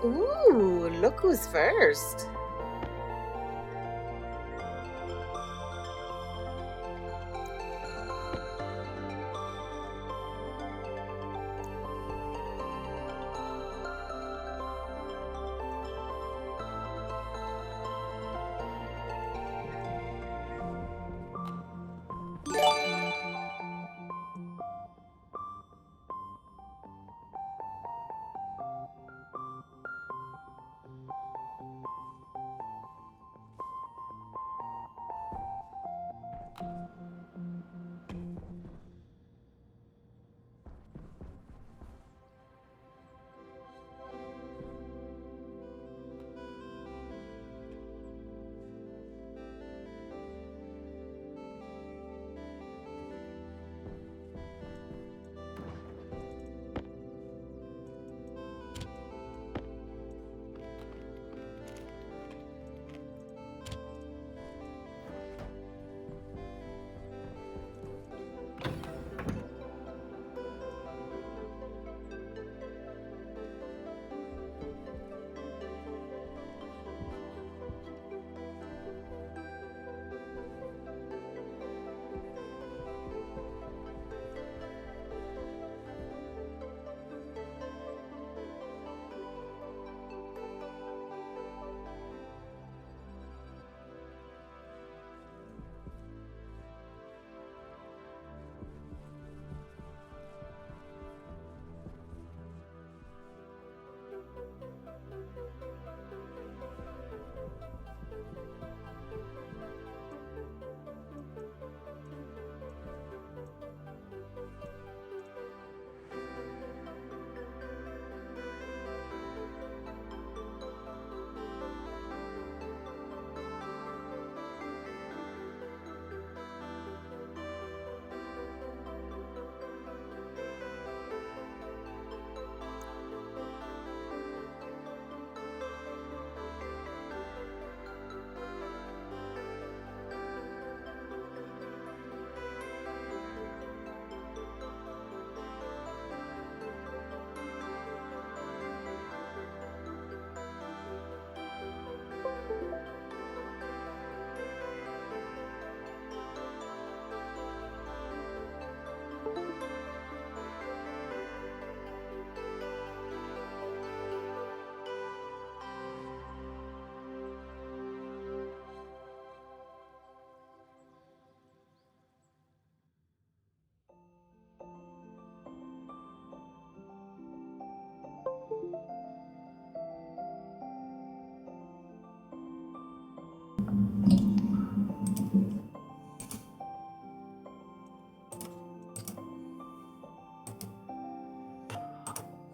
Ooh, look who's first.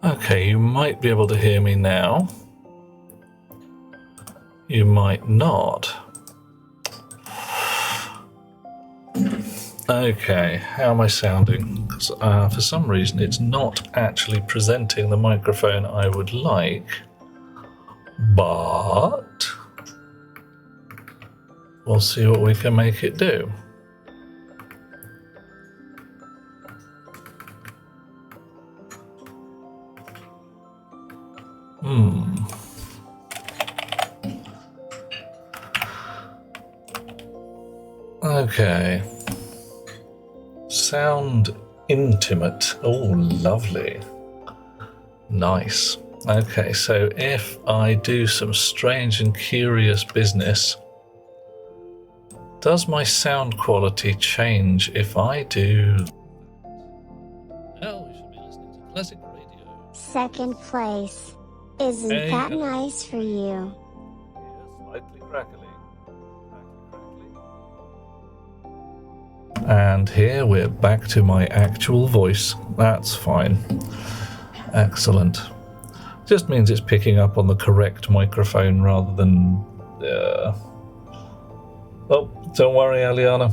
Okay, you might be able to hear me now. You might not. Okay, how am I sounding? 'Cause, for some reason it's not actually presenting the microphone I would like, but we'll see what we can make it do. Okay. Sound intimate. Oh, lovely. Nice. Okay, so if I do some strange and curious business, does my sound quality change if I do... Oh, we should be listening to classic radio. Second place. Isn't that nice for you? Yeah, slightly crackly. And here we're back to my actual voice. That's fine. Excellent. Just means it's picking up on the correct microphone rather than... Oh, don't worry, Aliana.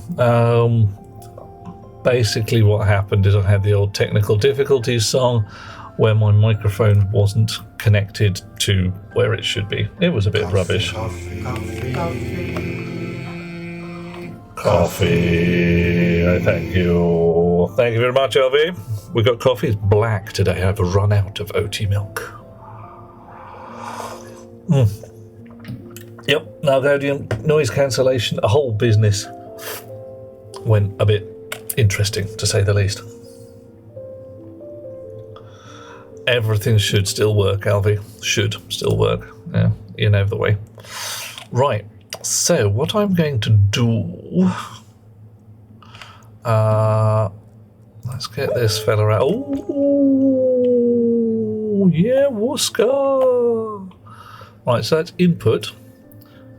Basically what happened is I had the old technical difficulties song where my microphone wasn't connected to where it should be. It was a bit rubbish. Coffee. Thank you. Thank you very much, LV. We got coffee. It's black today. I've run out of oaty milk. Yep, Nargodian noise cancellation, a whole business went a bit interesting, to say the least. Everything should still work, Alfie. Should still work. Yeah, you know the way. Right, so what I'm going to do... let's get this fella out. Oh, yeah, Wooska! Right, so that's input.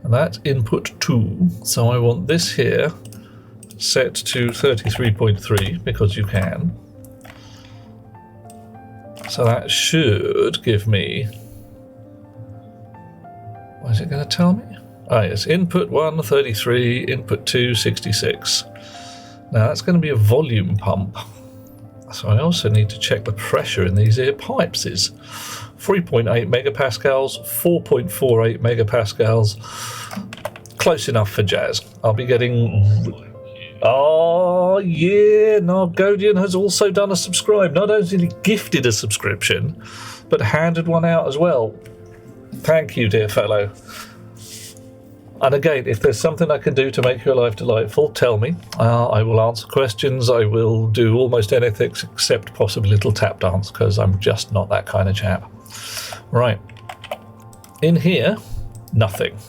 And that's input 2. So I want this here set to 33.3 because you can. So that should give me... What is it going to tell me? Ah, yes, input 1, 33, input 2, 66. Now that's going to be a volume pump. So I also need to check the pressure in these ear pipes is 3.8 megapascals, 4.48 megapascals. Close enough for jazz. I'll be getting... Oh, yeah, Nargodian has also done a subscribe. Not only gifted a subscription, but handed one out as well. Thank you, dear fellow. And again, if there's something I can do to make your life delightful, tell me. I will answer questions. I will do almost anything except possibly a little tap dance, because I'm just not that kind of chap. Right. In here, nothing.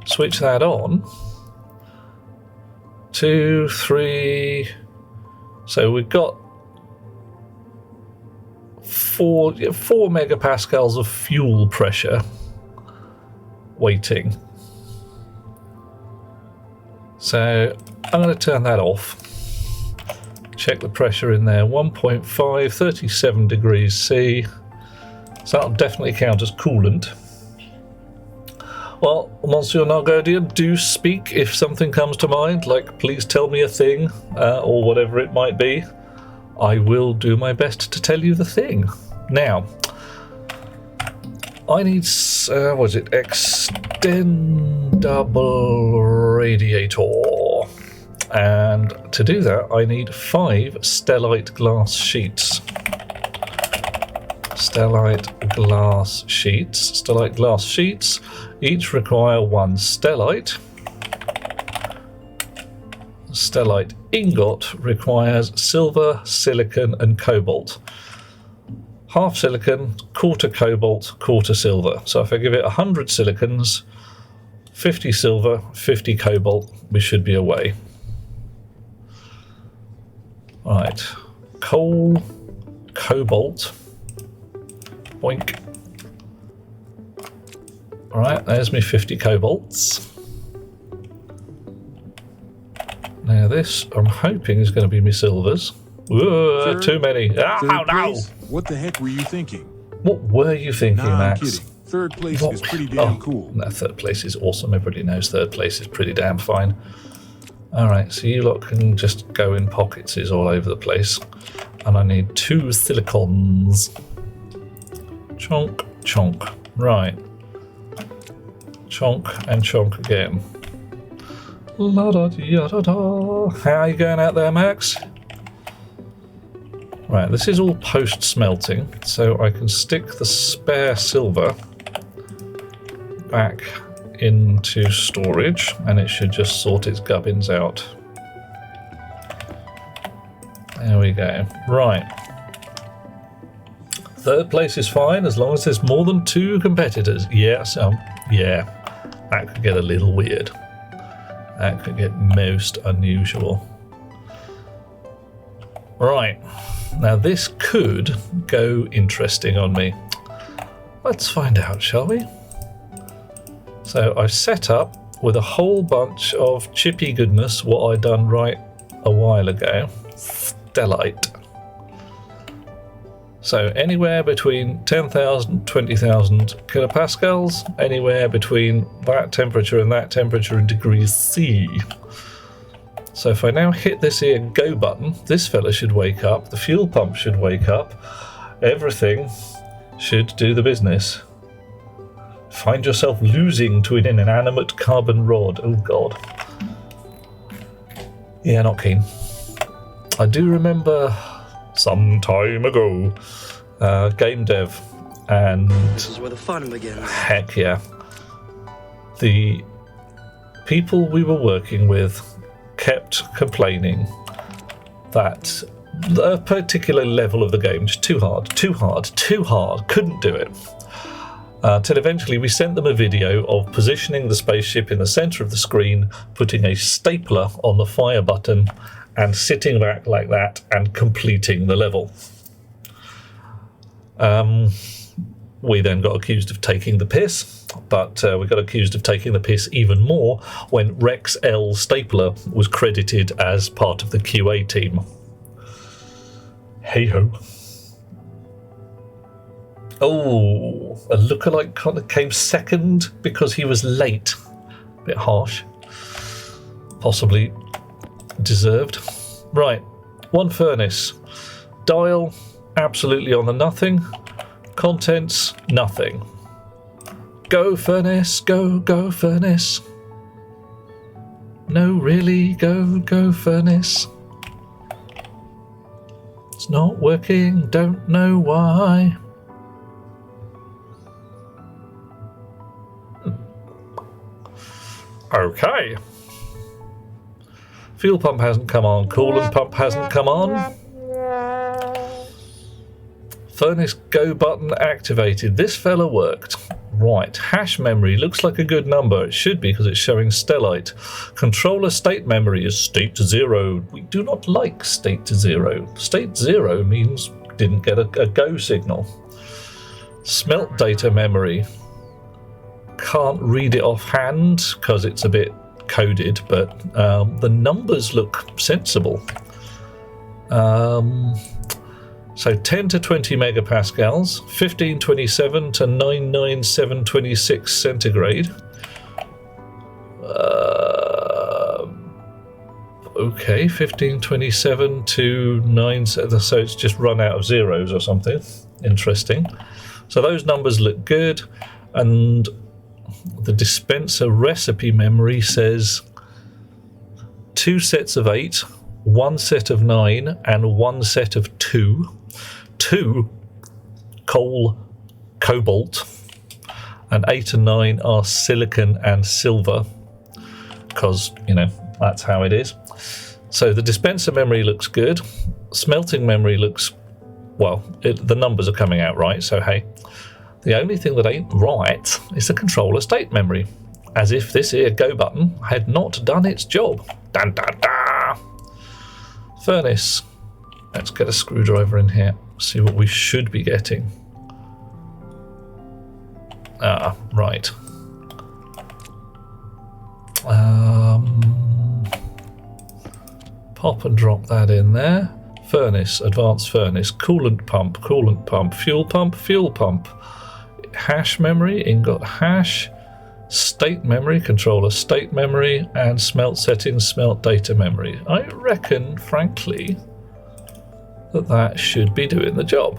Switch that on. 2, 3. So we've got 4 megapascals of fuel pressure waiting. So I'm going to turn that off. Check the pressure in there. 1.5, 37 degrees C. So that'll definitely count as coolant. Well, Monsieur Nargodian, do speak if something comes to mind, like please tell me a thing, or whatever it might be. I will do my best to tell you the thing. Now, I need, extendable radiator. And to do that, I need 5 stellite glass sheets. Stellite glass sheets. Each require 1 stellite. Stellite ingot requires silver, silicon, and cobalt. Half silicon, quarter cobalt, quarter silver. So if I give it 100 silicons, 50 silver, 50 cobalt, we should be away. Right, coal, cobalt, boink. Alright, there's me 50 cobalts. Now this, I'm hoping, is going to be me silvers. Whoa, too many. Oh, no! What the heck were you thinking? What were you thinking, Max? I'm kidding. Third place is pretty damn cool. No, third place is awesome. Everybody knows third place is pretty damn fine. Alright, so you lot can just go in pockets all over the place. And I need 2 silicons. Chonk, chonk. Right. Chonk and chonk again. La da da da da. How are you going out there, Max? Right, this is all post smelting, so I can stick the spare silver back into storage, and it should just sort its gubbins out. There we go. Right. Third place is fine as long as there's more than 2 competitors. Yes, yeah, that could get a little weird. That could get most unusual. Right, now this could go interesting on me. Let's find out, shall we? So I've set up with a whole bunch of chippy goodness what I done right a while ago. Stellite. So anywhere between 10,000, 20,000 kilopascals, anywhere between that temperature and that temperature in degrees C. So if I now hit this here go button, this fella should wake up, the fuel pump should wake up, everything should do the business. Find yourself losing to an inanimate carbon rod. Oh god. Yeah, not keen. I do remember some time ago, game dev And This is where the fun begins. heck yeah. The people we were working with kept complaining that a particular level of the game was too hard, couldn't do it. Till eventually we sent them a video of positioning the spaceship in the centre of the screen, putting a stapler on the fire button, and sitting back like that and completing the level. We then got accused of taking the piss, but we got accused of taking the piss even more when Rex L. Stapler was credited as part of the QA team. Hey-ho. Oh, a lookalike kind of came second because he was late. A bit harsh. Possibly deserved. Right, one furnace. Dial, absolutely on the nothing. Contents, nothing. Go furnace, go furnace. No, really, go furnace. It's not working, don't know why. Okay. Fuel pump hasn't come on, coolant pump hasn't come on. Furnace go button activated. This fella worked. Right, hash memory looks like a good number. It should be because it's showing stellite. Controller state memory is state 0. We do not like state 0. State 0 means didn't get a go signal. Smelt data memory. Can't read it offhand because it's a bit coded, but the numbers look sensible. So 10 to 20 megapascals, 1527 to 99726 centigrade. Okay, 1527 to 9, so it's just run out of zeros or something. Interesting. So those numbers look good, and the dispenser recipe memory says 2 sets of 8, 1 set of 9, and 1 set of 2. 2 coal, cobalt, and 8 and 9 are silicon and silver, because, you know, that's how it is. So the dispenser memory looks good. Smelting memory looks, well, the numbers are coming out right, so hey. The only thing that ain't right is the controller state memory, as if this here go button had not done its job. Dun, dun, dun. Furnace. Let's get a screwdriver in here, see what we should be getting. Ah, right. Pop and drop that in there. Furnace, advanced furnace, coolant pump, fuel pump. Hash memory, ingot hash, state memory, controller state memory, and smelt settings, smelt data memory. I reckon, frankly, that should be doing the job.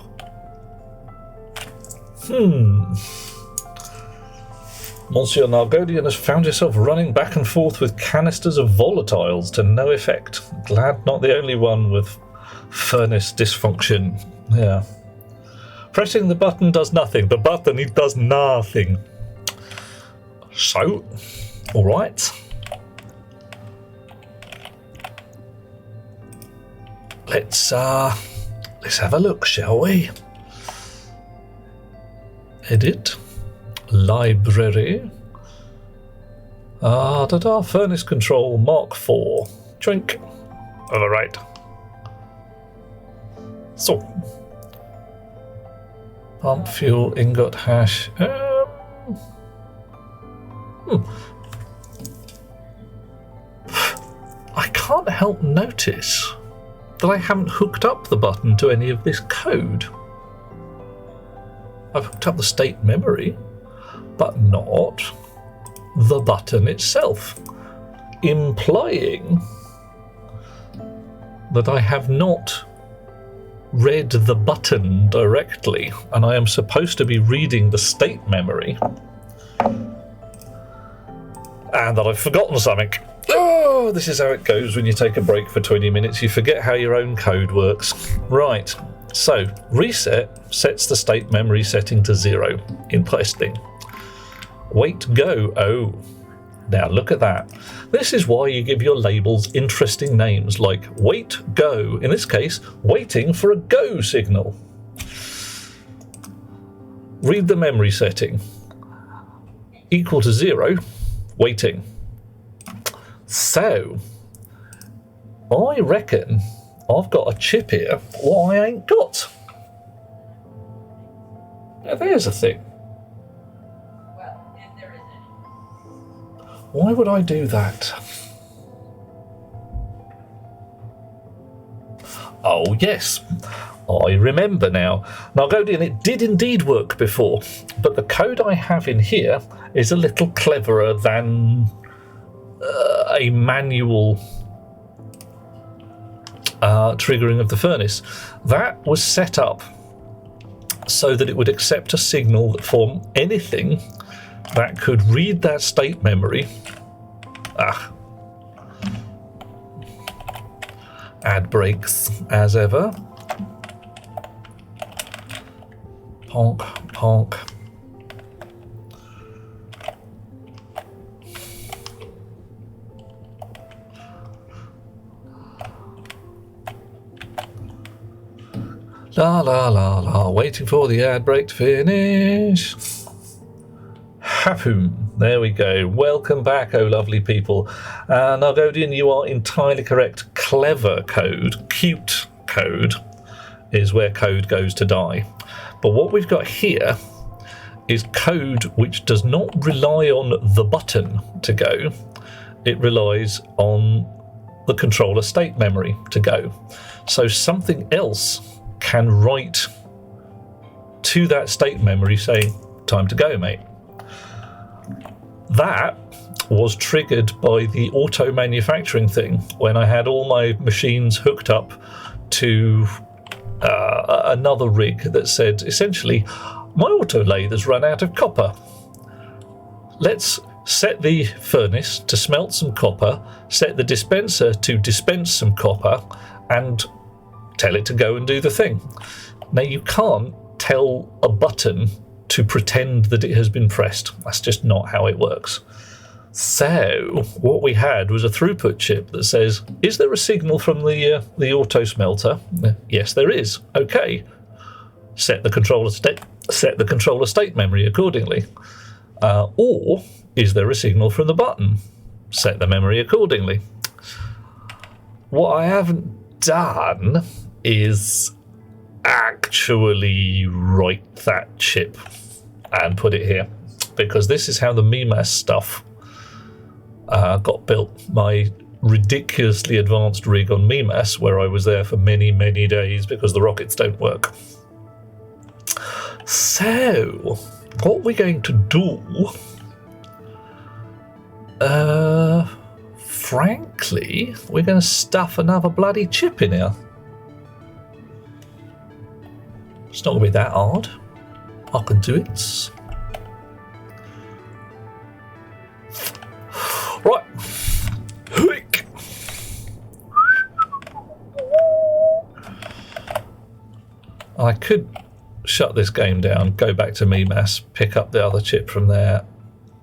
Monsieur Nargodian has found yourself running back and forth with canisters of volatiles to no effect. Glad not the only one with furnace dysfunction. Yeah. Pressing the button does nothing. The button, it does nothing. So, all right. Let's have a look, shall we? Edit. Library. Furnace control Mark IV. Drink. Override. So. Pump, fuel, ingot, hash. I can't help notice that I haven't hooked up the button to any of this code. I've hooked up the state memory, but not the button itself, implying that I have not read the button directly, and I am supposed to be reading the state memory, and that I've forgotten something. Oh, this is how it goes when you take a break for 20 minutes. You forget how your own code works. Right, So reset sets the state memory setting to 0. Interesting. Wait go. Oh, now look at that. This is why you give your labels interesting names like wait go. In this case, waiting for a go signal. Read the memory setting. Equal to 0. Waiting. So I reckon I've got a chip here what I ain't got. Now there's a thing. Well, if there is any. Why would I do that? Oh yes, I remember now. Nargodian, it did indeed work before, but the code I have in here is a little cleverer than a manual triggering of the furnace. That was set up so that it would accept a signal from anything that could read that state memory. Ad breaks as ever. Honk, honk. La la la la, waiting for the ad break to finish. Hapoom. There we go. Welcome back, oh lovely people. Nargodian, you are entirely correct. Clever code, cute code, is where code goes to die. But what we've got here is code which does not rely on the button to go. It relies on the controller state memory to go. So something else can write to that state memory saying, time to go, mate. That was triggered by the auto manufacturing thing when I had all my machines hooked up to another rig that said, essentially, my auto lathe has run out of copper. Let's set the furnace to smelt some copper, set the dispenser to dispense some copper, and tell it to go and do the thing. Now, you can't tell a button to pretend that it has been pressed. That's just not how it works. So what we had was a throughput chip that says, is there a signal from the auto smelter? Yes, there is. Okay. Set the controller state memory accordingly. Or is there a signal from the button? Set the memory accordingly. What I haven't done is actually write that chip and put it here, because this is how the MEMAS stuff got built. My ridiculously advanced rig on MEMAS, where I was there for many, many days because the rockets don't work. So, what we're going to do, frankly, we're going to stuff another bloody chip in here. It's not going to be that hard. I can do it. Right. I could shut this game down, go back to MEMAS, pick up the other chip from there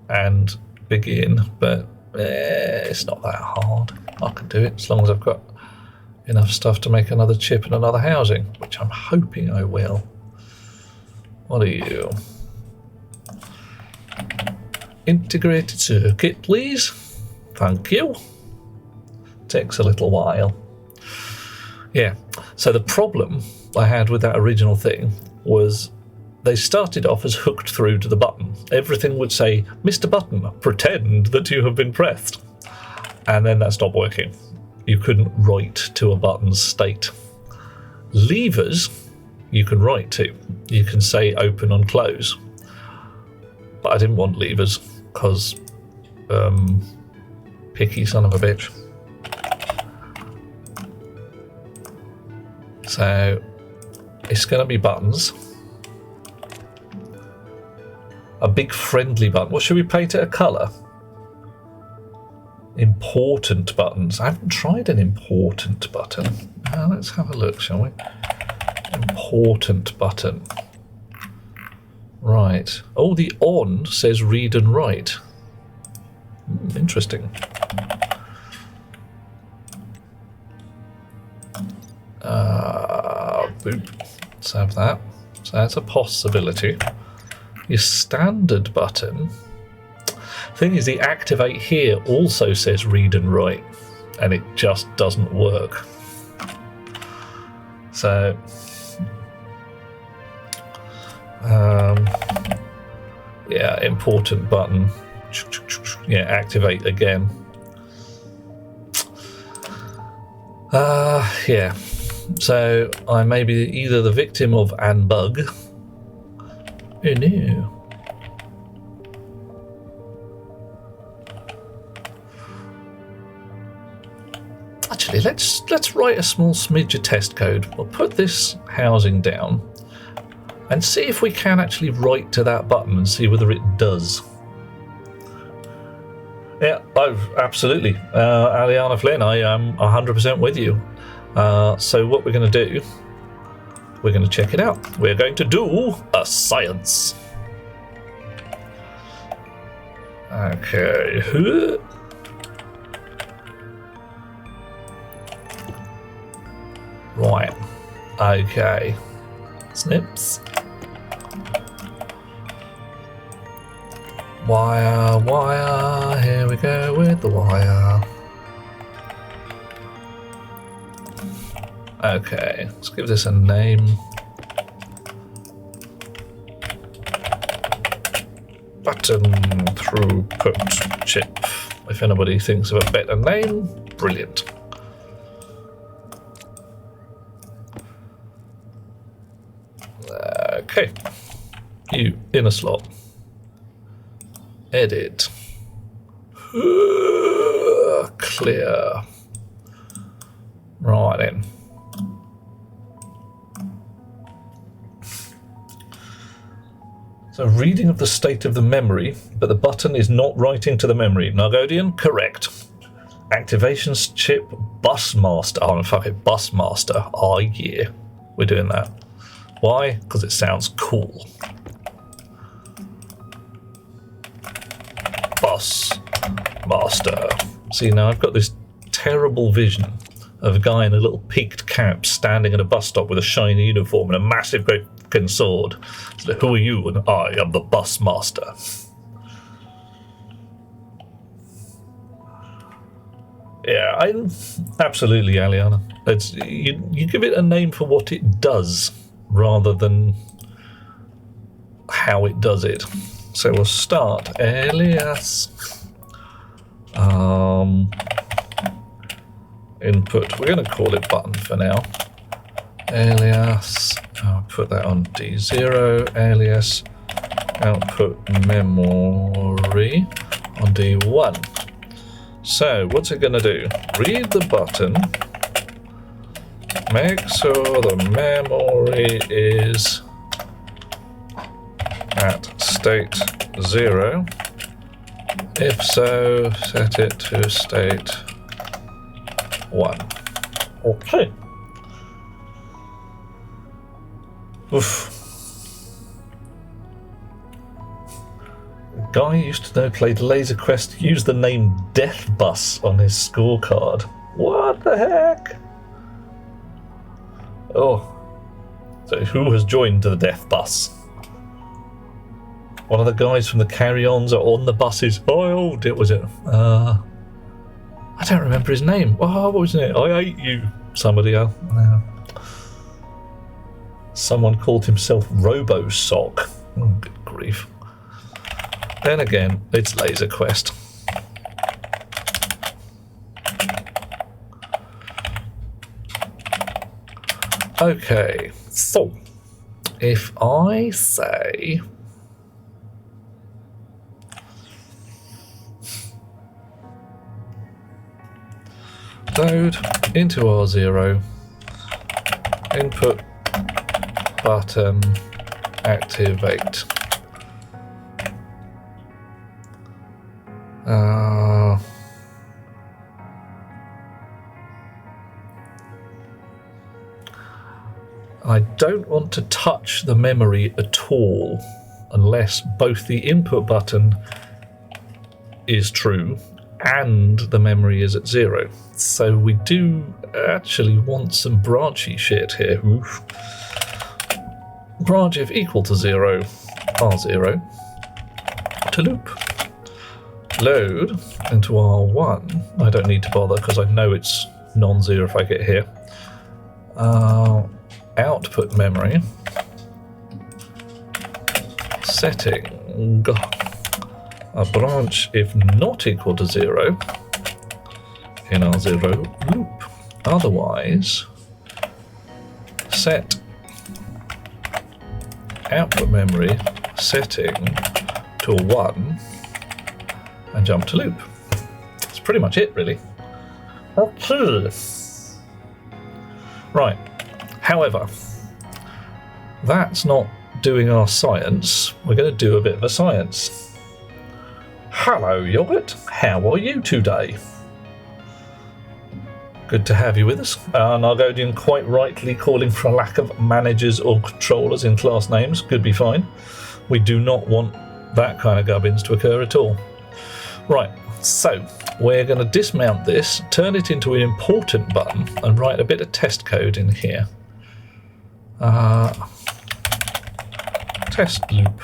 and begin, but it's not that hard. I can do it as long as I've got enough stuff to make another chip and another housing, which I'm hoping I will. What are you? Integrated circuit, please. Thank you. Takes a little while. Yeah, so the problem I had with that original thing was they started off as hooked through to the button. Everything would say, Mr. Button, pretend that you have been pressed. And then that stopped working. You couldn't write to a button's state. Levers, you can write to. You can say open and close. But I didn't want levers because picky son of a bitch. So it's going to be buttons. A big friendly button. What should we paint it a colour? Important buttons. I haven't tried an important button. Let's have a look, shall we? Important button. Right. Oh, the on says read and write. Interesting. Boop. Let's have that. So that's a possibility. Your standard button. Thing is, the activate here also says read and write, and it just doesn't work. So, yeah, important button. Yeah, activate again. Yeah. So I may be either the victim of an bug. Oh no. Actually, let's write a small smidge of test code. We'll put this housing down and see if we can actually write to that button and see whether it does. Yeah, absolutely. Aliana Flynn, I am 100% with you. So what we're going to do, we're going to check it out. We're going to do a science. Okay. Right. Okay. Snips. Wire, here we go with the wire. Okay, let's give this a name. Button throughput chip. If anybody thinks of a better name, brilliant. Okay, you in a slot. Edit. Clear. Right then. So reading of the state of the memory, but the button is not writing to the memory. Nargodian, correct. Activations chip busmaster. Oh, fuck it, busmaster. Oh yeah, we're doing that. Why? Because it sounds cool. Busmaster. See, now I've got this terrible vision of a guy in a little peaked cap standing at a bus stop with a shiny uniform and a massive great fucking sword. So, who are you? And I am the busmaster. Yeah, I'm absolutely, Aliana. It's, you give it a name for what it does rather than how it does it. So we'll start alias input. We're going to call it button for now. Alias. I'll put that on D0. Alias output memory on D1. So what's it going to do? Read the button. Make sure the memory is at state 0. If so, set it to state 1. Okay. Oof. A guy who used to know played Laser Quest used the name Death Bus on his scorecard. What the heck? Oh. So who has joined the Death Bus? One of the guys from the carry-ons are on the buses. Oh, was it? I don't remember his name. Oh, what was his name? I hate you. Somebody else. No. Someone called himself Robo Sock. Oh, good grief. Then again, it's Laser Quest. Okay, so if I say load into R0, input button activate. I don't want to touch the memory at all unless both the input button is true and the memory is at 0. So we do actually want some branchy shit here. Oof. Branch if equal to 0, R0 to loop. Load into R1. I don't need to bother because I know it's non-zero if I get here. Output memory. Setting. A branch if not equal to 0 in R0 loop. Otherwise, set output memory setting to 1 and jump to loop. That's pretty much it, really. Okay. Right. However, that's not doing our science. We're going to do a bit of a science. Hello, Yogurt. How are you today? Good to have you with us. Nargodian quite rightly calling for a lack of managers or controllers in class names. Could be fine. We do not want that kind of gubbins to occur at all. Right, so we're going to dismount this, turn it into an important button, and write a bit of test code in here. Test loop.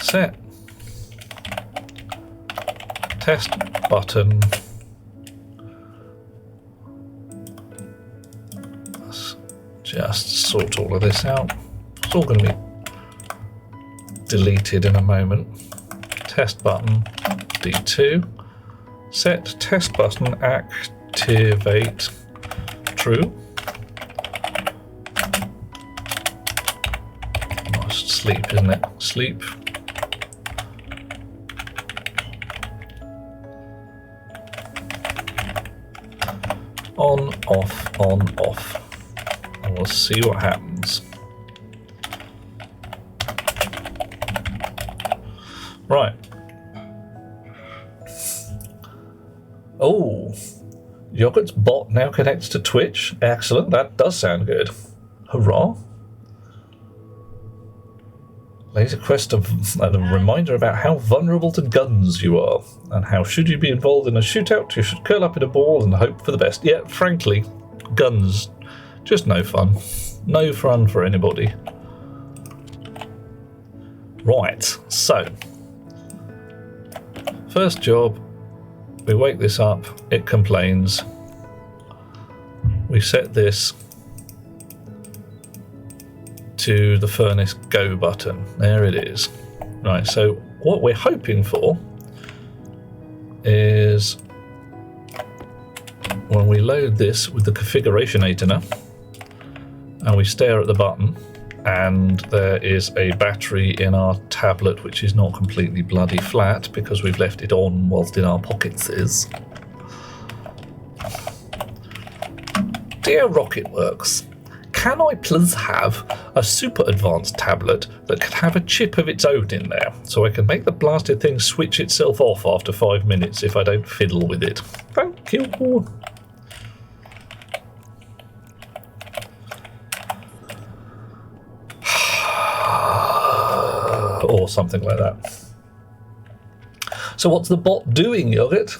Set test button. Let's just sort all of this out. It's all going to be deleted in a moment. Test button D2. Set test button activate true. Nice sleep, isn't it? Sleep. On, off, on, off. And we'll see what happens. Right. Oh, Yogurt's bot now connects to Twitch. Excellent, that does sound good. Hurrah. Laser quest a reminder about how vulnerable to guns you are, and how should you be involved in a shootout, you should curl up in a ball and hope for the best. Yeah, frankly, guns, just no fun. No fun for anybody. Right, so, first job, we wake this up, it complains. We set this to the furnace go button. There it is. Right, so what we're hoping for is when we load this with the configuration ataner and we stare at the button and there is a battery in our tablet which is not completely bloody flat because we've left it on whilst in our pockets is. Dear Rocketworks, can I please have a super advanced tablet that can have a chip of its own in there so I can make the blasted thing switch itself off after 5 minutes if I don't fiddle with it? Thank you. Or something like that. So what's the bot doing, Yogurt?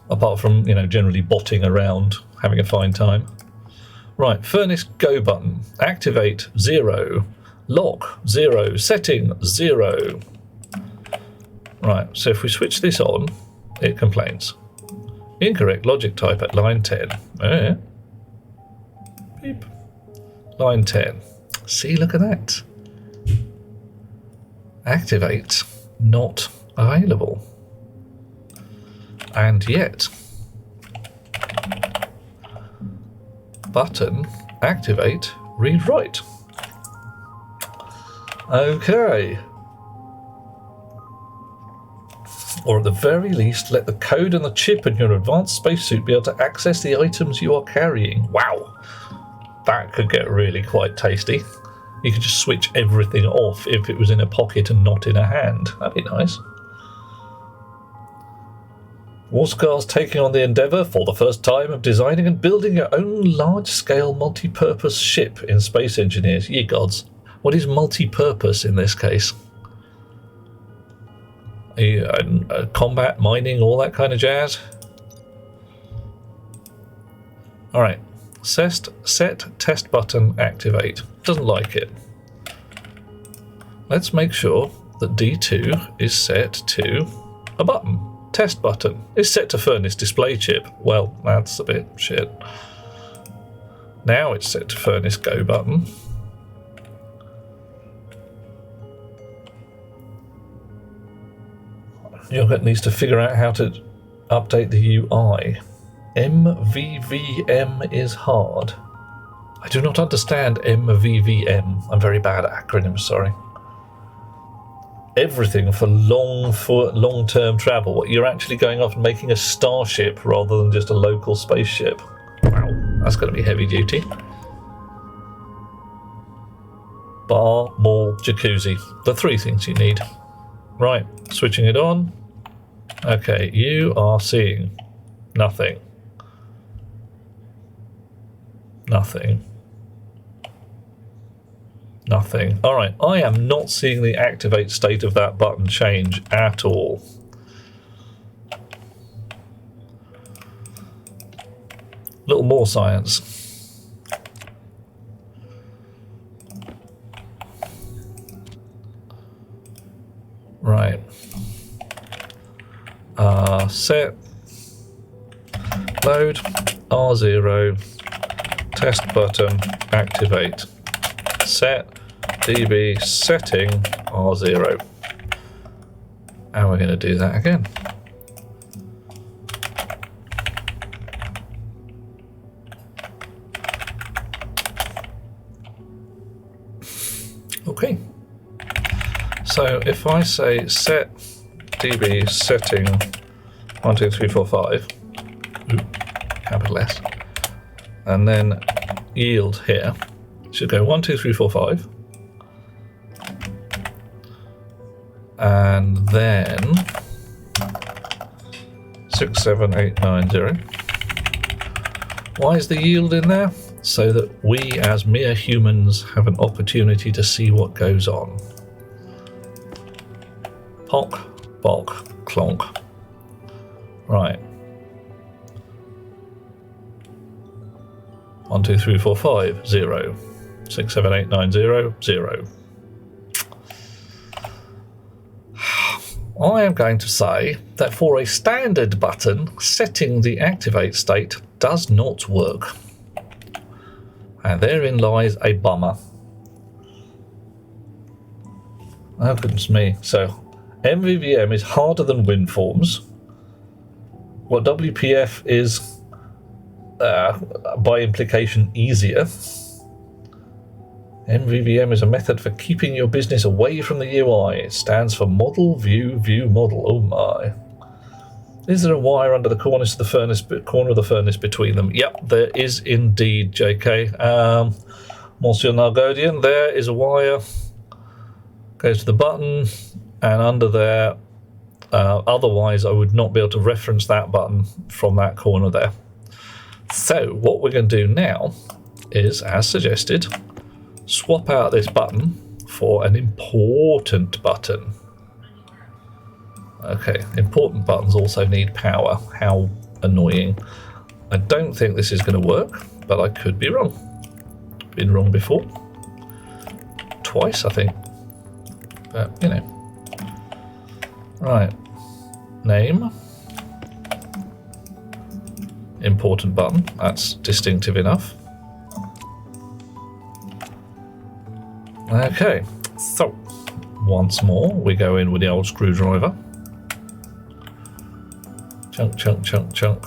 Apart from, generally botting around, having a fine time. Right, furnace go button. Activate 0. Lock 0. Setting 0. Right, so if we switch this on, it complains. Incorrect logic type at line 10. Beep. Line 10. See, look at that. Activate not available. And yet, button activate read write. Okay. Or at the very least, let the code and the chip in your advanced spacesuit be able to access the items you are carrying. Wow, that could get really quite tasty. You could just switch everything off if it was in a pocket and not in a hand. That'd be nice. Warscar's taking on the endeavour for the first time of designing and building your own large-scale multi-purpose ship in Space Engineers. Ye gods. What is multi-purpose in this case? Combat, mining, all that kind of jazz? Alright. Set test button activate. Doesn't like it. Let's make sure that D2 is set to a button. Test button is set to furnace display chip. Well, that's a bit shit. Now it's set to furnace go button. Yoghurt needs to figure out how to update the UI. MVVM is hard. I do not understand MVVM. I'm very bad at acronyms, sorry. Everything for long-term travel. What, you're actually going off and making a starship rather than just a local spaceship. Wow, that's going to be heavy duty. Bar, mall, jacuzzi. The three things you need. Right, switching it on. Okay, you are seeing nothing. Nothing. Nothing. Alright, I am not seeing the activate state of that button change at all. Little more science. Right. Set. Load. R0. Test button. Activate. Set. DB setting R0. And we're going to do that again. Okay. So if I say set DB setting 1, 2, 3, 4, 5, capital S, and then yield here, should go 1, 2, 3, 4, 5. And then 6, 7, 8, 9, 0. Why is the yield in there? So that we as mere humans have an opportunity to see what goes on. Pock, bock, clonk. Right. 1, 2, 3, 4, 5, 0. 6, 7, 8, 9, 0, 0. I am going to say that for a standard button, setting the activate state does not work. And therein lies a bummer. Oh, goodness me. So, MVVM is harder than WinForms. Well, WPF is, by implication, easier. MVVM is a method for keeping your business away from the UI. It stands for Model, View, View, Model. Oh my. Is there a wire under the corner of the furnace between them? Yep, there is indeed, JK. Monsieur Nargodian, there is a wire. Goes to the button, and under there. Otherwise, I would not be able to reference that button from that corner there. So, what we're going to do now is, as suggested, swap out this button for an important button. Okay, important buttons also need power. How annoying. I don't think this is going to work, but I could be wrong. Been wrong before. Twice, I think. But, you know. Right. Name. Important button. That's distinctive enough. Okay, so once more we go in with the old screwdriver. Chunk, chunk, chunk, chunk.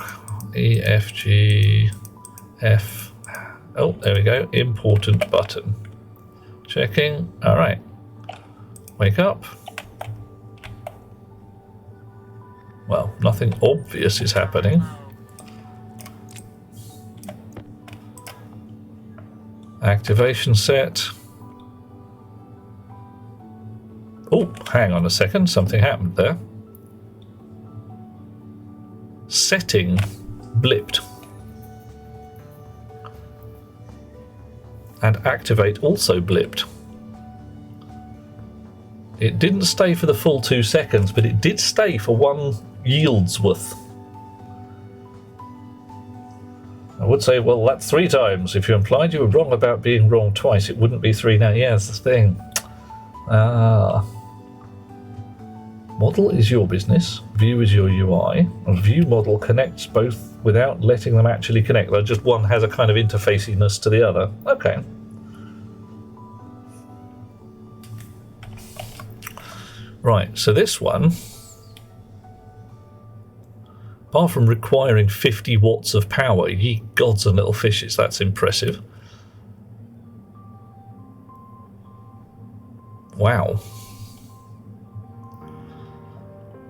E, F, G, F. Oh, there we go. Important button. Checking. All right. Wake up. Well, nothing obvious is happening. Activation set. Oh, hang on a second, something happened there. setting blipped. And activate also blipped. It didn't stay for the full 2 seconds, but it did stay for 1 yields worth. I would say, well, that's 3 times. If you implied you were wrong about being wrong twice, it wouldn't be 3 now. Yeah, that's the thing. Model is your business. View is your UI. A view model connects both without letting them actually connect. Though just one has a kind of interfaciness to the other. Okay. Right, so this one, apart from requiring 50 watts of power, ye gods and little fishes, that's impressive. Wow.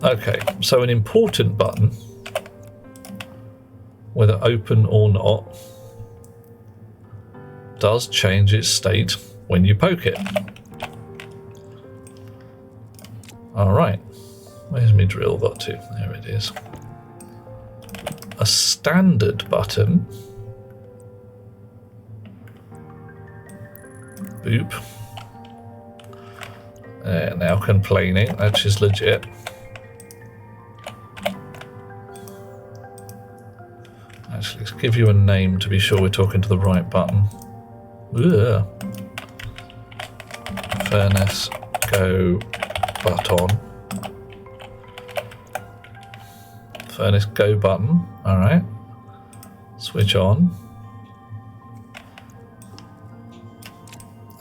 Okay, so an important button, whether open or not, does change its state when you poke it. Alright, where's my drill got to? There it is. A standard button. Boop. Now complaining, that is legit. Actually, let's give you a name to be sure we're talking to the right button. Ugh. Furnace go button. Furnace go button. Alright. Switch on.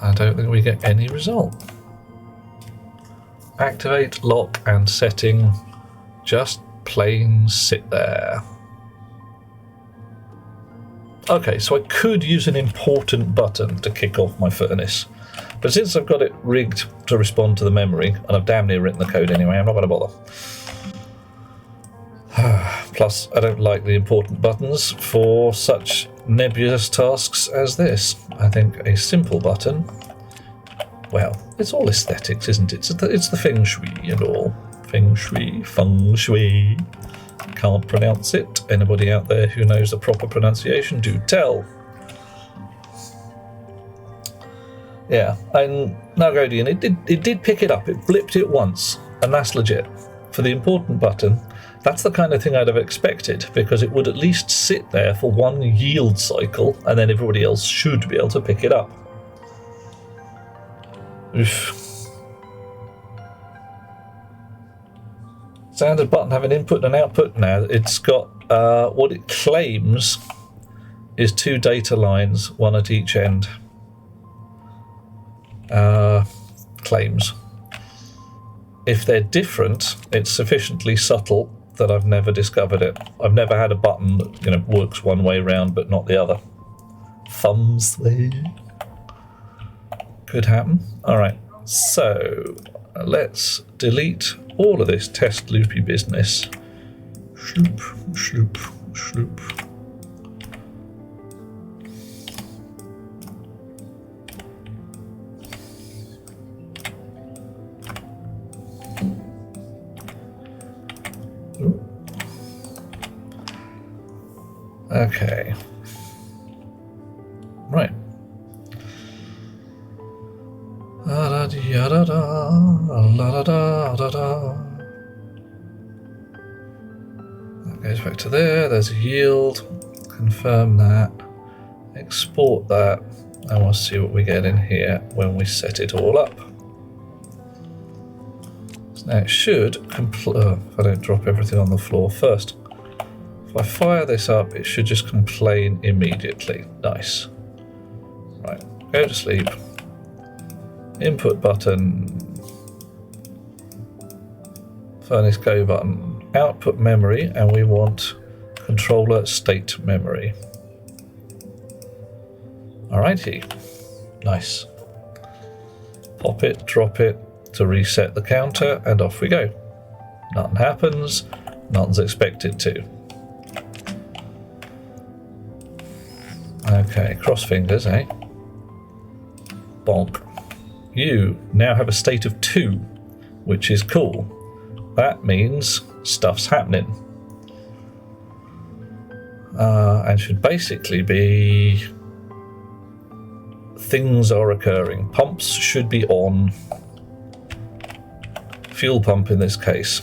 I don't think we get any result. Activate, lock, and setting. Just plain sit there. Okay, so I could use an important button to kick off my furnace. But since I've got it rigged to respond to the memory, and I've damn near written the code anyway, I'm not going to bother. Plus, I don't like the important buttons for such nebulous tasks as this. I think a simple button, well, it's all aesthetics, isn't it? It's the feng shui and all. Feng shui. Can't pronounce it. Anybody out there who knows the proper pronunciation, do tell. Yeah, and Nargodian, it did pick it up. It blipped it once, and that's legit. For the important button, that's the kind of thing I'd have expected, because it would at least sit there for 1 yield cycle, and then everybody else should be able to pick it up. Oof. Standard button have an input and an output now. It's got what it claims is 2 data lines, 1 at each end. Claims. If they're different, it's sufficiently subtle that I've never discovered it. I've never had a button that works one way round but not the other. Thumbs way. Could happen. Alright, so let's delete all of this test loopy business. Shloop, shloop, shloop. Okay. Right. That goes back to there. There's a yield. Confirm that. Export that. And we'll see what we get in here when we set it all up. So now it should if I don't drop everything on the floor first. If I fire this up, it should just complain immediately. Nice. Right, go to sleep. Input button. Furnace go button. Output memory, and we want controller state memory. Alrighty. Nice. Pop it, drop it to reset the counter, and off we go. Nothing happens. Nothing's expected to. Okay, cross fingers, eh? Bonk. You now have a state of 2, which is cool. That means stuff's happening. And should basically be things are occurring. Pumps should be on. Fuel pump in this case,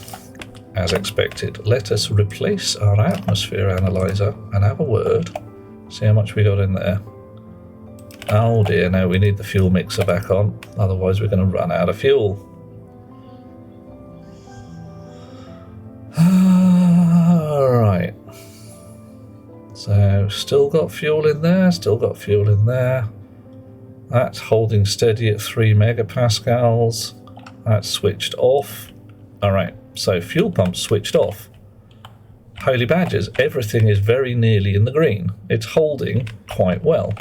as expected. Let us replace our atmosphere analyzer and have a word. See how much we got in there. Oh dear, no, we need the fuel mixer back on, otherwise we're going to run out of fuel. Right. So, still got fuel in there, still got fuel in there. That's holding steady at 3 megapascals. That's switched off. Alright, so fuel pump switched off. Holy badgers, everything is very nearly in the green. It's holding quite well.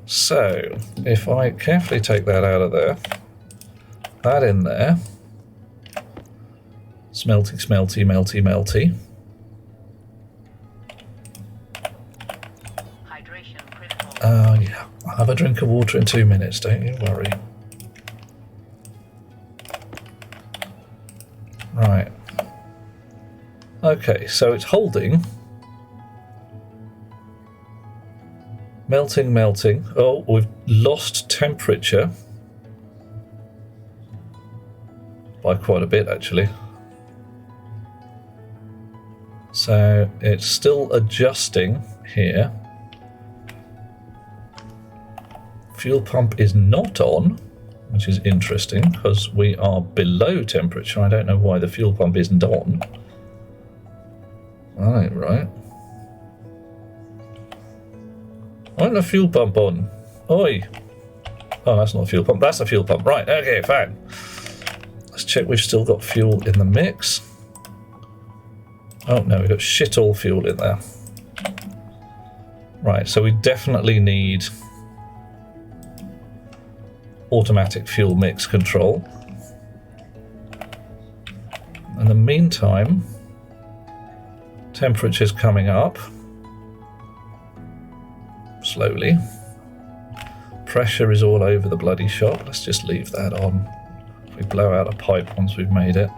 So, if I carefully take that out of there, that in there, smelty, smelty, melty, melty. Hydration critical. Yeah, I'll have a drink of water in 2 minutes, don't you worry. Right. Okay, so it's holding. Melting, melting. Oh, we've lost temperature. By quite a bit, actually. So it's still adjusting here. Fuel pump is not on, which is interesting because we are below temperature. I don't know why the fuel pump isn't on. Right. Why isn't the fuel pump on? Oi! Oh, that's not a fuel pump. That's a fuel pump. Right, okay, fine. Let's check we've still got fuel in the mix. Oh, no, we've got shit all fuel in there. Right, so we definitely need automatic fuel mix control. In the meantime, temperature's coming up. Slowly. Pressure is all over the bloody shop. Let's just leave that on. If we blow out a pipe once we've made it.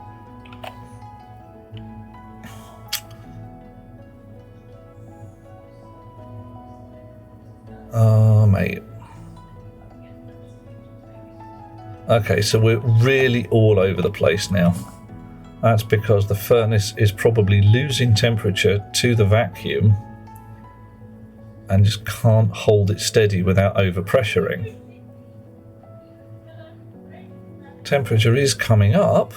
Mate. Okay, so we're really all over the place now. That's because the furnace is probably losing temperature to the vacuum and just can't hold it steady without overpressuring. Temperature is coming up,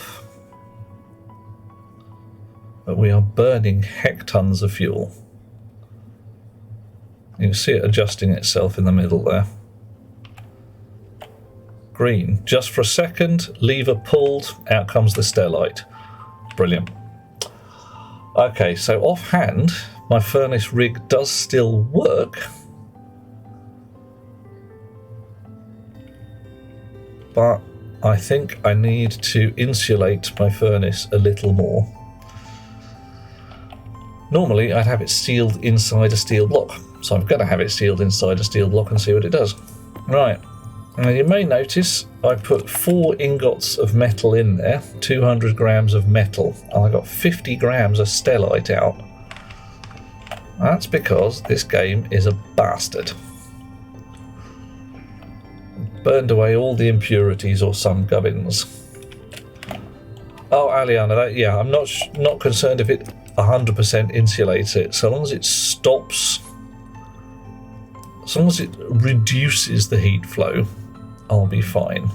but we are burning hectons of fuel. You can see it adjusting itself in the middle there. Green, just for a second, lever pulled, out comes the stellite. Brilliant. Okay, so offhand, my furnace rig does still work, but I think I need to insulate my furnace a little more. Normally, I'd have it sealed inside a steel block, so I'm going to have it sealed inside a steel block and see what it does. Right, now you may notice I put 4 ingots of metal in there, 200 grams of metal, and I got 50 grams of stellite out. That's because this game is a bastard. Burned away all the impurities or some gubbins. Oh, Aliana, yeah, I'm not concerned if it 100% insulates it, so long as it stops, as long as it reduces the heat flow, I'll be fine.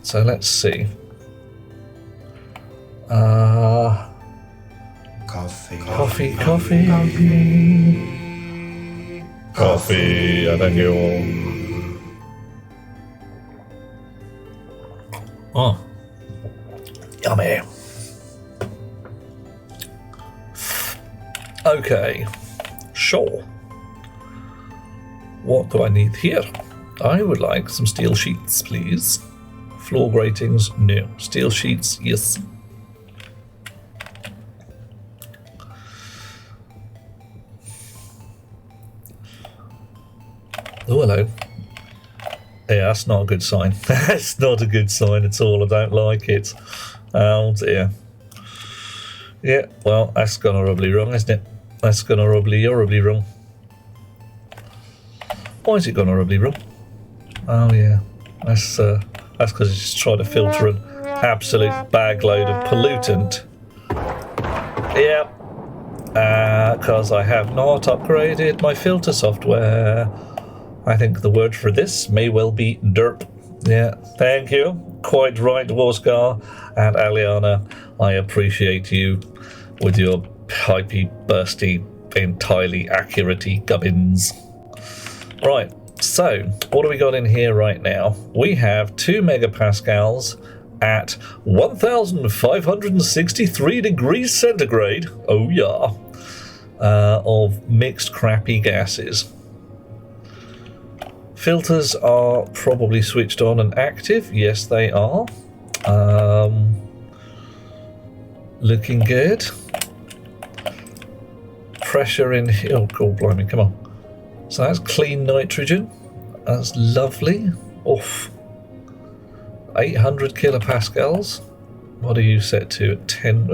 So let's see. Coffee. Coffee. Coffee, I thank you all. Oh, yummy. Okay, sure. What do I need here? I would like some steel sheets, please. Floor gratings, no. Steel sheets, yes. Oh, hello. Yeah, that's not a good sign. That's not a good sign at all. I don't like it. Oh dear. Yeah, well, that's gone horribly wrong, isn't it? That's gone horribly wrong. Why is it gone horribly wrong? Oh yeah, that's because it's just trying to filter an absolute bag load of pollutant. Yeah, because I have not upgraded my filter software. I think the word for this may well be derp. Yeah, thank you. Quite right, Warskar and Aliana. I appreciate you with your hypey, bursty, entirely accurate-y gubbins. Right, so what do we got in here right now? We have 2 megapascals at 1,563 degrees centigrade. Oh yeah, of mixed crappy gases. Filters are probably switched on and active. Yes, they are. Looking good. Pressure in here. Oh, God, blimey, come on. So that's clean nitrogen. That's lovely. Oof. 800 kilopascals. What are you set to? At 10.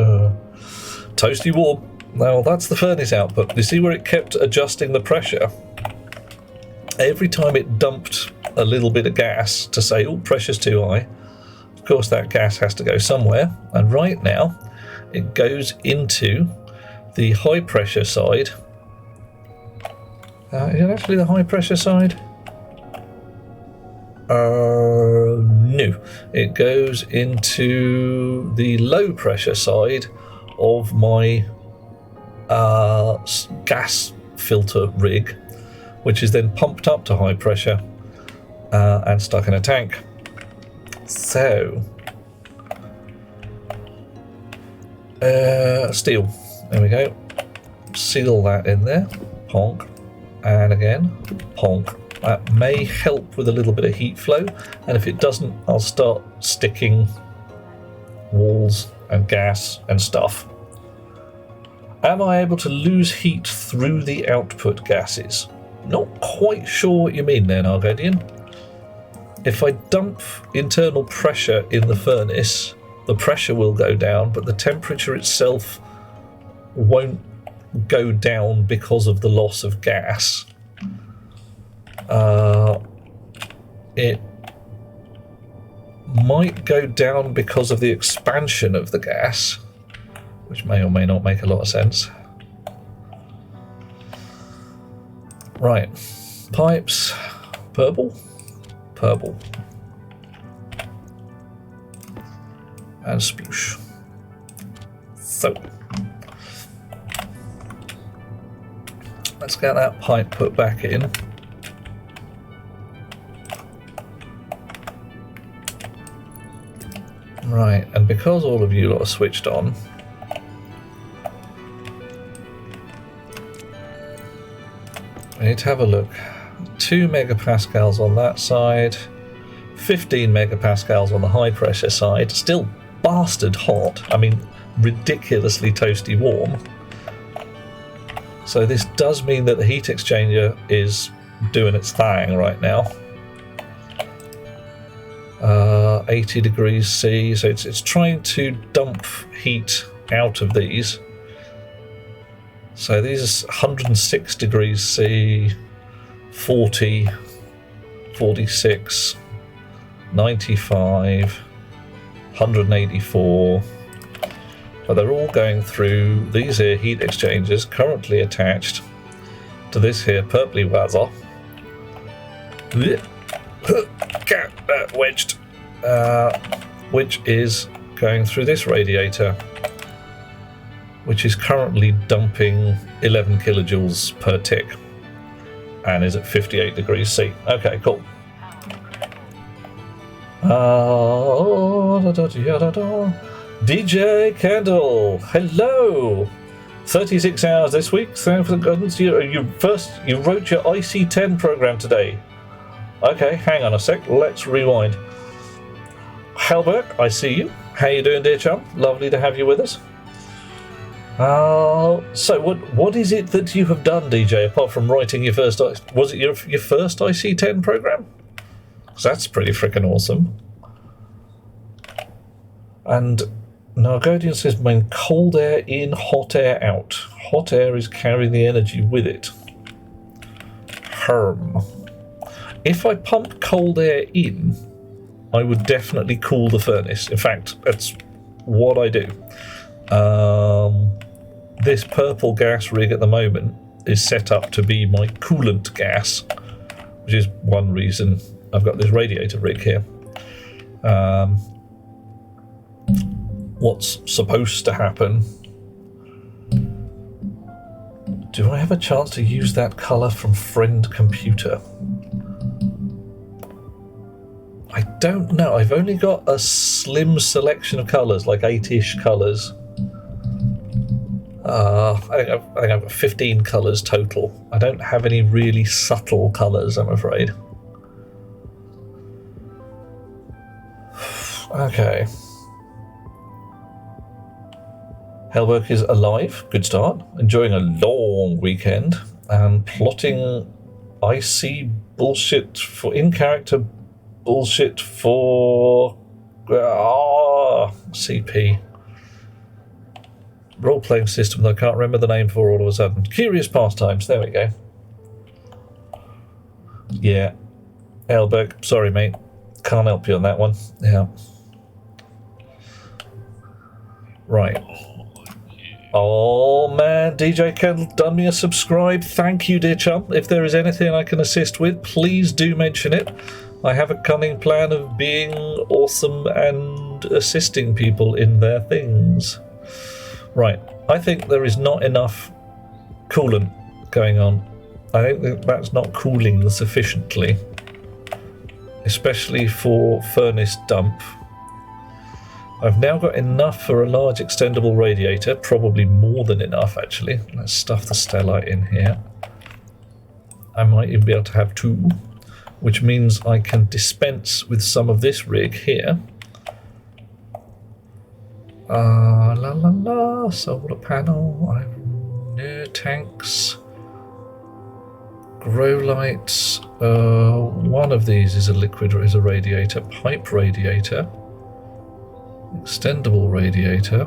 Toasty warm. Now, that's the furnace output. You see where it kept adjusting the pressure? Every time it dumped a little bit of gas to say, oh, pressure's too high, of course that gas has to go somewhere, and right now it goes into the high pressure side. Is it actually the high pressure side? No, it goes into the low pressure side of my gas filter rig, which is then pumped up to high pressure and stuck in a tank. So, steel, there we go. Seal that in there, ponk, and again, ponk. That may help with a little bit of heat flow, and if it doesn't, I'll start sticking walls and gas and stuff. Am I able to lose heat through the output gases? Not quite sure what you mean there, Nargadian. If I dump internal pressure in the furnace, the pressure will go down, but the temperature itself won't go down because of the loss of gas. It might go down because of the expansion of the gas, which may or may not make a lot of sense. Right, pipes, purple, and sploosh. So, let's get that pipe put back in. Right, and because all of you lot are switched on, we need to have a look. 2 megapascals on that side, 15 megapascals on the high pressure side, still bastard hot, I mean ridiculously toasty warm. So this does mean that the heat exchanger is doing its thing right now. 80 degrees C, so it's trying to dump heat out of these. So these are 106 degrees C, 40, 46, 95, 184. But they're all going through these here heat exchangers currently attached to this here purpley wazzer. Wedged. Which is going through this radiator, which is currently dumping 11 kilojoules per tick and is at 58 degrees C. Okay, cool. DJ Candle, hello. 36 hours this week. Thank for the guidance. You wrote your IC10 program today. Okay, hang on a sec. Let's rewind. Halbert, I see you. How you doing, dear chum? Lovely to have you with us. So what is it that you have done, DJ, apart from writing your first... Was it your first IC10 program? Because that's pretty freaking awesome. And Nargodian says, when cold air in, hot air out. Hot air is carrying the energy with it. If I pump cold air in, I would definitely cool the furnace. In fact, that's what I do. This purple gas rig at the moment is set up to be my coolant gas, which is one reason I've got this radiator rig here. What's supposed to happen? Do I have a chance to use that colour from Friend Computer? I don't know. I've only got a slim selection of colours, like 8-ish colours. I think I've got 15 colours total. I don't have any really subtle colours, I'm afraid. Okay. Hellberg is alive. Good start. Enjoying a long weekend and plotting icy bullshit for in-character bullshit for CP. Role-playing system that I can't remember the name for all of a sudden. Curious Pastimes. There we go. Yeah. Hellberg. Sorry, mate. Can't help you on that one. Yeah. Right. Oh man, DJ Kendall done me a subscribe. Thank you, dear chum. If there is anything I can assist with, please do mention it. I have a cunning plan of being awesome and assisting people in their things. Right, I think there is not enough coolant going on. I think that's not cooling sufficiently, especially for furnace dump. I've now got enough for a large extendable radiator, probably more than enough actually. Let's stuff the stellite in here. I might even be able to have 2, which means I can dispense with some of this rig here. Solar panel, no tanks, grow lights. One of these is a liquid, is a radiator, pipe radiator. Extendable radiator.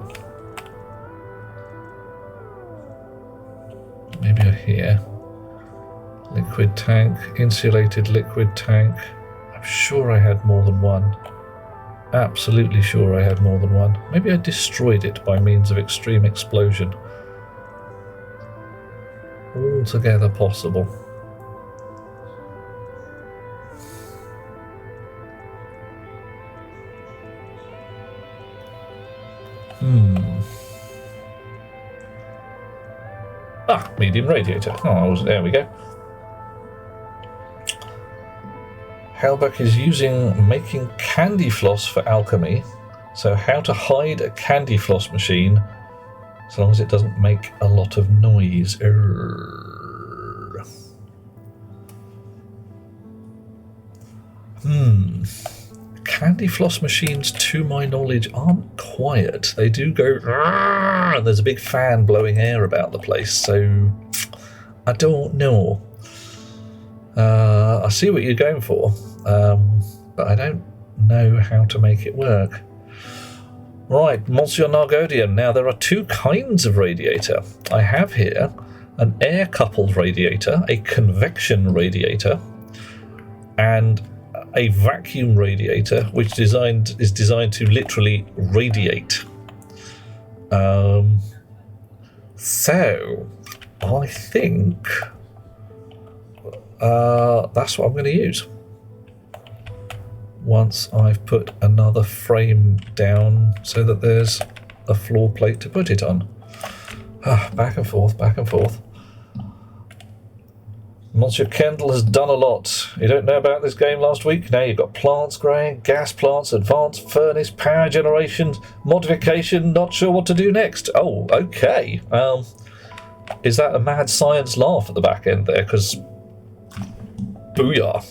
Maybe a here. Liquid tank, insulated liquid tank. I'm sure I had more than one. Absolutely sure I had more than one. Maybe I destroyed it by means of extreme explosion. Altogether possible. Medium radiator. Oh, there we go. Hellbeck is making candy floss for alchemy. So how to hide a candy floss machine as long as it doesn't make a lot of noise. Candy floss machines, to my knowledge, aren't quiet. They do go, and there's a big fan blowing air about the place, so I don't know. I see what you're going for, but I don't know how to make it work. Right, Monsieur Nargodian. Now, there are 2 kinds of radiator. I have here an air-coupled radiator, a convection radiator, and a vacuum radiator, which is designed to literally radiate. So I think that's what I'm going to use. Once I've put another frame down so that there's a floor plate to put it on. Back and forth, back and forth. Monsieur Kendall has done a lot. You don't know about this game last week? Now you've got plants growing, gas plants, advanced furnace, power generation, modification, not sure what to do next. Oh, okay. Is that a mad science laugh at the back end there? Because, booyah.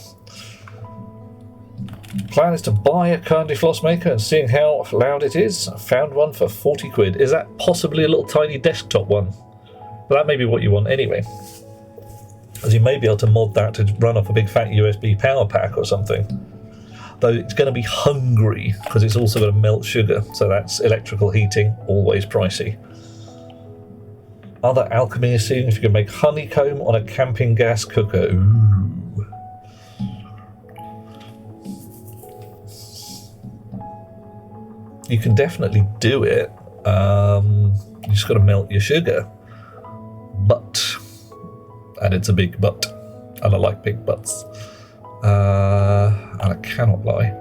Plan is to buy a candy floss maker and seeing how loud it is. I found one for 40 quid. Is that possibly a little tiny desktop one? Well, that may be what you want anyway. As you may be able to mod that to run off a big fat USB power pack or something. though it's going to be hungry because it's also going to melt sugar, so that's electrical heating, always pricey. Other alchemy is seeing if you can make honeycomb on a camping gas cooker. Ooh. You can definitely do it. You just got to melt your sugar. But, and it's a big but, and I like big butts. And I cannot lie.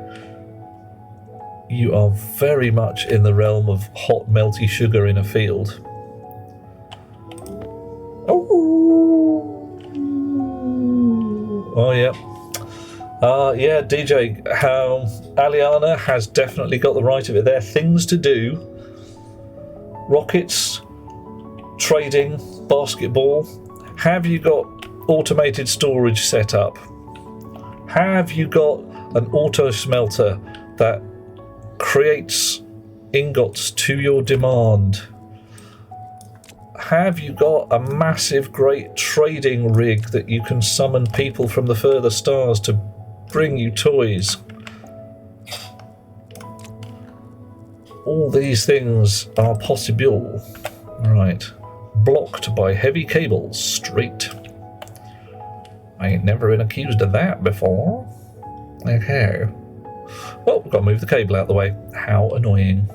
You are very much in the realm of hot melty sugar in a field. Oh yeah. Yeah, DJ, Aliana has definitely got the right of it. There are things to do. Rockets, trading, basketball. Have you got automated storage set up? Have you got an auto smelter that creates ingots to your demand? Have you got a massive, great trading rig that you can summon people from the further stars to bring you toys? All these things are possible. Right. Blocked by heavy cables. Straight. I ain't never been accused of that before. Okay. Well, we've got to move the cable out of the way. How annoying.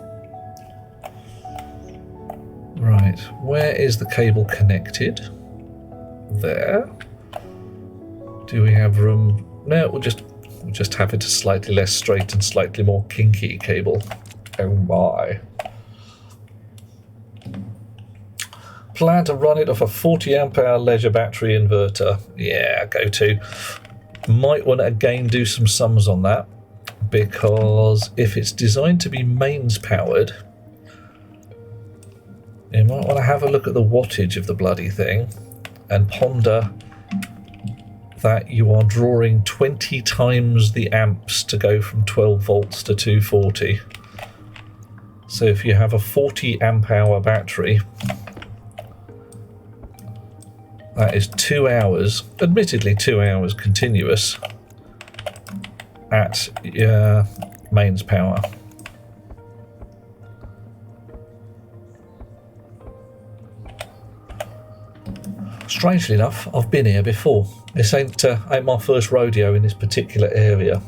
Right, where is the cable connected? There. Do we have room? No, we'll just have it a slightly less straight and slightly more kinky cable. Oh my. Plan to run it off a 40 amp hour leisure battery inverter. Yeah, go to. Might want to again do some sums on that, because if it's designed to be mains powered, you might want to have a look at the wattage of the bloody thing and ponder that you are drawing 20 times the amps to go from 12 volts to 240. So if you have a 40 amp hour battery, that is 2 hours, admittedly 2 hours continuous at mains power. Strangely enough, I've been here before. This ain't my first rodeo in this particular area.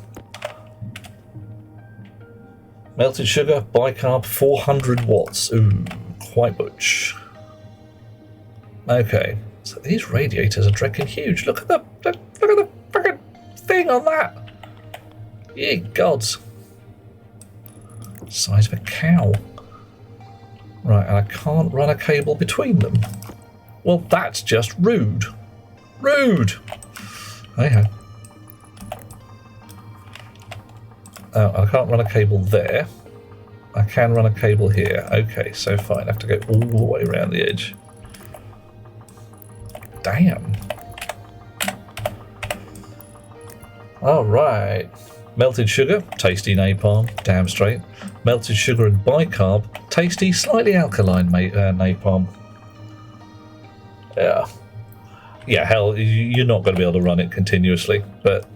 Melted sugar, bicarb, 400 watts. Ooh, quite much. Okay, so these radiators are drecking huge. Look at the fucking thing on that. Ye gods. Size of a cow. Right, and I can't run a cable between them. Well, that's just rude. Rude! Hey-ho. I can't run a cable there. I can run a cable here. Okay, so fine. I have to go all the way around the edge. Damn. Alright. Melted sugar, tasty napalm, damn straight. Melted sugar and bicarb, tasty, slightly alkaline napalm. Yeah, hell, you're not going to be able to run it continuously, but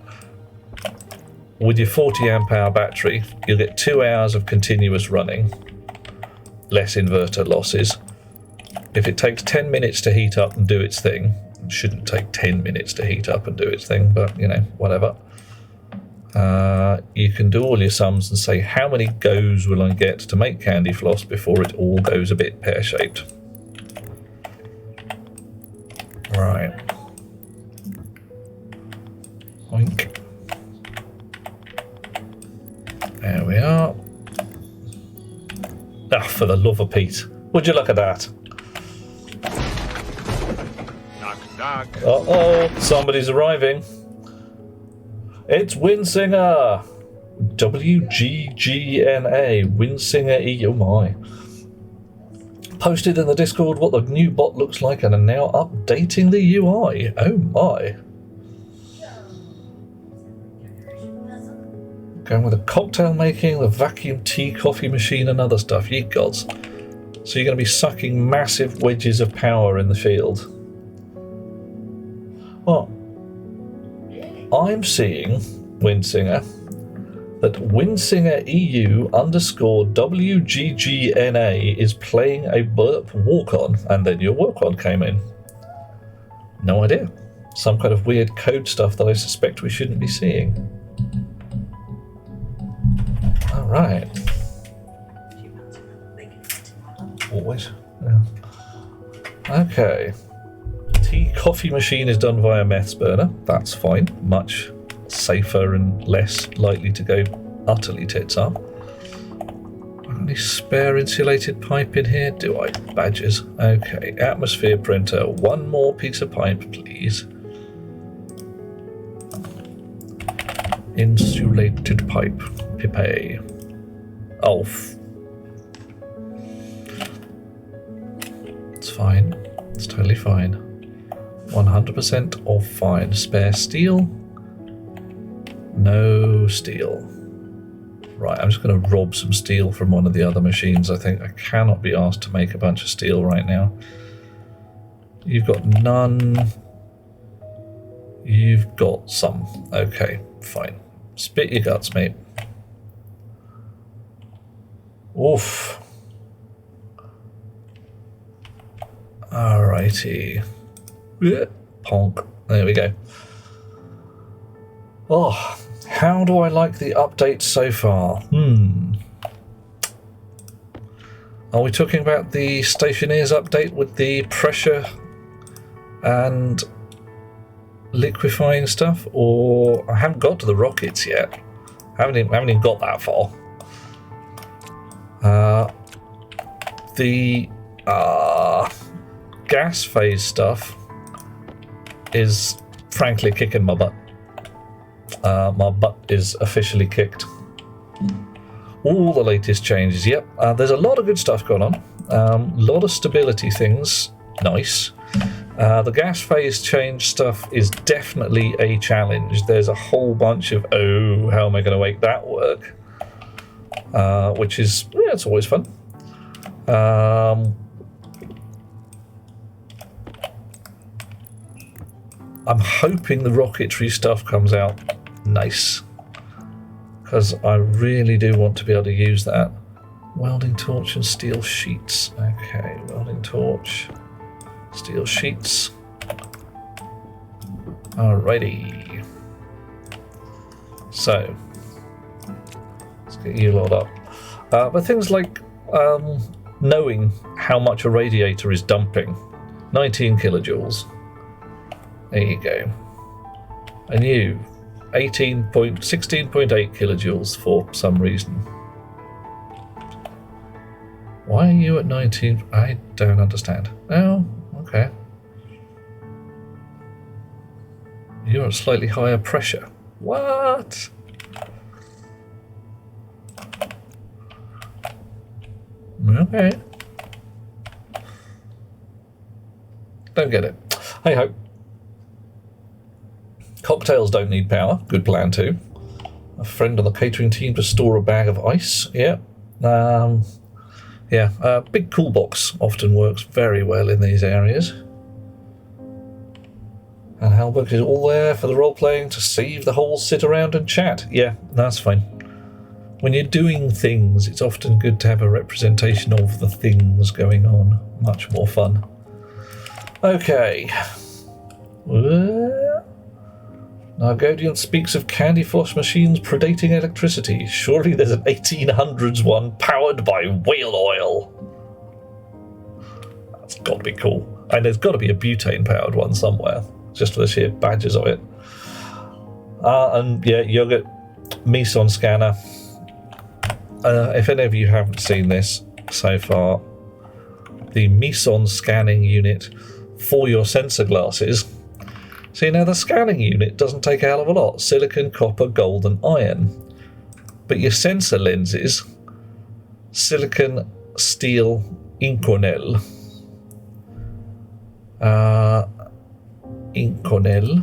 with your 40 amp hour battery, you'll get 2 hours of continuous running, less inverter losses. If it takes 10 minutes to heat up and do its thing, it shouldn't take 10 minutes to heat up and do its thing, but you know, whatever. You can do all your sums and say, how many goes will I get to make candy floss before it all goes a bit pear-shaped? Right. Oink. There we are. Ah, for the love of Pete. Would you look at that? Knock, knock. Uh-oh, somebody's arriving. It's Winsinger! WGGNA, Winsinger E, oh my. Posted in the Discord what the new bot looks like and are now updating the UI. Oh my. Going with the cocktail making, the vacuum tea coffee machine and other stuff, ye gods. So you're going to be sucking massive wedges of power in the field. Well, I'm seeing, Winsinger, that Winsinger EU _WGGNA is playing a burp walk-on, and then your walk-on came in. No idea. Some kind of weird code stuff that I suspect we shouldn't be seeing. All right. Always. Yeah. Okay. Tea coffee machine is done via meths burner. That's fine. Much safer and less likely to go utterly tits up. Any spare insulated pipe in here? Do I? Badgers. Okay. Atmosphere printer. One more piece of pipe, please. Insulated pipe. Pipe. Off. It's fine. It's totally fine. 100% of fine. Spare steel? No steel. Right, I'm just going to rob some steel from one of the other machines. I think I cannot be asked to make a bunch of steel right now. You've got none. You've got some. Okay, fine. Spit your guts, mate. Oof. Alrighty. Ponk. There we go. Oh, how do I like the updates so far? Are we talking about the Stationeers update with the pressure and liquefying stuff? Or I haven't got to the rockets yet. I haven't even got that far. The gas phase stuff is frankly kicking my butt. My butt is officially kicked. All the latest changes, yep. There's a lot of good stuff going on. A lot of stability things, nice. The gas phase change stuff is definitely a challenge. There's a whole bunch of, oh, how am I going to make that work? Which is, yeah, it's always fun. I'm hoping the rocketry stuff comes out nice, because I really do want to be able to use that. Welding torch and steel sheets. Okay, welding torch, steel sheets. Alrighty. So, let's get you lot up. But things like knowing how much a radiator is dumping. 19 kilojoules. There you go. And you, 16.8 kilojoules for some reason. Why are you at 19? I don't understand. Oh, okay. You're at slightly higher pressure. What? Okay. Don't get it. Hey ho. Cocktails don't need power. Good plan too. A friend on the catering team to store a bag of ice. Yeah. Big cool box often works very well in these areas. And Halberg is all there for the role playing to save the whole sit around and chat. Yeah, that's fine. When you're doing things, it's often good to have a representation of the things going on. Much more fun. Okay. Nargodian speaks of candy floss machines predating electricity. Surely there's an 1800s one powered by whale oil. That's got to be cool. And there's got to be a butane powered one somewhere, just for the sheer badges of it. And yeah, yogurt, Meson scanner. If any of you haven't seen this so far, the Meson scanning unit for your sensor glasses. See, now the scanning unit doesn't take a hell of a lot. Silicon, copper, gold and iron. But your sensor lenses, silicon, steel, Inconel. Inconel?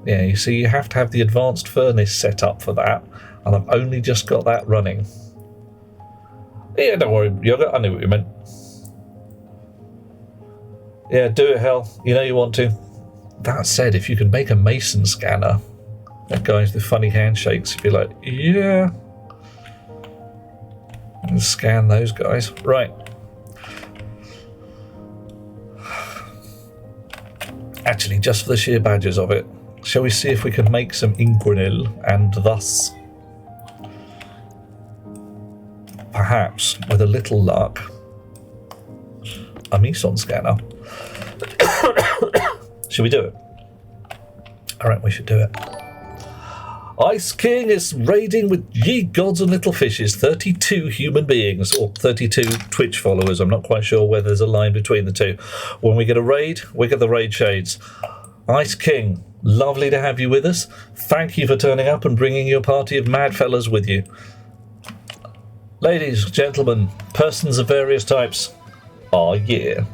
Yeah, you see, you have to have the advanced furnace set up for that. And I've only just got that running. Yeah, don't worry, Yoga, I knew what you meant. Yeah, do it, hell. You know you want to. That said, if you can make a Mason scanner, That guys with funny handshakes, you'd be like, yeah. And scan those guys. Right. Actually, just for the sheer badges of it, shall we see if we can make some Inquinil and thus, perhaps, with a little luck, a Meson scanner. Should we do it? Alright, we should do it. Ice King is raiding with ye gods and little fishes, 32 human beings, or 32 Twitch followers. I'm not quite sure whether there's a line between the two. When we get a raid, we get the raid shades. Ice King, lovely to have you with us. Thank you for turning up and bringing your party of mad fellas with you. Ladies, gentlemen, persons of various types. Oh yeah.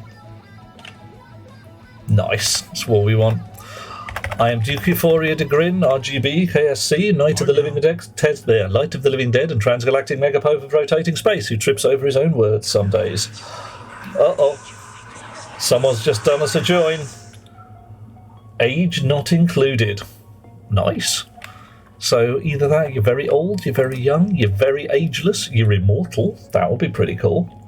Nice, that's what we want. I am Duke Euphoria de Grin, RGB, KSC, Knight of the Living Dead, Light of the Living Dead, and Transgalactic Megapope of Rotating Space, who trips over his own words some days. Uh-oh. Someone's just done us a join. Age not included. Nice. So either that, you're very old, you're very young, you're very ageless, you're immortal. That would be pretty cool.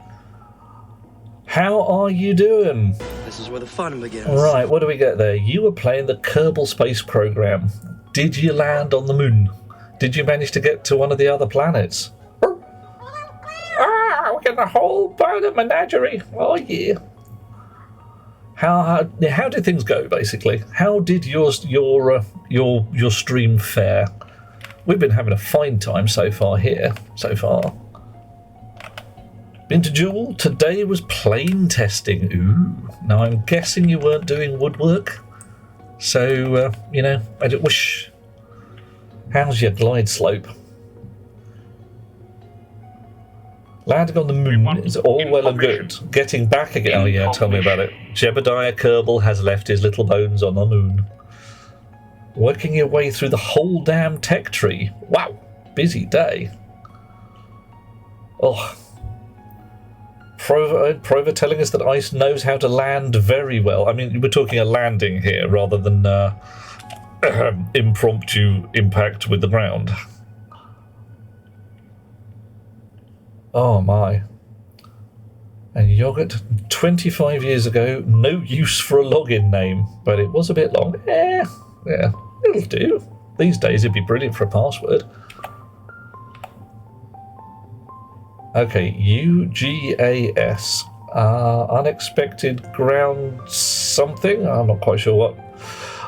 How are you doing? This is where the fun begins. Right, what do we get there? You were playing the Kerbal Space Program. Did you land on the moon? Did you manage to get to one of the other planets? We're getting a whole boat of menagerie. Oh yeah. How did things go, basically? How did your stream fare? We've been having a fine time so far here. Been to Jewel? Today was plane testing. Ooh. Now I'm guessing you weren't doing woodwork. So, I don't wish. How's your glide slope? Landing on the moon is all well and good. Getting back again. Oh yeah, tell me about it. Jebediah Kerbal has left his little bones on the moon. Working your way through the whole damn tech tree. Wow. Busy day. Oh. Prova telling us that ice knows how to land very well. I mean, we're talking a landing here rather than impromptu impact with the ground. Oh my. And yogurt, 25 years ago, no use for a login name, but it was a bit long. Yeah, it'll do. These days it'd be brilliant for a password. Okay, UGAS. Unexpected ground something? I'm not quite sure what.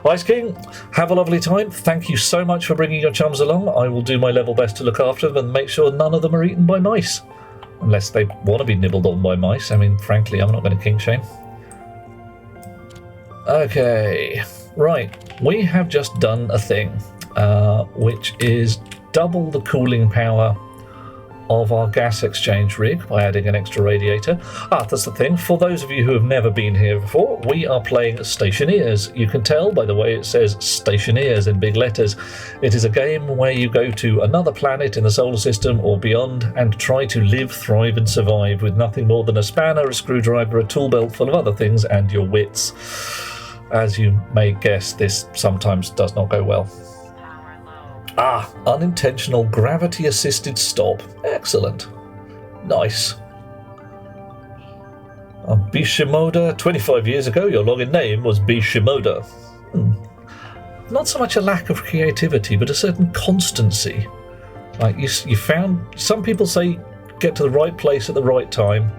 Ice King, have a lovely time. Thank you so much for bringing your chums along. I will do my level best to look after them and make sure none of them are eaten by mice. Unless they want to be nibbled on by mice. I mean, frankly, I'm not going to kink shame. Okay, right. We have just done a thing, which is double the cooling power of our gas exchange rig by adding an extra radiator. That's the thing. For those of you who have never been here before, we are playing Stationeers. You can tell by the way it says Stationeers in big letters. It is a game where you go to another planet in the solar system or beyond and try to live, thrive and survive with nothing more than a spanner, a screwdriver, a tool belt full of other things and your wits. As you may guess, this sometimes does not go well. Unintentional gravity-assisted stop. Excellent. Nice. Bishimoda, 25 years ago, your login name was Bishimoda. Not so much a lack of creativity, but a certain constancy. Like you found, some people say get to the right place at the right time.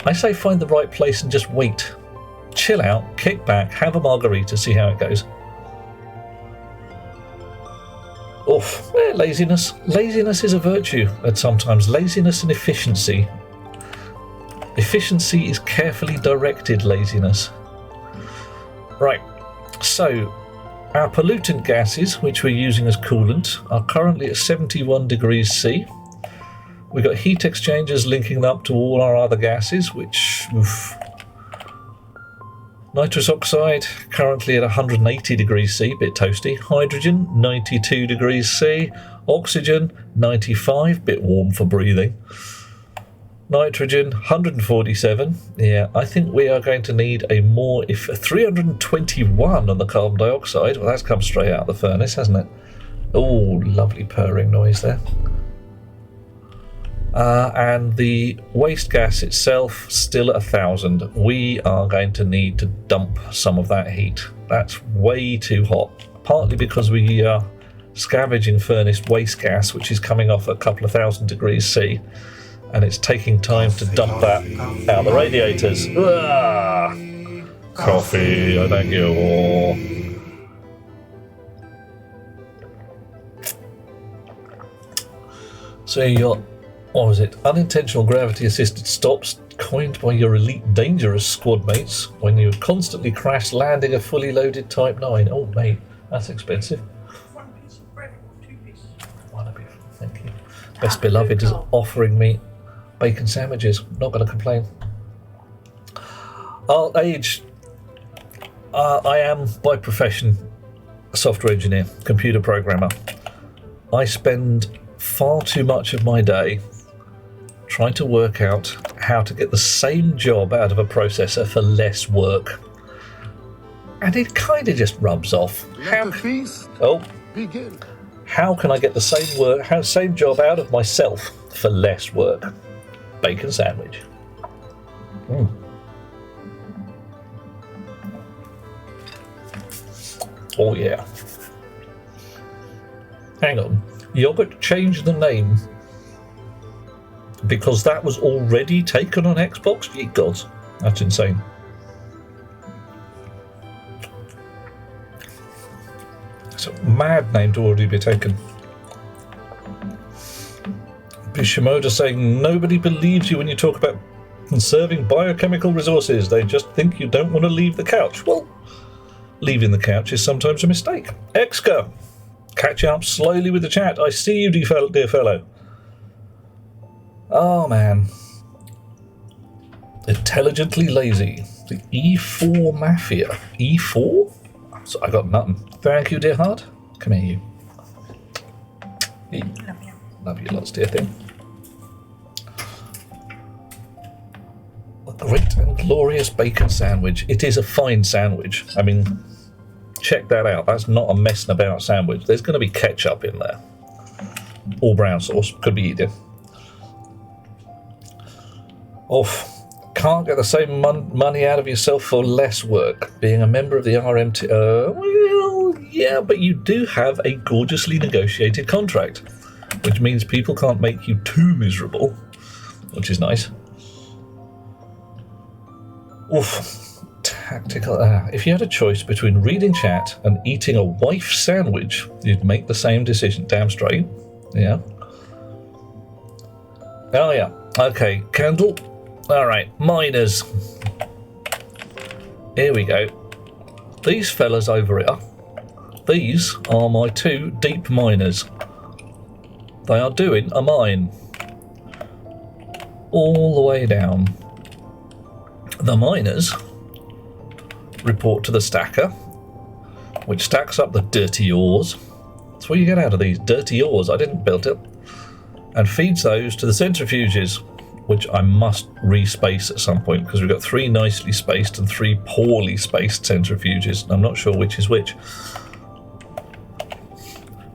I say find the right place and just wait. Chill out, kick back, have a margarita, see how it goes. Laziness. Laziness is a virtue at sometimes. Laziness and efficiency. Efficiency is carefully directed laziness. Right, so our pollutant gases, which we're using as coolant, are currently at 71 degrees C. We've got heat exchangers linking them up to all our other gases, which... Nitrous oxide, currently at 180 degrees C, bit toasty. Hydrogen, 92 degrees C. Oxygen, 95, bit warm for breathing. Nitrogen, 147. Yeah, I think we are going to need a more... 321 on the carbon dioxide. Well, that's come straight out of the furnace, hasn't it? Oh, lovely purring noise there. And the waste gas itself still at 1,000. We are going to need to dump some of that heat. That's way too hot. Partly because we are scavenging furnace waste gas, which is coming off at a couple of thousand degrees C, and it's taking time to dump that out the radiators. Ah! Coffee, I thank you. So you got, what was it? Unintentional gravity assisted stops coined by your elite dangerous squad mates when you constantly crash landing a fully loaded Type 9. Oh mate, that's expensive. 1 piece of bread or 2 pieces. One of you, thank you. Best beloved is offering me bacon sandwiches. Not going to complain. I'll age. I am by profession a software engineer, computer programmer. I spend far too much of my day trying to work out how to get the same job out of a processor for less work. And it kind of just rubs off. How can I get the same job out of myself for less work? Bacon sandwich. Oh yeah. Hang on. Yogurt changed the name because that was already taken on Xbox? Ye gods. That's insane. It's a mad name to already be taken. Bishimoda saying nobody believes you when you talk about conserving biochemical resources. They just think you don't want to leave the couch. Well, leaving the couch is sometimes a mistake. Exca, catch up slowly with the chat. I see you, dear fellow. Oh man. Intelligently lazy. The E4 Mafia. E4? So I got nothing. Thank you, dear heart. Come here, you. Love you lots, dear thing. A great and glorious bacon sandwich. It is a fine sandwich. I mean, check that out. That's not a messing about sandwich. There's going to be ketchup in there. Or brown sauce. Could be either. Oof. Can't get the same money out of yourself for less work. Being a member of the RMT... well, yeah, but you do have a gorgeously negotiated contract, which means people can't make you too miserable, which is nice. Oof. Tactical. If you had a choice between reading chat and eating a wife sandwich, you'd make the same decision. Damn straight. Yeah. Oh, yeah. Okay, Candle. All right, miners. Here we go. These fellas over here, these are my two deep miners. They are doing a mine all the way down. The miners report to the stacker, which stacks up the dirty ores. That's what you get out of these dirty ores. I didn't build it. And feeds those to the centrifuges, which I must respace at some point because we've got 3 nicely spaced and 3 poorly spaced centrifuges. I'm not sure which is which.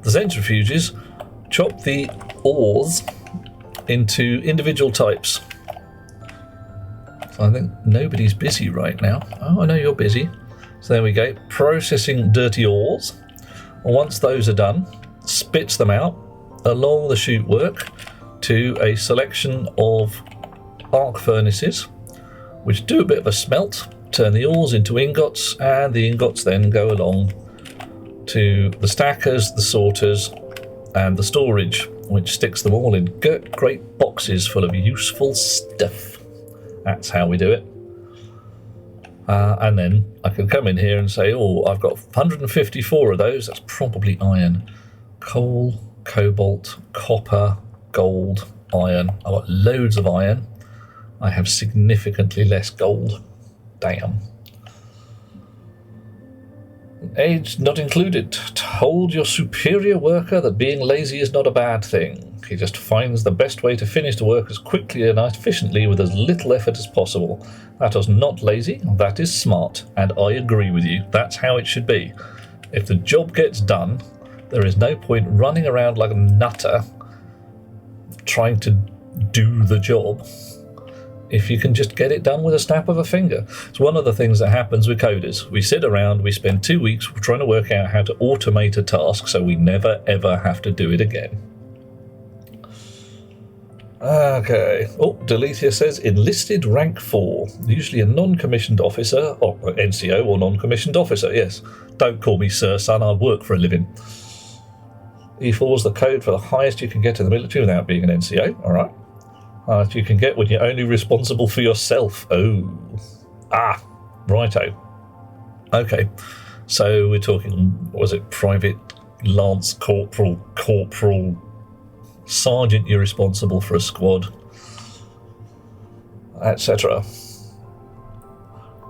The centrifuges chop the ores into individual types. So I think nobody's busy right now. Oh, I know you're busy. So there we go. Processing dirty ores. Once those are done, spits them out along the chute work to a selection of arc furnaces, which do a bit of a smelt, turn the ores into ingots, and the ingots then go along to the stackers, the sorters, and the storage, which sticks them all in great boxes full of useful stuff. That's how we do it. And then I can come in here and say, oh, I've got 154 of those. That's probably iron. Coal, cobalt, copper, gold, iron. I've got loads of iron. I have significantly less gold. Damn. Age not included. Told your superior worker that being lazy is not a bad thing. He just finds the best way to finish the work as quickly and efficiently with as little effort as possible. That is not lazy, that is smart, and I agree with you. That's how it should be. If the job gets done, There is no point running around like a nutter trying to do the job if you can just get it done with a snap of a finger. It's one of the things that happens with coders. We sit around, we spend 2 weeks trying to work out how to automate a task so we never ever have to do it again. Okay. Oh, Deletia says enlisted rank 4. Usually a non-commissioned officer, or NCO or non-commissioned officer, yes. Don't call me sir, son, I work for a living. E4 is the code for the highest you can get in the military without being an NCO, alright. Highest you can get when you're only responsible for yourself. Oh. Ah, righto. Okay. So we're talking, what was it, private, lance, corporal, sergeant, you're responsible for a squad, etc.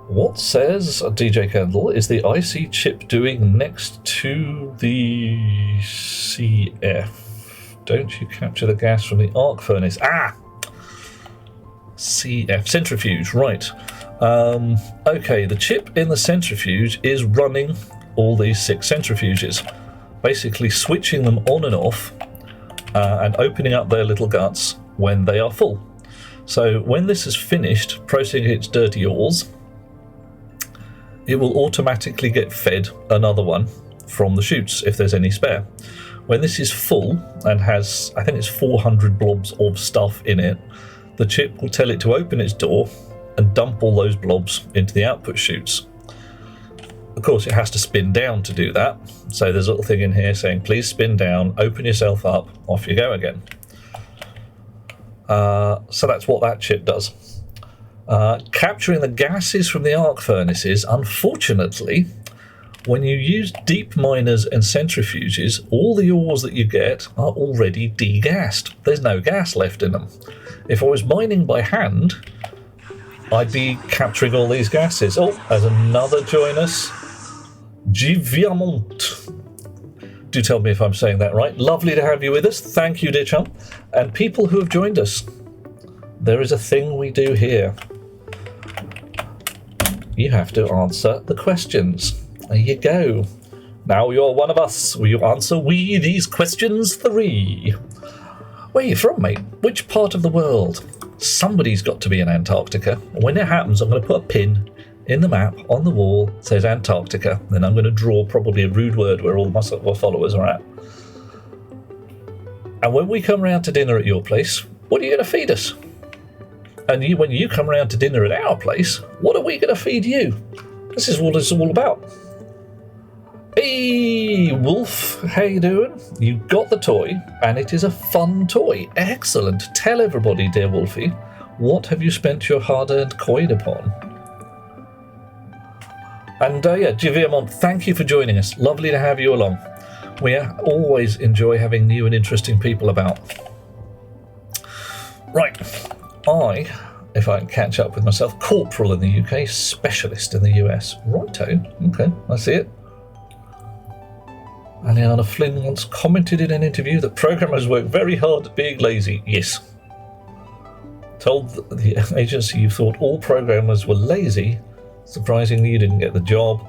What says DJ Kendall is the IC chip doing next to the CF? Don't you capture the gas from the arc furnace? Ah! CF, centrifuge, right. Okay, the chip in the centrifuge is running all these 6 centrifuges, basically switching them on and off and opening up their little guts when they are full. So when this is finished processing its dirty ores, it will automatically get fed another one from the chutes if there's any spare. When this is full and has, I think it's 400 blobs of stuff in it, the chip will tell it to open its door and dump all those blobs into the output chutes. Of course, it has to spin down to do that. So there's a little thing in here saying, please spin down, open yourself up, off you go again. So that's what that chip does. Capturing the gases from the arc furnaces, unfortunately, when you use deep miners and centrifuges, all the ores that you get are already degassed. There's no gas left in them. If I was mining by hand, I'd be capturing all these gases. Oh, there's another join us. Giviamont. Do tell me if I'm saying that right. Lovely to have you with us. Thank you, dear chum. And people who have joined us. There is a thing we do here. You have to answer the questions. There you go. Now you're one of us. Will you answer these questions 3? Where are you from, mate? Which part of the world? Somebody's got to be in Antarctica. When it happens, I'm going to put a pin in the map on the wall that says Antarctica. Then I'm going to draw probably a rude word where all my followers are at. And when we come round to dinner at your place, what are you going to feed us? And when you come round to dinner at our place, what are we going to feed you? This is what it's all about. Hey, Wolf, how you doing? You got the toy, and it is a fun toy. Excellent. Tell everybody, dear Wolfie, what have you spent your hard-earned coin upon? And yeah, Giviamont, thank you for joining us. Lovely to have you along. We always enjoy having new and interesting people about. Right, if I can catch up with myself, corporal in the UK, specialist in the US. Righto, okay, I see it. Aliana Flynn once commented in an interview that programmers work very hard at being lazy. Yes. Told the agency you thought all programmers were lazy. Surprisingly, you didn't get the job.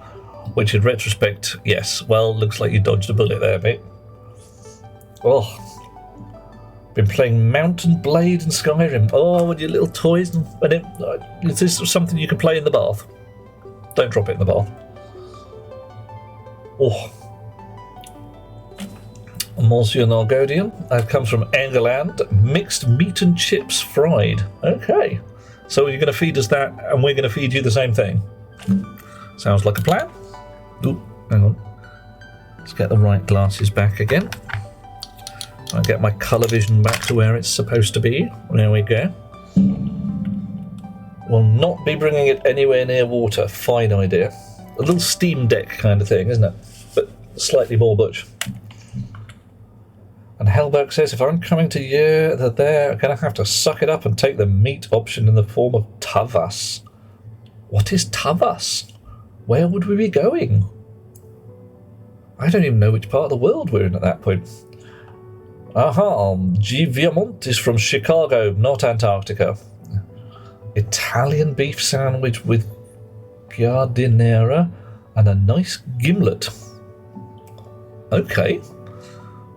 Which, in retrospect, yes. Well, looks like you dodged a bullet there, mate. Oh. Been playing Mountain Blade and Skyrim. Oh, and your little toys. Is this something you can play in the bath? Don't drop it in the bath. Oh. Monsieur Nargodian. That comes from England. Mixed meat and chips fried. Okay. So you're going to feed us that, and we're going to feed you the same thing. Sounds like a plan. Ooh, hang on. Let's get the right glasses back again. I'll get my colour vision back to where it's supposed to be. There we go. Will not be bringing it anywhere near water. Fine idea. A little Steam Deck kind of thing, isn't it? But slightly more butch. And Hellberg says, if I'm coming to you, that they're going to have to suck it up and take the meat option in the form of tavas. What is tavas? Where would we be going? I don't even know which part of the world we're in at that point. Aha, G. Viamont is from Chicago, not Antarctica. Italian beef sandwich with giardiniera and a nice gimlet. Okay.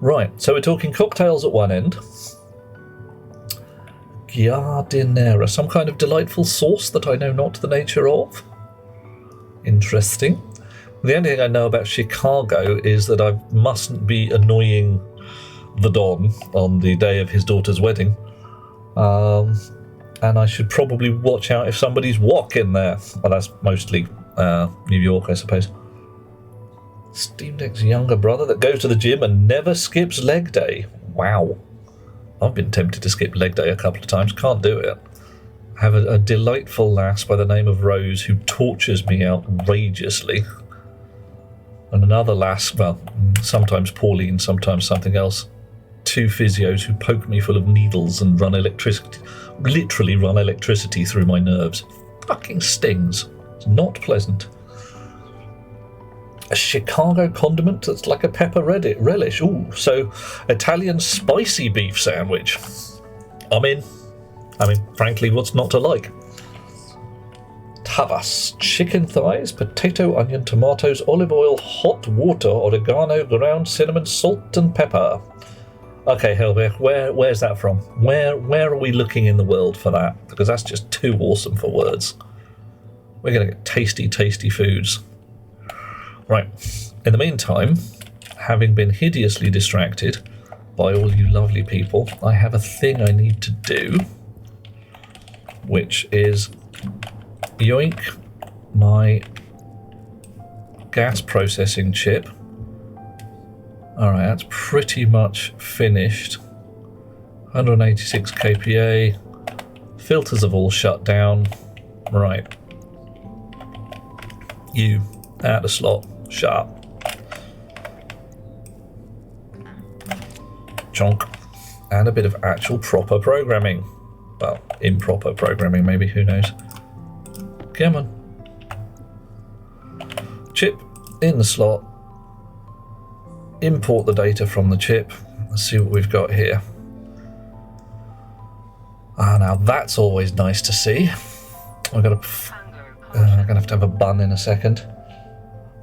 Right, so we're talking cocktails at one end. Giardinera, some kind of delightful sauce that I know not the nature of. Interesting. The only thing I know about Chicago is that I mustn't be annoying the Don on the day of his daughter's wedding. And I should probably watch out if somebody's walking there. Well, that's mostly New York, I suppose. Steam Deck's younger brother that goes to the gym and never skips leg day. Wow. I've been tempted to skip leg day a couple of times. Can't do it. I have a delightful lass by the name of Rose who tortures me outrageously. And another lass, well, sometimes Pauline, sometimes something else. 2 physios who poke me full of needles and literally run electricity through my nerves. Fucking stings. It's not pleasant. A Chicago condiment that's like a pepper relish. Ooh, so Italian spicy beef sandwich. I'm in. I mean, frankly, what's not to like? Tavas. Chicken thighs, potato, onion, tomatoes, olive oil, hot water, oregano, ground cinnamon, salt and pepper. Okay, Helbig, where's that from? Where are we looking in the world for that? Because that's just too awesome for words. We're going to get tasty, tasty foods. Right. In the meantime, having been hideously distracted by all you lovely people, I have a thing I need to do, which is yoink my gas processing chip. Alright, that's pretty much finished. 186 kPa. Filters have all shut down. Right. You, out of slot. Shut up. Chonk. And a bit of actual proper programming. Well, improper programming maybe, who knows. Come on. Chip in the slot. Import the data from the chip. Let's see what we've got here. Ah, now that's always nice to see. I'm gonna have to have a bun in a second.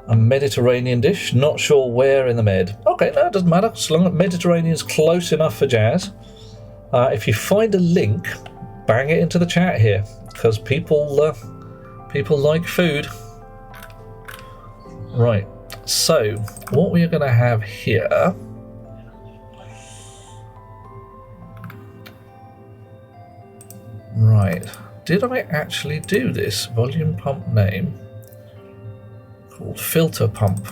A Mediterranean dish, not sure where in the Med. Okay, no, it doesn't matter, as long as Mediterranean's close enough for jazz. If you find a link, bang it into the chat here, because people like food. Right, so what we are going to have here. Right, did I actually do this? Volume pump name. Called filter pump.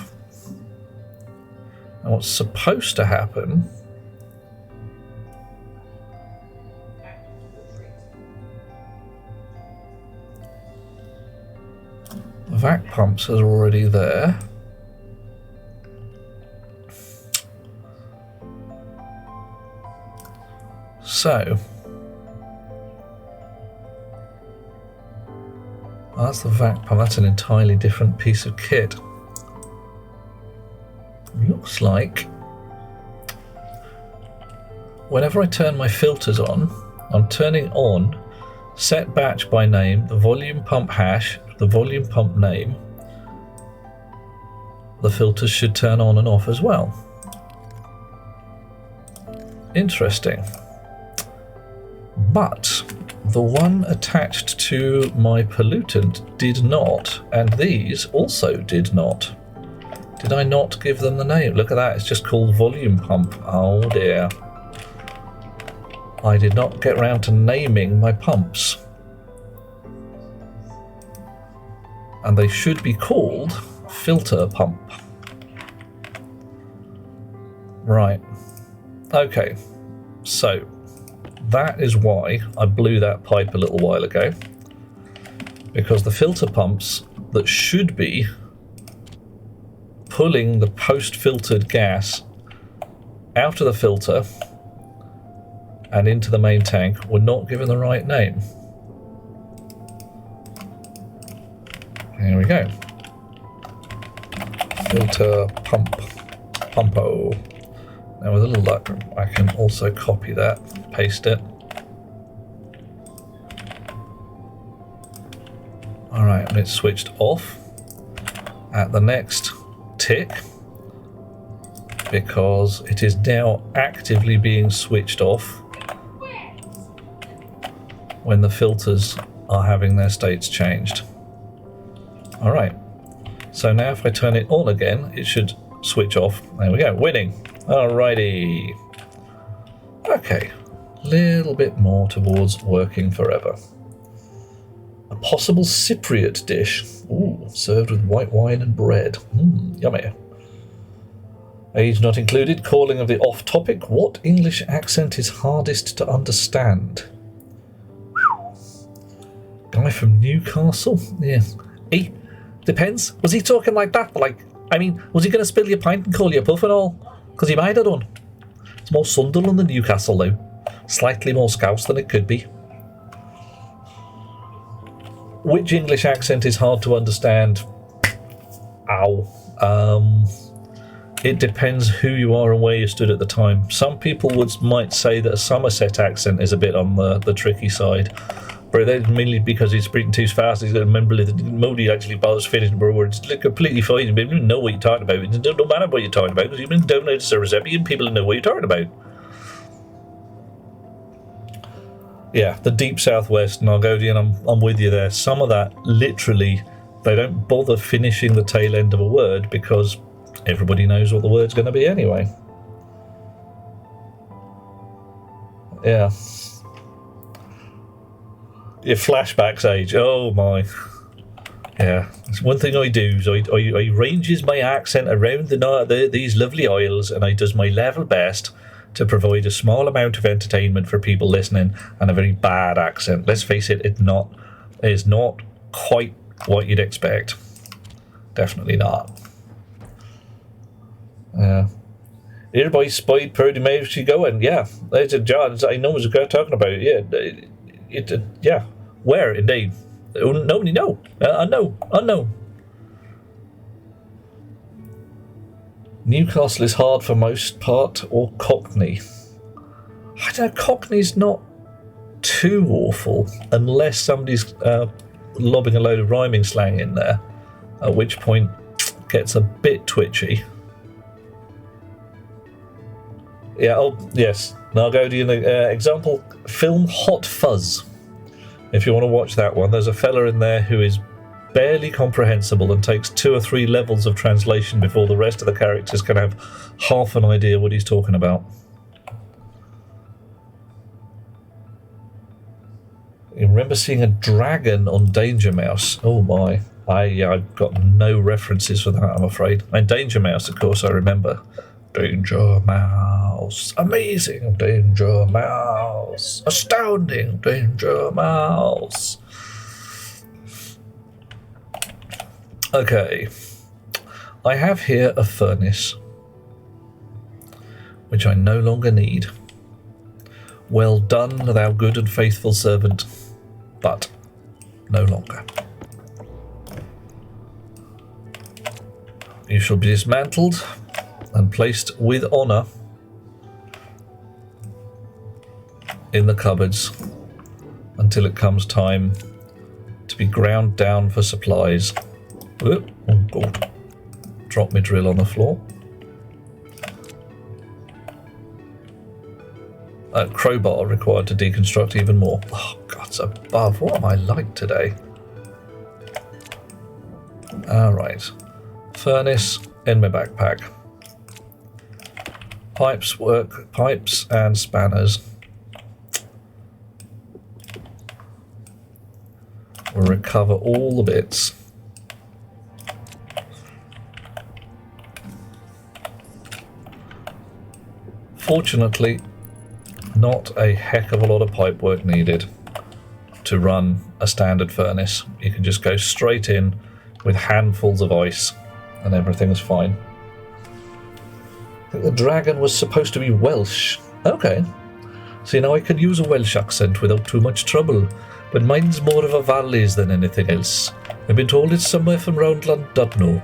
And what's supposed to happen the vac pumps are already there. So that's the vac pump. That's an entirely different piece of kit. Looks like whenever I turn my filters on, I'm turning on set batch by name, the volume pump hash, the volume pump name. The filters should turn on and off as well. Interesting. But the one attached to my pollutant did not, and these also did not. Did I not give them the name? Look at that, it's just called volume pump. Oh dear. I did not get round to naming my pumps. And they should be called filter pump. Right. Okay. So that is why I blew that pipe a little while ago. Because the filter pumps that should be pulling the post-filtered gas out of the filter and into the main tank were not given the right name. Here we go. Filter pump. Pumpo. Now with a little luck, I can also copy that, paste it. Alright, and it's switched off. At the next tick, because it is now actively being switched off when the filters are having their states changed. Alright, so now if I turn it on again, it should switch off. There we go, winning. Alrighty. Okay, little bit more towards working forever. A possible Cypriot dish. Ooh, served with white wine and bread. Yummy. Age not included. Calling of the off-topic. What English accent is hardest to understand? Guy from Newcastle? Yeah. He depends. Was he talking like that? Like, I mean, was he going to spill your pint and call you a puff and all? Because he might have done. It's more Sunderland than Newcastle, though. Slightly more Scouse than it could be. Which English accent is hard to understand? Ow. It depends who you are and where you stood at the time. Some people might say that a Somerset accent is a bit on the tricky side. But that's mainly because he's speaking too fast. He's got to remember that nobody actually bothers finishing the words. It's completely fine. You don't even know what you're talking about. It don't matter what you're talking about because you've been downloaded to Recipe and people know what you're talking about. Yeah, the deep southwest and Argodian, I'm with you there. Some of that, literally, they don't bother finishing the tail end of a word because everybody knows what the word's going to be anyway. Yeah. Your flashbacks age, oh my. Yeah, it's one thing I do is I ranges my accent around these lovely isles and I does my level best to provide a small amount of entertainment for people listening and a very bad accent. Let's face it, it is not quite what you'd expect. Definitely not. Everybody spied Purdy May she going. Yeah, there's a John. I know what you're talking about. Yeah, yeah. Where indeed? Nobody know. Unknown. Newcastle is hard for most part, or Cockney. I don't know, Cockney's not too awful, unless somebody's lobbing a load of rhyming slang in there, at which point it gets a bit twitchy. Yeah, oh, yes. Now I'll go to an example. Film Hot Fuzz. If you want to watch that one, there's a fella in there who is barely comprehensible and takes 2 or 3 levels of translation before the rest of the characters can have half an idea what he's talking about. You remember seeing a dragon on Danger Mouse? Oh my. I've got no references for that, I'm afraid. And Danger Mouse, of course, I remember. Danger Mouse. Amazing Danger Mouse. Astounding Danger Mouse. Okay. I have here a furnace, which I no longer need. Well done, thou good and faithful servant, but no longer. You shall be dismantled and placed with honour in the cupboards until it comes time to be ground down for supplies. Oh God. Drop my drill on the floor. A crowbar required to deconstruct even more. Oh, gods above, what am I like today? Alright. Furnace in my backpack. Pipes work, pipes and spanners. We'll recover all the bits. Fortunately, not a heck of a lot of pipe work needed to run a standard furnace. You can just go straight in with handfuls of ice and everything's fine. I think the dragon was supposed to be Welsh. Okay. See, now I could use a Welsh accent without too much trouble, but mine's more of a Valleys than anything else. I've been told it's somewhere from round Llandudno,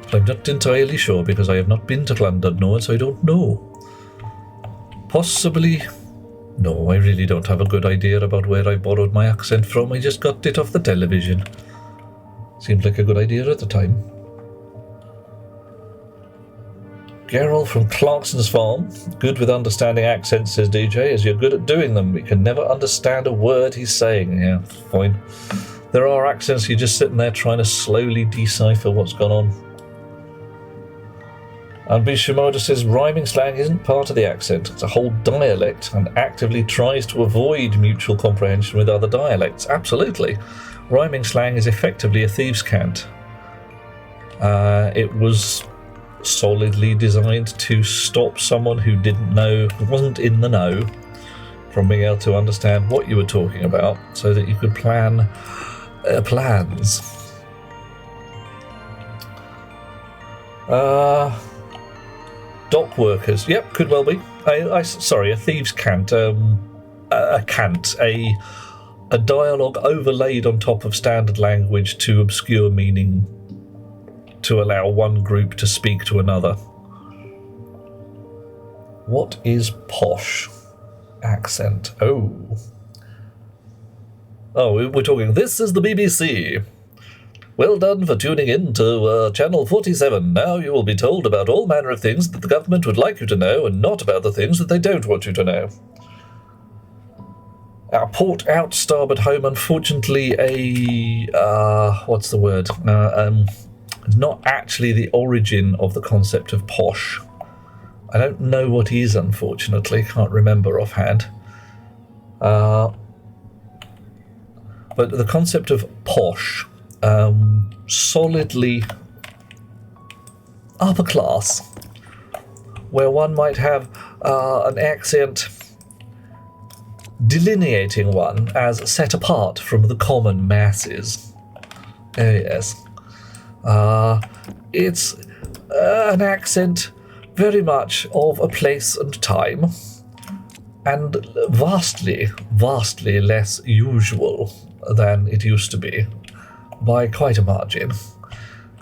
but I'm not entirely sure because I have not been to Llandudno and so I don't know. Possibly. No, I really don't have a good idea about where I borrowed my accent from. I just got it off the television. Seemed like a good idea at the time. Gerald from Clarkson's Farm. Good with understanding accents, says DJ, as you're good at doing them. We can never understand a word he's saying. Yeah, fine. There are accents you're just sitting there trying to slowly decipher what's gone on. And Bishimoda says rhyming slang isn't part of the accent. It's a whole dialect and actively tries to avoid mutual comprehension with other dialects. Absolutely. Rhyming slang is effectively a thieves' cant. It was solidly designed to stop someone who didn't know, who wasn't in the know, from being able to understand what you were talking about so that you could plan plans. Dock workers. Yep, could well be. Sorry, a thieves' cant. A cant. A dialogue overlaid on top of standard language to obscure meaning to allow one group to speak to another. What is posh accent? Oh, we're talking. This is the BBC. Well done for tuning in to Channel 47. Now you will be told about all manner of things that the government would like you to know and not about the things that they don't want you to know. Our port out, starboard home, unfortunately what's the word? It's not actually the origin of the concept of posh. I don't know what is, unfortunately. Can't remember offhand. But the concept of posh, solidly upper class, where one might have an accent delineating one as set apart from the common masses. Oh yes. It's an accent very much of a place and time, and vastly, vastly less usual than it used to be, by quite a margin,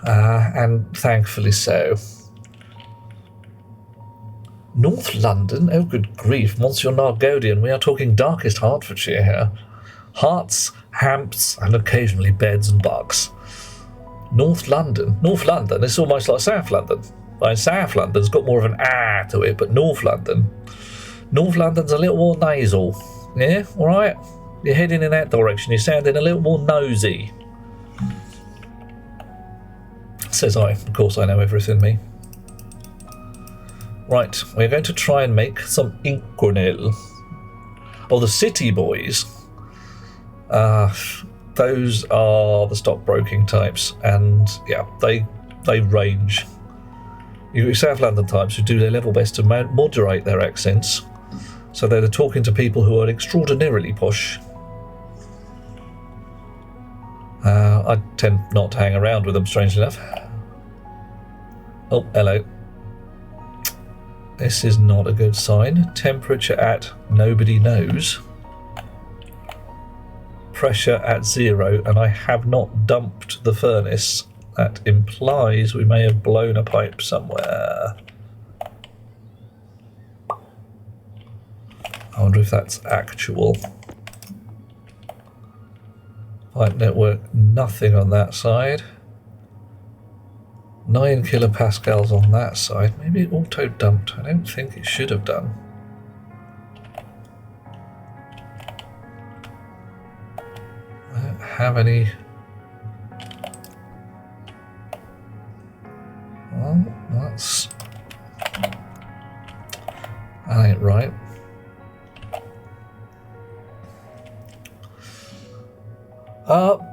and thankfully so. North London? Oh, good grief, Monsieur Nargodian, we are talking darkest Hertfordshire here. Herts, Hamps, and occasionally beds and bucks. North London? North London? It's almost like South London. Like South London's got more of an ah to it, but North London's a little more nasal. Yeah, alright? You're heading in that direction, you're sounding a little more nosy. Says I. Of course I know everything, me. Right, we're going to try and make some inconel. Oh, the city boys. Those are the stockbroking types, and yeah, they range. You've got South London types who do their level best to moderate their accents, so they're talking to people who are extraordinarily posh. I tend not to hang around with them, strangely enough. Oh, hello. This is not a good sign. Temperature at nobody knows. Pressure at 0, and I have not dumped the furnace. That implies we may have blown a pipe somewhere. I wonder if that's actual. Pipe network, nothing on that side. 9 kilopascals on that side. Maybe it auto-dumped. I don't think it should have done. I don't have any... Well, that ain't right.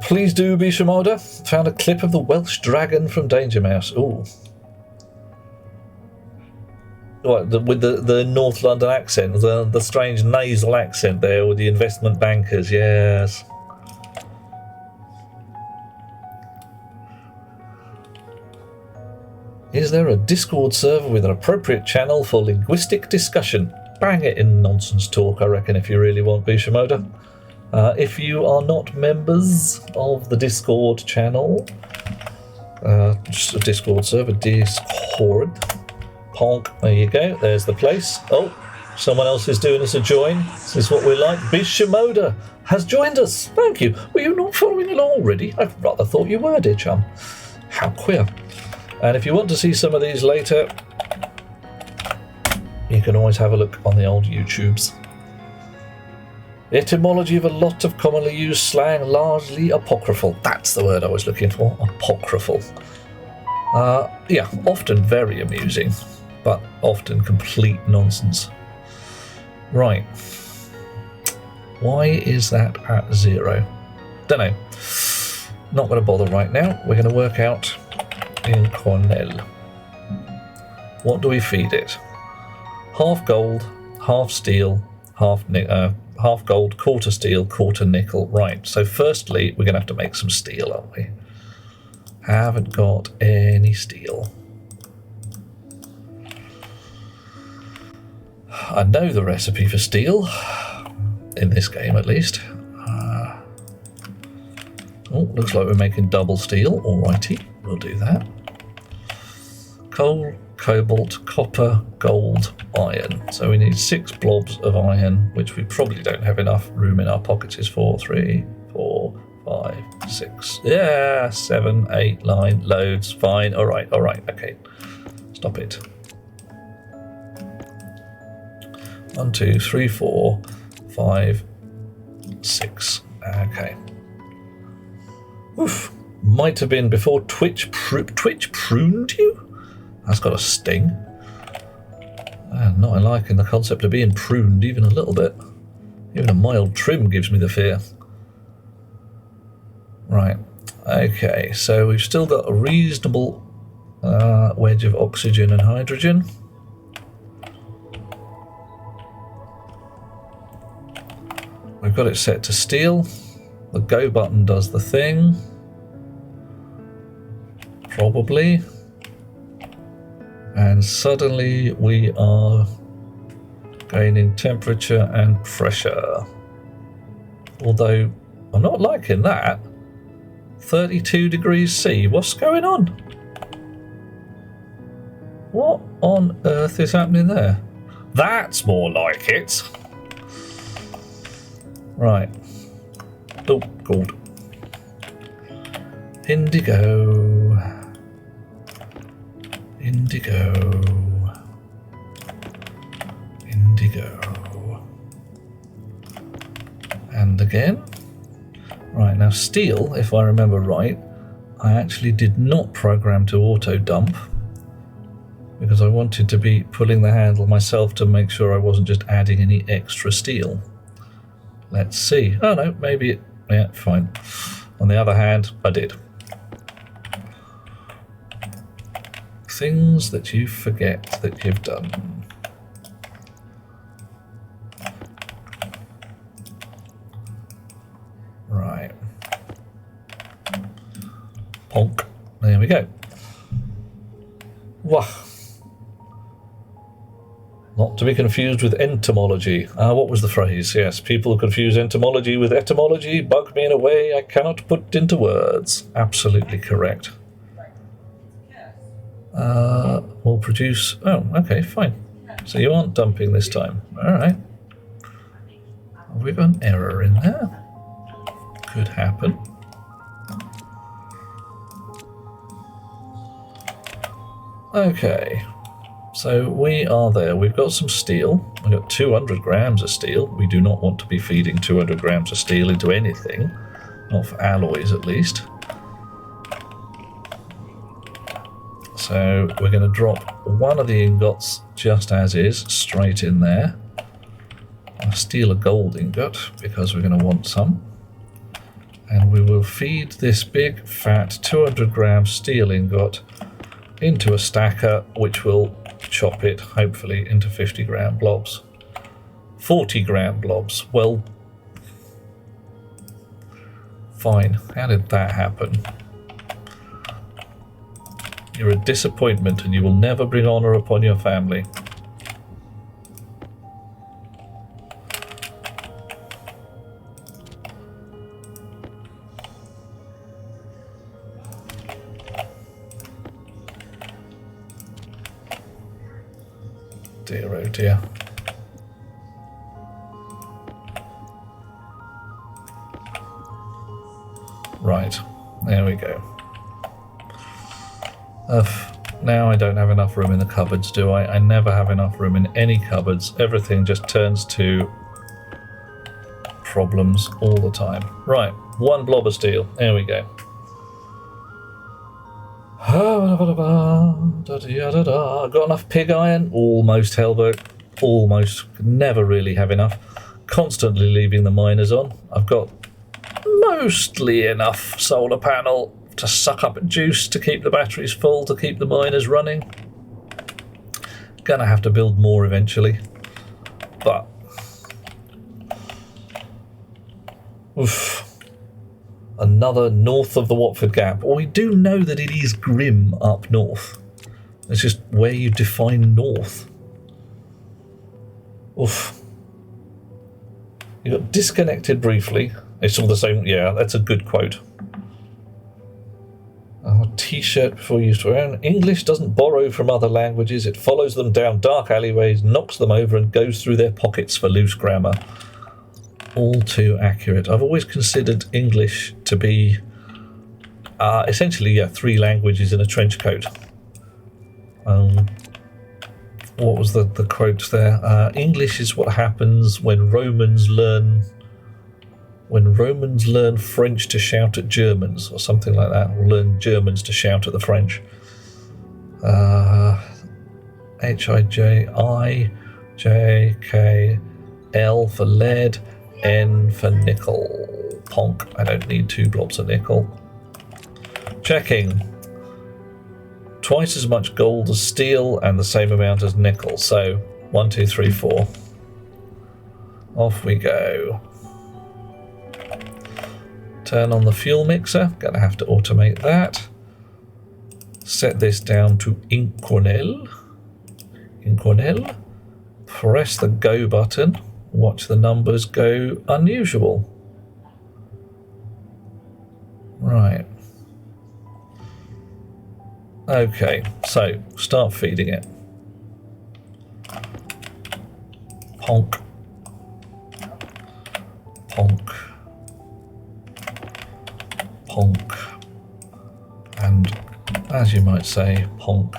Please do be Shimoda. Found a clip of the Welsh dragon from Danger Mouse. Ooh. What, with the North London accent, the strange nasal accent there with the investment bankers, yes. Is there a Discord server with an appropriate channel for linguistic discussion? Bang it in nonsense talk, I reckon, if you really want, Bishimoda. If you are not members of the Discord channel, just a Discord server, Discord, Ponk, there you go, there's the place. Oh, someone else is doing us a join. This is what we like. Bishimoda has joined us. Thank you. Were you not following along already? I rather thought you were, dear chum. How queer. And if you want to see some of these later, you can always have a look on the old YouTubes. The etymology of a lot of commonly used slang, largely apocryphal. That's the word I was looking for, apocryphal. Yeah, often very amusing, but often complete nonsense. Right. Why is that at 0? Don't know. Not going to bother right now. We're going to work out in Cornell. What do we feed it? Half gold, half steel, half gold, quarter steel, quarter nickel. Right, so firstly, we're going to have to make some steel, aren't we? Haven't got any steel. I know the recipe for steel, in this game at least. Oh, looks like we're making double steel. Alrighty, we'll do that. Coal, cobalt, copper, gold, iron. So we need 6 blobs of iron, which we probably don't have enough room in our pockets. Is 4, 3, 4, 5, 6. Yeah, 7, 8, 9, loads. Fine. Alright, okay. Stop it. 1, 2, 3, 4, 5, 6. Okay. Oof. Might have been before Twitch pruned you? That's got a sting. I'm not liking the concept of being pruned even a little bit. Even a mild trim gives me the fear. Right. Okay, so we've still got a reasonable wedge of oxygen and hydrogen. We've got it set to steel. The go button does the thing. Probably. And suddenly we are gaining temperature and pressure. Although I'm not liking that. 32 degrees C. What's going on? What on earth is happening there? That's more like it. Right. Oh, gold. Indigo. Indigo. Indigo. And again. Right, now steel, if I remember right, I actually did not program to auto dump because I wanted to be pulling the handle myself to make sure I wasn't just adding any extra steel. Let's see. Oh no, maybe it... Yeah, fine. On the other hand, I did. Things that you forget that you've done. Right. Ponk. There we go. Wah. Not to be confused with entomology. What was the phrase? Yes, people confuse entomology with etymology. Bug me in a way I cannot put into words. Absolutely correct. We'll produce... Oh, okay, fine. So you aren't dumping this time. Alright. Have we got an error in there? Could happen. Okay. So we are there. We've got some steel. We've got 200 grams of steel. We do not want to be feeding 200 grams of steel into anything. Not for alloys, at least. So we're going to drop one of the ingots just as is, straight in there. I'll steal a gold ingot because we're going to want some. And we will feed this big, fat 200 gram steel ingot into a stacker, which will chop it, hopefully, into 50 gram blobs. 40 gram blobs. Well, fine. How did that happen? You're a disappointment and you will never bring honour upon your family. Dear, oh dear. Right, there we go. Now I don't have enough room in the cupboards, do I? I never have enough room in any cupboards. Everything just turns to problems all the time. Right, 1 blob of steel. There we go. Got enough pig iron? Almost, Helbert. Almost. Never really have enough. Constantly leaving the miners on. I've got mostly enough solar panel to suck up juice to keep the batteries full, to keep the miners running. Gonna have to build more eventually. But oof. Another north of the Watford Gap. Well, we do know that it is grim up north. It's just where you define north. Oof. You got disconnected briefly. It's all the same. Yeah, that's a good quote. A t-shirt before used to wear. English doesn't borrow from other languages. It follows them down dark alleyways, knocks them over, and goes through their pockets for loose grammar. All too accurate. I've always considered English to be essentially 3 languages in a trench coat. What was the quote there? English is what happens when Romans learn French to shout at Germans, or something like that, or learn Germans to shout at the French. HIJIJKL for lead, N for nickel. Ponk. I don't need 2 blobs of nickel. Checking. Twice as much gold as steel and the same amount as nickel. So 1, 2, 3, 4. Off we go. Turn on the fuel mixer. Gonna have to automate that. Set this down to Inconel. Press the go button. Watch the numbers go unusual. Right. Okay, so start feeding it. Ponk. Ponk. Ponk. And, as you might say, ponk.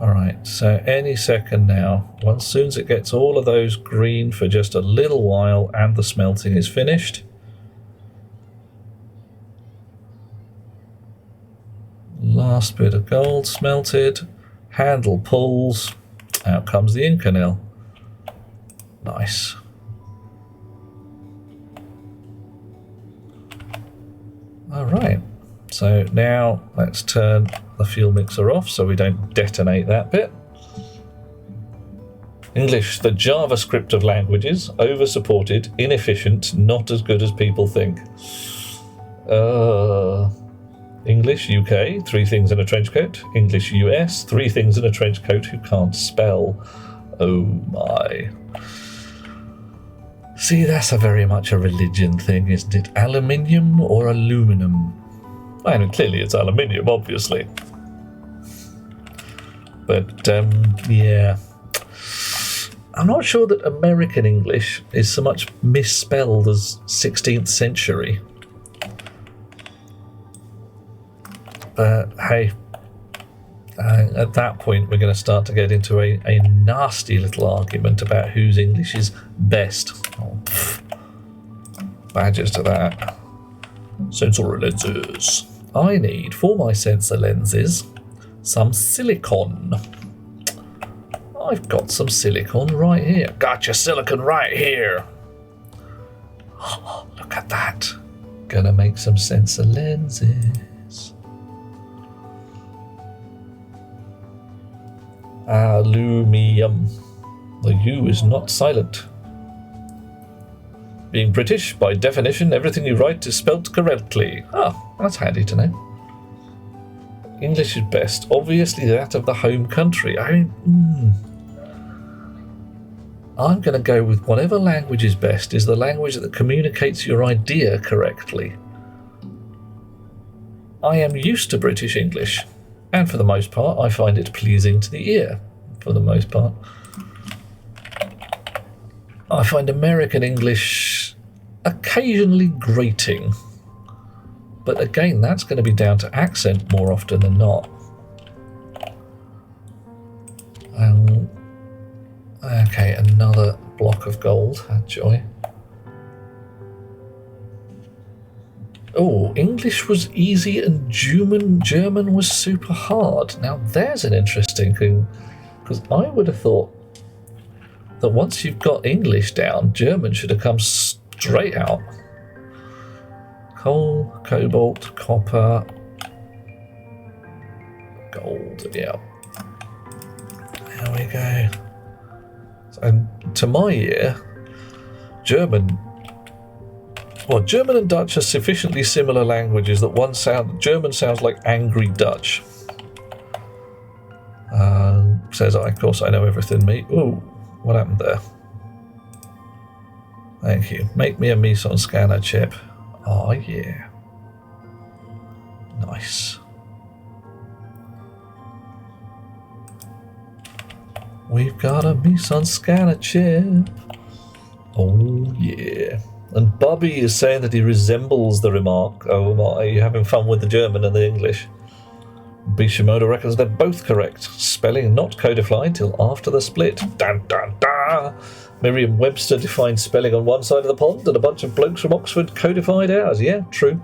Alright, so any second now, as soon as it gets all of those green for just a little while and the smelting is finished, last bit of gold smelted, handle pulls, out comes the Inconel. Nice. Alright, so now let's turn the fuel mixer off so we don't detonate that bit. English, the JavaScript of languages, over-supported, inefficient, not as good as people think. English UK, 3 things in a trench coat. English US, 3 things in a trench coat who can't spell. Oh my. See, that's very much a religion thing, isn't it? Aluminium or aluminum? I mean, clearly it's aluminium, obviously. But, yeah. I'm not sure that American English is so much misspelled as 16th century. But, hey, at that point we're going to start to get into a nasty little argument about whose English is best. Oh, badges to that. Sensor lenses. I need, for my sensor lenses, some silicon. I've got some silicon right here. Got your silicon right here. Oh, look at that. Gonna make some sensor lenses. Aluminium. The U is not silent. Being British, by definition, everything you write is spelt correctly. Ah, that's handy to know. English is best. Obviously that of the home country. I mean, I'm going to go with whatever language is best is the language that communicates your idea correctly. I am used to British English, and for the most part, I find it pleasing to the ear, for the most part. I find American English occasionally grating, but again, that's going to be down to accent more often than not. Okay, another block of gold. Joy. Oh, English was easy and German was super hard. Now there's an interesting thing, because I would have thought that once you've got English down, German should have come straight out. Coal, cobalt, copper, gold, yeah. There we go. And to my ear, German and Dutch are sufficiently similar languages that German sounds like angry Dutch. Says, of course, I know everything, mate. Ooh, what happened there? Thank you. Make me a Meson scanner chip. Oh, yeah. Nice. We've got a Meson scanner chip. Oh, yeah. And Bobby is saying that he resembles the remark, oh my, are you having fun with the German and the English? Bishimoto reckons they're both correct. Spelling not codified till after the split. Dun dun dun! Merriam-Webster defined spelling on one side of the pond and a bunch of blokes from Oxford codified ours. Yeah, true.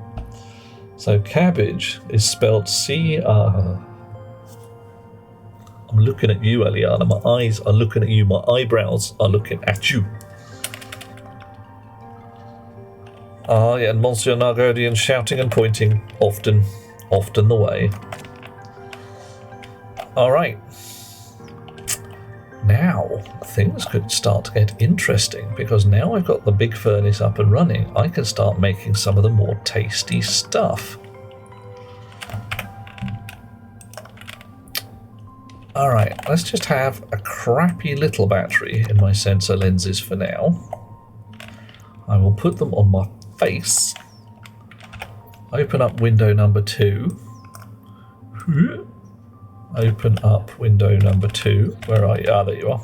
So cabbage is spelled C-R. I'm looking at you, Eliana. My eyes are looking at you. My eyebrows are looking at you. Ah, yeah, and Monsieur Nargodian shouting and pointing. Often the way. Alright. Now, things could start to get interesting, because now I've got the big furnace up and running, I can start making some of the more tasty stuff. Alright, let's just have a crappy little battery in my sensor lenses for now. I will put them on my face. Open up window number 2. Open up window number 2. Where are you? Ah, there you are.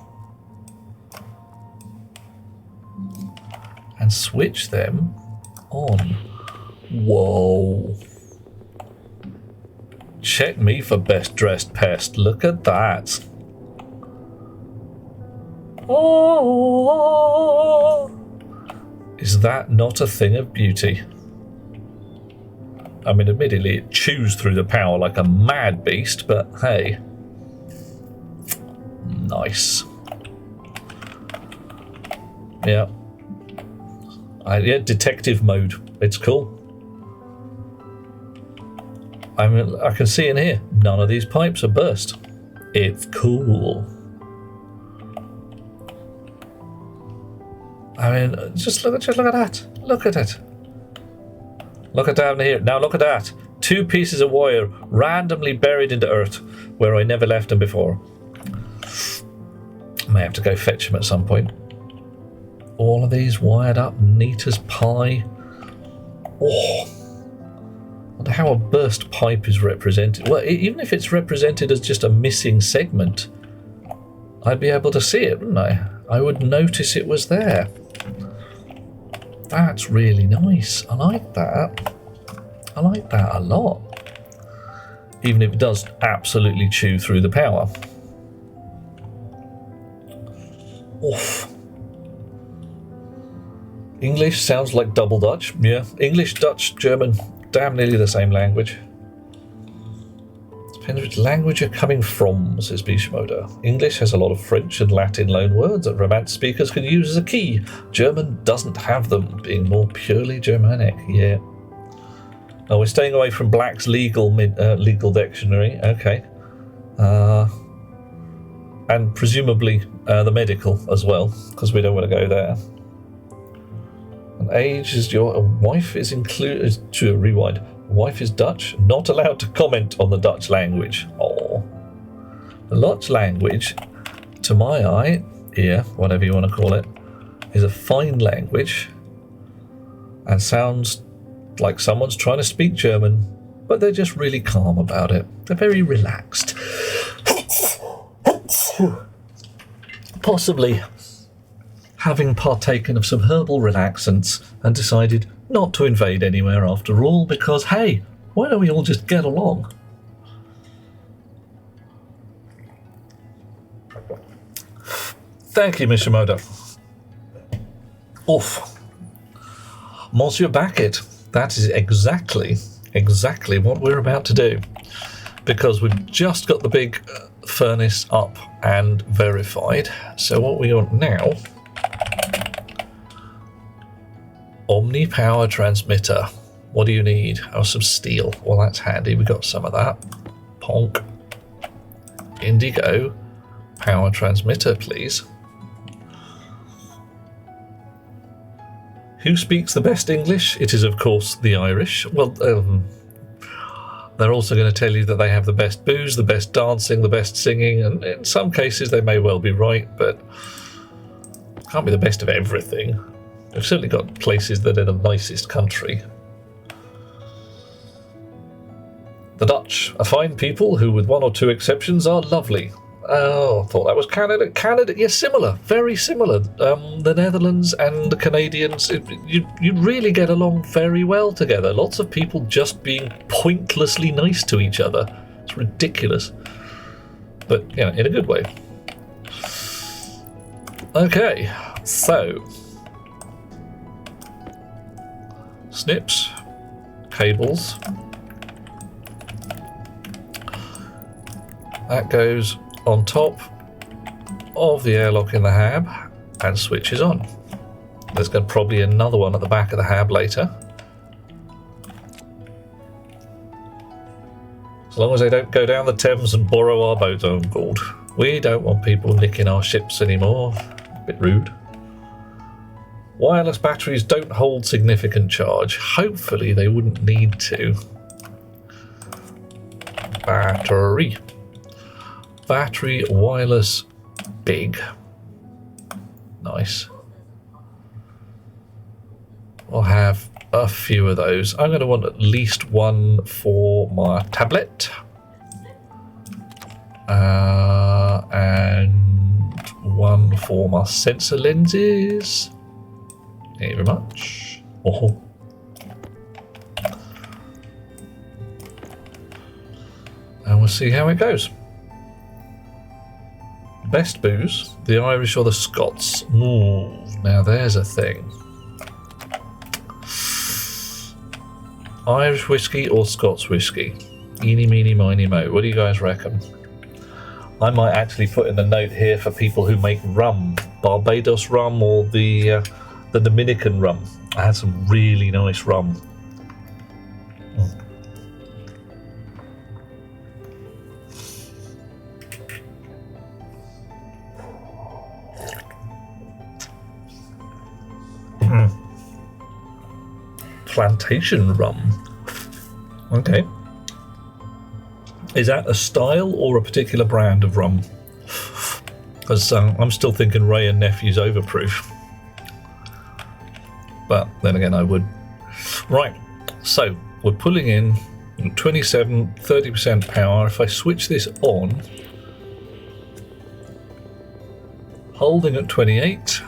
And switch them on. Whoa. Check me for best dressed pest. Look at that. Oh. Is that not a thing of beauty? I mean, admittedly, it chews through the power like a mad beast, but hey. Nice. Yeah. Yeah, detective mode. It's cool. I mean, I can see in here, none of these pipes are burst. It's cool. I mean, just look at that. Look at it. Look at down here. Now look at that. 2 pieces of wire randomly buried into earth where I never left them before. May have to go fetch them at some point. All of these wired up neat as pie. Oh. I wonder how a burst pipe is represented. Well, even if it's represented as just a missing segment, I'd be able to see it, wouldn't I? I would notice it was there. That's really nice. I like that. I like that a lot. Even if it does absolutely chew through the power. Oof. English sounds like double Dutch. Yeah. English, Dutch, German. Damn nearly the same language. Depends which language you're coming from, says Bishimoto. English has a lot of French and Latin loanwords that Romance speakers can use as a key. German doesn't have them, being more purely Germanic. Yeah. Oh, we're staying away from Black's legal dictionary. Okay. And presumably the medical as well, because we don't want to go there. And age is your wife is included. To rewind. Wife is Dutch, not allowed to comment on the Dutch language. Oh. The Dutch language, to my eye, ear, whatever you want to call it, is a fine language and sounds like someone's trying to speak German, but they're just really calm about it. They're very relaxed. Possibly having partaken of some herbal relaxants and decided not to invade anywhere after all, because hey, why don't we all just get along? Thank you, Mr. Moda. Oof. Monsieur Backett, that is exactly what we're about to do. Because we've just got the big furnace up and verified. So what we want now... Omni power transmitter. What do you need? Oh, some steel. Well, that's handy. We got some of that. Ponk. Indigo. Power transmitter, please. Who speaks the best English? It is, of course, the Irish. Well, they're also going to tell you that they have the best booze, the best dancing, the best singing, and in some cases they may well be right, but can't be the best of everything. We've certainly got places that are the nicest country. The Dutch, a fine people who, with one or two exceptions, are lovely. Oh, I thought that was Canada. Canada, yes, similar, very similar. The Netherlands and the Canadians, you'd really get along very well together. Lots of people just being pointlessly nice to each other. It's ridiculous. But, you know, in a good way. Okay, so... Snips, cables. That goes on top of the airlock in the hab and switches on. There's going to probably another one at the back of the hab later. As long as they don't go down the Thames and borrow our boat, oh god. We don't want people nicking our ships anymore. A bit rude. Wireless batteries don't hold significant charge. Hopefully they wouldn't need to. Battery. Battery wireless big. Nice. I'll have a few of those. I'm going to want at least one for my tablet. And one for my sensor lenses. Thank you very much. Oh. And we'll see how it goes. Best booze, the Irish or the Scots? Ooh, now there's a thing. Irish whiskey or Scots whiskey? Eeny, meeny, miny, mo. What do you guys reckon? I might actually put in the note here for people who make rum. Barbados rum or the Dominican rum. I had some really nice rum. Plantation rum. Okay. Is that a style or a particular brand of rum? Because I'm still thinking Ray and Nephew's Overproof. But then again, I would. Right, so we're pulling in 27, 30% power. If I switch this on, holding at 28,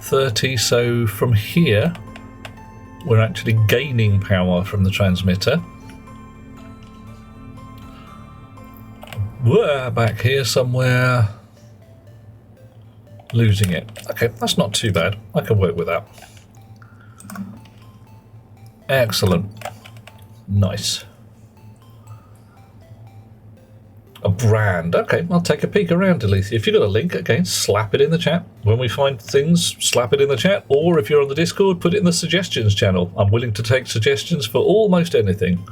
30, so from here, we're actually gaining power from the transmitter. We're back here somewhere, losing it. Okay, that's not too bad. I can work with that. Excellent. Nice. A brand. Okay, I'll take a peek around, Alicia. If you've got a link, again, slap it in the chat. When we find things, slap it in the chat. Or if you're on the Discord, put it in the suggestions channel. I'm willing to take suggestions for almost anything.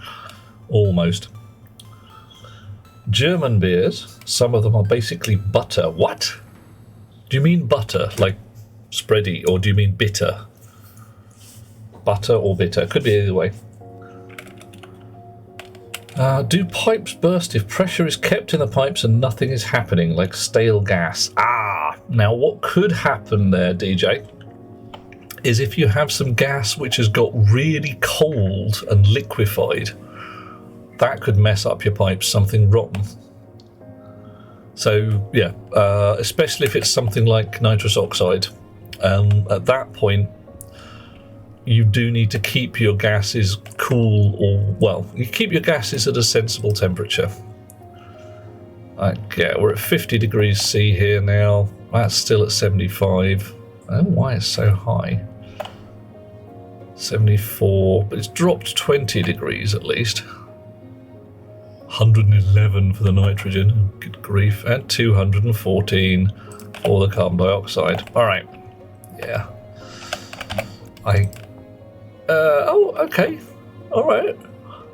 Almost. German beers. Some of them are basically butter. What? Do you mean butter, like spready, or do you mean bitter? Butter or bitter. Could be either way. Do pipes burst if pressure is kept in the pipes and nothing is happening, like stale gas? Ah, now what could happen there, DJ, is if you have some gas which has got really cold and liquefied, that could mess up your pipes, something rotten. So, yeah, especially if it's something like nitrous oxide. At that point, you do need to keep your gases cool, or, well, you keep your gases at a sensible temperature. Okay, we're at 50 degrees C here now. That's still at 75. I don't know why it's so high. 74, but it's dropped 20 degrees at least. 111 for the nitrogen, good grief, and 214 for the carbon dioxide. Alright, yeah. Oh, okay, alright.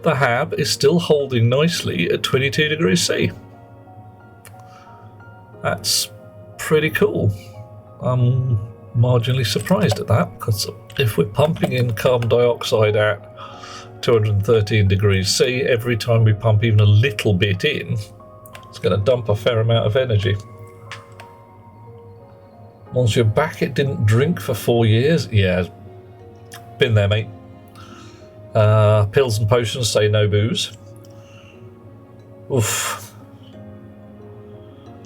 The HAB is still holding nicely at 22 degrees C. That's pretty cool. I'm marginally surprised at that, because if we're pumping in carbon dioxide at 213 degrees C, every time we pump even a little bit in, it's going to dump a fair amount of energy. Monsieur Backett didn't drink for 4 years. Yeah, been there, mate. Pills and potions say no booze. Oof.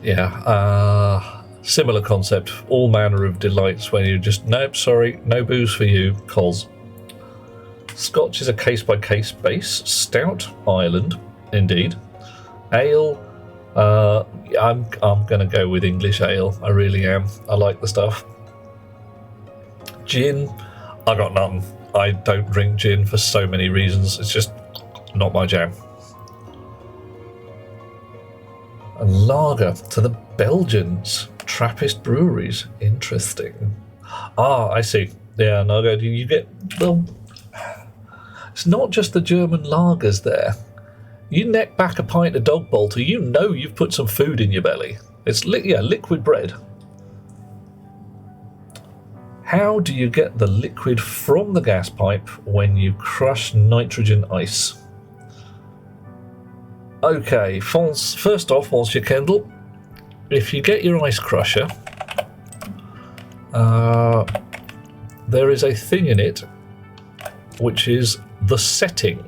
Yeah, similar concept. All manner of delights when you just, nope, sorry, no booze for you, cos. Scotch is a case-by-case base. Stout, Ireland, indeed. Ale, I'm going to go with English ale. I really am. I like the stuff. Gin, I got none. I don't drink gin for so many reasons. It's just not my jam. And lager to the Belgians. Trappist breweries. Interesting. Ah, I see. Yeah, no, you get... Well, it's not just the German lagers there. You neck back a pint of dog bolter, you know you've put some food in your belly. It's liquid bread. How do you get the liquid from the gas pipe when you crush nitrogen ice? Okay, first off, Monsieur Kendall, if you get your ice crusher, there is a thing in it which is the setting.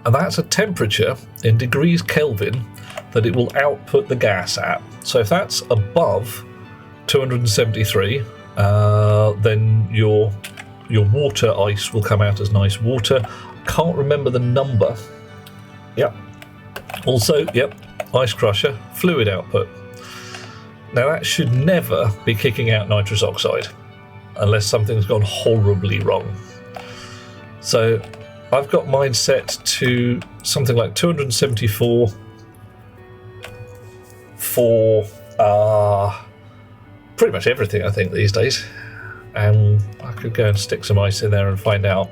And that's a temperature in degrees Kelvin that it will output the gas at. So if that's above 273, then your water ice will come out as nice water. Can't remember the number. Yep. Also, yep, ice crusher, fluid output. Now that should never be kicking out nitrous oxide unless something's gone horribly wrong. So I've got mine set to something like 274 for pretty much everything, I think, these days. And I could go and stick some ice in there and find out.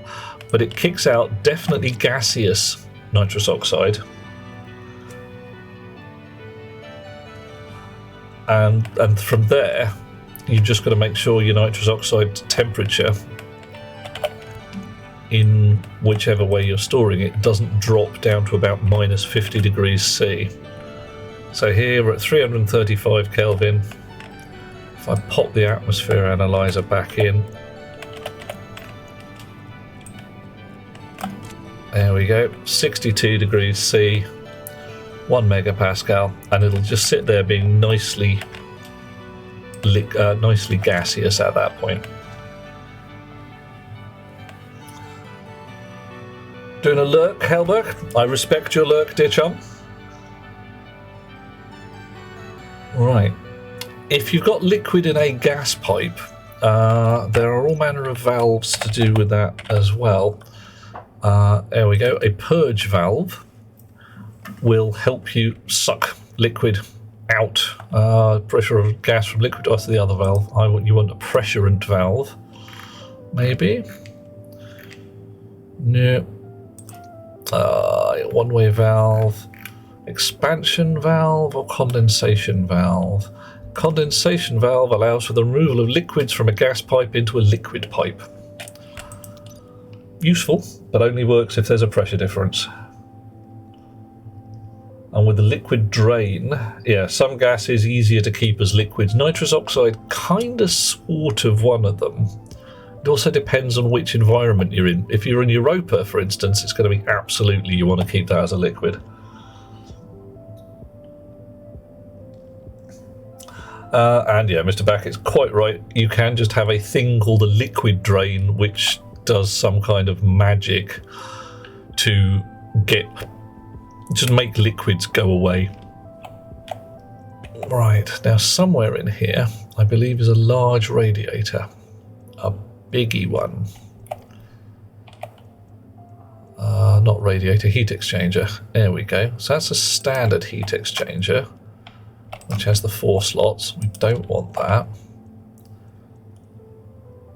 But it kicks out definitely gaseous nitrous oxide. And from there, you've just got to make sure your nitrous oxide temperature in whichever way you're storing it doesn't drop down to about minus 50 degrees C. So here we're at 335 Kelvin. If I pop the atmosphere analyzer back in, there we go, 62 degrees C, 1 megapascal, and it'll just sit there being nicely gaseous at that point. Doing a lurk, Helberg? I respect your lurk, dear chum. Right. If you've got liquid in a gas pipe, there are all manner of valves to do with that as well. There we go. A purge valve will help you suck liquid out. Pressure of gas from liquid. That's the other valve. You want a pressurant valve, maybe? No. One-way valve, expansion valve, or condensation valve. Condensation valve allows for the removal of liquids from a gas pipe into a liquid pipe. Useful, but only works if there's a pressure difference. And with the liquid drain, yeah, some gas is easier to keep as liquids. Nitrous oxide, kind of sort of one of them. It also depends on which environment you're in. If you're in Europa, for instance, it's going to be absolutely you want to keep that as a liquid. And yeah, Mr. Backett's quite right. You can just have a thing called a liquid drain, which does some kind of magic to get Just make liquids go away. Right, now somewhere in here, I believe is a large radiator. A biggie one. Not radiator, heat exchanger. There we go. So that's a standard heat exchanger, which has the 4 slots. We don't want that.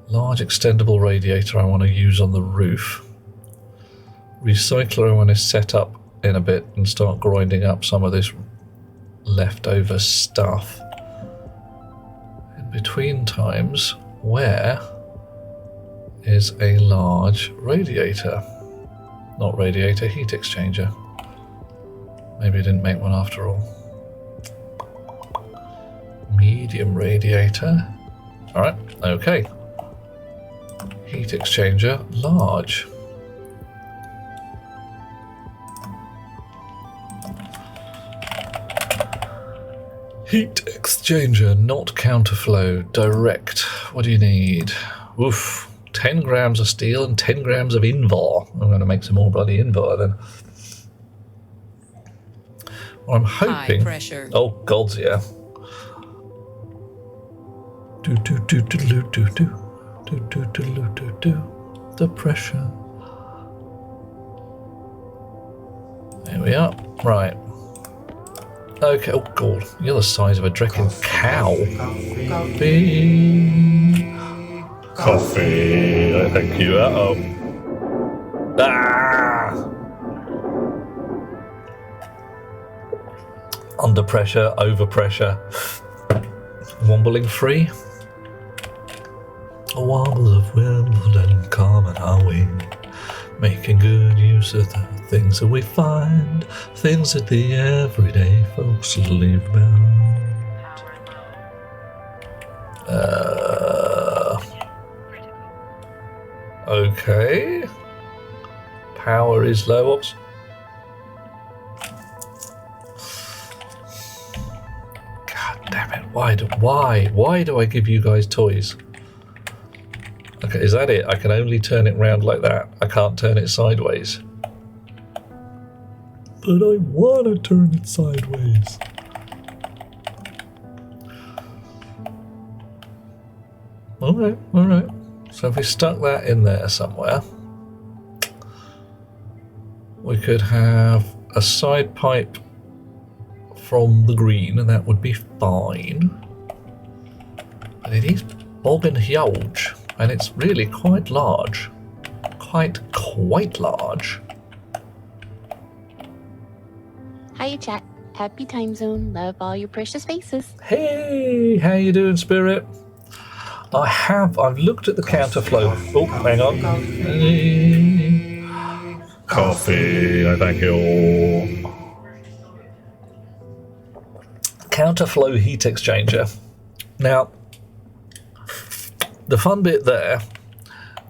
Large extendable radiator I want to use on the roof. Recycler I want to set up in a bit and start grinding up some of this leftover stuff. In between times, where is a large radiator? Not radiator, heat exchanger. Maybe I didn't make one after all. Medium radiator. Alright, okay. Heat exchanger, large. Heat exchanger, not counterflow, direct. What do you need? Oof. 10 grams of steel and 10 grams of invar. I'm going to make some more bloody invar then. Well, I'm hoping. High pressure. Oh, gods, yeah. Do do do do do do do do do do do do. The pressure. There we are. Right. Okay. Oh god, you're the size of a drecking cow. Coffee. I thank you. Uh-oh. Ah! Under pressure, over pressure. Wombling free. A wobble of Wimbledon, common are we? Making good use of the things that we find. Things that the everyday folks leave behind. Okay. Power is low. Oops. God damn it! Why do I give you guys toys? Okay, is that it? I can only turn it round like that. I can't turn it sideways. But I want to turn it sideways. Alright, alright. So if we stuck that in there somewhere, we could have a side pipe from the green, and that would be fine. But it is boggin' huge, and it's really quite large. Quite large. Hiya, chat. Happy time zone. Love all your precious faces. Hey, how you doing, Spirit? I've looked at the counterflow. Oh, hang on. Coffee, I thank you. Counterflow heat exchanger. Now, the fun bit there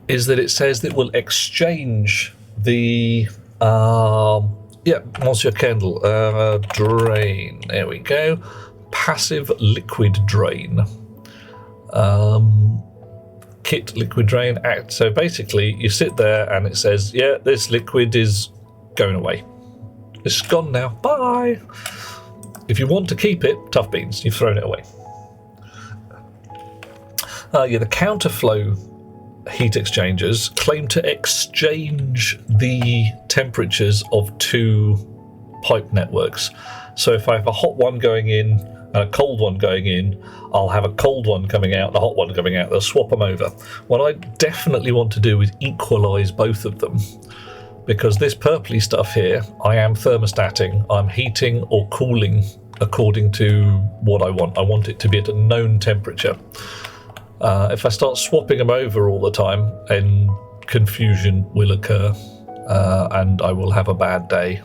is that it says that it will exchange the Monsieur Kendall drain. There we go. Passive liquid drain. Kit liquid drain act. So basically you sit there and it says, yeah, this liquid is going away. It's gone now. Bye. If you want to keep it, tough beans. You've thrown it away. The counterflow heat exchangers claim to exchange the temperatures of 2 pipe networks. So if I have a hot one going in and a cold one going in, I'll have a cold one coming out and a hot one coming out. They'll swap them over. What I definitely want to do is equalise both of them, because this purpley stuff here, I am thermostating. I'm heating or cooling according to what I want. I want it to be at a known temperature. If I start swapping them over all the time, then confusion will occur, and I will have a bad day,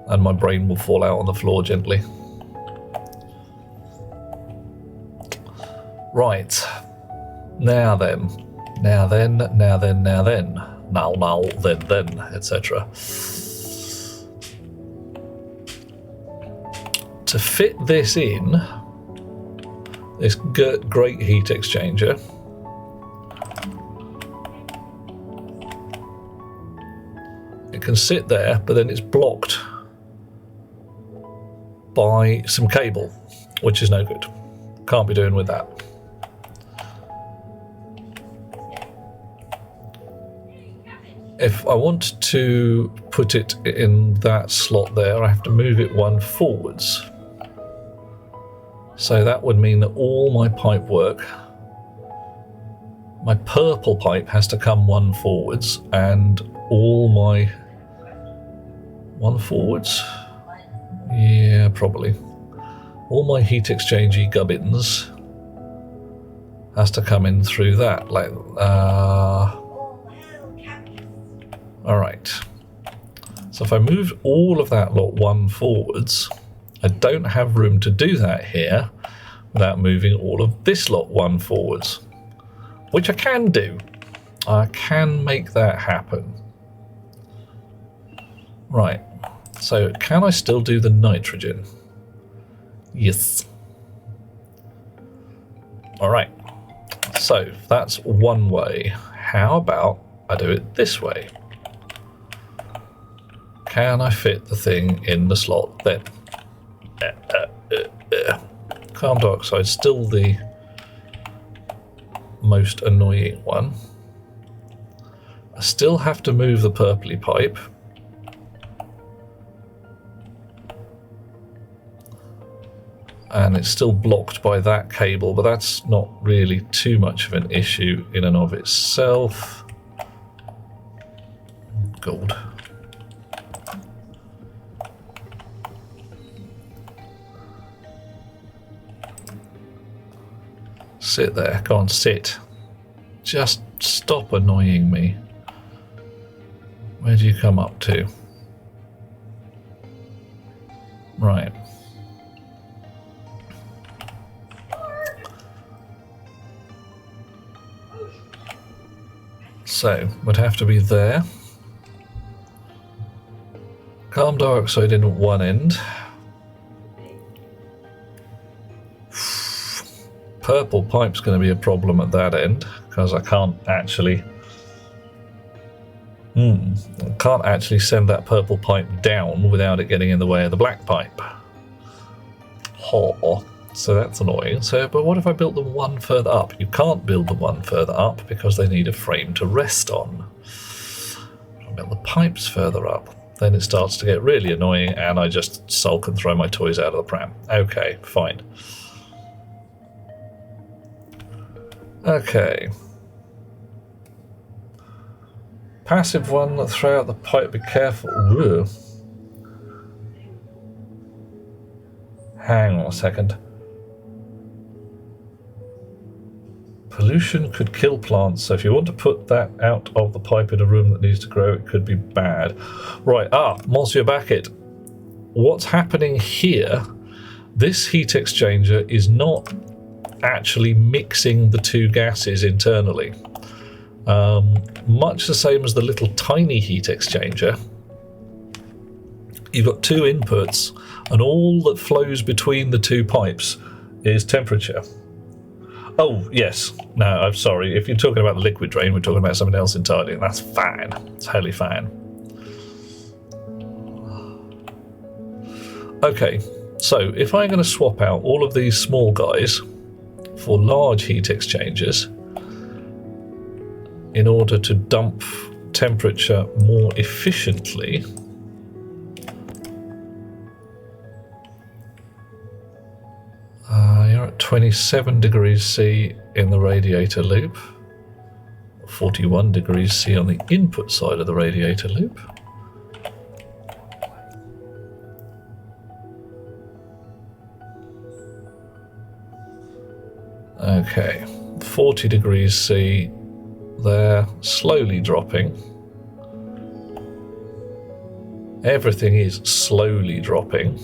and my brain will fall out on the floor gently. Right. Now then, etc. To fit this in, this great heat exchanger, can sit there, but then it's blocked by some cable, which is no good. Can't be doing with that. If I want to put it in that slot there, I have to move it one forwards. So that would mean that all my pipe work, my purple pipe has to come one forwards, and all my one forwards? Yeah, probably. All my heat exchangey gubbins has to come in through that. Like, alright. So if I moved all of that lot one forwards, I don't have room to do that here without moving all of this lot one forwards, which I can do. I can make that happen. Right, so can I still do the nitrogen? Yes. Alright, so that's one way. How about I do it this way? Can I fit the thing in the slot then? Carbon dioxide, still the most annoying one. I still have to move the purpley pipe. And it's still blocked by that cable, but that's not really too much of an issue in and of itself. Gold. Sit there. Go on, sit. Just stop annoying me. Where do you come up to? Right. So, would have to be there. Carbon dioxide in at one end. Purple pipe's going to be a problem at that end because I can't actually send that purple pipe down without it getting in the way of the black pipe. So that's annoying. So, but what if I built them one further up? You can't build them one further up because they need a frame to rest on. If I build the pipes further up, then it starts to get really annoying and I just sulk and throw my toys out of the pram. Okay, fine. Okay. Passive one, throw out the pipe, be careful. Whoa. Hang on a second. Pollution could kill plants, so if you want to put that out of the pipe in a room that needs to grow, it could be bad. Right, Monsieur Backett. What's happening here, this heat exchanger is not actually mixing the two gases internally. Much the same as the little tiny heat exchanger. You've got two inputs and all that flows between the two pipes is temperature. Oh, yes. No, I'm sorry. If you're talking about the liquid drain, we're talking about something else entirely, and that's fine. It's totally fine. Okay, so if I'm going to swap out all of these small guys for large heat exchangers in order to dump temperature more efficiently, you're at 27 degrees C in the radiator loop, 41 degrees C on the input side of the radiator loop. Okay, 40 degrees C there, slowly dropping. Everything is slowly dropping,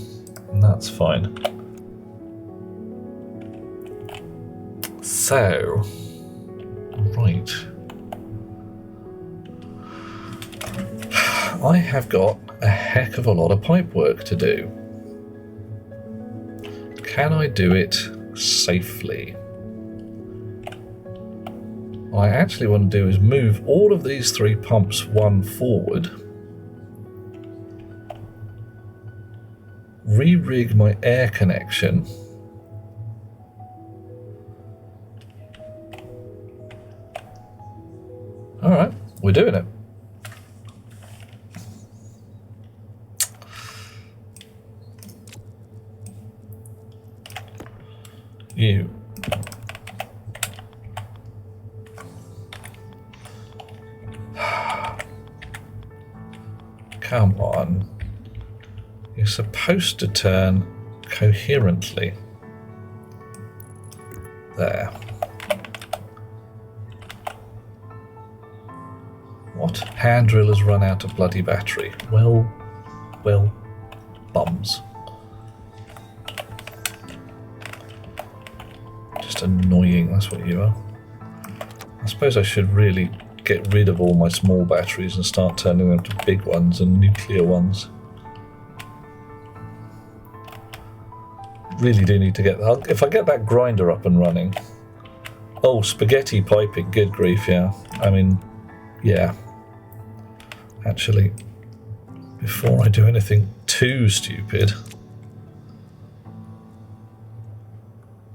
and that's fine. So, right. I have got a heck of a lot of pipe work to do. Can I do it safely? What I actually want to do is move all of these three pumps one forward re-rig my air connection. Alright, we're doing it. You. Come on. You're supposed to turn coherently. There. What? Hand drill has run out of bloody battery. Well, bums. Just annoying, that's what you are. I suppose I should really get rid of all my small batteries and start turning them to big ones and nuclear ones. Really do need to get that. If I get that grinder up and running. Oh, spaghetti piping, good grief, yeah. I mean, yeah. Actually, before I do anything too stupid,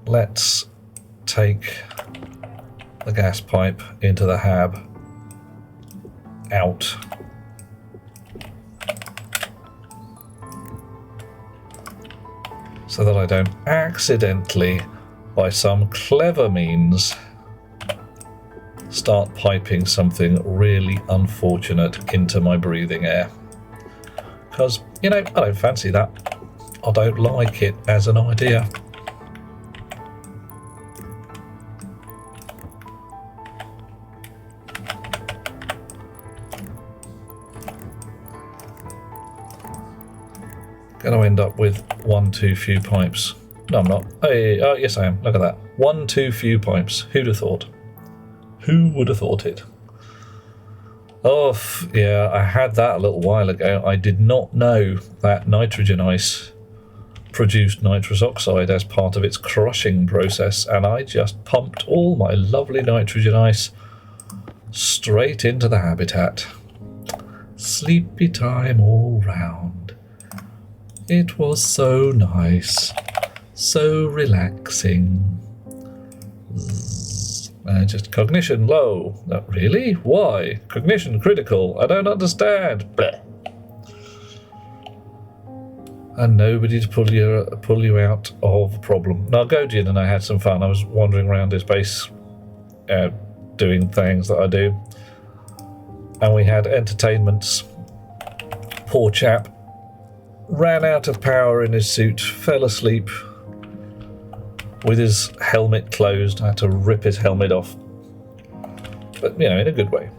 let's take the gas pipe into the hab out. So that I don't accidentally, by some clever means, start piping something really unfortunate into my breathing air. Because, you know, I don't fancy that. I don't like it as an idea. Going to end up with one too few pipes. No, I'm not. Hey, oh, yes, I am. Look at that. One too few pipes. Who'd have thought? Who would have thought it? Oh, yeah, I had that a little while ago. I did not know that nitrogen ice produced nitrous oxide as part of its crushing process, and I just pumped all my lovely nitrogen ice straight into the habitat. Sleepy time all round. It was so nice, so relaxing. Just cognition low. Really? Why? Cognition critical. I don't understand. Blech. And nobody to pull you out of the problem. Now, Godian and I had some fun. I was wandering around his base, doing things that I do, and we had entertainments. Poor chap ran out of power in his suit, fell asleep with his helmet closed. I had to rip his helmet off, but, you know, in a good way.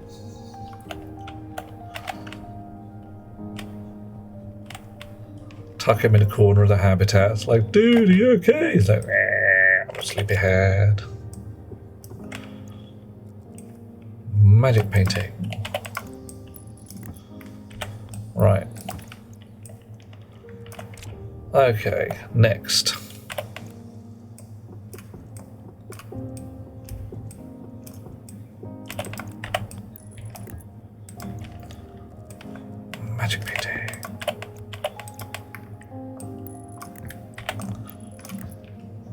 Tuck him in a corner of the habitat. It's like, dude, are you okay? He's like, I'm a sleepyhead. Magic painting. Right. Okay, next. Magic painting.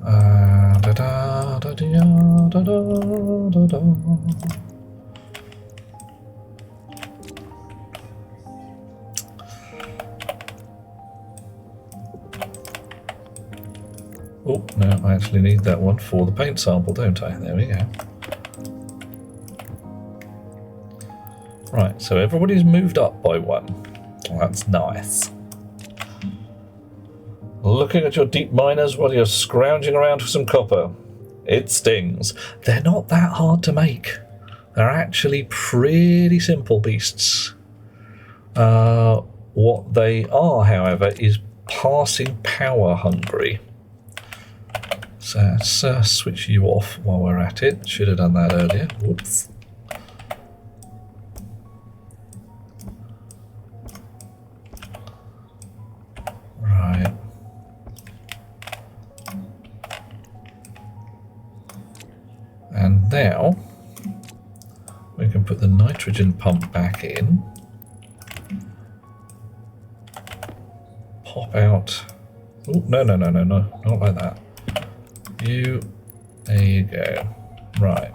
Da da da da da da da. Oh, no, I actually need that one for the paint sample, don't I? There we go. Right, so everybody's moved up by one. Well, that's nice. Looking at your deep miners while you're scrounging around for some copper. It stings. They're not that hard to make. They're actually pretty simple beasts. What they are, however, is passing power hungry. So let's switch you off while we're at it. Should have done that earlier. Whoops. Right. And now we can put the nitrogen pump back in. Pop out Oh, no, no, no, no, no, not like that. You, there you go. Right.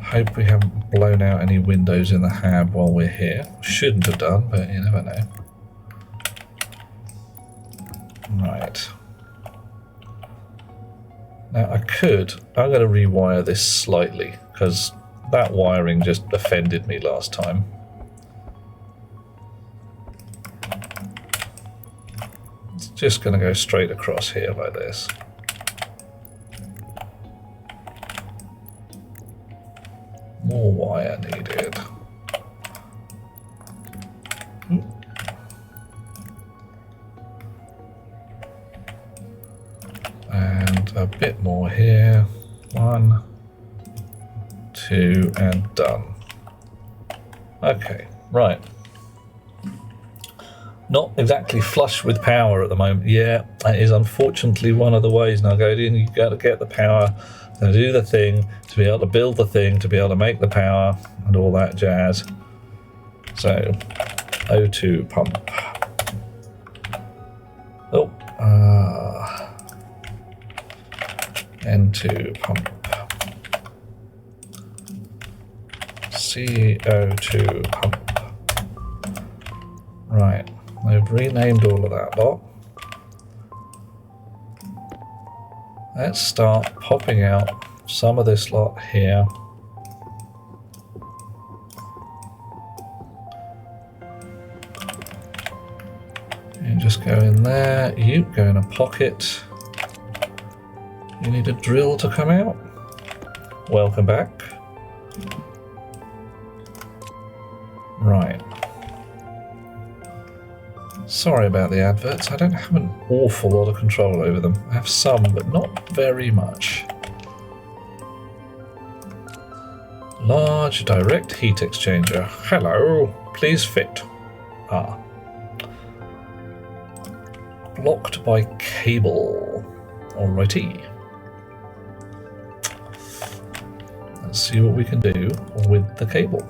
Hope we haven't blown out any windows in the hab while we're here. Shouldn't have done, but you never know. Right. Now I'm going to rewire this slightly, because that wiring just offended me last time. It's just going to go straight across here like this. More wire needed. And a bit more here. 1, 2, and done. Okay, right. Not exactly flush with power at the moment. Yeah, that is unfortunately one of the ways. Now go in, you've got to get the power to do the thing, to be able to build the thing, to be able to make the power, and all that jazz. So, O2 pump. Oh, N2 pump. CO2 pump. Right, I've renamed all of that lot. Let's start popping out some of this lot here. You just go in there, you go in a pocket. You need a drill to come out. Welcome back. Right. Sorry about the adverts, I don't have an awful lot of control over them. I have some, but not very much. Large direct heat exchanger. Hello, please fit. Ah. Blocked by cable. Alrighty. Let's see what we can do with the cable.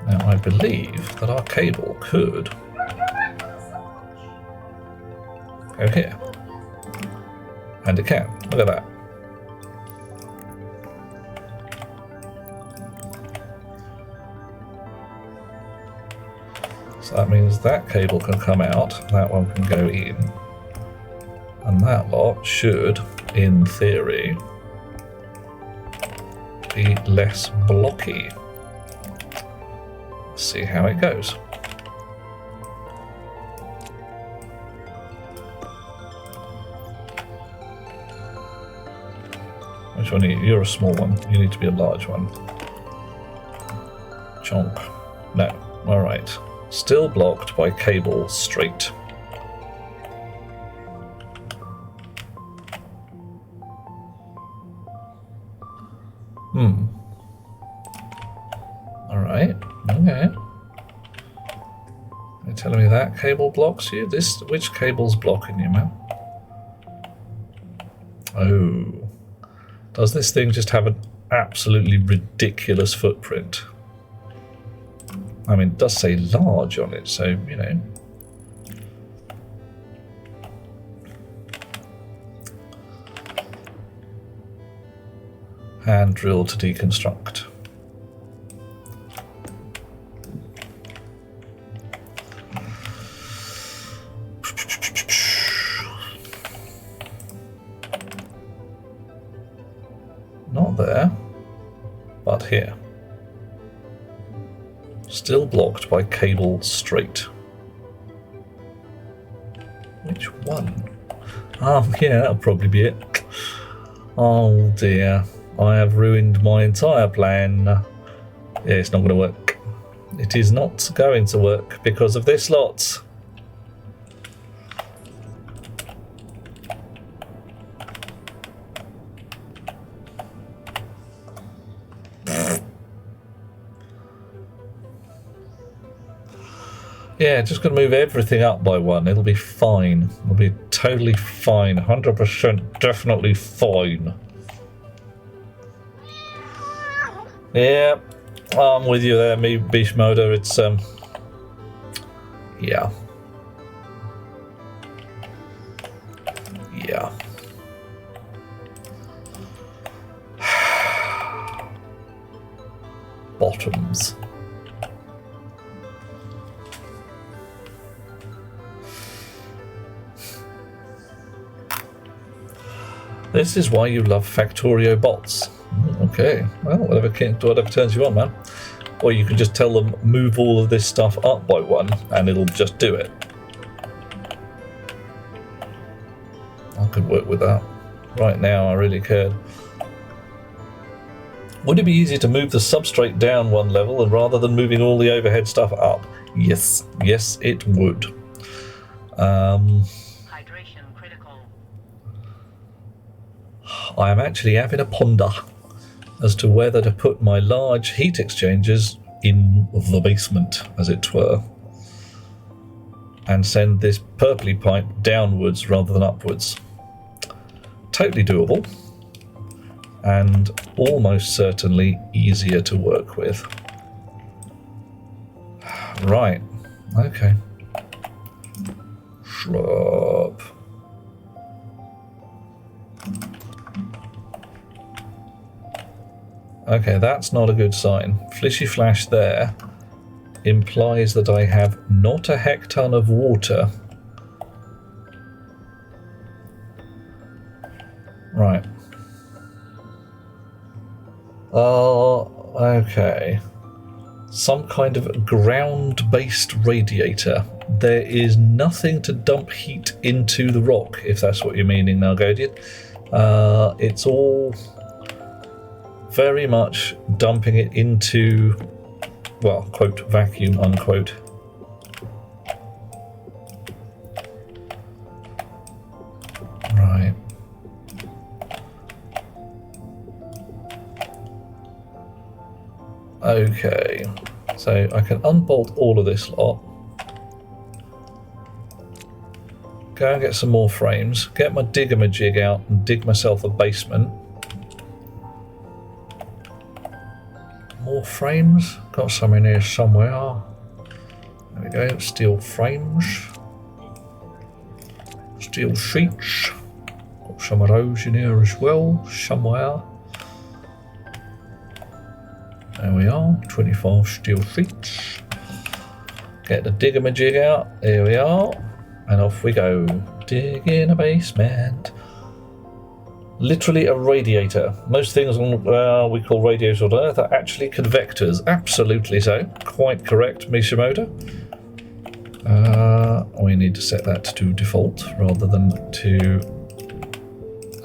Now I believe that our cable could go here. And it can. Look at that. So that means that cable can come out, that one can go in, and that lot should, in theory, be less blocky. See how it goes. Which one are you? You're a small one. You need to be a large one. Chonk. No. Alright. Still blocked by cable straight. Alright. Okay. You're telling me that cable blocks you? Which cable's blocking you, man? Oh. Does this thing just have an absolutely ridiculous footprint? I mean, it does say large on it, so, you know. Hand drill to deconstruct. Not there, but here. Still blocked by cable straight. Which one? Oh, yeah, that'll probably be it. Oh dear, I have ruined my entire plan. Yeah, it's not going to work. It is not going to work because of this lot. Yeah, just going to move everything up by one. It'll be fine. It'll be totally fine. 100% definitely fine. Yeah, I'm with you there, me Bishmoda. It's yeah. Yeah. Bottoms. This is why you love Factorio bots. Okay, well, whatever turns you on, man. Or you can just tell them, move all of this stuff up by one, and it'll just do it. I could work with that. Right now, I really could. Would it be easier to move the substrate down one level and rather than moving all the overhead stuff up? Yes, yes, it would. Hydration critical. I am actually having a ponder as to whether to put my large heat exchangers in the basement, as it were, and send this purpley pipe downwards rather than upwards. Totally doable, and almost certainly easier to work with. Right, okay. Schlop. Okay, that's not a good sign. Flishy flash there implies that I have not a hecton of water. Right. Okay. Some kind of ground-based radiator. There is nothing to dump heat into the rock, if that's what you're meaning, Nalgodian. It's all very much dumping it into, well, quote, vacuum, unquote. Right. Okay, so I can unbolt all of this lot. Go and get some more frames. Get my digger-majig out and dig myself a basement. More frames. Got some in here somewhere. There we go. Steel frames. Steel sheets. Got some of those in here as well. Somewhere. There we are. 25 steel sheets. Get the digger-majig out. There we are. And off we go. Dig in a basement. Literally a radiator. Most things on we call radiators on Earth are actually convectors. Absolutely so. Quite correct, Mishimoto. We need to set that to default rather than to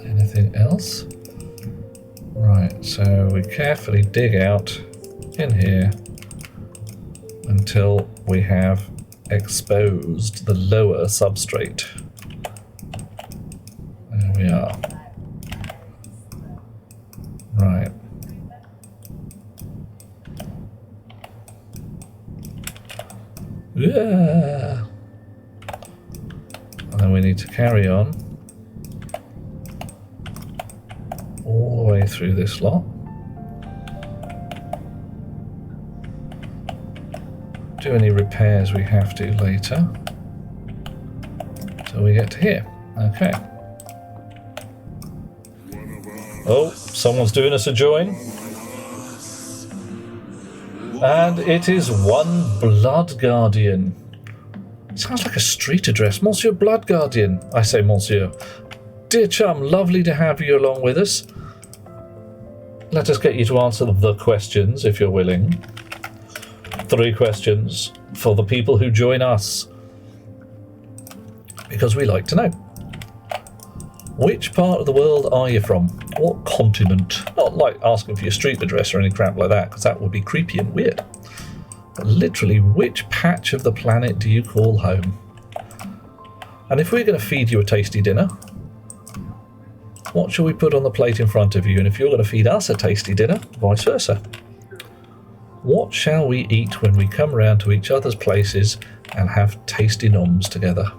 anything else. Right, so we carefully dig out in here until we have exposed the lower substrate. There we are. Right. Yeah. And then we need to carry on all the way through this lot. Do any repairs we have to later. So we get to here. Okay. Oh, someone's doing us a join. And it is one Blood Guardian. Sounds like a street address. Monsieur Blood Guardian. I say Monsieur. Dear chum, lovely to have you along with us. Let us get you to answer the questions, if you're willing. 3 questions for the people who join us. Because we like to know. Which part of the world are you from? What continent? Not like asking for your street address or any crap like that, because that would be creepy and weird. But literally, which patch of the planet do you call home? And if we're going to feed you a tasty dinner, what shall we put on the plate in front of you? And if you're going to feed us a tasty dinner, vice versa. What shall we eat when we come round to each other's places and have tasty noms together?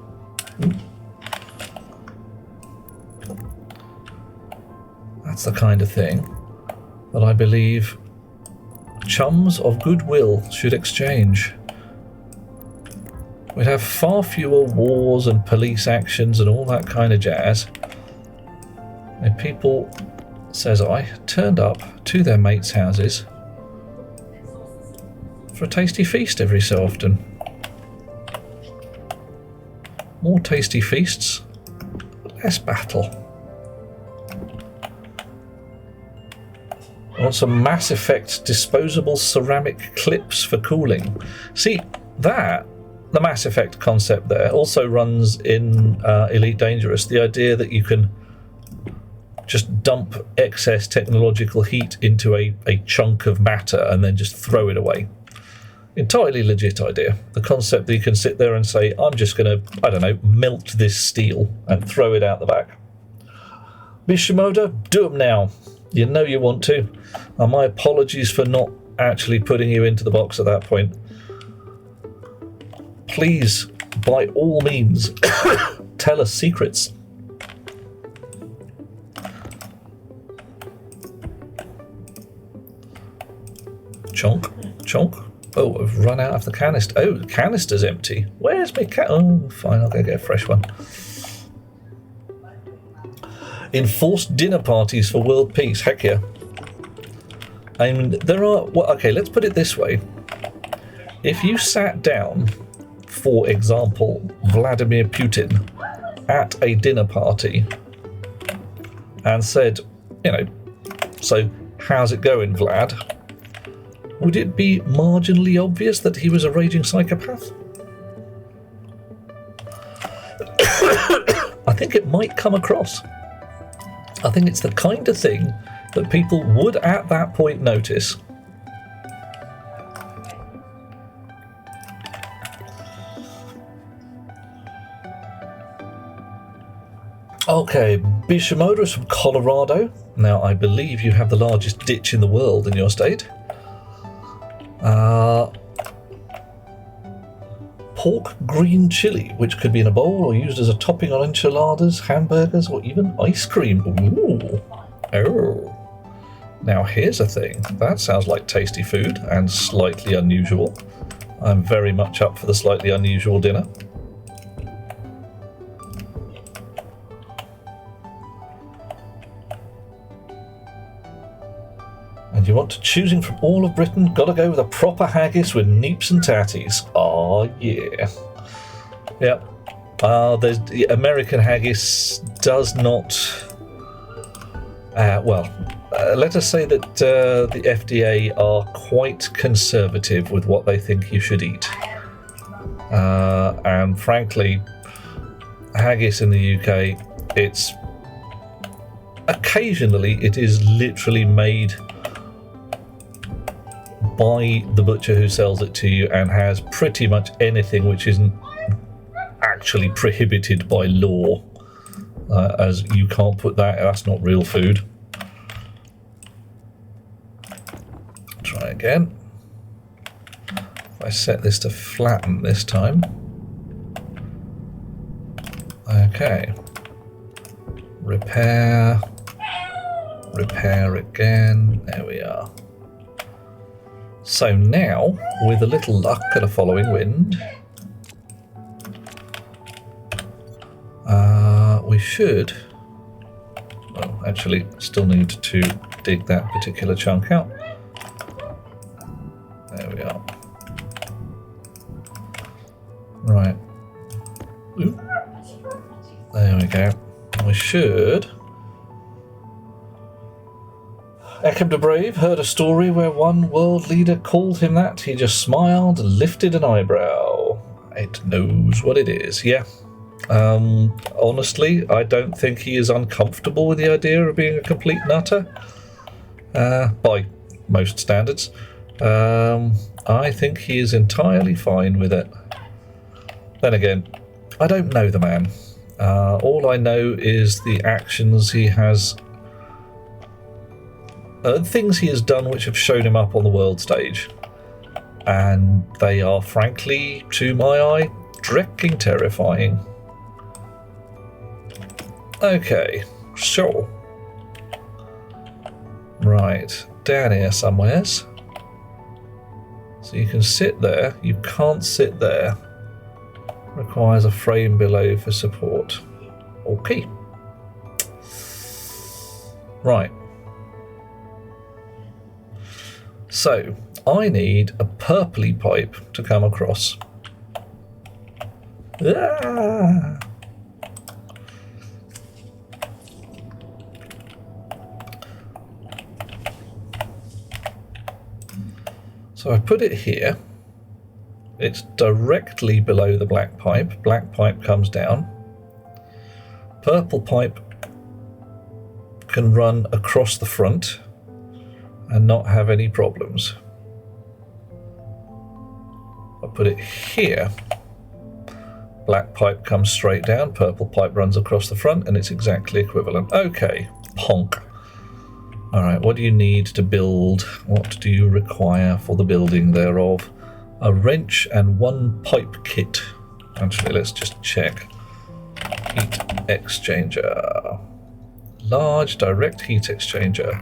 That's the kind of thing that I believe chums of goodwill should exchange. We'd have far fewer wars and police actions and all that kind of jazz. And people, says I, turned up to their mates' houses for a tasty feast every so often. More tasty feasts, less battle. I want some Mass Effect disposable ceramic clips for cooling. See, that, the Mass Effect concept there, also runs in Elite Dangerous. The idea that you can just dump excess technological heat into a chunk of matter and then just throw it away. Entirely legit idea. The concept that you can sit there and say, I'm just going to, I don't know, melt this steel and throw it out the back. Bishimoda, do them now. You know you want to. And my apologies for not actually putting you into the box at that point. Please, by all means, tell us secrets. Chonk, chonk. Oh, I've run out of the canister. Oh, the canister's empty. Where's my Oh, fine, I'll go get a fresh one. Enforced dinner parties for world peace. Heck yeah. I mean, there are... Well, okay, let's put it this way. If you sat down, for example, Vladimir Putin at a dinner party and said, you know, so how's it going, Vlad? Would it be marginally obvious that he was a raging psychopath? I think it might come across. I think it's the kind of thing that people would at that point notice. Okay, Bishimoto's from Colorado. Now, I believe you have the largest ditch in the world in your state. Pork green chili, which could be in a bowl or used as a topping on enchiladas, hamburgers, or even ice cream. Ooh. Oh. Now here's a thing. That sounds like tasty food and slightly unusual. I'm very much up for the slightly unusual dinner. And you want to choosing from all of Britain? Gotta go with a proper haggis with neeps and tatties. Oh yeah. Yep. There's the American haggis does not. Let us say that the FDA are quite conservative with what they think you should eat. And frankly, haggis in the UK, it's occasionally it is literally made by the butcher who sells it to you and has pretty much anything which isn't actually prohibited by law, as you can't put that's not real food. Try again. If I set this to flatten this time. Okay. Repair. Repair again. There we are. So now, with a little luck and a following wind, we should... Well, actually, still need to dig that particular chunk out. There we are. Right. Ooh. There we go. We should... Ekham the Brave heard a story where one world leader called him that. He just smiled and lifted an eyebrow. It knows what it is, yeah. Honestly, I don't think he is uncomfortable with the idea of being a complete nutter. By most standards. I think he is entirely fine with it. Then again, I don't know the man. All I know is the actions he has... things he has done which have shown him up on the world stage. And they are, frankly, to my eye, dreadfully terrifying. Okay, sure. Right, down here somewheres. So you can sit there, you can't sit there. Requires a frame below for support. Okay. Right. So I need a purpley pipe to come across. Ah! So I put it here. It's directly below the black pipe. Black pipe comes down. Purple pipe can run across the front and not have any problems. I put it here. Black pipe comes straight down. Purple pipe runs across the front, and it's exactly equivalent. Okay, ponk. All right, what do you need to build? What do you require for the building thereof? A wrench and one pipe kit. Actually, let's just check. Heat exchanger. Large direct heat exchanger.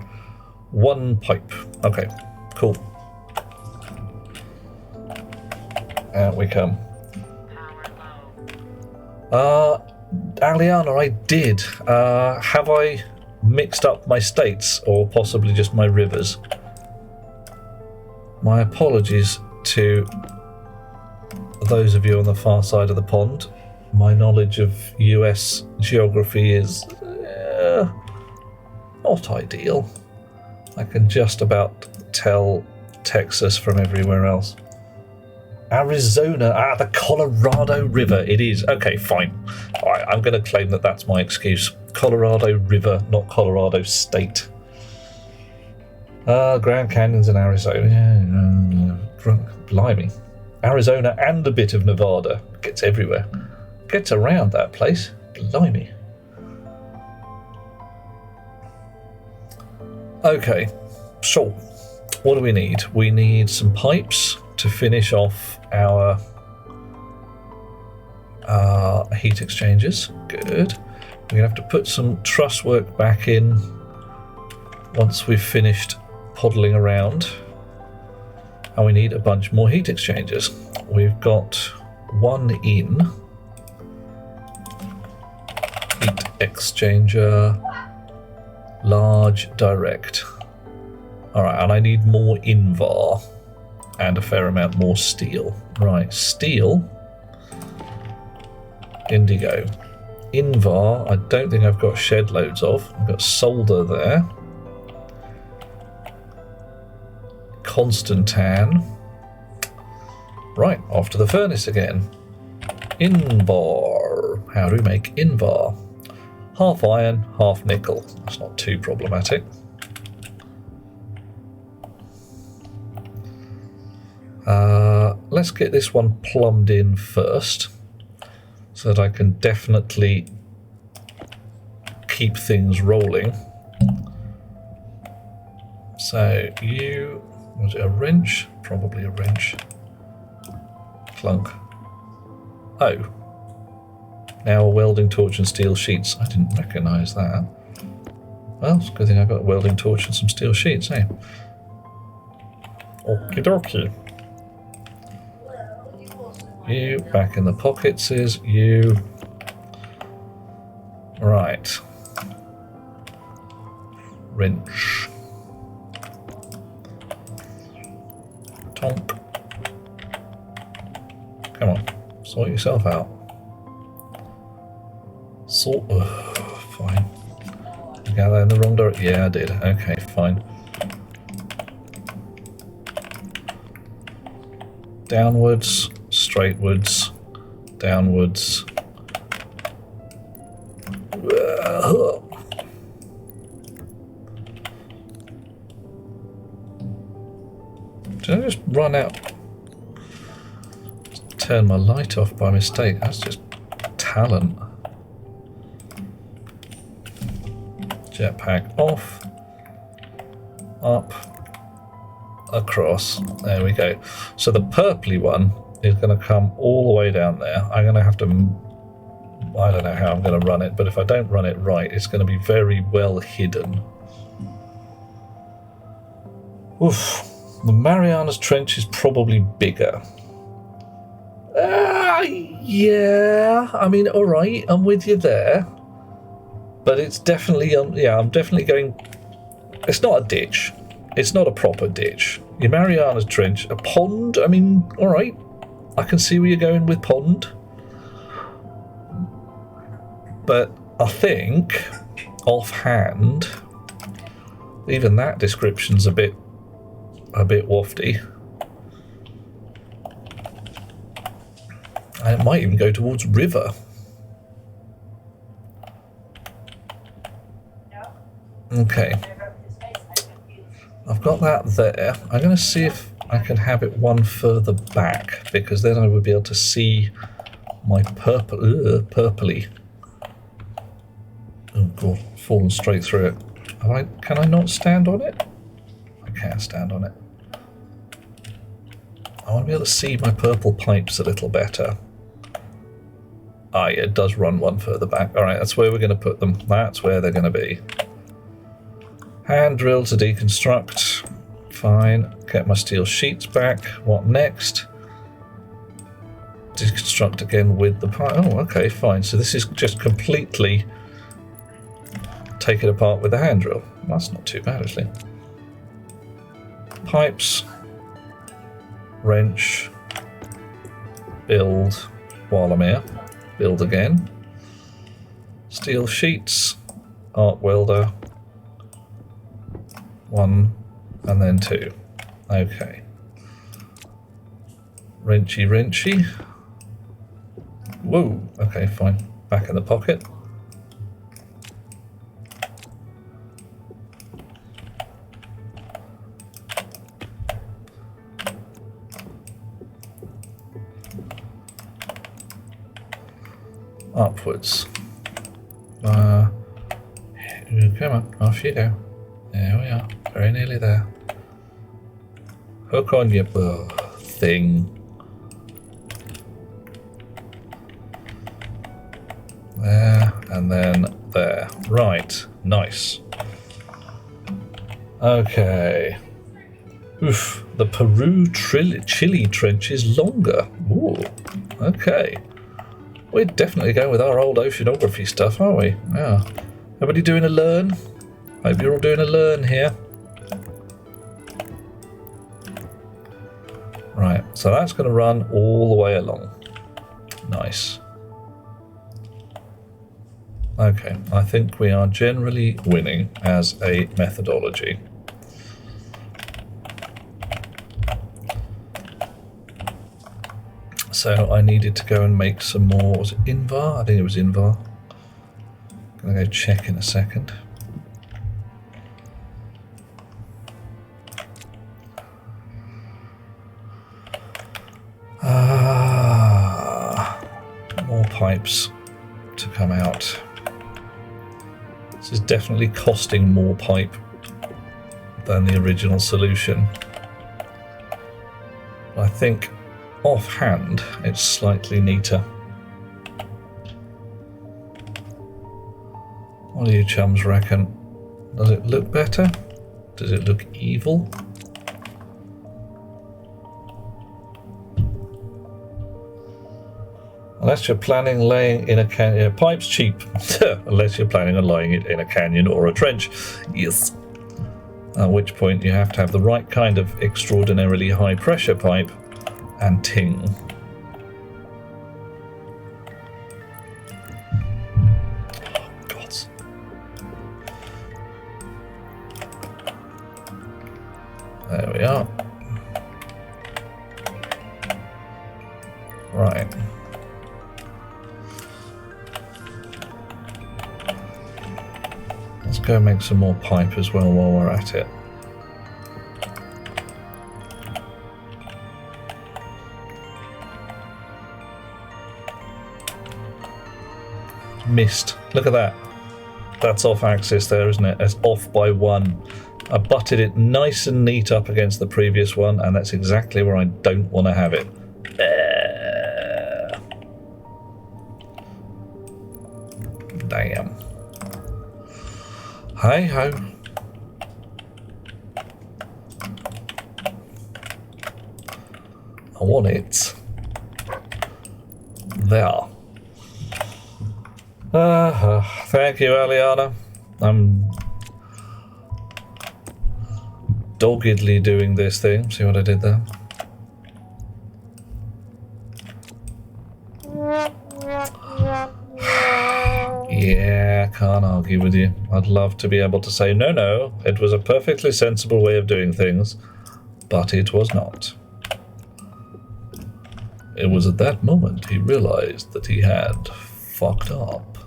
One pipe. Okay, cool. Out we come. Aliana, I did. Have I mixed up my states or possibly just my rivers? My apologies to those of you on the far side of the pond. My knowledge of US geography is not ideal. I can just about tell Texas from everywhere else. Arizona, the Colorado River, it is. Okay, fine. All right, I'm going to claim that that's my excuse. Colorado River, not Colorado State. Grand Canyon's in Arizona. Blimey. Arizona and a bit of Nevada. Gets everywhere. Gets around that place. Blimey. Okay, so what do we need? We need some pipes to finish off our heat exchangers. Good. We're going to have to put some truss work back in once we've finished poddling around. And we need a bunch more heat exchangers. We've got one in. Heat exchanger. Large direct. Alright, and I need more invar. And a fair amount more steel. Right, steel. Indigo. Invar, I don't think I've got shed loads of. I've got solder there. Constantan. Right, off to the furnace again. Invar. How do we make invar? Half iron, half nickel. That's not too problematic. Let's get this one plumbed in first, so that I can definitely keep things rolling. So you, was it a wrench? Probably a wrench. Clunk. Oh. Now a welding torch and steel sheets. I didn't recognise that. Well, it's a good thing I got a welding torch and some steel sheets, eh? Okie dokie. You back in the pockets is you. Right. Wrench. Tonk. Come on, sort yourself out. Fine. You got that in the wrong direction? Yeah, I did. Okay, fine. Downwards, straightwards, downwards. Did I just run out? Just turn my light off by mistake. That's just talent. Jetpack off, up, across. There we go. So the purpley one is going to come all the way down there. I'm going to have to, I don't know how I'm going to run it, but if I don't run it right, it's going to be very well hidden. Oof. The Marianas Trench is probably bigger. Yeah, I mean, all right, I'm with you there. But it's definitely, yeah, I'm definitely going... It's not a ditch. It's not a proper ditch. Your Marianas Trench, a pond, I mean, all right. I can see where you're going with pond. But I think, offhand, even that description's a bit wafty. And it might even go towards river. Okay. I've got that there. I'm going to see if I can have it one further back, because then I would be able to see my purpley. Oh god, fallen straight through it. Can I not stand on it? I can stand on it. I want to be able to see my purple pipes a little better. Ah, yeah, it does run one further back. Alright, that's where we're going to put them. That's where they're going to be. Hand drill to deconstruct. Fine. Get my steel sheets back. What next? Deconstruct again with the pipe. Oh, okay, fine. So this is just completely take it apart with the hand drill. That's not too bad, actually. Pipes. Wrench. Build while I'm here. Build again. Steel sheets. Arc welder. 1 and then 2. Okay. Wrenchy. Whoa. Okay, fine. Back in the pocket. Upwards. Come on, off you go. There we are, very nearly there. Hook on your thing. There, and then there. Right, nice. Okay. Oof, the Peru Chile Trench is longer. Ooh, okay. We're definitely going with our old oceanography stuff, aren't we? Yeah. Everybody doing a learn? Hope you're all doing a learn here. Right, so that's going to run all the way along. Nice. Okay, I think we are generally winning as a methodology. So I needed to go and make some more, was it Invar? I think it was Invar. I'm going to go check in a second. More pipes to come out. This is definitely costing more pipe than the original solution. I think offhand it's slightly neater. What do you chums reckon? Does it look better? Does it look evil? Unless you're planning laying in a canyon, pipe's cheap. Unless you're planning on laying it in a canyon or a trench. Yes. At which point you have to have the right kind of extraordinarily high pressure pipe and ting. Oh, gods. There we are. Right. Let's go make some more pipe as well while we're at it. Missed. Look at that. That's off axis there, isn't it? It's off by 1. I butted it nice and neat up against the previous one, and that's exactly where I don't want to have it. Damn. Hey ho. I want it there. Thank you, Aliana. I'm doggedly doing this thing. See what I did there? Yeah, can't argue with you. I'd love to be able to say, no, it was a perfectly sensible way of doing things, but it was not. It was at that moment he realized that he had fucked up.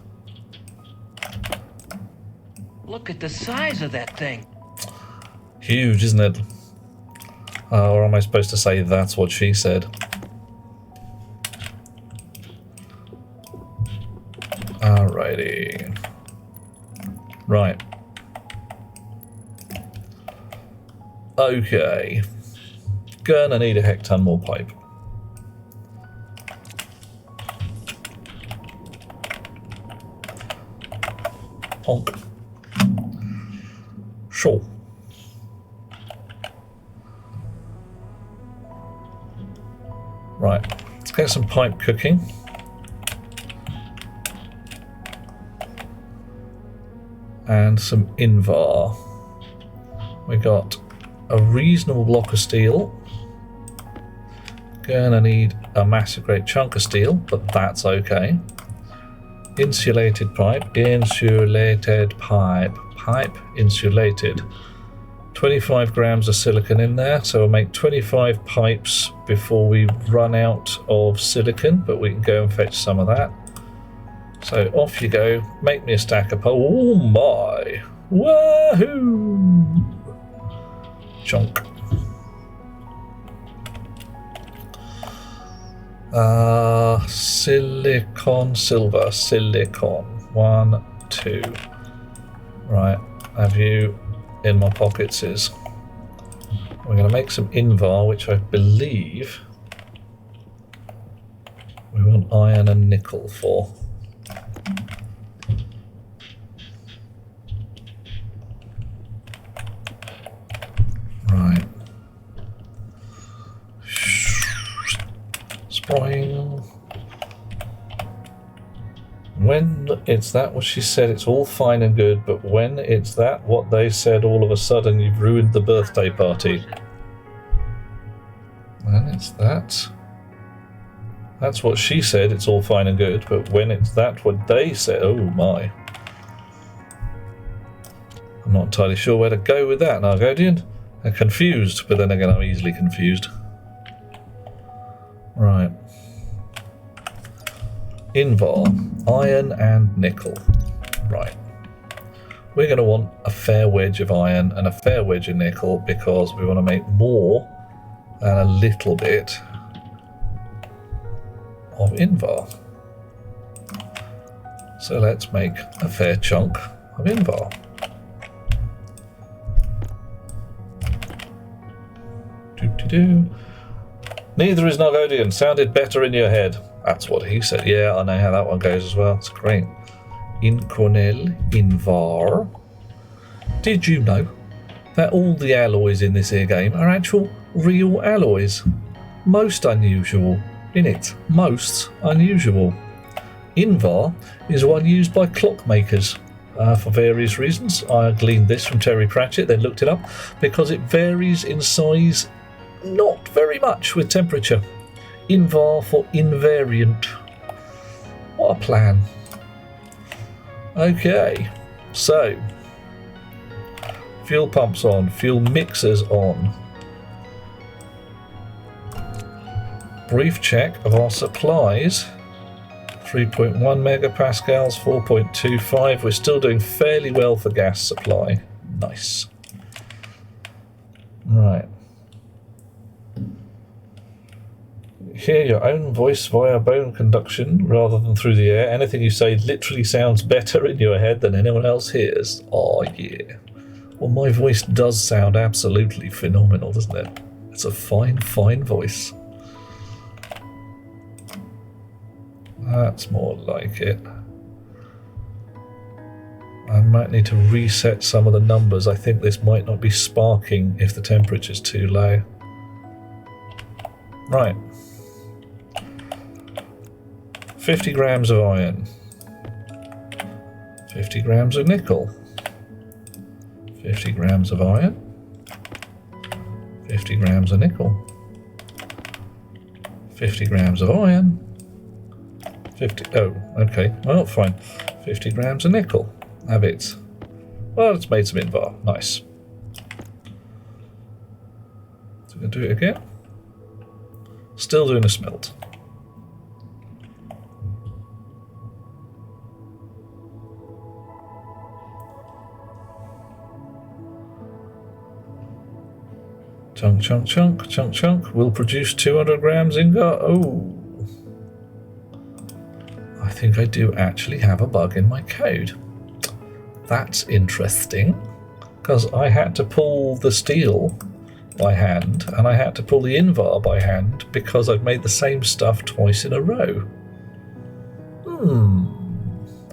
Look at the size of that thing. Huge, isn't it? Or am I supposed to say that's what she said? Alrighty. Right. Okay. Gonna need a hecton more pipe. Honk. Sure. Right, let's get some pipe cooking. And some invar. We got a reasonable block of steel. Gonna need a massive great chunk of steel, but that's okay. Insulated pipe, insulated pipe, pipe insulated. 25 grams of silicon in there, so we'll make 25 pipes before we run out of silicon, but we can go and fetch some of that. So off you go, make me a stack of oh my, wahoo! Chunk. Silicon, silver, silicon. 1, 2. Right, have you in my pockets is. We're going to make some invar, which I believe we want iron and nickel for. Right. Spring. When it's that what she said, it's all fine and good, but when it's that what they said, all of a sudden you've ruined the birthday party. When it's that, that's what she said, it's all fine and good, but when it's that what they said, oh my. I'm not entirely sure where to go with that now, Guardian. I'm confused, but then again I'm easily confused. Right. Invar, iron and nickel. Right. We're going to want a fair wedge of iron and a fair wedge of nickel because we want to make more than a little bit of invar. So let's make a fair chunk of invar. Doo-doo-doo. Neither is Nargodian. Sounded better in your head. That's what he said. Yeah, I know how that one goes as well. It's great. In Cornell, Invar. Did you know that all the alloys in this here game are actual real alloys? Most unusual, innit? Most unusual. Invar is one used by clockmakers for various reasons. I gleaned this from Terry Pratchett, then looked it up, because it varies in size not very much with temperature. Invar for invariant. What a plan. Okay, so fuel pumps on, fuel mixers on. Brief check of our supplies. 3.1 megapascals, 4.25. We're still doing fairly well for gas supply. Nice. Right. Hear your own voice via bone conduction rather than through the air. Anything you say literally sounds better in your head than anyone else hears. Oh yeah. Well, my voice does sound absolutely phenomenal, doesn't it? It's a fine, fine voice. That's more like it. I might need to reset some of the numbers. I think this might not be sparking if the temperature's too low. Right. 50 grams of iron. 50 grams of nickel. 50 grams of iron. 50 grams of nickel. 50 grams of iron. 50. Oh, okay. Well, fine. 50 grams of nickel. Have it. Well, it's made some invar. Nice. So we're going to do it again. Still doing a smelt. Chunk, chunk, chunk, chunk, chunk. Will produce 200 grams ingot. Oh. I think I do actually have a bug in my code. That's interesting. Because I had to pull the steel by hand, and I had to pull the invar by hand because I've made the same stuff twice in a row.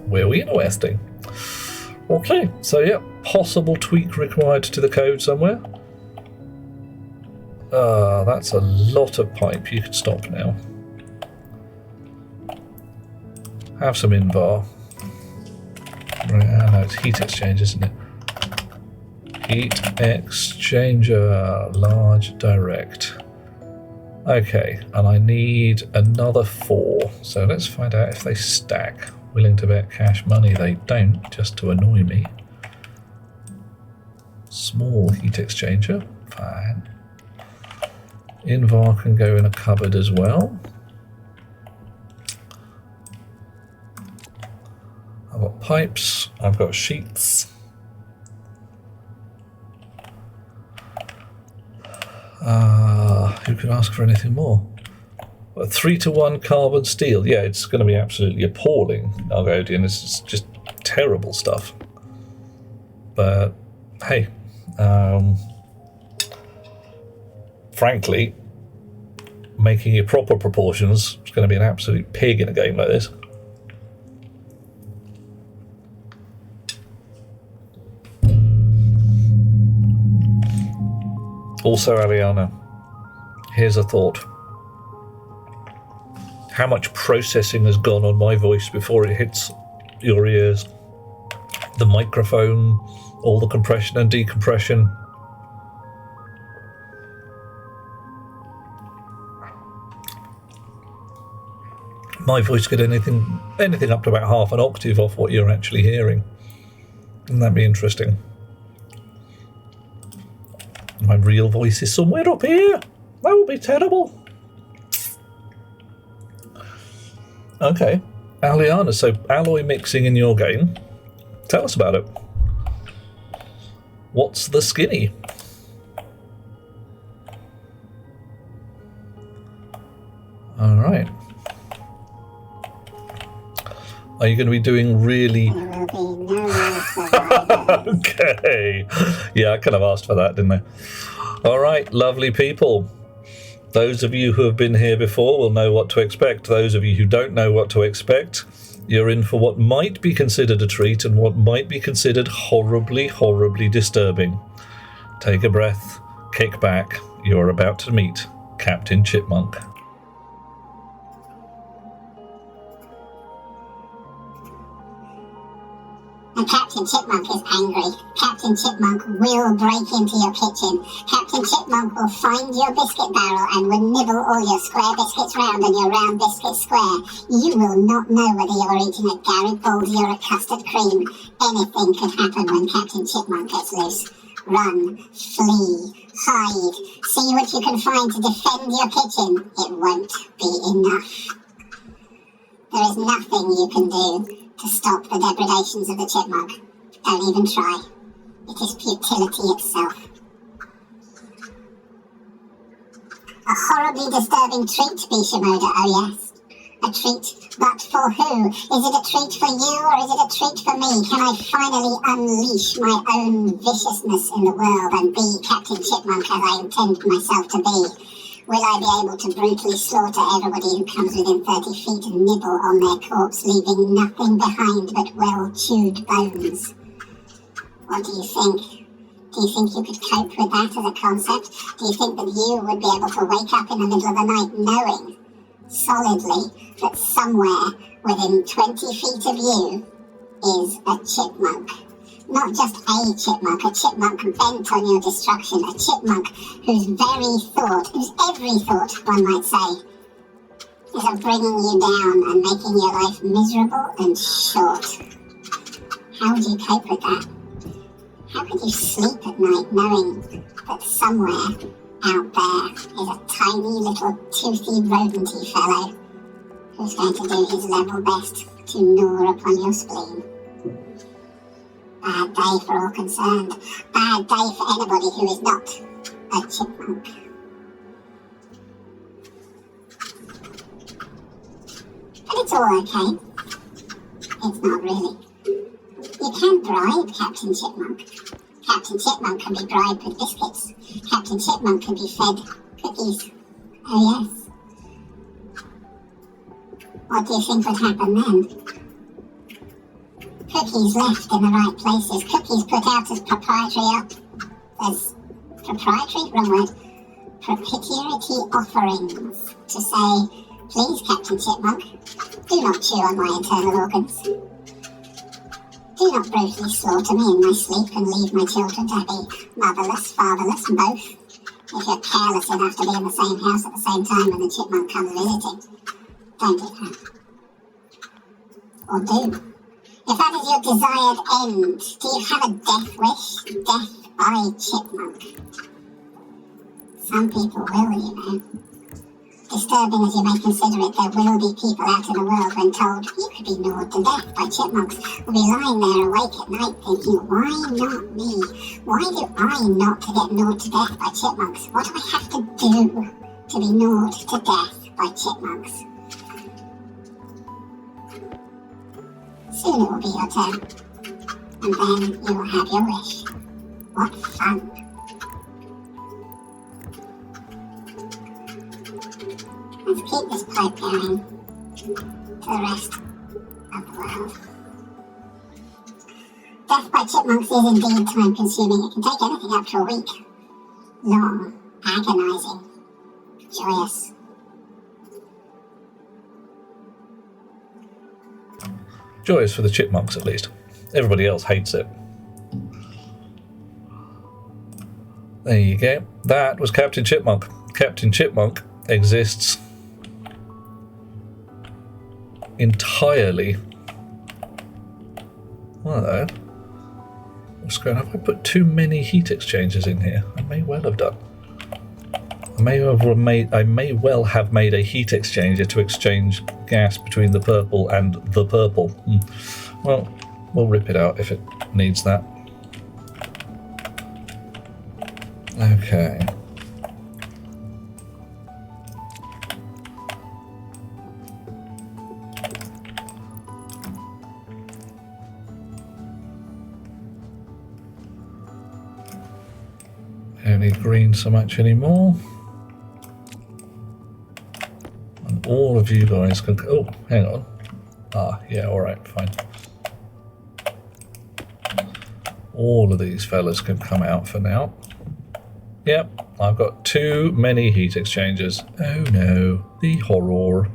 Very interesting. Okay, so yeah, possible tweak required to the code somewhere. That's a lot of pipe. You can stop now. Have some invar. Right, no, it's heat exchange, isn't it? Heat exchanger, large direct. Okay, and I need another 4. So let's find out if they stack. Willing to bet cash money they don't, just to annoy me. Small heat exchanger, fine. Invar can go in a cupboard as well. I've got pipes, I've got sheets. Who can ask for anything more? A 3-to-1 carbon steel. Yeah, it's going to be absolutely appalling, Argodian. It's just terrible stuff. But hey, frankly, making it proper proportions is going to be an absolute pig in a game like this. Also, Aliana, here's a thought. How much processing has gone on my voice before it hits your ears? The microphone, all the compression and decompression. My voice could anything up to about half an octave off what you're actually hearing. Wouldn't that be interesting? My real voice is somewhere up here. That would be terrible. Okay, Aliana, so alloy mixing in your game. Tell us about it. What's the skinny? All right. Are you going to be doing really... Okay. Yeah, I kind of asked for that, didn't I? All right, lovely people. Those of you who have been here before will know what to expect. Those of you who don't know what to expect, you're in for what might be considered a treat and what might be considered horribly, horribly disturbing. Take a breath, kick back. You're about to meet Captain Chipmunk. And Captain Chipmunk is angry. Captain Chipmunk will break into your kitchen. Captain Chipmunk will find your biscuit barrel and will nibble all your square biscuits round and your round biscuits square. You will not know whether you're eating a Garibaldi or a custard cream. Anything could happen when Captain Chipmunk gets loose. Run, flee, hide, see what you can find to defend your kitchen. It won't be enough. There is nothing you can do to stop the depredations of the chipmunk. Don't even try. It is futility itself. A horribly disturbing treat, Bishimoda, oh yes. A treat, but for who? Is it a treat for you or is it a treat for me? Can I finally unleash my own viciousness in the world and be Captain Chipmunk as I intend myself to be? Will I be able to brutally slaughter everybody who comes within 30 feet and nibble on their corpse, leaving nothing behind but well-chewed bones? What do you think? Do you think you could cope with that as a concept? Do you think that you would be able to wake up in the middle of the night knowing solidly that somewhere within 20 feet of you is a chipmunk? Not just a chipmunk bent on your destruction, a chipmunk whose every thought, one might say, is of bringing you down and making your life miserable and short. How would you cope with that? How could you sleep at night knowing that somewhere out there is a tiny little toothy rodenty fellow who's going to do his level best to gnaw upon your spleen? Bad day for all concerned. Bad day for anybody who is not a chipmunk. But it's all okay. It's not really. You can bribe Captain Chipmunk. Captain Chipmunk can be bribed with biscuits. Captain Chipmunk can be fed cookies. Oh yes. What do you think would happen then? Cookies left in the right places. Cookies put out as propitiatory offerings to say, please, Captain Chipmunk, do not chew on my internal organs. Do not brutally slaughter me in my sleep and leave my children to be motherless, fatherless, both. If you're careless enough to be in the same house at the same time when the chipmunk comes visiting, don't do that. Or do. If that is your desired end, do you have a death wish? Death by chipmunk. Some people will, you know. Disturbing as you may consider it, there will be people out in the world when told you could be gnawed to death by chipmunks, will be lying there awake at night thinking, why not me? Why do I not get gnawed to death by chipmunks? What do I have to do to be gnawed to death by chipmunks? Soon it will be your turn, and then you will have your wish. What fun! Let's keep this pipe going to the rest of the world. Death by chipmunks is indeed time-consuming. It can take anything up to a week. Long, agonizing, joyous. Joyous for the chipmunks, at least. Everybody else hates it. There you go. That was Captain Chipmunk. Captain Chipmunk exists entirely. Well, what's going on? Have I put too many heat exchangers in here? I may well have done. I may well have made a heat exchanger to exchange gas between the purple and the purple. Well, we'll rip it out if it needs that. Okay. Don't need green so much anymore. And all of you guys can... Oh, hang on. Ah, yeah, alright, fine. All of these fellas can come out for now. Yep, I've got too many heat exchangers. Oh no, the horror.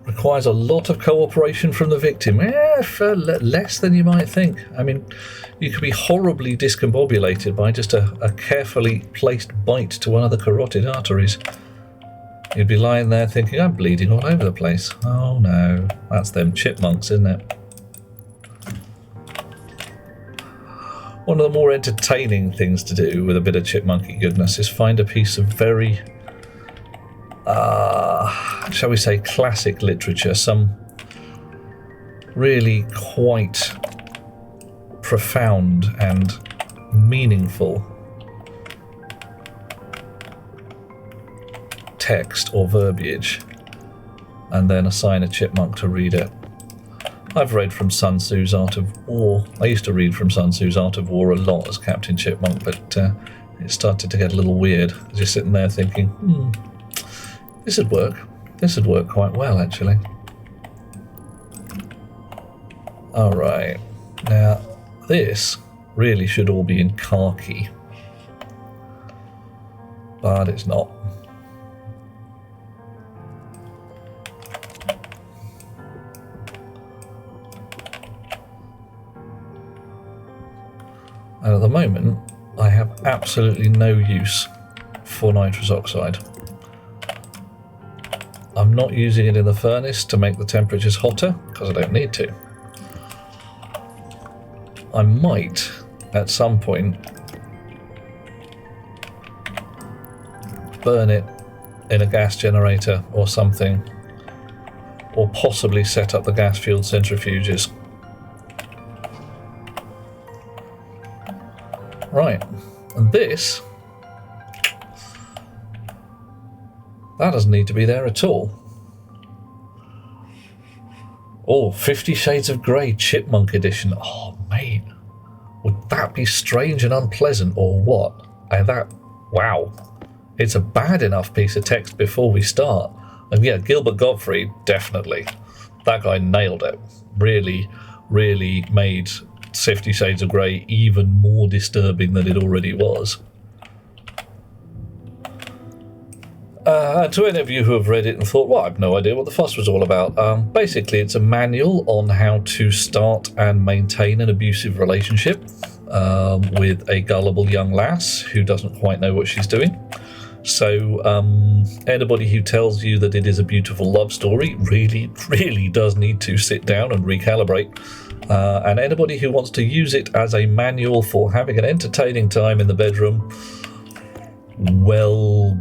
Requires a lot of cooperation from the victim. For less than you might think. I mean, you could be horribly discombobulated by just a carefully placed bite to one of the carotid arteries. You'd be lying there thinking, I'm bleeding all over the place. Oh no, that's them chipmunks, isn't it? One of the more entertaining things to do with a bit of chipmunky goodness is find a piece of very, shall we say, classic literature, some really quite profound and meaningful text or verbiage, and then assign a chipmunk to read it. I've read from Sun Tzu's Art of War. I used to read from Sun Tzu's Art of War a lot as Captain Chipmunk, but it started to get a little weird. Just sitting there thinking, this would work. This would work quite well, actually. Alright, now this really should all be in khaki, but it's not. And at the moment, I have absolutely no use for nitrous oxide. I'm not using it in the furnace to make the temperatures hotter, because I don't need to. I might, at some point, burn it in a gas generator or something, or possibly set up the gas-fueled centrifuges. Right, and this, that doesn't need to be there at all. Oh, 50 Shades of Grey Chipmunk Edition. Oh, mate, would that be strange and unpleasant or what? And that, wow, it's a bad enough piece of text before we start. And yeah, Gilbert Gottfried, definitely. That guy nailed it. Really, really made 50 Shades of Grey even more disturbing than it already was. To any of you who have read it and thought, well, I have no idea what the fuss was all about. Basically, it's a manual on how to start and maintain an abusive relationship with a gullible young lass who doesn't quite know what she's doing. So anybody who tells you that it is a beautiful love story really, really does need to sit down and recalibrate. And anybody who wants to use it as a manual for having an entertaining time in the bedroom, well,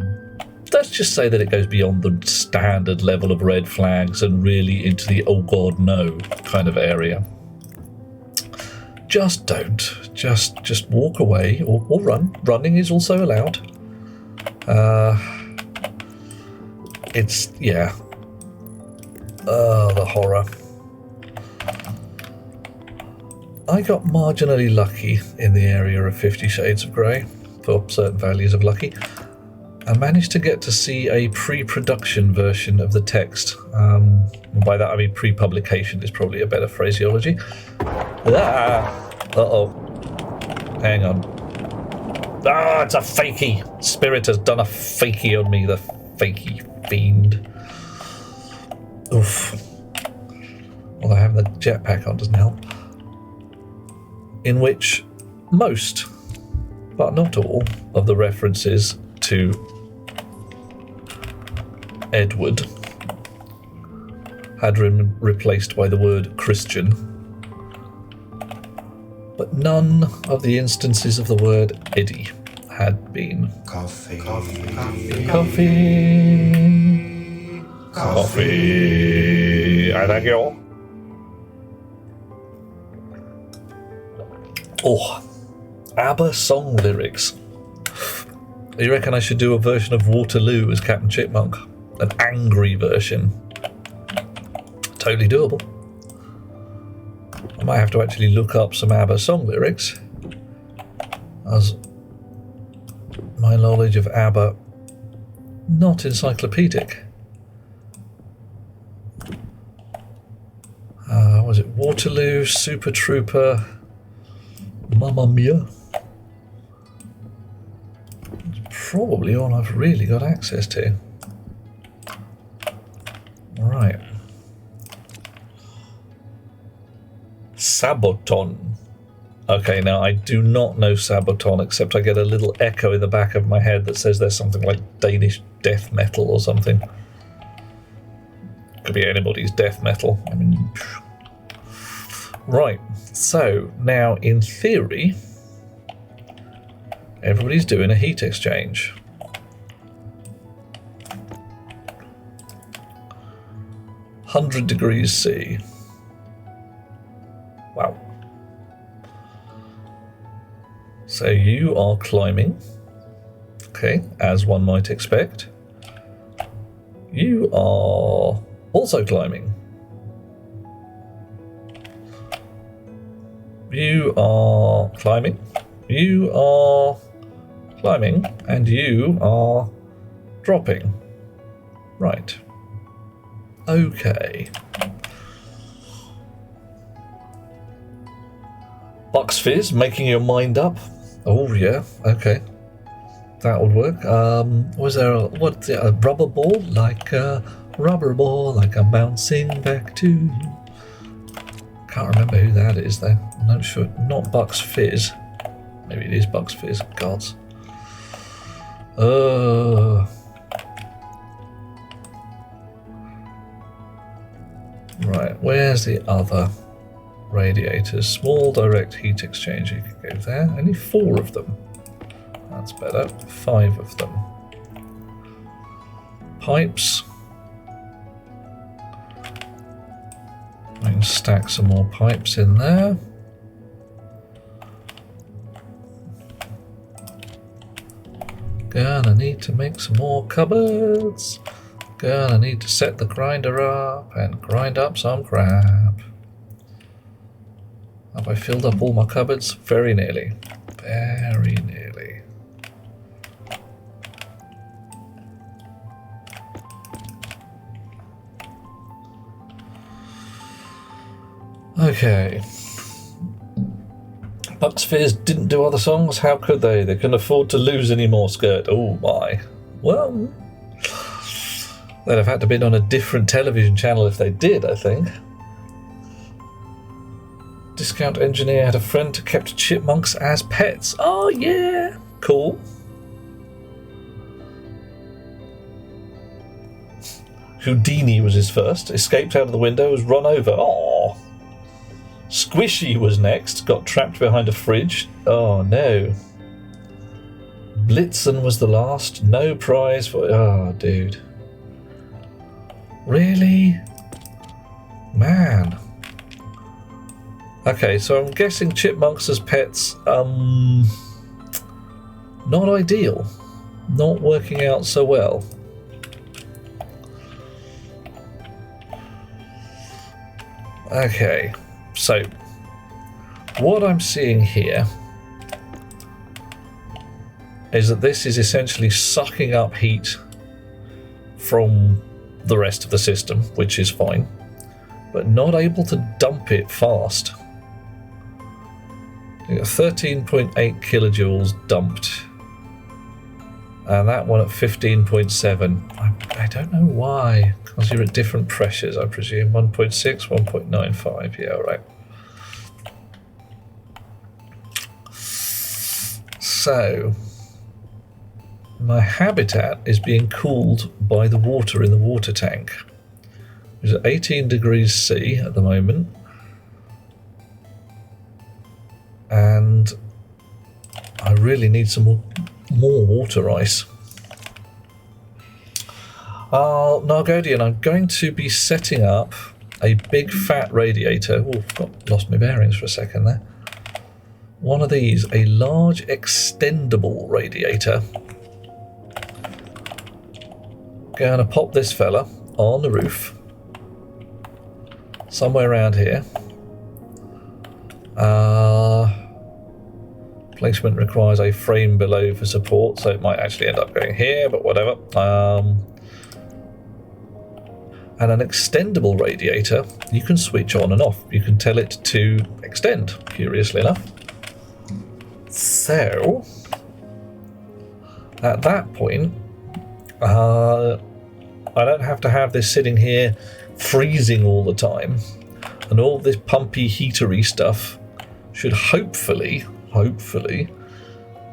let's just say that it goes beyond the standard level of red flags and really into the oh god no kind of area. Just don't. Just walk away or run. Running is also allowed. It's, yeah. The horror. I got marginally lucky in the area of 50 Shades of Grey for certain values of lucky. I managed to get to see a pre-production version of the text. By that I mean pre-publication is probably a better phraseology. Uh-oh. Hang on. Ah, it's a fakey. Spirit has done a fakey on me, the fakey fiend. Oof. Although having the jetpack on doesn't help. In which most, but not all, of the references to Edward had been replaced by the word Christian, but none of the instances of the word Eddie had been. Coffee. I thank you all. Oh, ABBA song lyrics. You reckon I should do a version of Waterloo as Captain Chipmunk? An angry version. Totally doable. I might have to actually look up some ABBA song lyrics, as my knowledge of ABBA not encyclopedic. Was it Waterloo, Super Trooper, Mamma Mia? It's probably all I've really got access to. Right. Sabaton. Okay, now I do not know Sabaton, except I get a little echo in the back of my head that says there's something like Danish death metal or something. Could be anybody's death metal. I mean, right. So now, in theory, everybody's doing a heat exchange. $100°C. Wow. So you are climbing. Okay, as one might expect. You are also climbing. You are climbing. You are climbing. And you are dropping. Right. Okay. Bucks Fizz, making your mind up. Oh yeah, okay. That would work. Was there a rubber ball? Like a rubber ball, like I'm bouncing back to you. Can't remember who that is though. I'm not sure. Not Bucks Fizz. Maybe it is Bucks Fizz. Gods. Right, where's the other radiators? Small direct heat exchanger, you could go there. Only 4 of them. That's better. 5 of them. Pipes. I can stack some more pipes in there. Gonna need to make some more cupboards. Gonna need to set the grinder up and grind up some crap. Have I filled up all my cupboards? Very nearly. Very nearly. Okay. Bucks Fizz didn't do other songs. How could they? They couldn't afford to lose any more skirt. Oh my. Well, they'd have had to been on a different television channel if they did, I think. Discount engineer had a friend who kept chipmunks as pets. Oh yeah. Cool. Houdini was his first. Escaped out of the window, was run over. Oh. Squishy was next, got trapped behind a fridge. Oh no. Blitzen was the last, no prize for... Oh, dude. Really? Man. Okay, so I'm guessing chipmunks as pets, not ideal. Not working out so well. Okay. So, what I'm seeing here is that this is essentially sucking up heat from the rest of the system, which is fine, but not able to dump it fast. You got 13.8 kilojoules dumped, and that one at 15.7. I don't know why. Because you're at different pressures, I presume. 1.6, 1.95. Yeah, right. So, my habitat is being cooled by the water in the water tank. It's at 18 degrees C at the moment. And I really need some more water ice. Nargodian, I'm going to be setting up a big fat radiator. Oh, lost my bearings for a second there. One of these, a large extendable radiator. Gonna pop this fella on the roof. Somewhere around here. Placement requires a frame below for support, so it might actually end up going here, but whatever. And an extendable radiator, you can switch on and off. You can tell it to extend, curiously enough. So, at that point, I don't have to have this sitting here freezing all the time. And all this pumpy, heatery stuff should hopefully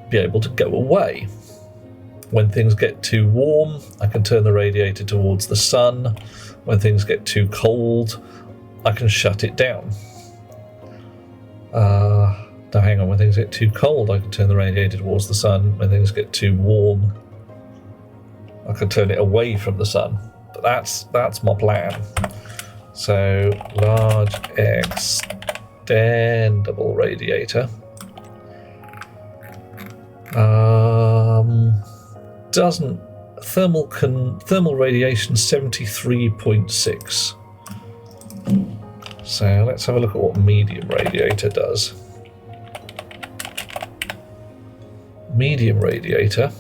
be able to go away. When things get too warm, I can turn the radiator towards the sun. When things get too cold, I can shut it down. Now hang on, when things get too cold, I can turn the radiator towards the sun. When things get too warm, I can turn it away from the sun. But that's my plan. So, large extendable radiator. Doesn't thermal radiation 73.6. So let's have a look at what medium radiator does. Medium radiator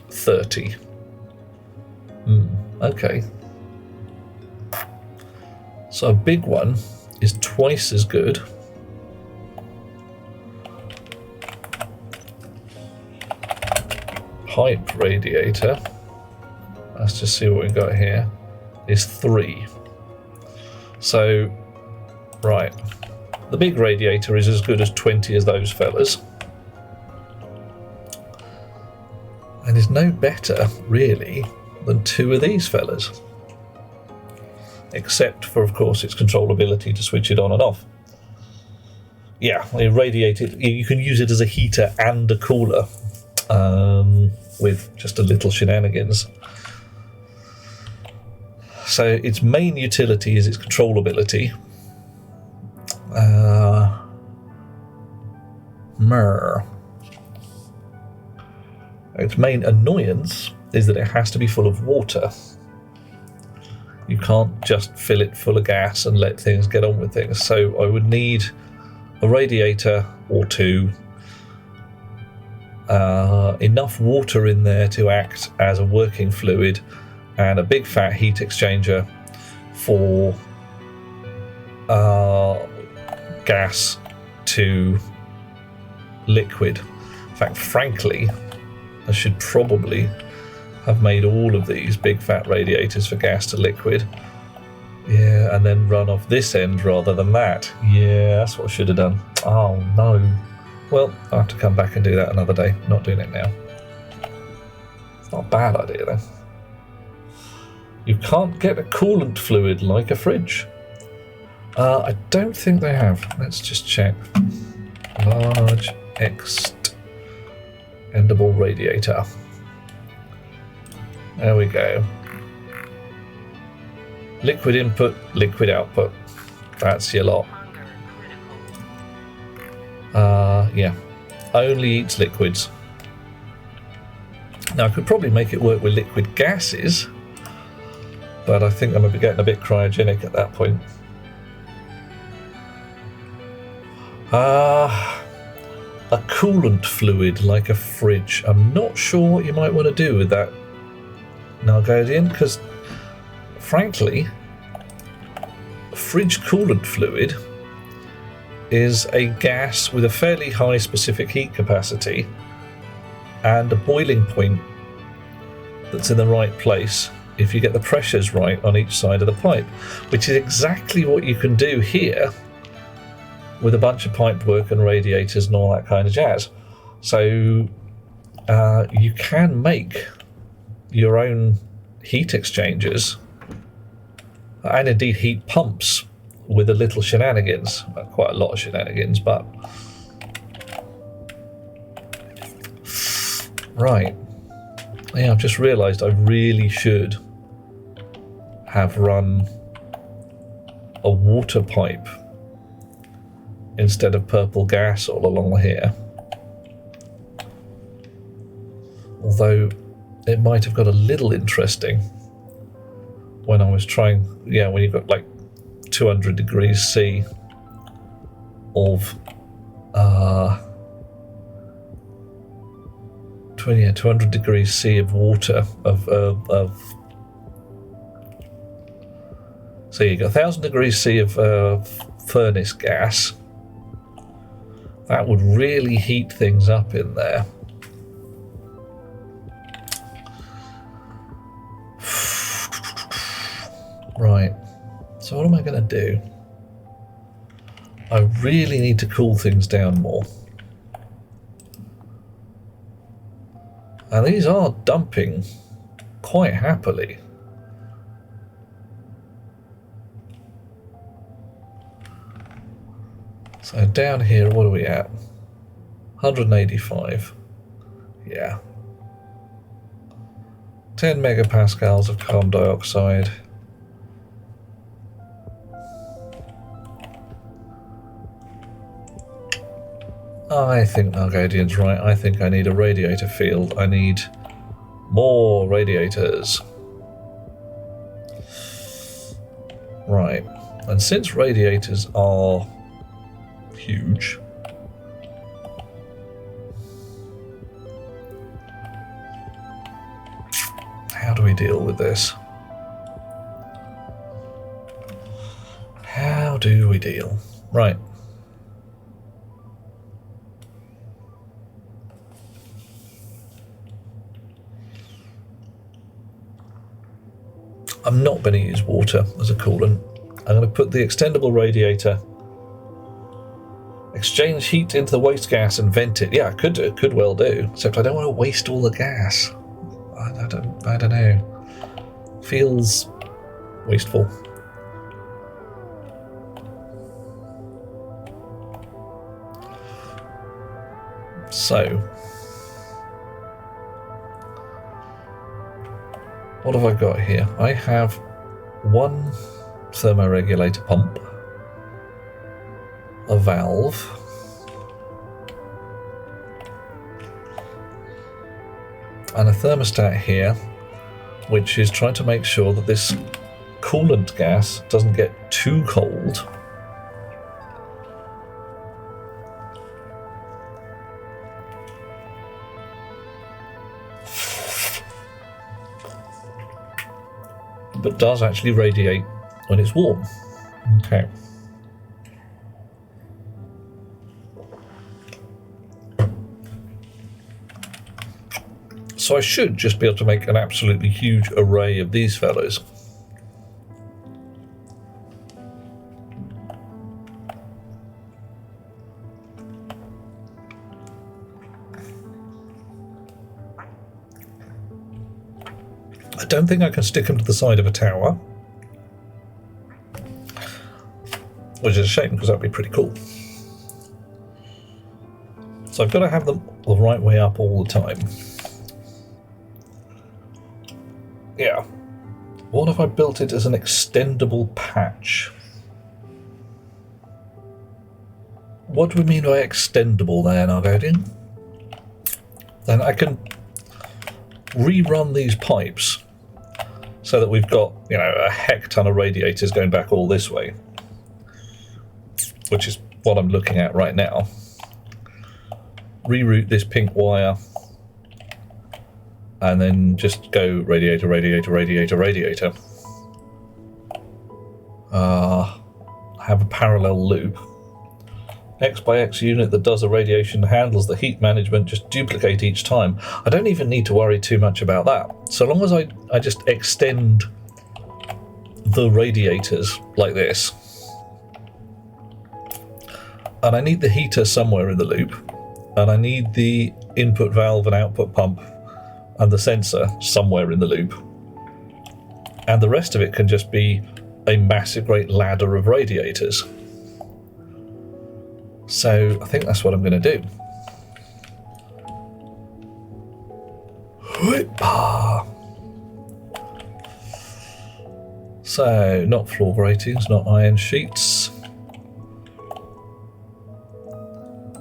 30. Okay. So a big one is twice as good. pipe radiator, let's just see what we've got here, is 3. So, right, the big radiator is as good as 20 as those fellas. And is no better, really, than 2 of these fellas. Except for, of course, its controllability to switch it on and off. Yeah, you can use it as a heater and a cooler with just a little shenanigans. So its main utility is its controllability. Its main annoyance is that it has to be full of water. You can't just fill it full of gas and let things get on with things. So I would need a radiator or 2, enough water in there to act as a working fluid, and a big fat heat exchanger for gas to liquid. In fact, frankly, I should probably have made all of these big fat radiators for gas to liquid. Yeah, and then run off this end rather than that. Yeah, that's what I should have done. Oh no. Well, I'll have to come back and do that another day. I'm not doing it now. It's not a bad idea though. You can't get a coolant fluid like a fridge. I don't think they have. Let's just check. Large extendable radiator. There we go. Liquid input, liquid output. That's your lot. Yeah. Only eats liquids. Now I could probably make it work with liquid gases, but I think I'm going to be getting a bit cryogenic at that point. A coolant fluid like a fridge. I'm not sure what you might want to do with that, Nargodian, because frankly, fridge coolant fluid is a gas with a fairly high specific heat capacity and a boiling point that's in the right place if you get the pressures right on each side of the pipe, which is exactly what you can do here with a bunch of pipe work and radiators and all that kind of jazz. So you can make your own heat exchangers and indeed heat pumps with a little shenanigans. Well, quite a lot of shenanigans, but right. Yeah, I've just realised I really should have run a water pipe instead of purple gas all along here. Although it might have got a little interesting when I was trying, yeah, when you've got like 200 degrees C of 200 degrees C of water of so you got 1000 degrees C of furnace gas. That would really heat things up in there. Right, so what am I going to do? I really need to cool things down more. And these are dumping quite happily. So down here, what are we at? 185. Yeah. 10 megapascals of carbon dioxide. I think Nargadian's right. I think I need a radiator field. I need more radiators. Right. And since radiators are huge, how do we deal with this? How do we deal? Right. I'm not going to use water as a coolant. I'm going to put the extendable radiator, exchange heat into the waste gas and vent it. Yeah, I could do, could well do, except I don't want to waste all the gas. I don't know. Feels wasteful. So, what have I got here? I have one thermoregulator pump, a valve, and a thermostat here, which is trying to make sure that this coolant gas doesn't get too cold. But does actually radiate when it's warm. Okay. So I should just be able to make an absolutely huge array of these fellows. I don't think I can stick them to the side of a tower, which is a shame because that would be pretty cool. So I've got to have them the right way up all the time. Yeah. What if I built it as an extendable patch? What do we mean by extendable there, Nargodian? Then I can rerun these pipes so that we've got, you know, a heck ton of radiators going back all this way, which is what I'm looking at right now. Reroute this pink wire and then just go radiator, radiator, radiator, radiator. Have a parallel loop. X by X unit that does the radiation handles the heat management, just duplicate each time. I don't even need to worry too much about that. So long as I just extend the radiators like this. And I need the heater somewhere in the loop. And I need the input valve and output pump and the sensor somewhere in the loop. And the rest of it can just be a massive great ladder of radiators. So I think that's what I'm going to do. So, not floor gratings, not iron sheets.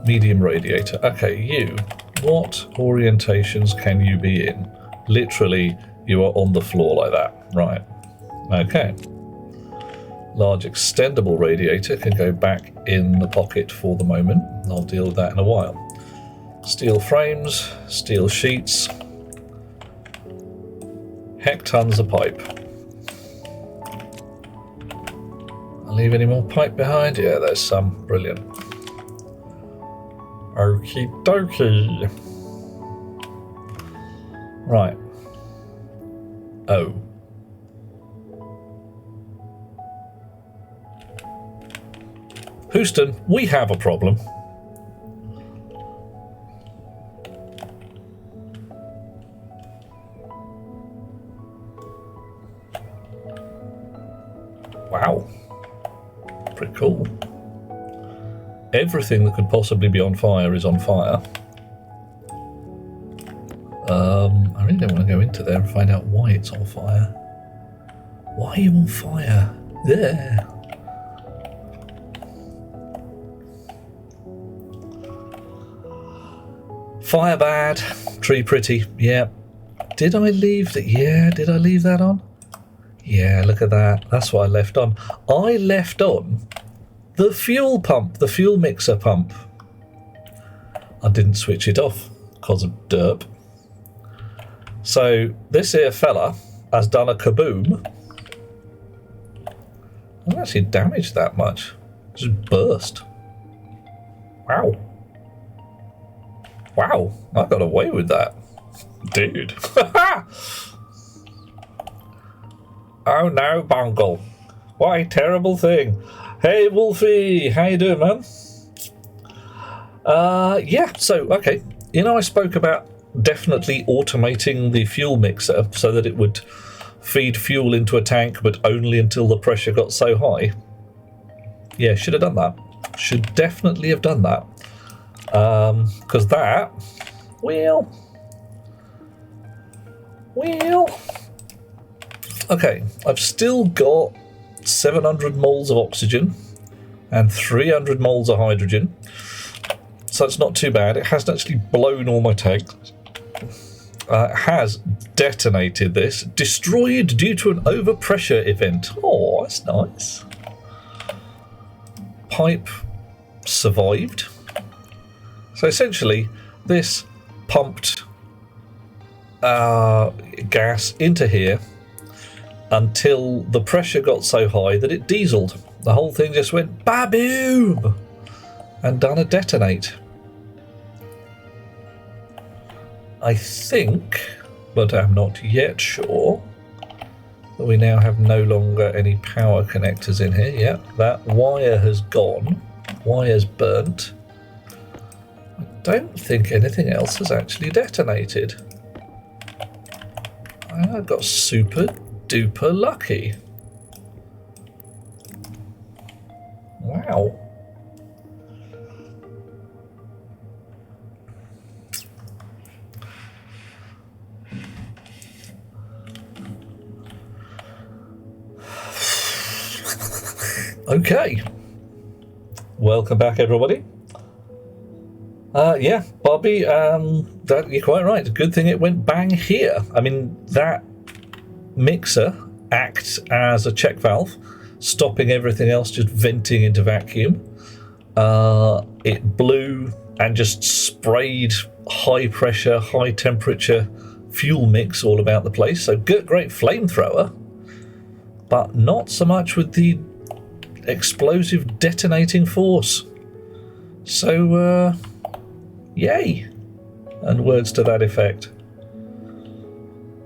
Medium radiator. Okay, you. What orientations can you be in? Literally, you are on the floor like that. Right. Okay. Large extendable radiator can go back in the pocket for the moment. I'll deal with that in a while. Steel frames, steel sheets, heck tons of pipe. I'll leave any more pipe behind? Yeah, there's some. Brilliant. Okie dokie. Right. Oh. Houston, we have a problem. Wow. Pretty cool. Everything that could possibly be on fire is on fire. I really don't want to go into there and find out why it's on fire. Why are you on fire? There. Fire bad, tree pretty, yeah. Did I leave that? Yeah, did I leave that on? Yeah, look at that. That's what I left on. I left on the fuel pump, the fuel mixer pump. I didn't switch it off because of derp. So this here fella has done a kaboom. I haven't actually damaged that much. Just burst. Wow. Wow, I got away with that. Dude. Oh no, Bungle. What a terrible thing. Hey, Wolfie. How you doing, man? Yeah, so, okay. You know, I spoke about definitely automating the fuel mixer so that it would feed fuel into a tank, but only until the pressure got so high. Yeah, should have done that. Should definitely have done that. Because that, well, okay, I've still got 700 moles of oxygen and 300 moles of hydrogen. So it's not too bad. It hasn't actually blown all my tanks. It has detonated this. Destroyed due to an overpressure event. Oh, that's nice. Pipe survived. So essentially, this pumped gas into here until the pressure got so high that it dieseled. The whole thing just went ba-boom and done a detonate. I think, but I'm not yet sure, that we now have no longer any power connectors in here. Yep, that wire has gone. Wire's burnt. I don't think anything else has actually detonated. I got super duper lucky. Wow. Okay. Welcome back, everybody. Yeah, Bobby, that, you're quite right. Good thing it went bang here. I mean, that mixer acts as a check valve, stopping everything else just venting into vacuum. It blew and just sprayed high pressure, high temperature fuel mix all about the place. So good, great flamethrower, but not so much with the explosive detonating force. So, yay, and words to that effect.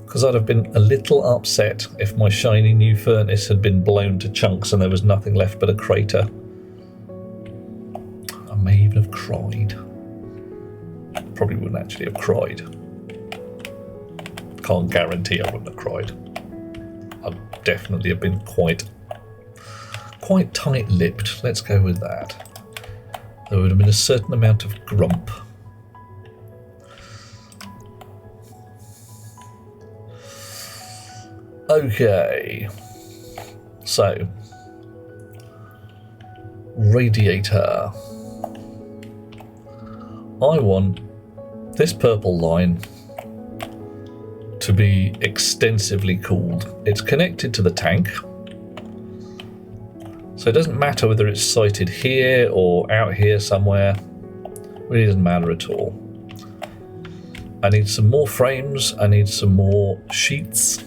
Because I'd have been a little upset if my shiny new furnace had been blown to chunks and there was nothing left but a crater. I may even have cried. Probably wouldn't actually have cried. Can't guarantee I wouldn't have cried. I'd definitely have been quite tight-lipped. Let's go with that. There would have been a certain amount of grump. Okay, so radiator. I want this purple line to be extensively cooled. It's connected to the tank, so it doesn't matter whether it's sited here or out here somewhere. Really doesn't matter at all. I need some more frames. I need some more sheets.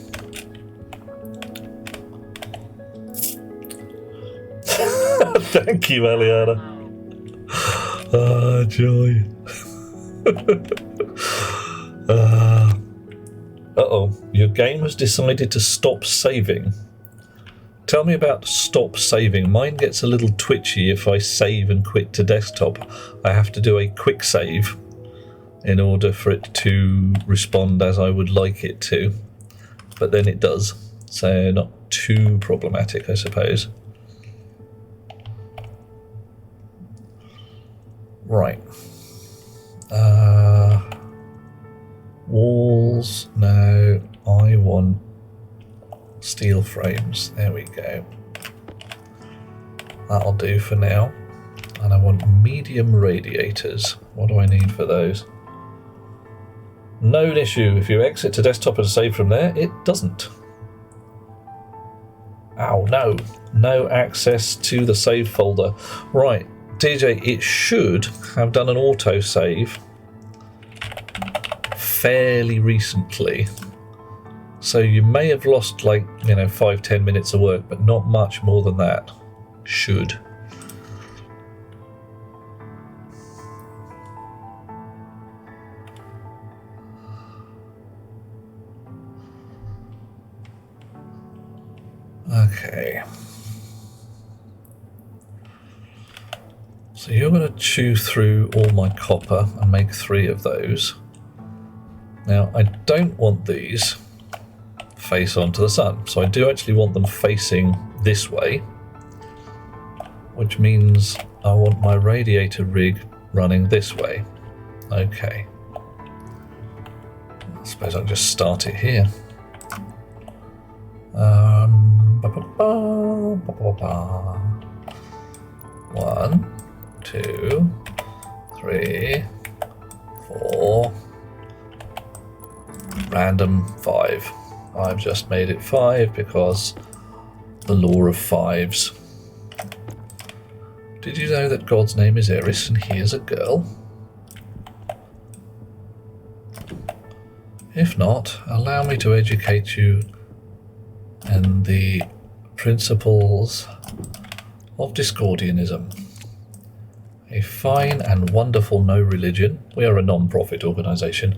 Thank you, Eliana. Ah, joy. Uh-oh, your game has decided to stop saving. Tell me about stop saving. Mine gets a little twitchy if I save and quit to desktop. I have to do a quick save in order for it to respond as I would like it to. But then it does, so not too problematic, I suppose. Right. Walls. No, I want steel frames. There we go. That'll do for now. And I want medium radiators. What do I need for those? No issue. If you exit to desktop and save from there, it doesn't. Ow, no. No access to the save folder. Right. DJ, it should have done an autosave fairly recently. So you may have lost, like, 5-10 minutes of work, but not much more than that. Should. Okay. So you're going to chew through all my copper and make 3 of those. Now, I don't want these face onto the sun, so I do actually want them facing this way, which means I want my radiator rig running this way. Okay. I suppose I'll just start it here. 1, 2, 3, 4, random 5. I've just made it 5 because the law of 5s. Did you know that God's name is Eris and he is a girl? If not, allow me to educate you in the principles of Discordianism. A fine and wonderful no religion. We are a non-profit organisation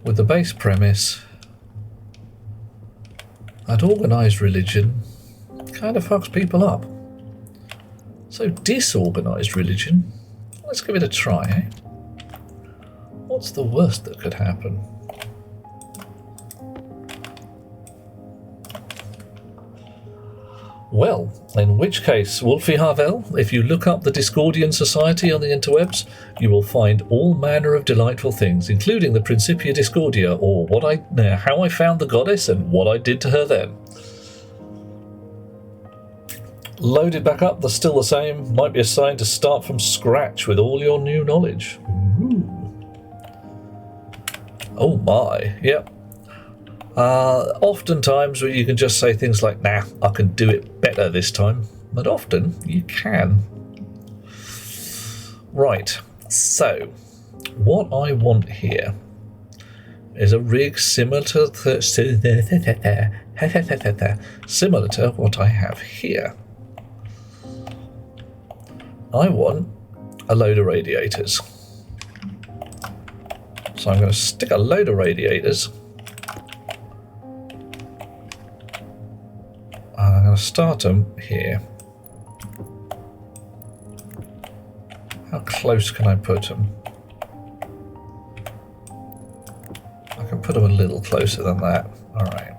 with the base premise that organised religion kind of fucks people up. So disorganised religion, let's give it a try, eh? What's the worst that could happen? Well, in which case, Wolfie Harvell, if you look up the Discordian Society on the interwebs, you will find all manner of delightful things, including the Principia Discordia, or how I found the goddess and what I did to her then. Loaded back up, they're still the same. Might be a sign to start from scratch with all your new knowledge. Ooh. Oh my, yep. Oftentimes you can just say things like, nah, I can do it better this time. But often you can. Right, so what I want here is a rig similar to what I have here. I want a load of radiators. So I'm going to stick a load of radiators. I'm going to start them here. How close can I put them? I can put them a little closer than that. Alright.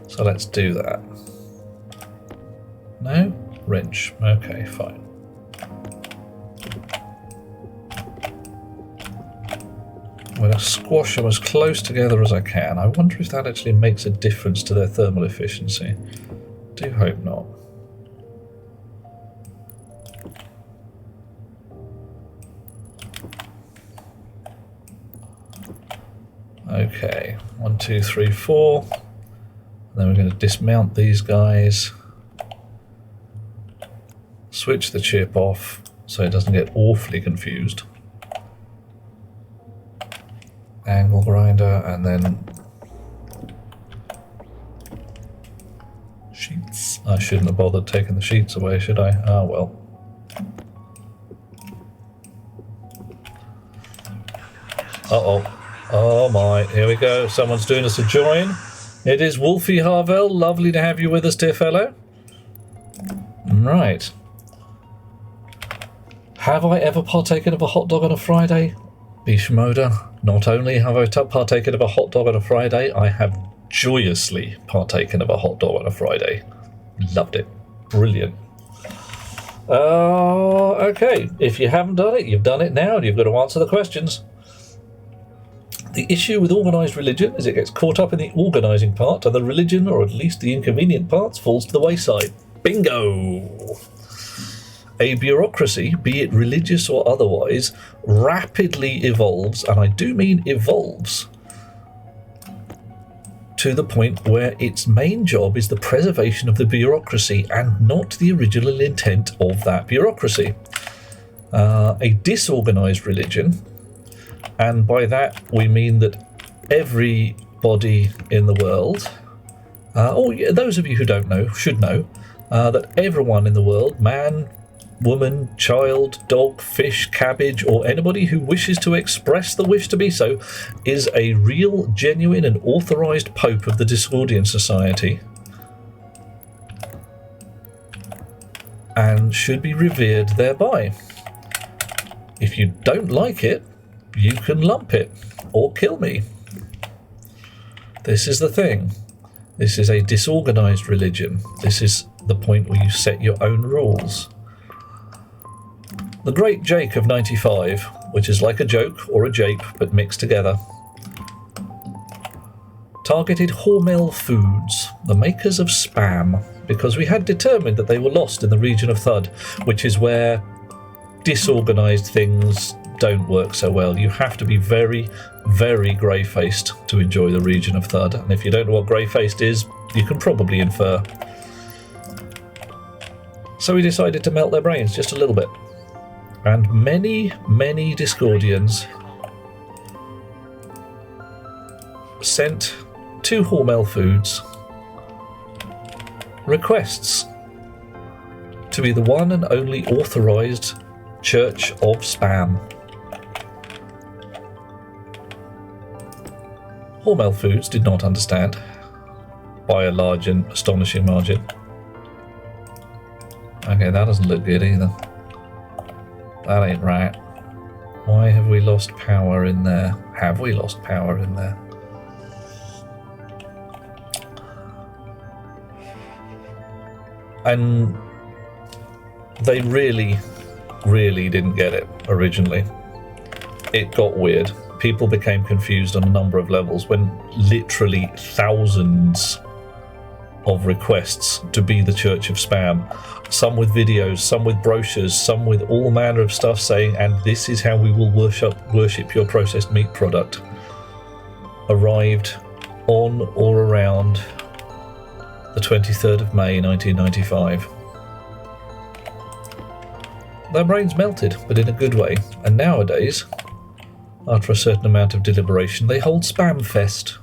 So let's do that. No? Wrench. Okay, fine. I'm going to squash them as close together as I can. I wonder if that actually makes a difference to their thermal efficiency. Do hope not. Okay, 1, 2, 3, 4. And then we're going to dismount these guys. Switch the chip off so it doesn't get awfully confused. Angle grinder, and then sheets. I shouldn't have bothered taking the sheets away, should I? Ah, well. Uh-oh. Oh my, here we go. Someone's doing us a join. It is Wolfie Harvell. Lovely to have you with us, dear fellow. Right. Have I ever partaken of a hot dog on a Friday? Bishmoda. Not only have I partaken of a hot dog on a Friday, I have joyously partaken of a hot dog on a Friday. Loved it. Brilliant. Okay, if you haven't done it, you've done it now, and you've got to answer the questions. The issue with organised religion is it gets caught up in the organising part, and the religion, or at least the inconvenient parts, falls to the wayside. Bingo! A bureaucracy, be it religious or otherwise, rapidly evolves, and I do mean evolves, to the point where its main job is the preservation of the bureaucracy and not the original intent of that bureaucracy. A disorganised religion, and by that we mean that everybody in the world, those of you who don't know should know, that everyone in the world, man, woman, child, dog, fish, cabbage, or anybody who wishes to express the wish to be so is a real, genuine, and authorised Pope of the Discordian Society and should be revered thereby. If you don't like it, you can lump it or kill me. This is the thing. This is a disorganised religion. This is the point where you set your own rules. The Great Jake of 95, which is like a joke or a jape but mixed together, targeted Hormel Foods, the makers of Spam, because we had determined that they were lost in the region of Thud, which is where disorganised things don't work so well. You have to be very, very grey-faced to enjoy the region of Thud, and if you don't know what grey-faced is, you can probably infer. So we decided to melt their brains just a little bit. And many, many Discordians sent to Hormel Foods requests to be the one and only authorised Church of Spam. Hormel Foods did not understand, by a large and astonishing margin. Okay, that doesn't look good either. That ain't right. Why have we lost power in there? Have we lost power in there? And they really, really didn't get it originally. It got weird. People became confused on a number of levels when literally thousands of requests to be the Church of Spam, some with videos, some with brochures, some with all manner of stuff saying, and this is how we will worship your processed meat product, arrived on or around the 23rd of May 1995. Their brains melted, but in a good way, and nowadays, after a certain amount of deliberation, they hold Spam Fest,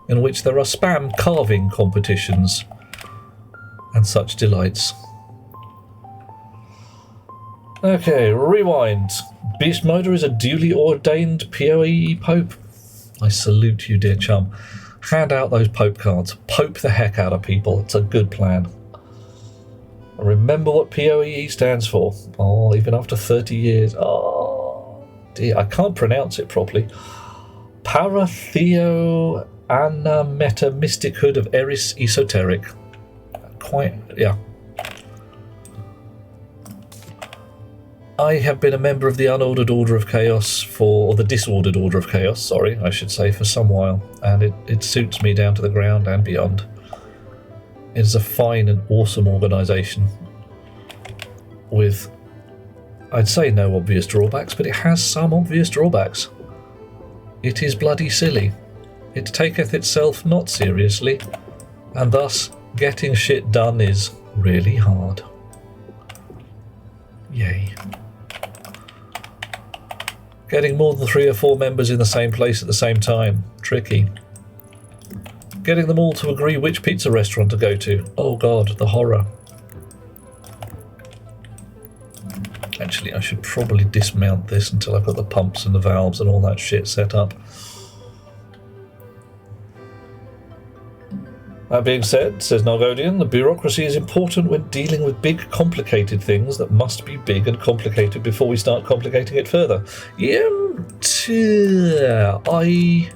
in which there are spam carving competitions and such delights. Okay, rewind. Beast Moder is a duly ordained PoE Pope. I salute you, dear chum. Hand out those Pope cards. Pope the heck out of people. It's a good plan. Remember what PoE stands for. Oh, even after 30 years. Oh, dear. I can't pronounce it properly. Paratheo Anna Meta Mystichood of Eris Esoteric. Quite, yeah. I have been a member of the Unordered Order of Chaos or the Disordered Order of Chaos, sorry, I should say, for some while, and it suits me down to the ground and beyond. It is a fine and awesome organisation with, I'd say, no obvious drawbacks, but it has some obvious drawbacks. It is bloody silly. It taketh itself not seriously, and thus getting shit done is really hard. Yay. Getting more than 3 or 4 members in the same place at the same time, tricky. Getting them all to agree which pizza restaurant to go to, oh god, the horror. Actually, I should probably dismount this until I've got the pumps and the valves and all that shit set up. That being said, says Nargodian, the bureaucracy is important when dealing with big, complicated things that must be big and complicated before we start complicating it further. Yeah, I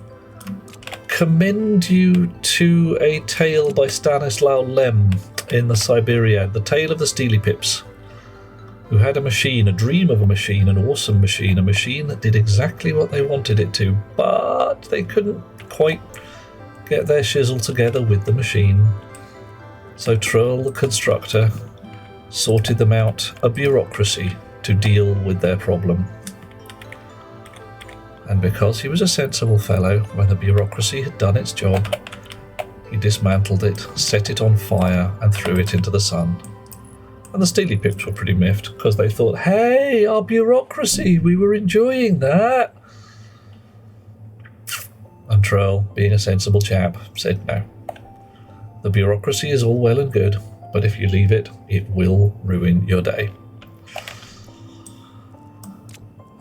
commend you to a tale by Stanislaw Lem in the Siberiad, the tale of the Steely Pips, who had a machine, a dream of a machine, an awesome machine, a machine that did exactly what they wanted it to, but they couldn't quite get their shizzle together with the machine. So Troll the constructor sorted them out a bureaucracy to deal with their problem. And because he was a sensible fellow, when the bureaucracy had done its job, he dismantled it, set it on fire, and threw it into the sun. And the Steely Pips were pretty miffed, because they thought, hey, our bureaucracy, we were enjoying that. And Troll, being a sensible chap, said no. The bureaucracy is all well and good, but if you leave it, it will ruin your day.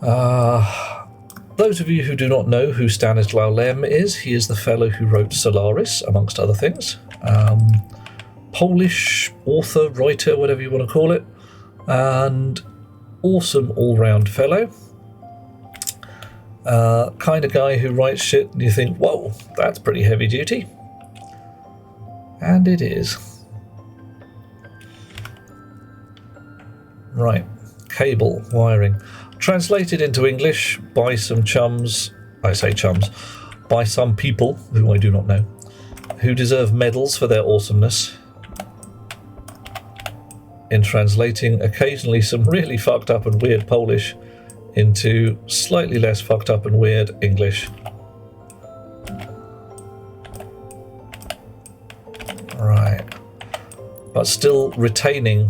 Those of you who do not know who Stanislaw Lem is, he is the fellow who wrote Solaris, amongst other things. Polish author, writer, whatever you want to call it, and awesome all-round fellow. Kind of guy who writes shit and you think, whoa, that's pretty heavy duty. And it is. Right, cable wiring. Translated into English by some chums, I say chums, by some people who I do not know, who deserve medals for their awesomeness in translating occasionally some really fucked up and weird Polish into slightly less fucked up and weird English. Right. But still retaining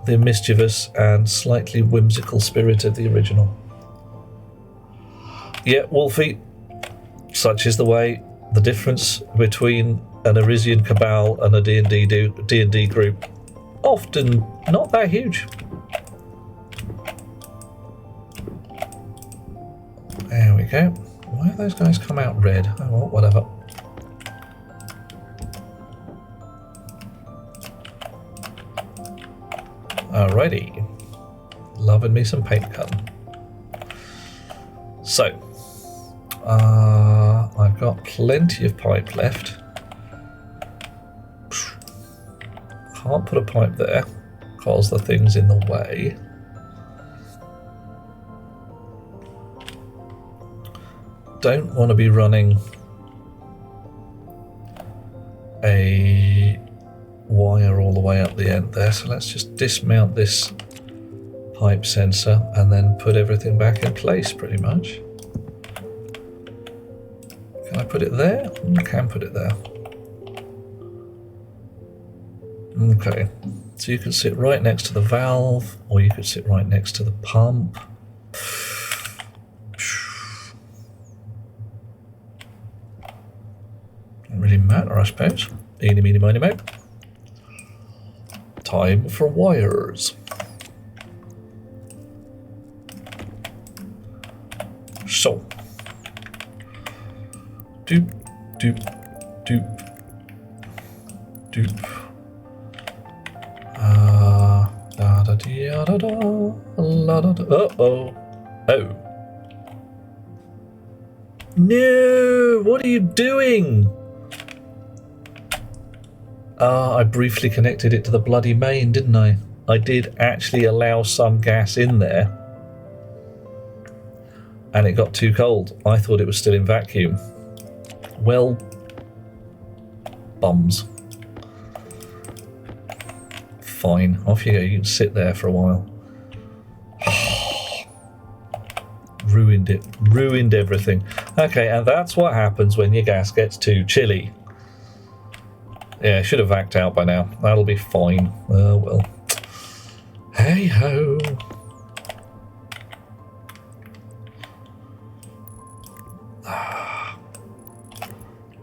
the mischievous and slightly whimsical spirit of the original. Yeah, Wolfie, such is the way. The difference between an Arisian cabal and a D&D group, often not that huge. There we go. Why have those guys come out red? Oh well, whatever. Alrighty. Loving me some paint gun. So, I've got plenty of pipe left. Can't put a pipe there because the thing's in the way. Don't want to be running a wire all the way up the end there, so let's just dismount this pipe sensor and then put everything back in place pretty much. Can I put it there? I can put it there. Okay, so you could sit right next to the valve, or you could sit right next to the pump. Doesn't really matter, I suppose. Eeny, meeny, miny, moe. Time for wires. So, doop, doop, doop, doop. Da da da da da, la da da. Uh-oh. Oh. No! What are you doing? I briefly connected it to the bloody main, didn't I? I did actually allow some gas in there. And it got too cold. I thought it was still in vacuum. Well, bums. Fine, off you go. You can sit there for a while. Ruined it. Ruined everything. Okay, and that's what happens when your gas gets too chilly. Yeah, I should have vacked out by now. That'll be fine. Oh, well. Hey ho.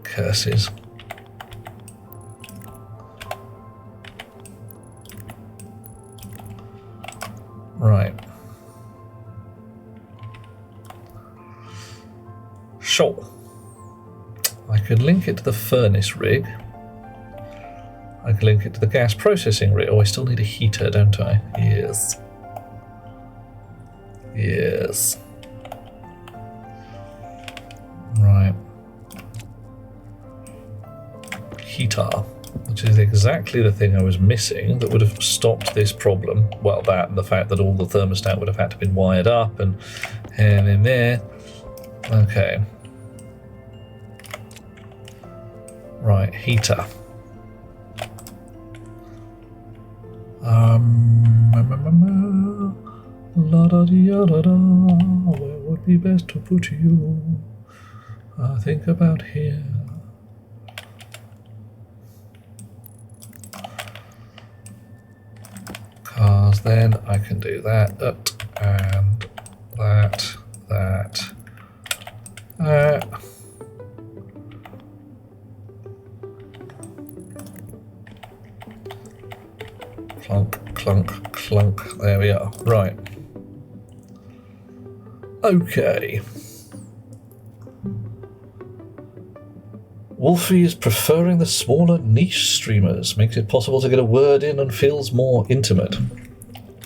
Curses. Right. Sure. I could link it to the furnace rig. I can link it to the gas processing rig. Oh, I still need a heater, don't I? Yes. Yes. Right. Heater, which is exactly the thing I was missing that would have stopped this problem. Well, that and the fact that all the thermostat would have had to been wired up and in there. Okay. Right, heater. La da da da da. Where would be best to put you? Think about here. Cause then I can do that, and that. Clunk, clunk, clunk. There we are. Right. Okay. Wolfie is preferring the smaller niche streamers. Makes it possible to get a word in and feels more intimate.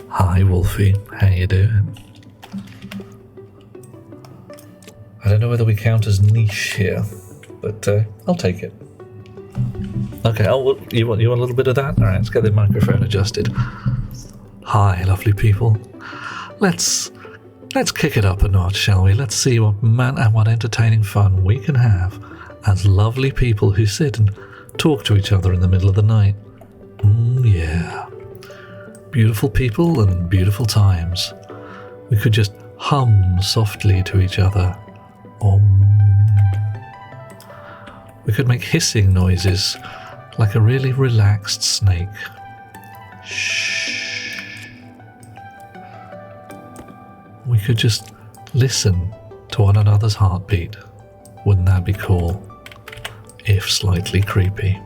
Hi, Wolfie. How you doing? I don't know whether we count as niche here, but I'll take it. Okay, you want a little bit of that? All right, let's get the microphone adjusted. Hi, lovely people. Let's kick it up a notch, shall we? Let's see what entertaining fun we can have as lovely people who sit and talk to each other in the middle of the night. Yeah. Beautiful people and beautiful times. We could just hum softly to each other. We could make hissing noises like a really relaxed snake. Shh. We could just listen to one another's heartbeat. Wouldn't that be cool? If slightly creepy.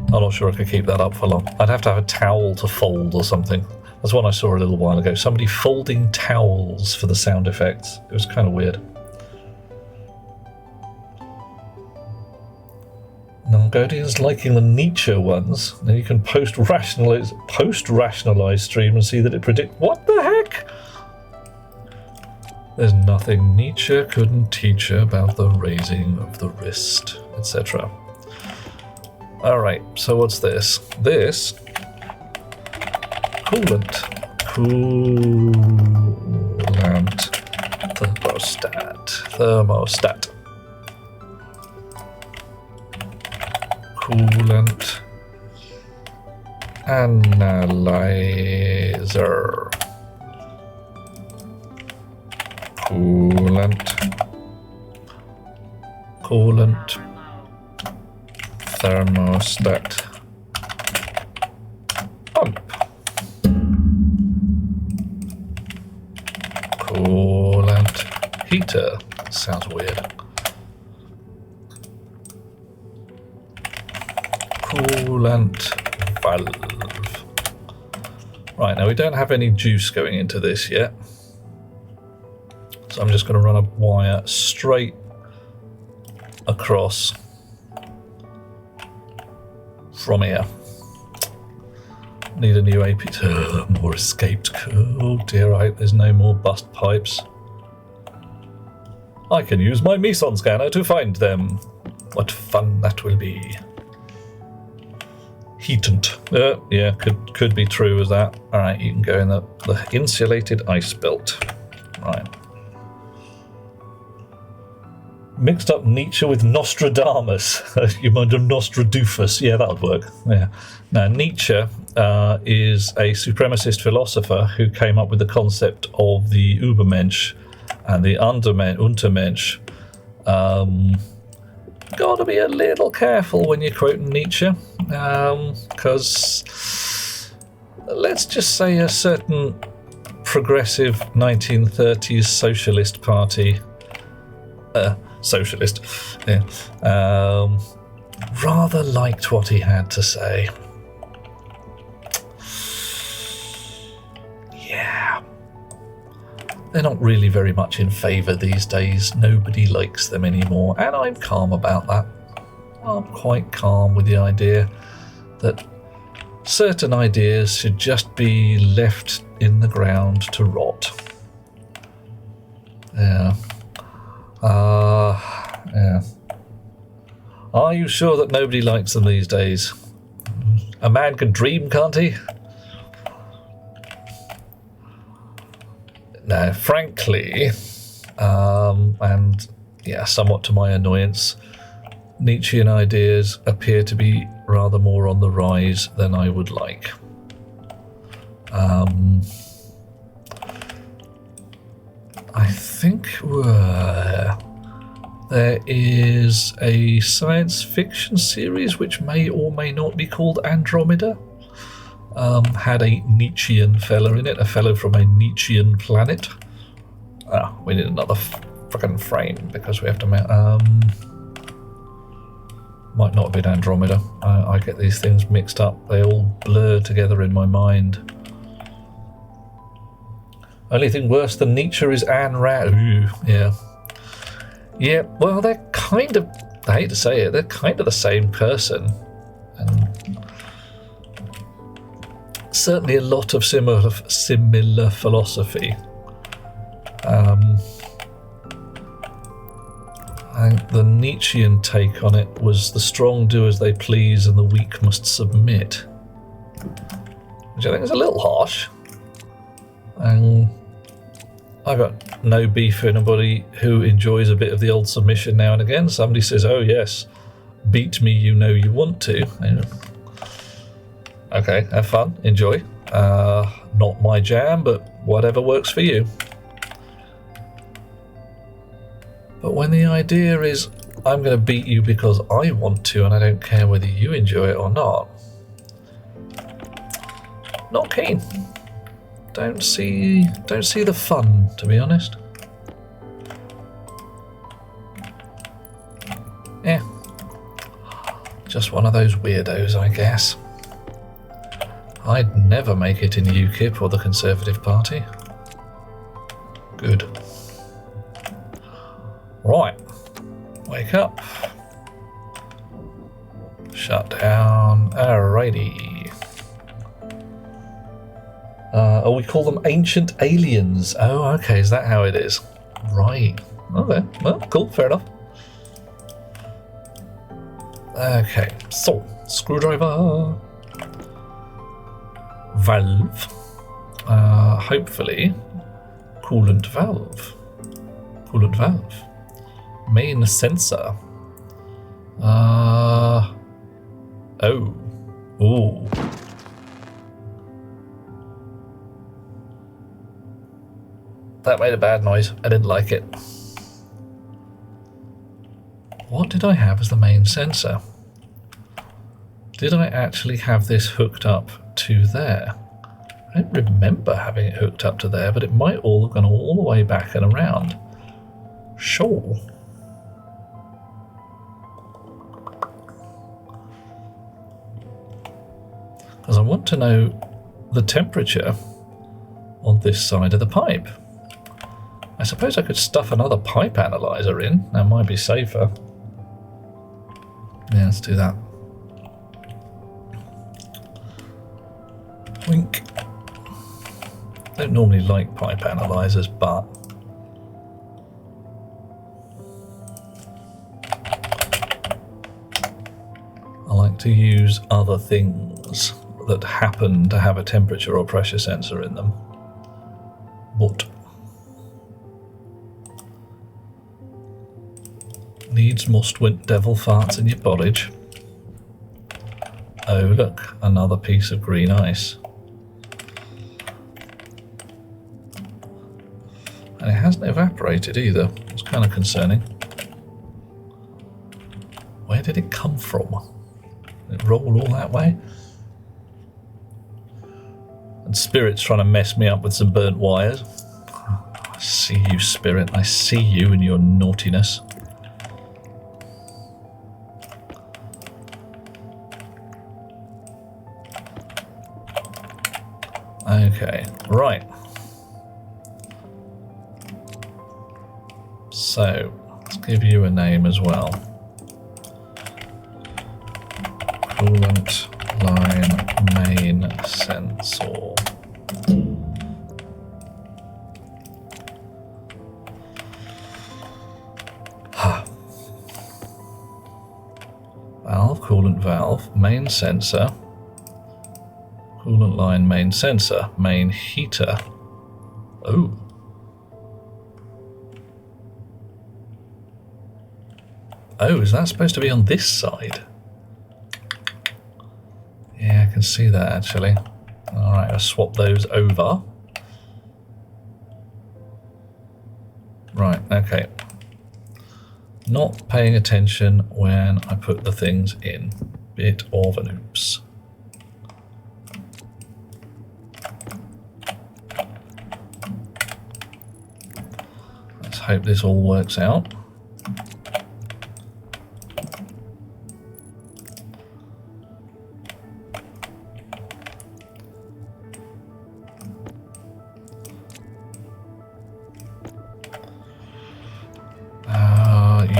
I'm not sure I could keep that up for long. I'd have to have a towel to fold or something. That's one I saw a little while ago. Somebody folding towels for the sound effects. It was kind of weird. Nalgodian's liking the Nietzsche ones. Then you can post-rationalize stream and see that it predicts. What the heck? There's nothing Nietzsche couldn't teach about the raising of the wrist, etc. Alright, so what's this? This coolant thermostat coolant analyzer coolant thermostat pump coolant heater. Sounds weird. Coolant valve. Right, now we don't have any juice going into this yet, so I'm just going to run a wire straight across from here. Need a new AP. More escaped. Oh dear, I hope there's no more bust pipes. I can use my meson scanner to find them. What fun that will be. Heatant. Yeah, could be true as that. Alright, you can go in the insulated ice belt. Right. Mixed up Nietzsche with Nostradamus. You mind a Nostradoofus? Yeah, that would work. Yeah. Now, Nietzsche is a supremacist philosopher who came up with the concept of the Übermensch and the Untermensch. Gotta be a little careful when you're quoting Nietzsche, because let's just say a certain progressive 1930s socialist party, rather liked what he had to say. Yeah. They're not really very much in favour these days. Nobody likes them anymore, and I'm calm about that. I'm quite calm with the idea that certain ideas should just be left in the ground to rot. Yeah. Yeah. Are you sure that nobody likes them these days? A man can dream, can't he? Now, frankly, and yeah, somewhat to my annoyance, Nietzschean ideas appear to be rather more on the rise than I would like. I think there is a science fiction series which may or may not be called Andromeda. Had a Nietzschean fella in it, a fellow from a Nietzschean planet. We need another fucking frame because we have to Might not have been Andromeda. I get these things mixed up. They all blur together in my mind. Only thing worse than Nietzsche is Ayn Rand. Ooh, yeah. Yeah, well, they're kind of, I hate to say it, they're kind of the same person. And certainly a lot of similar philosophy. I think the Nietzschean take on it was the strong do as they please and the weak must submit. Which I think is a little harsh. And I've got no beef for anybody who enjoys a bit of the old submission now and again. Somebody says, oh yes, beat me, you know you want to. Okay, have fun, enjoy. Not my jam, but whatever works for you. But when the idea is, I'm going to beat you because I want to and I don't care whether you enjoy it or not. Not keen. Don't see the fun, to be honest. Yeah. Just one of those weirdos, I guess. I'd never make it in UKIP or the Conservative Party. Good. Right. Wake up. Shut down. Alrighty. We call them ancient aliens. Oh, okay. Is that how it is? Right. Okay. Well, cool. Fair enough. Okay. So, screwdriver. Valve. Hopefully, coolant valve. Coolant valve. Main sensor. Oh. Ooh. That made a bad noise. I didn't like it. What did I have as the main sensor? Did I actually have this hooked up to there? I don't remember having it hooked up to there, but it might all have gone all the way back and around. Sure. Because I want to know the temperature on this side of the pipe. I suppose I could stuff another pipe analyzer in. That might be safer. Yeah, let's do that. Wink. Don't normally like pipe analyzers, but I like to use other things that happen to have a temperature or pressure sensor in them. But needs must went devil farts in your porridge. Oh look, another piece of green ice. And it hasn't evaporated either. It's kind of concerning. Where did it come from? Did it roll all that way? And Spirit's trying to mess me up with some burnt wires. I see you, Spirit. I see you and your naughtiness. Okay, right. So, let's give you a name as well. Coolant line main sensor. Valve, coolant valve, main sensor. Coolant line main sensor, main heater. Oh. Oh, is that supposed to be on this side? Yeah, I can see that actually. Alright, I'll swap those over. Right, okay. Not paying attention when I put the things in. Bit of an oops. Let's hope this all works out.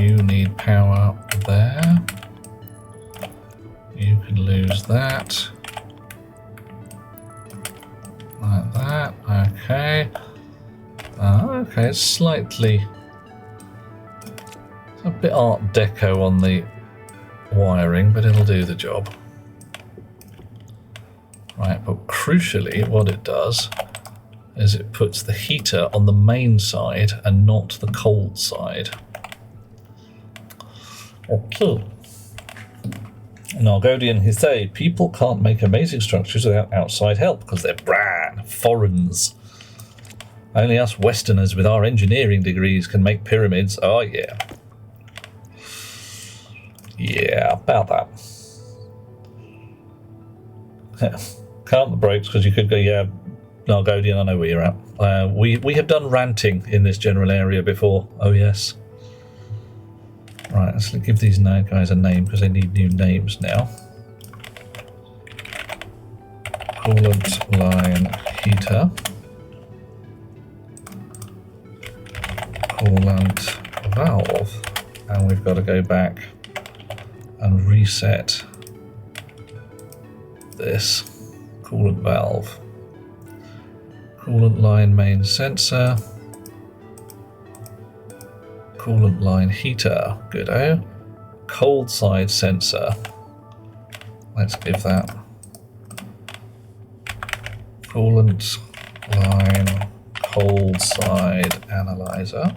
You need power there. You can lose that. Like that. Okay. Okay, it's slightly... It's a bit Art Deco on the wiring, but it'll do the job. Right, but crucially what it does is it puts the heater on the main side and not the cold side. Okay. Nargodian, he say, people can't make amazing structures without outside help because they're bran, foreigners. Only us Westerners with our engineering degrees can make pyramids. Oh yeah. Yeah, about that. Count the brakes because you could go, yeah, Nargodian, I know where you're at. We have done ranting in this general area before. Oh yes. Right, let's give these guys a name because they need new names now. Coolant line heater. Coolant valve. And we've got to go back and reset this coolant valve. Coolant line main sensor. Coolant line heater, good-o. Cold side sensor. Let's give that. Coolant line cold side analyzer.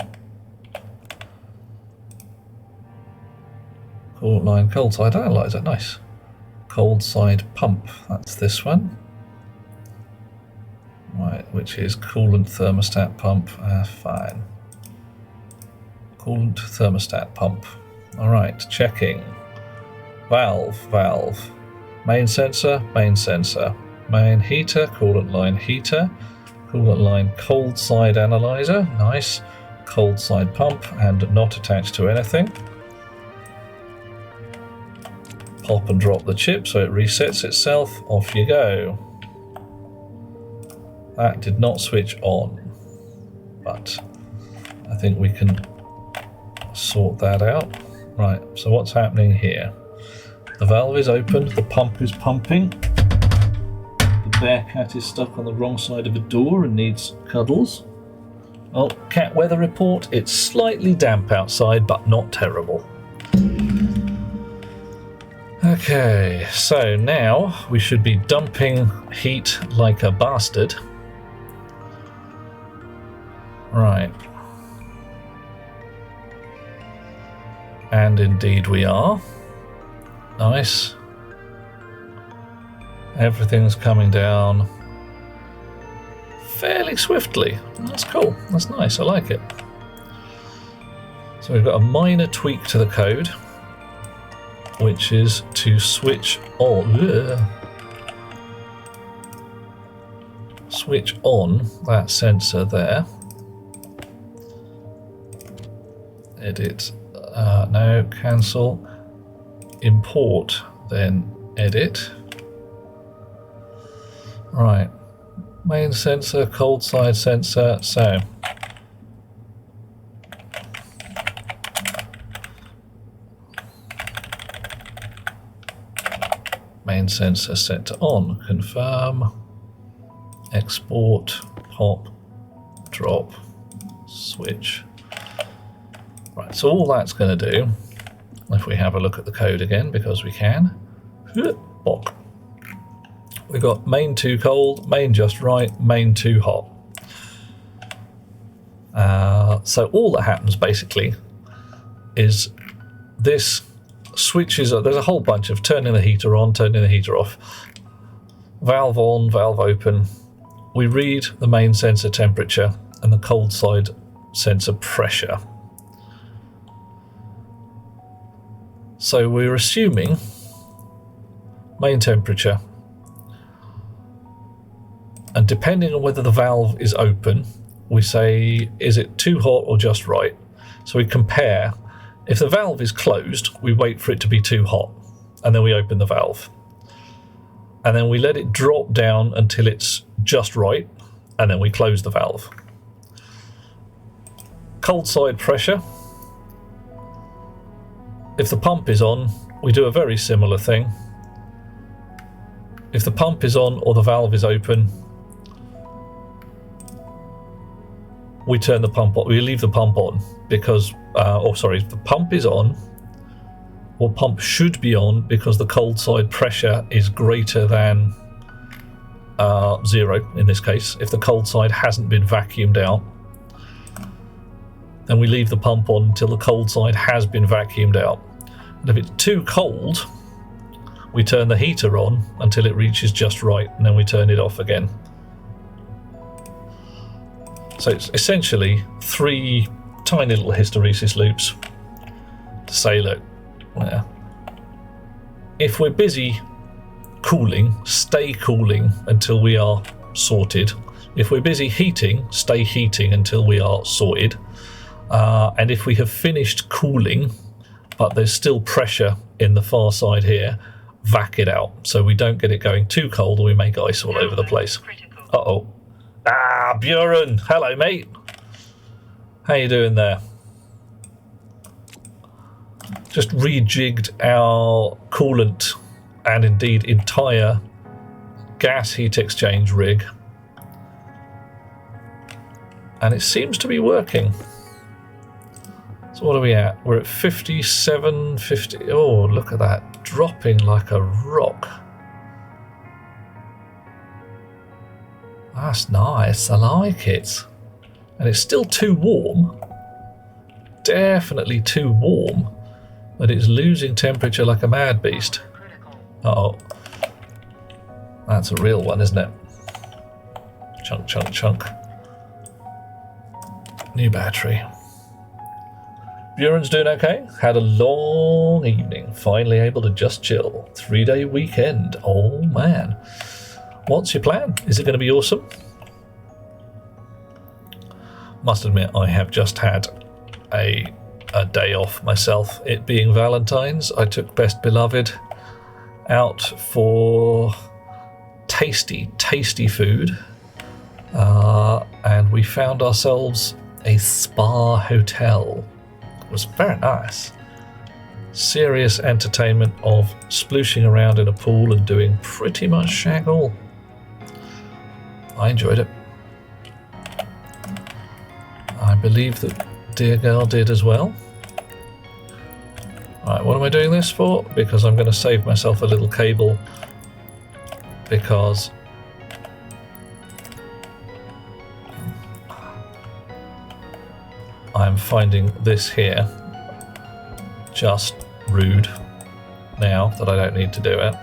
Coolant line cold side analyzer, nice. Cold side pump, that's this one. Right, which is coolant thermostat pump, fine. Coolant thermostat pump. Alright, checking. Valve, valve. Main sensor, main sensor. Main heater, coolant line heater. Coolant line cold side analyzer, nice. Cold side pump and not attached to anything. Pop and drop the chip so it resets itself. Off you go. That did not switch on, but I think we can sort that out. Right, so what's happening here? The valve is open, the pump is pumping. The bear cat is stuck on the wrong side of a door and needs cuddles. Oh, cat weather report. It's slightly damp outside, but not terrible. Okay, so now we should be dumping heat like a bastard. Right. And indeed we are. Nice. Everything's coming down fairly swiftly. That's cool. That's nice. I like it. So we've got a minor tweak to the code, which is to switch on. Switch on that sensor there. Edit. No, cancel. Import, then edit. Right. Main sensor, cold side sensor. So main sensor set to on. Confirm. Export. Pop. Drop. Switch. Right, so all that's going to do, if we have a look at the code again, because we can, bok. We've got main too cold, main just right, main too hot. So all that happens basically is this switches, there's a whole bunch of turning the heater on, turning the heater off, valve on, valve open. We read the main sensor temperature and the cold side sensor pressure. So we're assuming main temperature, and depending on whether the valve is open, we say, is it too hot or just right? So we compare. If the valve is closed, we wait for it to be too hot, and then we open the valve. And then we let it drop down until it's just right, and then we close the valve. Cold side pressure. if the pump is on, we do a very similar thing. If the pump is on or the valve is open, we turn the pump on. We leave the pump on because, if the pump is on, or pump should be on because the cold side pressure is greater than 0 in this case. If the cold side hasn't been vacuumed out, then we leave the pump on until the cold side has been vacuumed out. And if it's too cold, we turn the heater on until it reaches just right, and then we turn it off again. So it's essentially 3 tiny little hysteresis loops to say, look, if we're busy cooling, stay cooling until we are sorted. If we're busy heating, stay heating until we are sorted. And if we have finished cooling, but there's still pressure in the far side here, vac it out so we don't get it going too cold or we make ice all over the place. Uh-oh. Ah, Bjorn! Hello, mate. How you doing there? Just rejigged our coolant and indeed entire gas heat exchange rig. And it seems to be working. So what are we at? We're at 57, 50. Oh, look at that. Dropping like a rock. That's nice. I like it. And it's still too warm. Definitely too warm. But it's losing temperature like a mad beast. Uh-oh. That's a real one, isn't it? Chunk, chunk, chunk. New battery. Buren's doing okay. Had a long evening. Finally able to just chill. 3-day weekend. Oh, man. What's your plan? Is it going to be awesome? Must admit, I have just had a day off myself. It being Valentine's, I took Best Beloved out for tasty, tasty food. And we found ourselves a spa hotel. It was very nice. Serious entertainment of splooshing around in a pool and doing pretty much shag all. I enjoyed it. I believe that dear girl did as well. Right, what am I doing this for? Because I'm going to save myself a little cable, because I'm finding this here just rude now that I don't need to do it.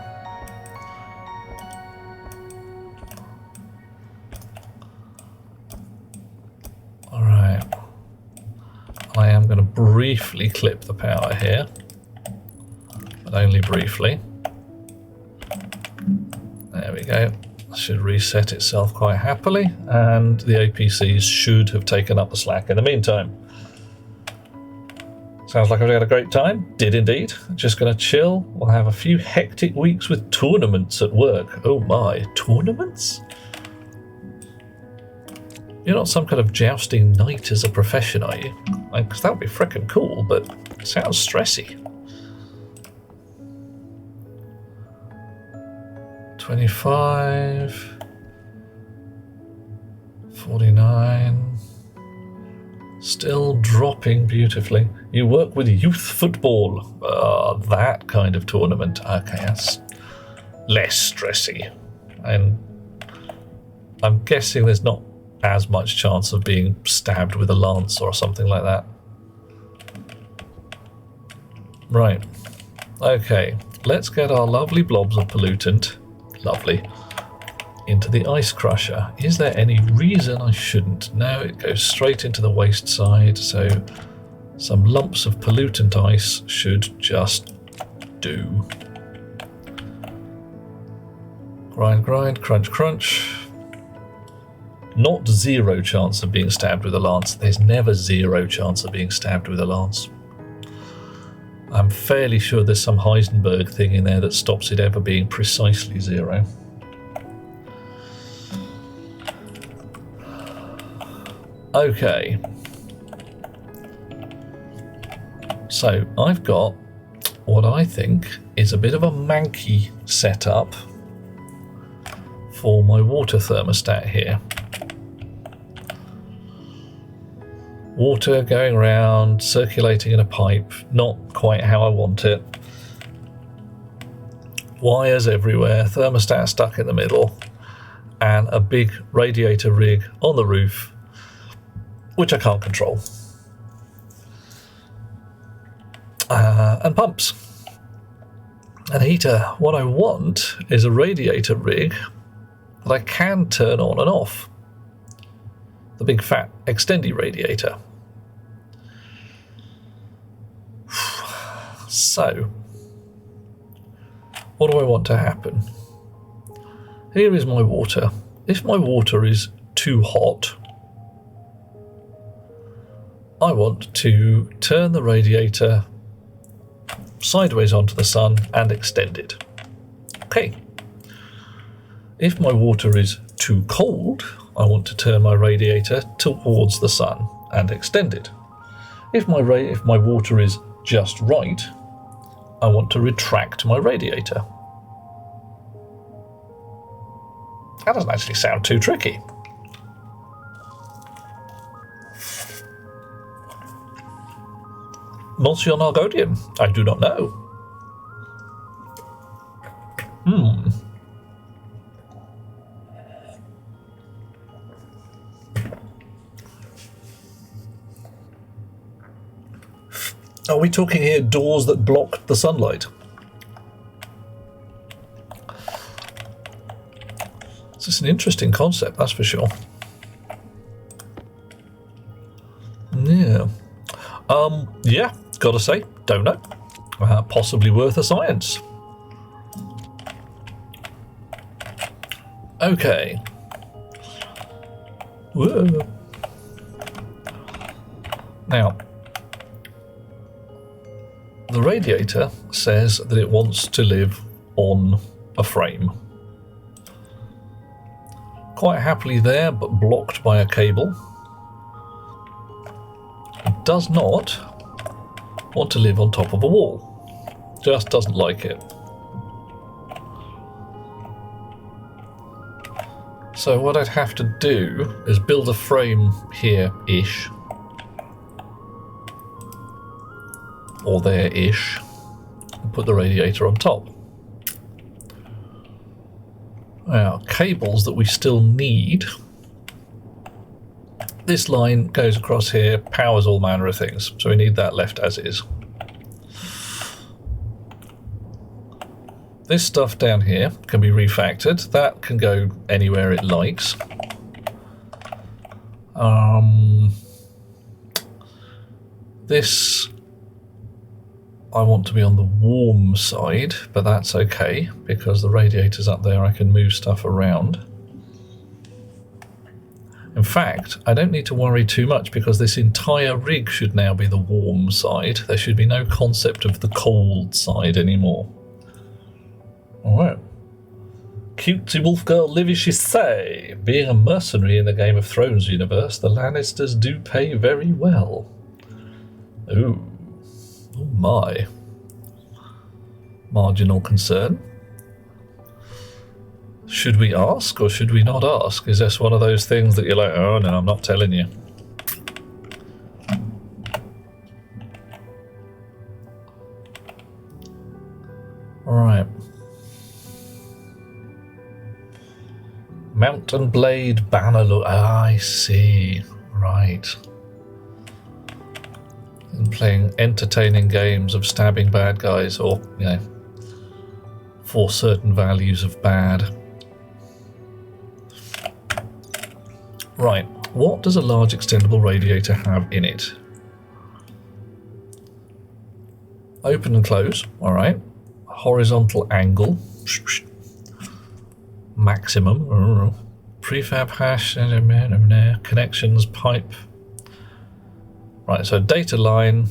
Alright. I am going to briefly clip the power here, but only briefly. There we go. Should reset itself quite happily, and the APCs should have taken up the slack in the meantime. Sounds like I've had a great time. Did indeed. Just going to chill. We'll have a few hectic weeks with tournaments at work. Oh my, tournaments? You're not some kind of jousting knight as a profession, are you? Because that would be frickin' cool, but it sounds stressy. 25, 49, still dropping beautifully. You work with youth football, that kind of tournament. Okay, that's less stressy. And I'm guessing there's not as much chance of being stabbed with a lance or something like that. Right, okay, let's get our lovely blobs of pollutant. Lovely. Into the ice crusher. Is there any reason I shouldn't? No, it goes straight into the waste side, so some lumps of pollutant ice should just do. Grind, grind, crunch, crunch. Not 0 chance of being stabbed with a lance. There's never 0 chance of being stabbed with a lance. I'm fairly sure there's some Heisenberg thing in there that stops it ever being precisely 0. Okay. So I've got what I think is a bit of a manky setup for my water thermostat here. Water going around, circulating in a pipe, not quite how I want it. Wires everywhere, thermostat stuck in the middle, and a big radiator rig on the roof, which I can't control. And pumps. And heater. What I want is a radiator rig that I can turn on and off. The big fat extendy radiator. So, what do I want to happen? Here is my water. If my water is too hot, I want to turn the radiator sideways onto the sun and extend it. Okay. If my water is too cold, I want to turn my radiator towards the sun and extend it. If my water is just right, I want to retract my radiator. That doesn't actually sound too tricky. Monsieur Nargodian, I do not know. Are we talking here doors that block the sunlight? This is an interesting concept, that's for sure. Yeah. Yeah, gotta say, don't know. Possibly worth a science. Okay. Whoa. Now, the radiator says that it wants to live on a frame. Quite happily there, but blocked by a cable. It does not want to live on top of a wall. Just doesn't like it. So what I'd have to do is build a frame here-ish. Or there-ish. And put the radiator on top. Now, cables that we still need. This line goes across here, powers all manner of things, so we need that left as is. This stuff down here can be refactored. That can go anywhere it likes. This I want to be on the warm side, but that's okay because the radiator's up there. I can move stuff around. In fact, I don't need to worry too much because this entire rig should now be the warm side. There should be no concept of the cold side anymore. Alright. Cutesy wolf girl livy she say. Being a mercenary in the Game of Thrones universe, the Lannisters do pay very well. Ooh. Oh my. Marginal concern. Should we ask or should we not ask? Is this one of those things that you're like, oh no, I'm not telling you? Alright. Mountain Blade banner look. Ah, I see. Right. And playing entertaining games of stabbing bad guys, or, you know, for certain values of bad. Right, what does a large extendable radiator have in it? Open and close, alright. Horizontal angle. Maximum. Prefab hash. Connections, pipe. Right, so data line.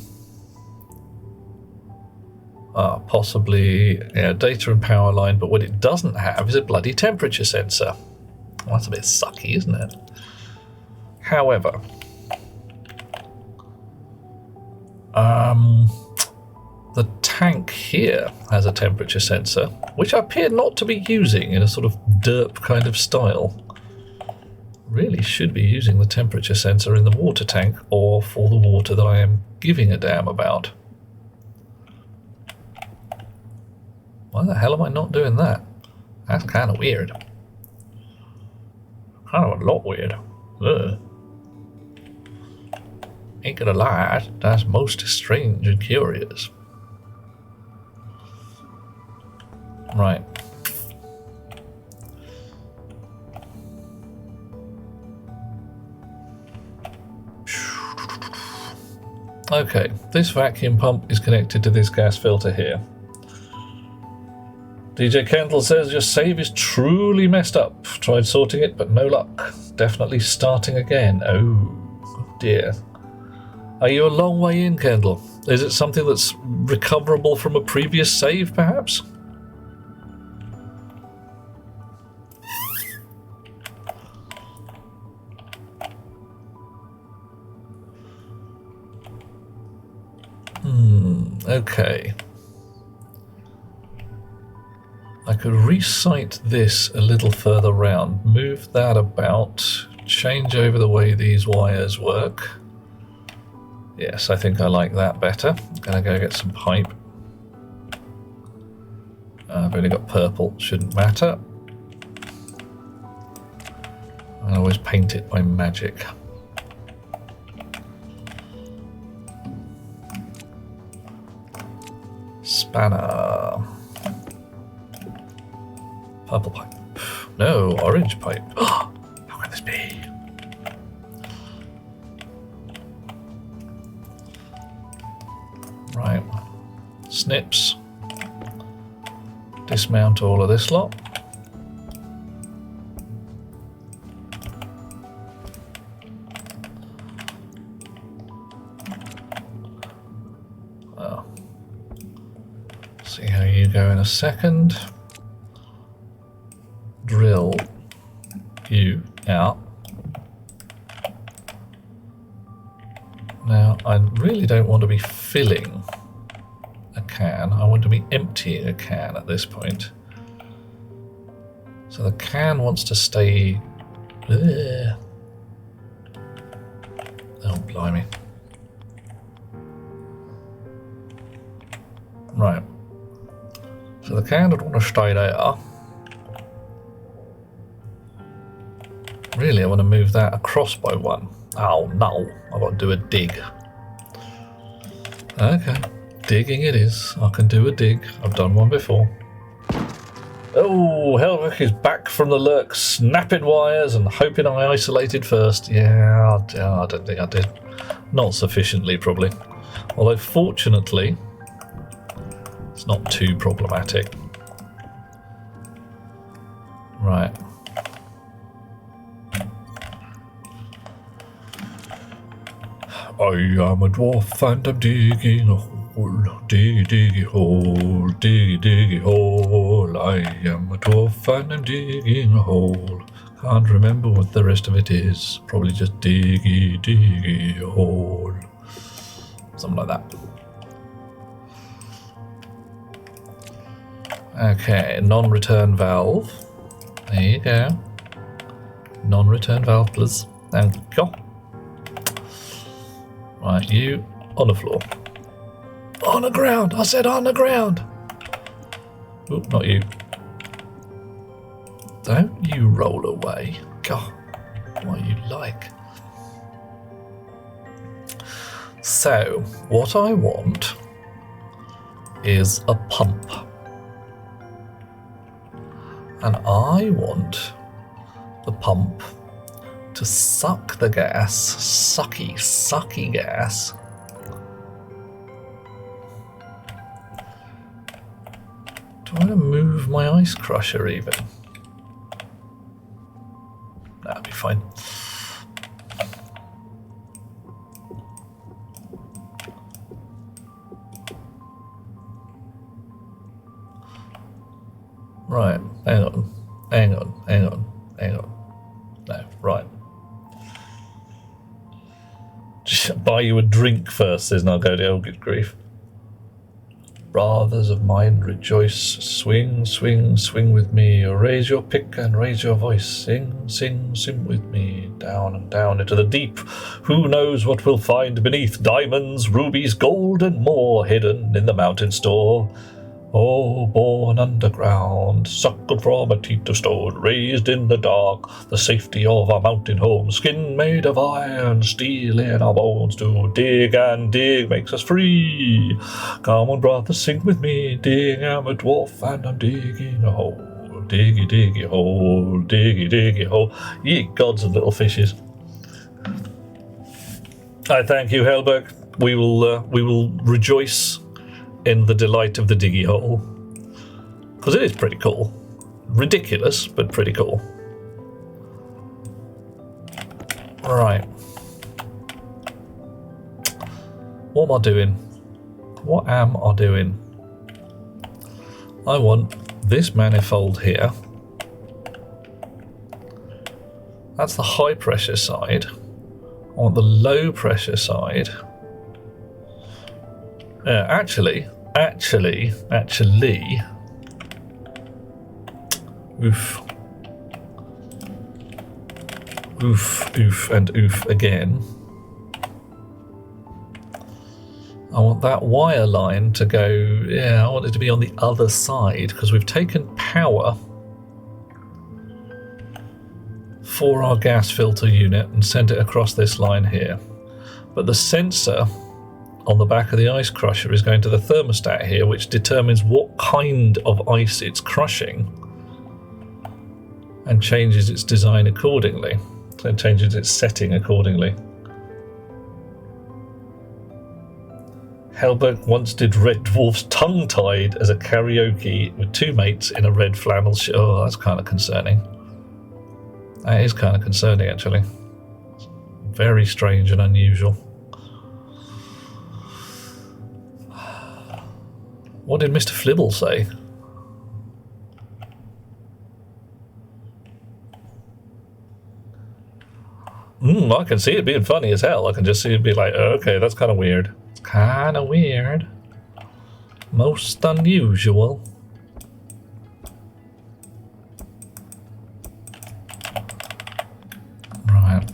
Possibly data and power line, but what it doesn't have is a bloody temperature sensor. Well, that's a bit sucky, isn't it? However, the tank here has a temperature sensor, which I appear not to be using in a sort of derp kind of style. Really should be using the temperature sensor in the water tank or for the water that I am giving a damn about. Why the hell am I not doing that? That's kind of weird. Kind of a lot weird. Ugh. Ain't gonna lie, that's most strange and curious. Right. Okay, this vacuum pump is connected to this gas filter here. DJ Kendall says your save is truly messed up. Tried sorting it, but no luck. Definitely starting again. Oh dear. Are you a long way in, Kendall? Is it something that's recoverable from a previous save, perhaps? Okay. I could recite this a little further round, move that about, change over the way these wires work. Yes, I think I like that better. Gonna go get some pipe. I've only got purple, shouldn't matter. I always paint it by magic. Spanner. Purple pipe. No, orange pipe. How can this be? Right. Snips. Dismount all of this lot. See how you go in a second. Drill you out. Now, I really don't want to be filling a can. I want to be emptying a can at this point. So the can wants to stay... Ugh. Oh, blimey. Right. So the can would want to stay there. Really, I want to move that across by one. Oh no, I've got to do a dig. Okay, digging it is. I can do a dig. I've done one before. Oh, Helric is back from the lurk, snapping wires and hoping I isolated first. Yeah, I don't think I did. Not sufficiently, probably. Although, fortunately, it's not too problematic. Right. I am a dwarf and I'm digging a hole, diggy hole, diggy hole. I am a dwarf and I'm digging a hole. Can't remember what the rest of it is. Probably just diggy hole. Something like that. Okay, non-return valve. There you go. Non-return valve, please. Thank you. Right, you on the floor. On the ground! I said on the ground! Oop, not you. Don't you roll away. God, what you like. So, what I want is a pump. And I want the pump to suck the gas, sucky gas, do I want to move my ice crusher even? That'll be fine. Right, hang on. No, right. Just buy you a drink first, says Nargodi. Oh, good grief. Brothers of mine, rejoice, swing, swing, swing with me, raise your pick and raise your voice, sing, sing, sing with me, down and down into the deep. Who knows what we'll find beneath? Diamonds, rubies, gold, and more hidden in the mountain store. Oh, born underground, suckled from a teat of stone, raised in the dark, the safety of our mountain home, skin made of iron, steel in our bones, to dig and dig makes us free. Come on, brother, sing with me, dig, I'm a dwarf and I'm digging a hole, diggy, diggy hole, diggy, diggy hole, ye gods of little fishes. I thank you, Helberg. We will rejoice in the delight of the diggy hole, because it is pretty cool. Ridiculous, but pretty cool. Right. What am I doing? What am I doing? I want this manifold here. That's the high pressure side. I want the low pressure side. Actually, oof, and oof again. I want that wire line to go, I want it to be on the other side, because we've taken power for our gas filter unit and sent it across this line here. But the sensor on the back of the ice crusher is going to the thermostat here, which determines what kind of ice it's crushing and changes its design accordingly. So it changes its setting accordingly. Helberg once did Red Dwarf's tongue-tied as a karaoke with two mates in a red flannel shirt. Oh, that's kind of concerning. That is kind of concerning, actually. Very strange and unusual. What did Mr. Flibble say? I can see it being funny as hell. I can just see it be like, oh, okay, that's kind of weird. It's kind of weird. Most unusual. Right.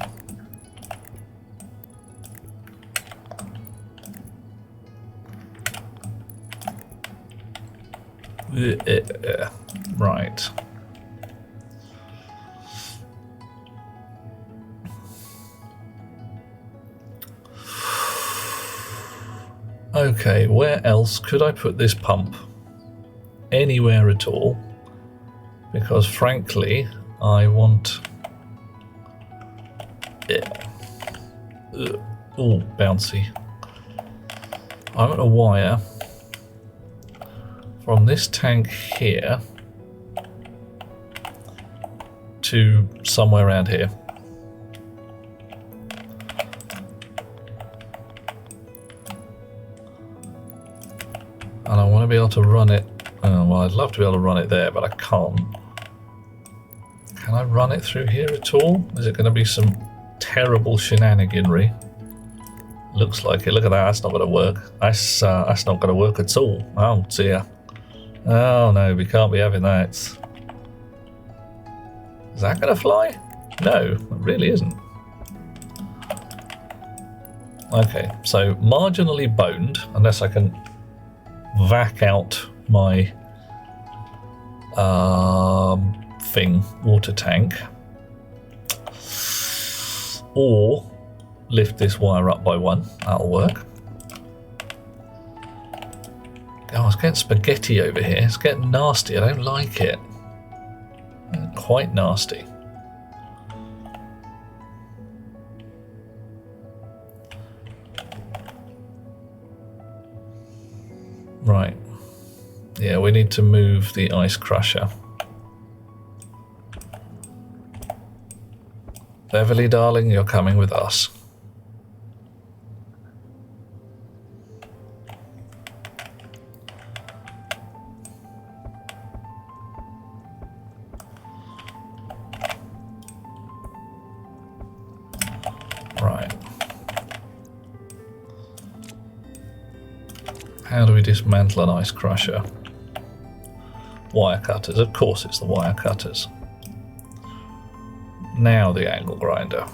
Right. Okay, where else could I put this pump? Anywhere at all. Because frankly, I want... Oh, bouncy. I want a wire from this tank here to somewhere around here. And I want to be able to run it. Well, I'd love to be able to run it there, but I can't. Can I run it through here at all? Is it going to be some terrible shenaniganry? Looks like it. Look at that. That's not going to work. That's not going to work at all. Oh dear. Oh no, we can't be having that. Is that going to fly? No, it really isn't. Okay, so marginally boned, unless I can vac out my water tank, or lift this wire up by one. That'll work. Oh, it's getting spaghetti over here. It's getting nasty. I don't like it. It's quite nasty. Right. Yeah, we need to move the ice crusher. Beverly, darling, you're coming with us. How do we dismantle an ice crusher? Wire cutters. Of course it's the wire cutters. Now the angle grinder.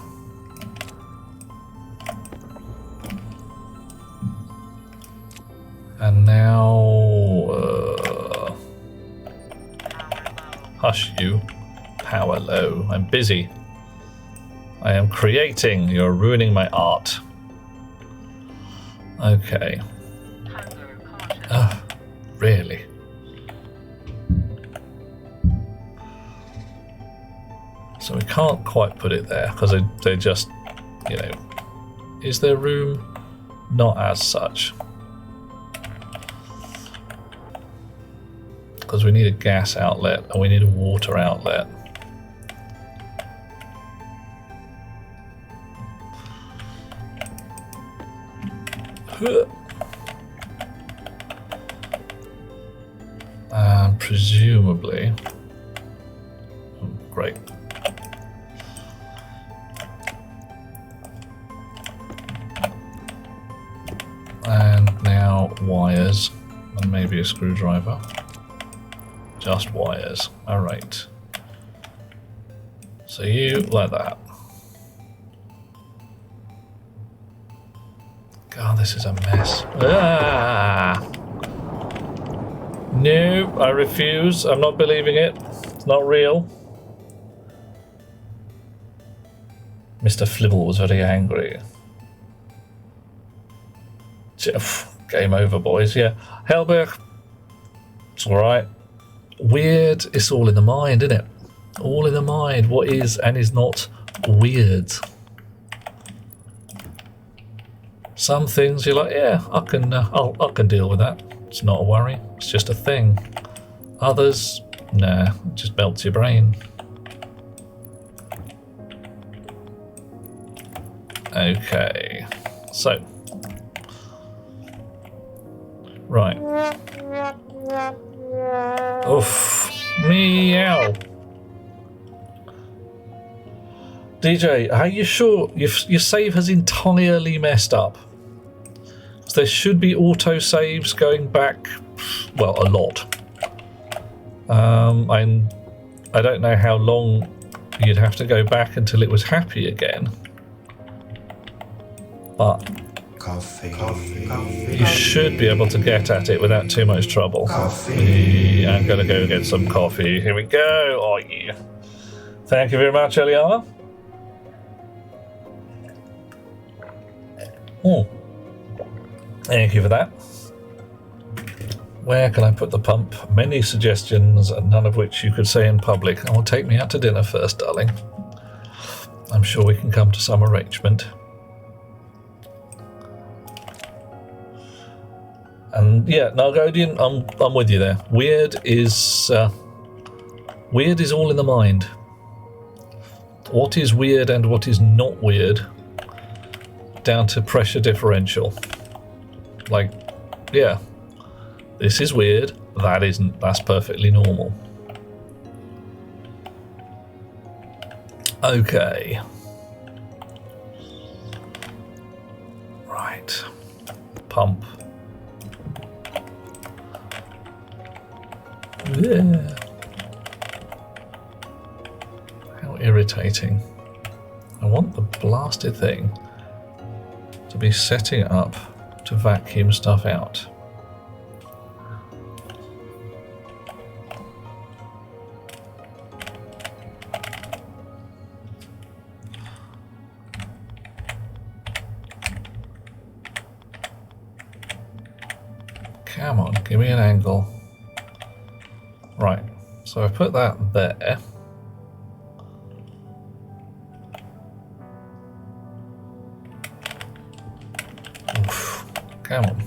And now... hush you. Power low. I'm busy. I am creating. You're ruining my art. Okay. Really? So we can't quite put it there because they just, you know, is there room? Not as such. Because we need a gas outlet and we need a water outlet. And presumably, great. And now wires and maybe a screwdriver. Just wires. Alright. So you like that. God, this is a mess. Ah! No, I refuse. I'm not believing it. It's not real. Mr. Flibble was very angry. Game over, boys. Yeah. Helberg. It's alright. Weird. It's all in the mind, isn't it? All in the mind. What is and is not weird. Some things you're like, yeah, I can deal with that. It's not a worry. It's just a thing. Others, nah, it just melts your brain. Okay, so right. Oof, meow. DJ, are you sure your save has entirely messed up? There should be auto saves going back, well, a lot. I don't know how long you'd have to go back until it was happy again. But you should be able to get at it without too much trouble. I'm going to go get some coffee. Here we go. Oh, yeah. Thank you very much, Eliana. Thank you for that. Where can I put the pump? Many suggestions, and none of which you could say in public. Oh, take me out to dinner first, darling. I'm sure we can come to some arrangement. And yeah, Nargodian, I'm with you there. Weird is all in the mind. What is weird and what is not weird, down to pressure differential. Like, yeah, this is weird, that isn't, that's perfectly normal. Okay. Right. Pump. Yeah. How irritating. I want the blasted thing to be setting up to vacuum stuff out. Come on, give me an angle. Right, so I put that there. Oof, come on.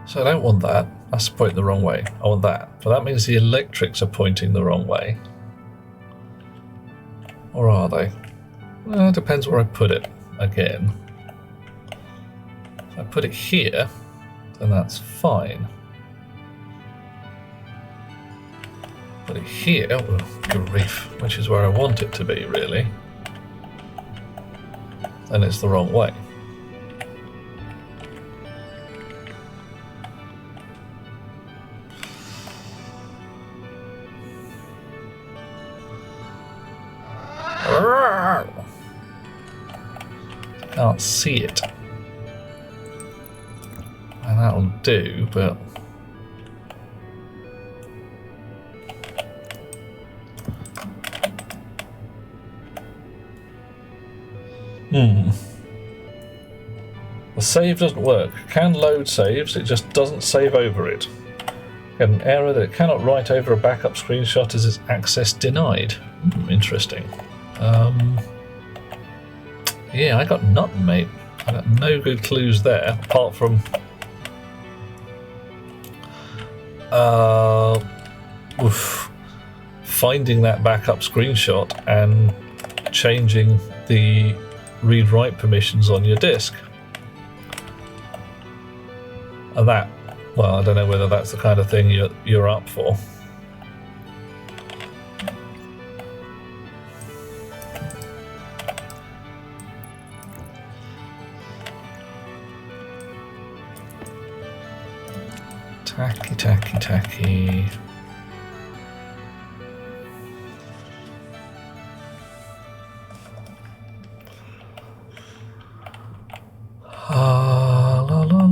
So I don't want that. That's pointing the wrong way. I want that. But that means the electrics are pointing the wrong way. Or are they? Well, it depends where I put it again. If I put it here, then that's fine. Put it here, oh, grief, which is where I want it to be, really. Then it's the wrong way. Can't see it. And that'll do, but... The save doesn't work. Can load saves, it just doesn't save over it. Get an error that it cannot write over a backup screenshot as its access denied. Interesting. Yeah, I got nothing, mate. I got no good clues there, apart from finding that backup screenshot and changing the read-write permissions on your disk. And that, well, I don't know whether that's the kind of thing you're up for. Tacky, tacky, tacky. La la la.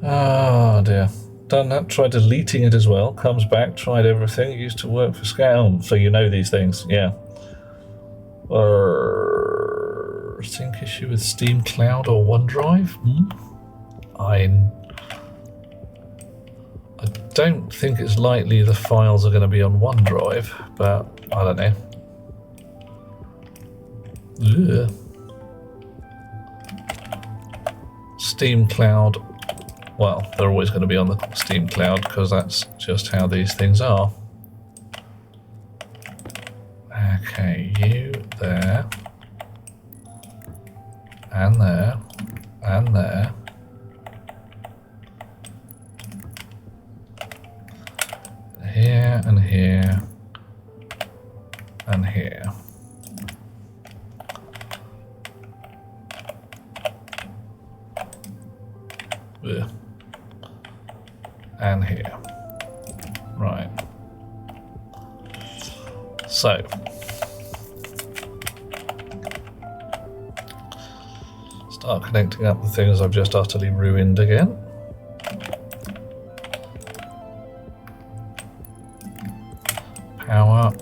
Oh dear. Done that, tried deleting it as well. Comes back, tried everything. It used to work for Scout. So you know these things, yeah. Sync issue with Steam Cloud or OneDrive? I don't think it's likely the files are going to be on OneDrive, but I don't know. Ugh. Steam Cloud. Well, they're always going to be on the Steam Cloud because that's just how these things are. Okay, you there, and there, and there. Here and here and here. Ugh. And here. Right. So start connecting up the things I've just utterly ruined again. Power.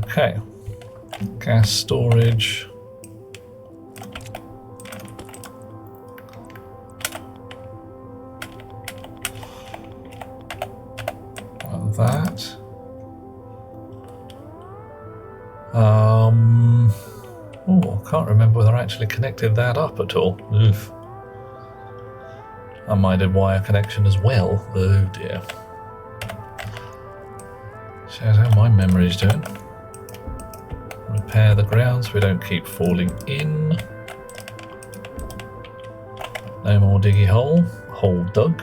Okay, gas storage. Like that. Oh, I can't remember whether I actually connected that up at all. Oof. I might have wire connection as well. Oh dear. Shows how my memory's doing. Repair the ground so we don't keep falling in. No more diggy hole. Hole dug.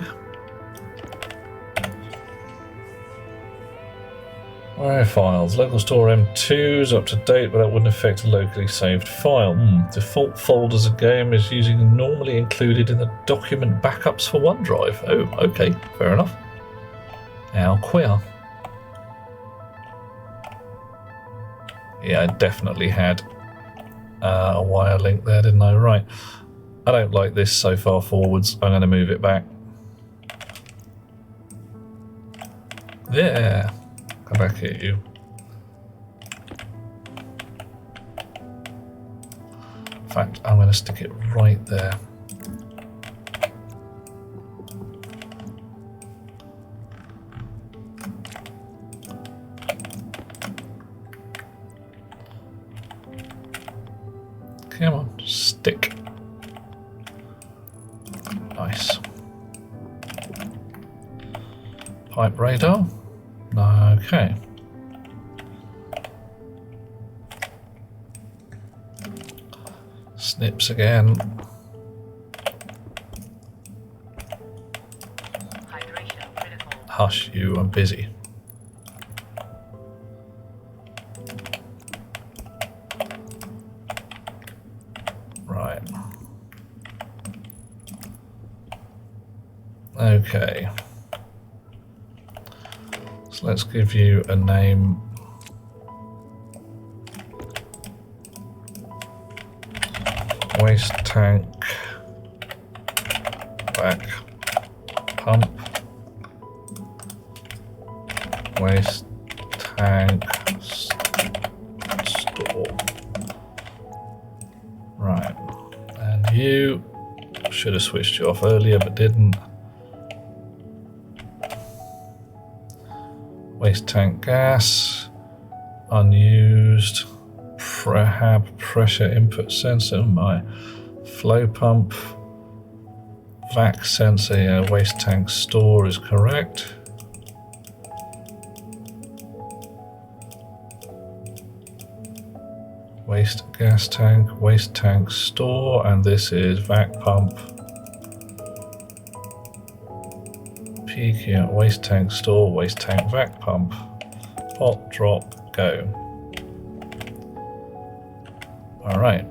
Where files? Local store M2 is up to date, but that wouldn't affect a locally saved file. Default folders of game is using normally included in the document backups for OneDrive. Oh, okay, fair enough. How queer. Yeah, I definitely had a wire link there, didn't I? Right. I don't like this so far forwards. I'm going to move it back. There. Come back here, you. fact, I'm going to stick it right there. Come on, stick. Nice. Pipe radar? Okay. Snips again. Hush you, I'm busy. Right. Okay. So let's give you a name. Waste tank back pump. Waste tank store. Right. And you should have switched you off earlier but didn't. Waste tank gas. Unused. Prehab pressure input sensor. My flow pump. Vac sensor. Yeah, waste tank store is correct. Waste gas tank, waste tank store, and this is vac pump. Peak, yeah, waste tank store, waste tank vac pump. Pot, drop, go. Alright.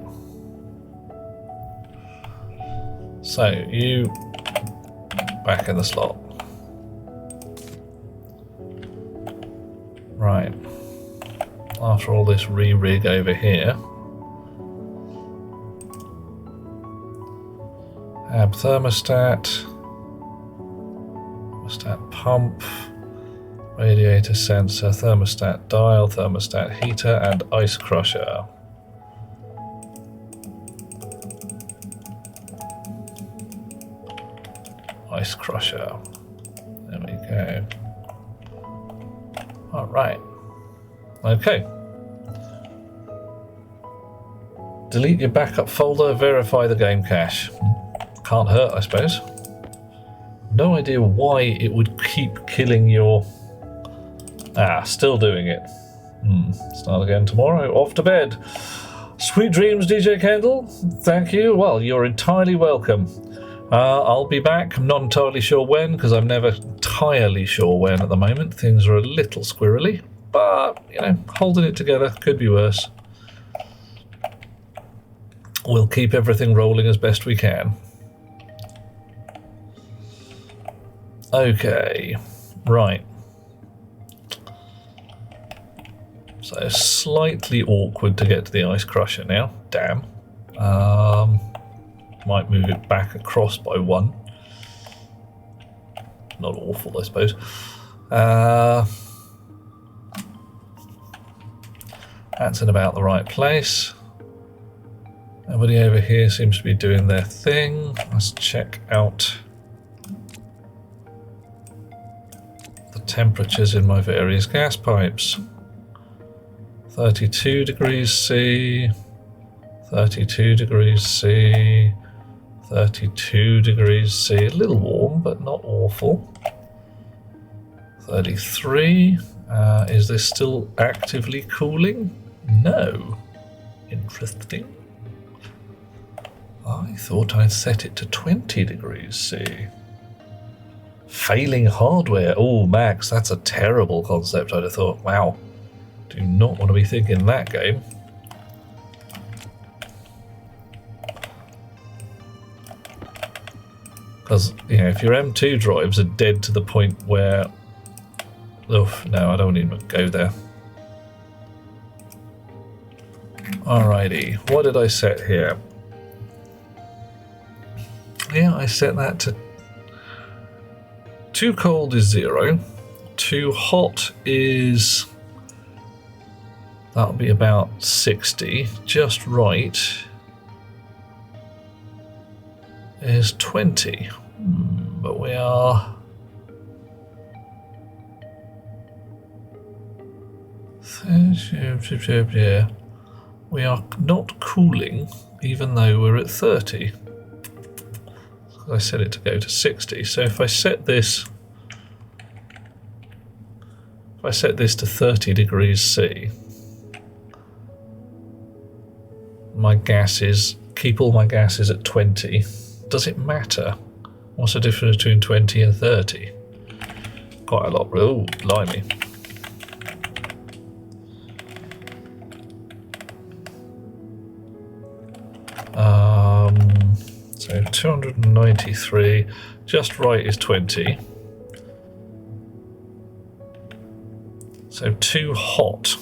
So, you back in the slot. Right. After all this re-rig over here. Ab thermostat. Thermostat pump. Radiator sensor, thermostat dial, thermostat heater, and ice crusher. Ice crusher. There we go. Alright. Okay. Delete your backup folder, verify the game cache. Can't hurt, I suppose. No idea why it would keep killing your... still doing it. Start again tomorrow. Off to bed. Sweet dreams, DJ Kendall. Thank you. Well, you're entirely welcome. I'll be back. I'm not entirely sure when, because I'm never entirely sure when at the moment. Things are a little squirrely. But, you know, holding it together could be worse. We'll keep everything rolling as best we can. Okay, right. So slightly awkward to get to the ice crusher now. Damn. Might move it back across by one. Not awful, I suppose. That's in about the right place. Everybody over here seems to be doing their thing. Let's check out the temperatures in my various gas pipes. 32 degrees C, 32 degrees C, 32 degrees C. A little warm, but not awful. 33. Is this still actively cooling? No. Interesting. I thought I'd set it to 20 degrees C. Failing hardware. Oh, Max, that's a terrible concept, I'd have thought. Wow. Do not want to be thinking that game. Because, you know, if your M2 drives are dead to the point where... Oh, no, I don't even go there. Alrighty, what did I set here? Yeah, I set that to... Too cold is 0. Too hot is... That'll be about 60. Just right. is 20. But we are... Yeah. We are not cooling, even though we're at 30. I set it to go to 60. So if I set this... If I set this to 30 degrees C, my gases, keep all my gases at 20. Does it matter? What's the difference between 20 and 30? Quite a lot. Oh, blimey. So 293, just right is 20. So too hot.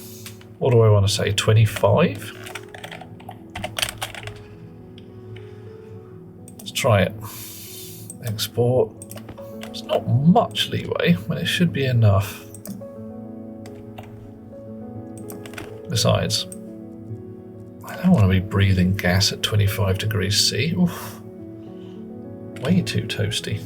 What do I want to say? 25? Let's try it. Export. It's not much leeway, but it should be enough. Besides, I don't want to be breathing gas at 25 degrees C. Oof. Way too toasty.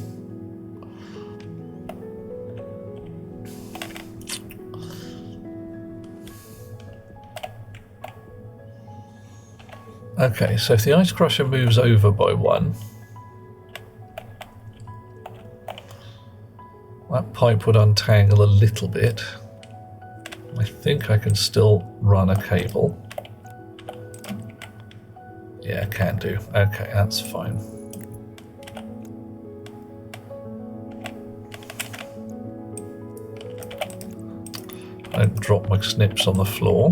Okay, so if the ice crusher moves over by 1, that pipe would untangle a little bit. I think I can still run a cable. Yeah, can do. Okay, that's fine. I don't drop my snips on the floor.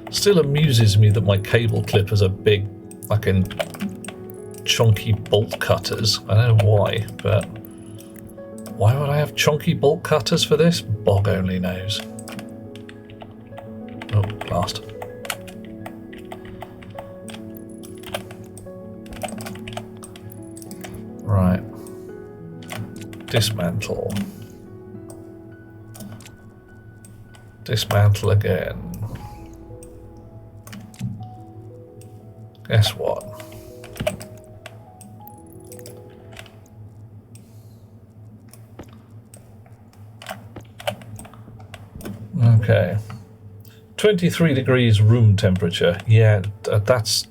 Still amuses me that my cable clippers are big, fucking chunky bolt cutters. I don't know why, but why would I have chunky bolt cutters for this? Bog only knows. Oh, blast. Right. Dismantle. Dismantle again. Guess what? Okay. 23 degrees room temperature. Yeah, that's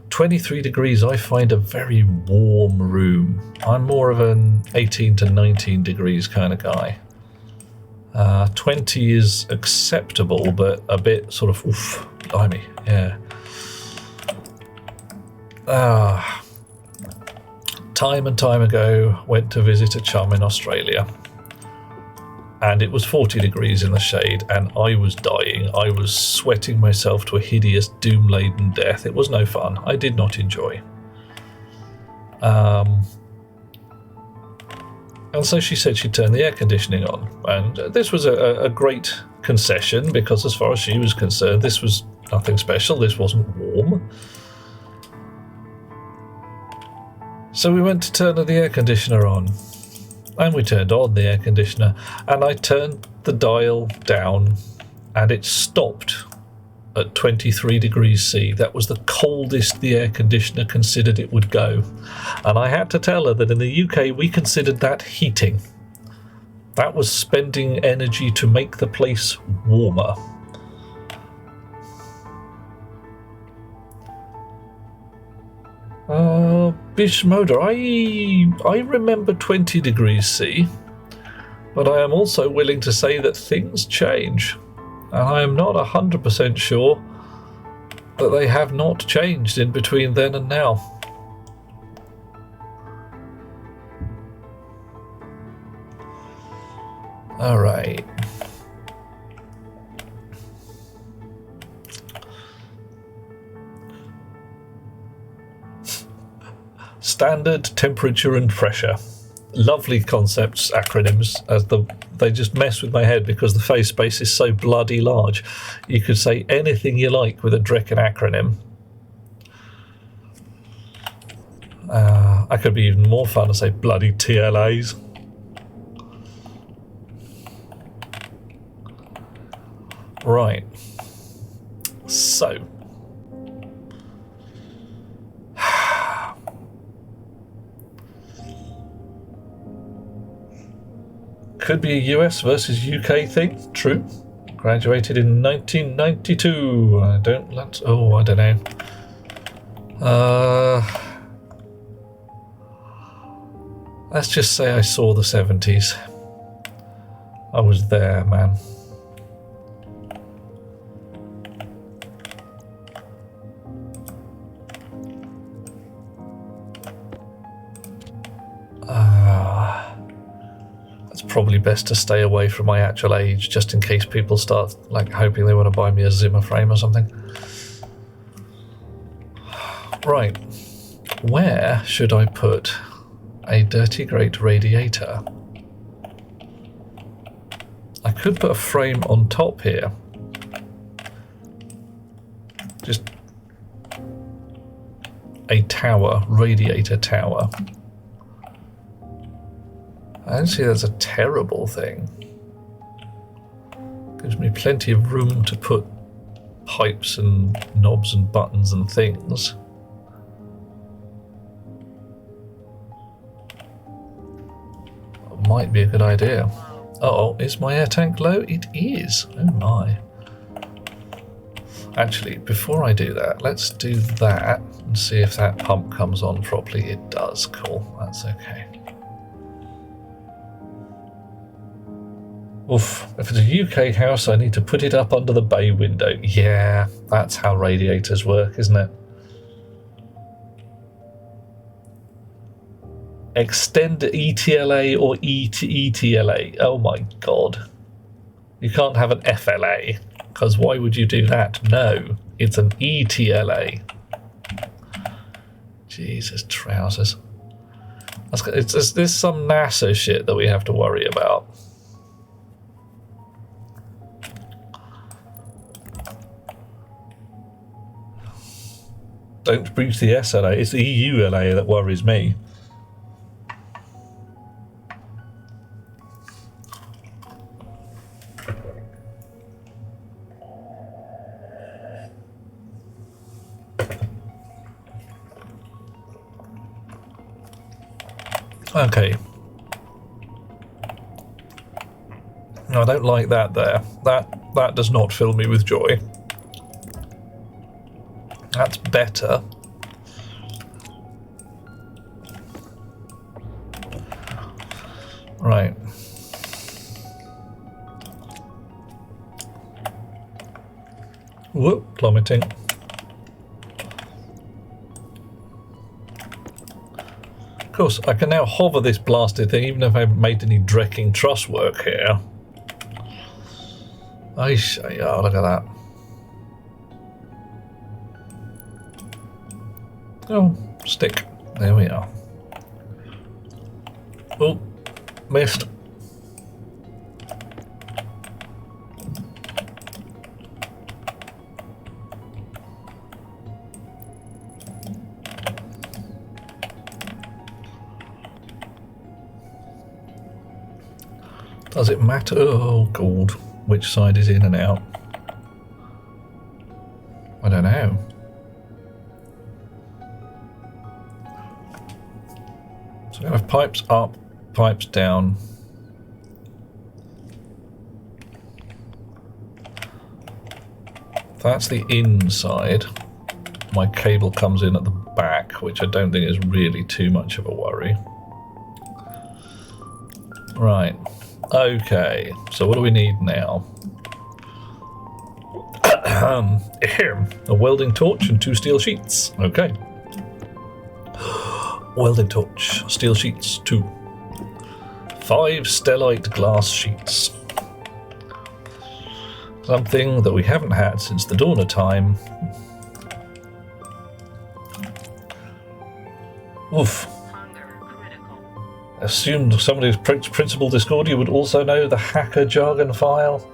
23 degrees. I find a very warm room. I'm more of an 18 to 19 degrees kind of guy. 20 is acceptable, but a bit sort of, oof, blimey, yeah. Time and time ago, went to visit a chum in Australia, and it was 40 degrees in the shade, and I was dying. I was sweating myself to a hideous, doom-laden death. It was no fun. I did not enjoy. And so she said she'd turn the air conditioning on, and this was a great concession, because as far as she was concerned, this was nothing special. This wasn't warm. So we went to turn the air conditioner on, and we turned on the air conditioner, and I turned the dial down, and it stopped at 23 degrees C. That was the coldest the air conditioner considered it would go. And I had to tell her that in the UK we considered that heating. That was spending energy to make the place warmer. Bishmoda, I remember 20 degrees C, but I am also willing to say that things change, and I am not 100% sure that they have not changed in between then and now. All right. Standard, temperature and pressure. Lovely concepts, acronyms, as they just mess with my head because the face space is so bloody large. You could say anything you like with a Drecken acronym. I could be even more fun to say bloody TLAs. Right. So. could be a US versus UK thing. True. Graduated in 1992. I don't know. Let's just say I saw the 70s. I was there, man. It's probably best to stay away from my actual age, just in case people start like hoping they want to buy me a Zimmer frame or something. Right, where should I put a dirty grate radiator? I could put a frame on top here. Just a tower, radiator tower. I don't see that's a terrible thing. Gives me plenty of room to put pipes and knobs and buttons and things. Might be a good idea. Uh-oh, is my air tank low? It is. Oh my. Actually, before I do that, let's do that and see if that pump comes on properly. It does. Cool. That's okay. Oof. If it's a UK house, I need to put it up under the bay window. Yeah, that's how radiators work, isn't it? Extend ETLA or ETLA. Oh my god. You can't have an FLA, because why would you do that? No, it's an ETLA. Jesus, trousers. There's some NASA shit that we have to worry about. Don't breach the SLA, it's the EULA that worries me. Okay. No, I don't like that there. That does not fill me with joy. That's better. Right. Whoop, plummeting. Of course, I can now hover this blasted thing, even if I haven't made any drecking truss work here. Oh, look at that. Oh, stick. There we are. Oh, missed. Does it matter? Oh, God. Which side is in and out? I don't know. So I have pipes up, pipes down. That's the inside. My cable comes in at the back, which I don't think is really too much of a worry. Right. Okay. So what do we need now? A welding torch and 2 steel sheets. Okay. Welding torch, steel sheets, 2. 5 stellite glass sheets. Something that we haven't had since the dawn of time. Oof. Assumed somebody who's Principal Discordia would also know the hacker jargon file.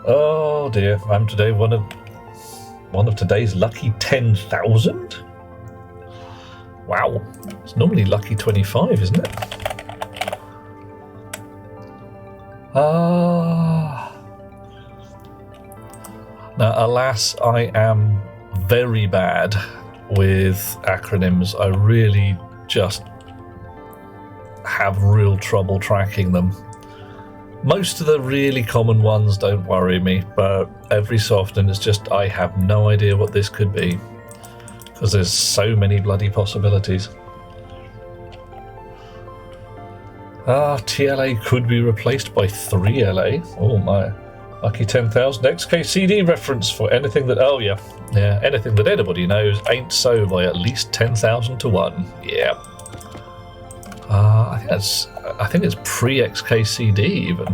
Oh dear, I'm today one of today's lucky 10,000. Wow, it's normally lucky 25, isn't it? Now, alas, I am very bad with acronyms. I really just have real trouble tracking them. Most of the really common ones don't worry me, but every so often it's just I have no idea what this could be, because there's so many bloody possibilities. TLA could be replaced by 3LA. Oh my, lucky 10,000 XKCD reference for anything that, oh yeah, anything that anybody knows ain't so by at least 10,000 to 1. Yeah. I think it's pre-XKCD even.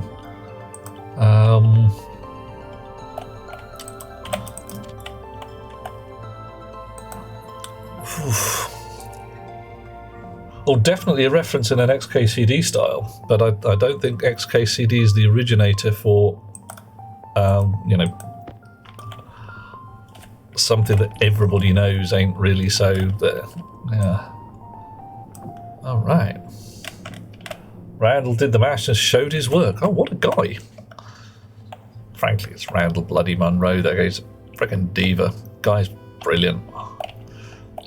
Well, definitely a reference in an XKCD style, but I don't think XKCD is the originator for, you know, something that everybody knows ain't really so there. Yeah. All right. Randall did the mash and showed his work. Oh, what a guy. Frankly, it's Randall bloody Munro. That guy's a freaking diva. Guy's brilliant.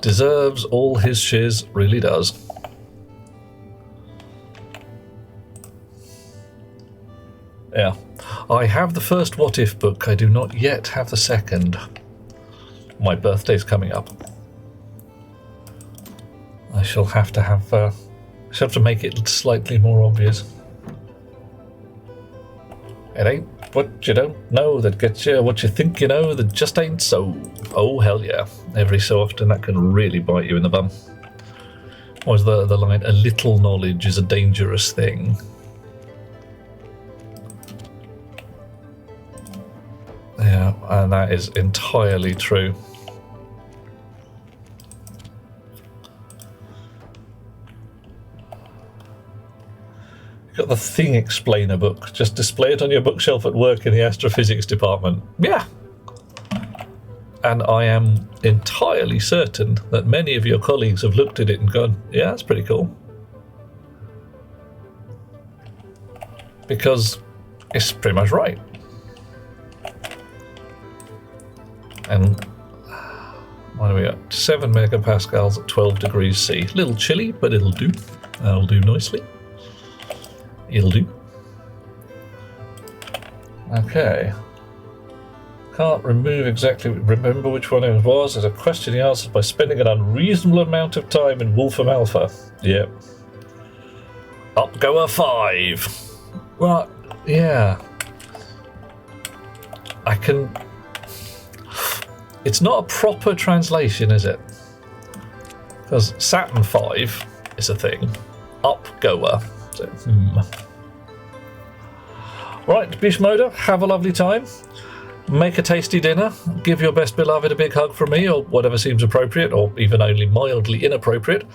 Deserves all his shiz, really does. Yeah. I have the first What If book. I do not yet have the second. My birthday's coming up. I shall have to make it slightly more obvious. It ain't what you don't know that gets you what you think you know that just ain't so. Oh hell yeah. Every so often that can really bite you in the bum. Or is the line, a little knowledge is a dangerous thing. Yeah, and that is entirely true. Got the Thing Explainer book. Just display it on your bookshelf at work in the astrophysics department. Yeah. And I am entirely certain that many of your colleagues have looked at it and gone, yeah, that's pretty cool. Because it's pretty much right. And what are we at? 7 megapascals at 12 degrees C. A little chilly, but it'll do. That'll do nicely. It'll do. Okay. Can't remember which one it was. There's a question he answered by spending an unreasonable amount of time in Wolfram Alpha. Yep. Upgoer 5. Well, yeah. I can... It's not a proper translation, is it? Because Saturn 5 is a thing. Upgoer. So, Right, Bishmoda, have a lovely time. Make a tasty dinner. Give your best beloved a big hug from me, or whatever seems appropriate, or even only mildly inappropriate.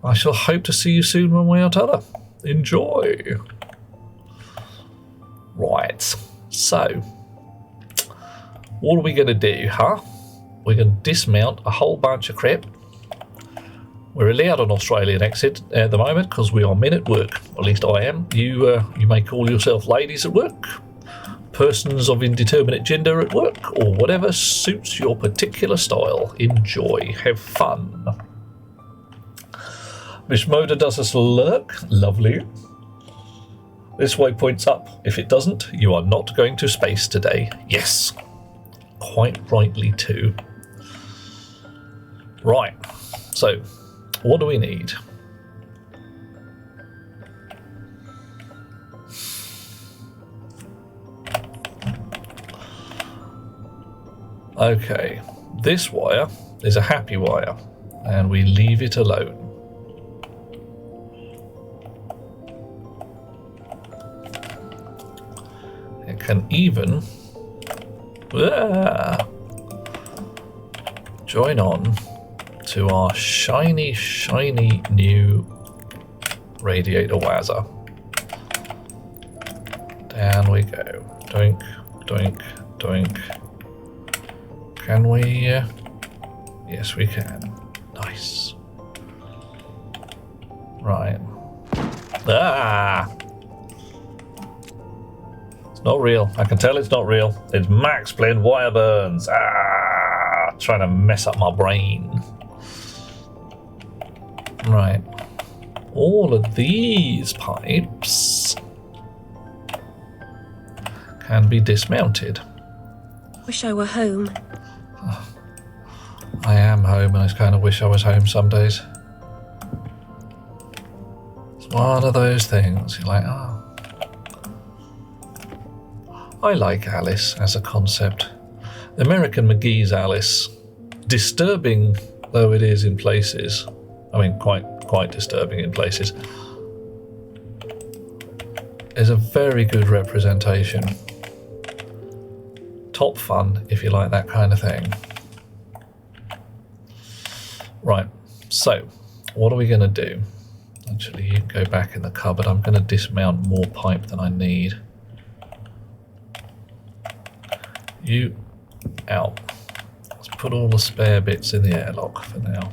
I shall hope to see you soon one way or t'other. Enjoy. Right, so what are we going to do, huh? We're going to dismount a whole bunch of crap. We're allowed an Australian exit at the moment because we are men at work. At least I am. You may call yourself ladies at work, persons of indeterminate gender at work, or whatever suits your particular style. Enjoy. Have fun. Miss Moda does us lurk. Lovely. This way points up. If it doesn't, you are not going to space today. Yes. Quite rightly too. Right. So, what do we need? Okay, this wire is a happy wire, and we leave it alone. It can even join on to our shiny, shiny new radiator wazzer. Down we go. Doink, doink, doink. Can we? Yes, we can. Nice. Right. Ah! It's not real. I can tell it's not real. It's Max playing wire burns. Ah! Trying to mess up my brain. Right. all of these pipes can be dismounted. Wish I were home. I am home, and I kind of wish I was home some days. It's one of those things. You're like, oh. I like Alice as a concept. American McGee's Alice, disturbing though it is in places, I mean quite disturbing in places, is a very good representation. Top fun if you like that kind of thing. Right, so what are we going to do? Actually, you go back in the cupboard. I'm going to dismount more pipe than I need. You out. Let's put all the spare bits in the airlock for now.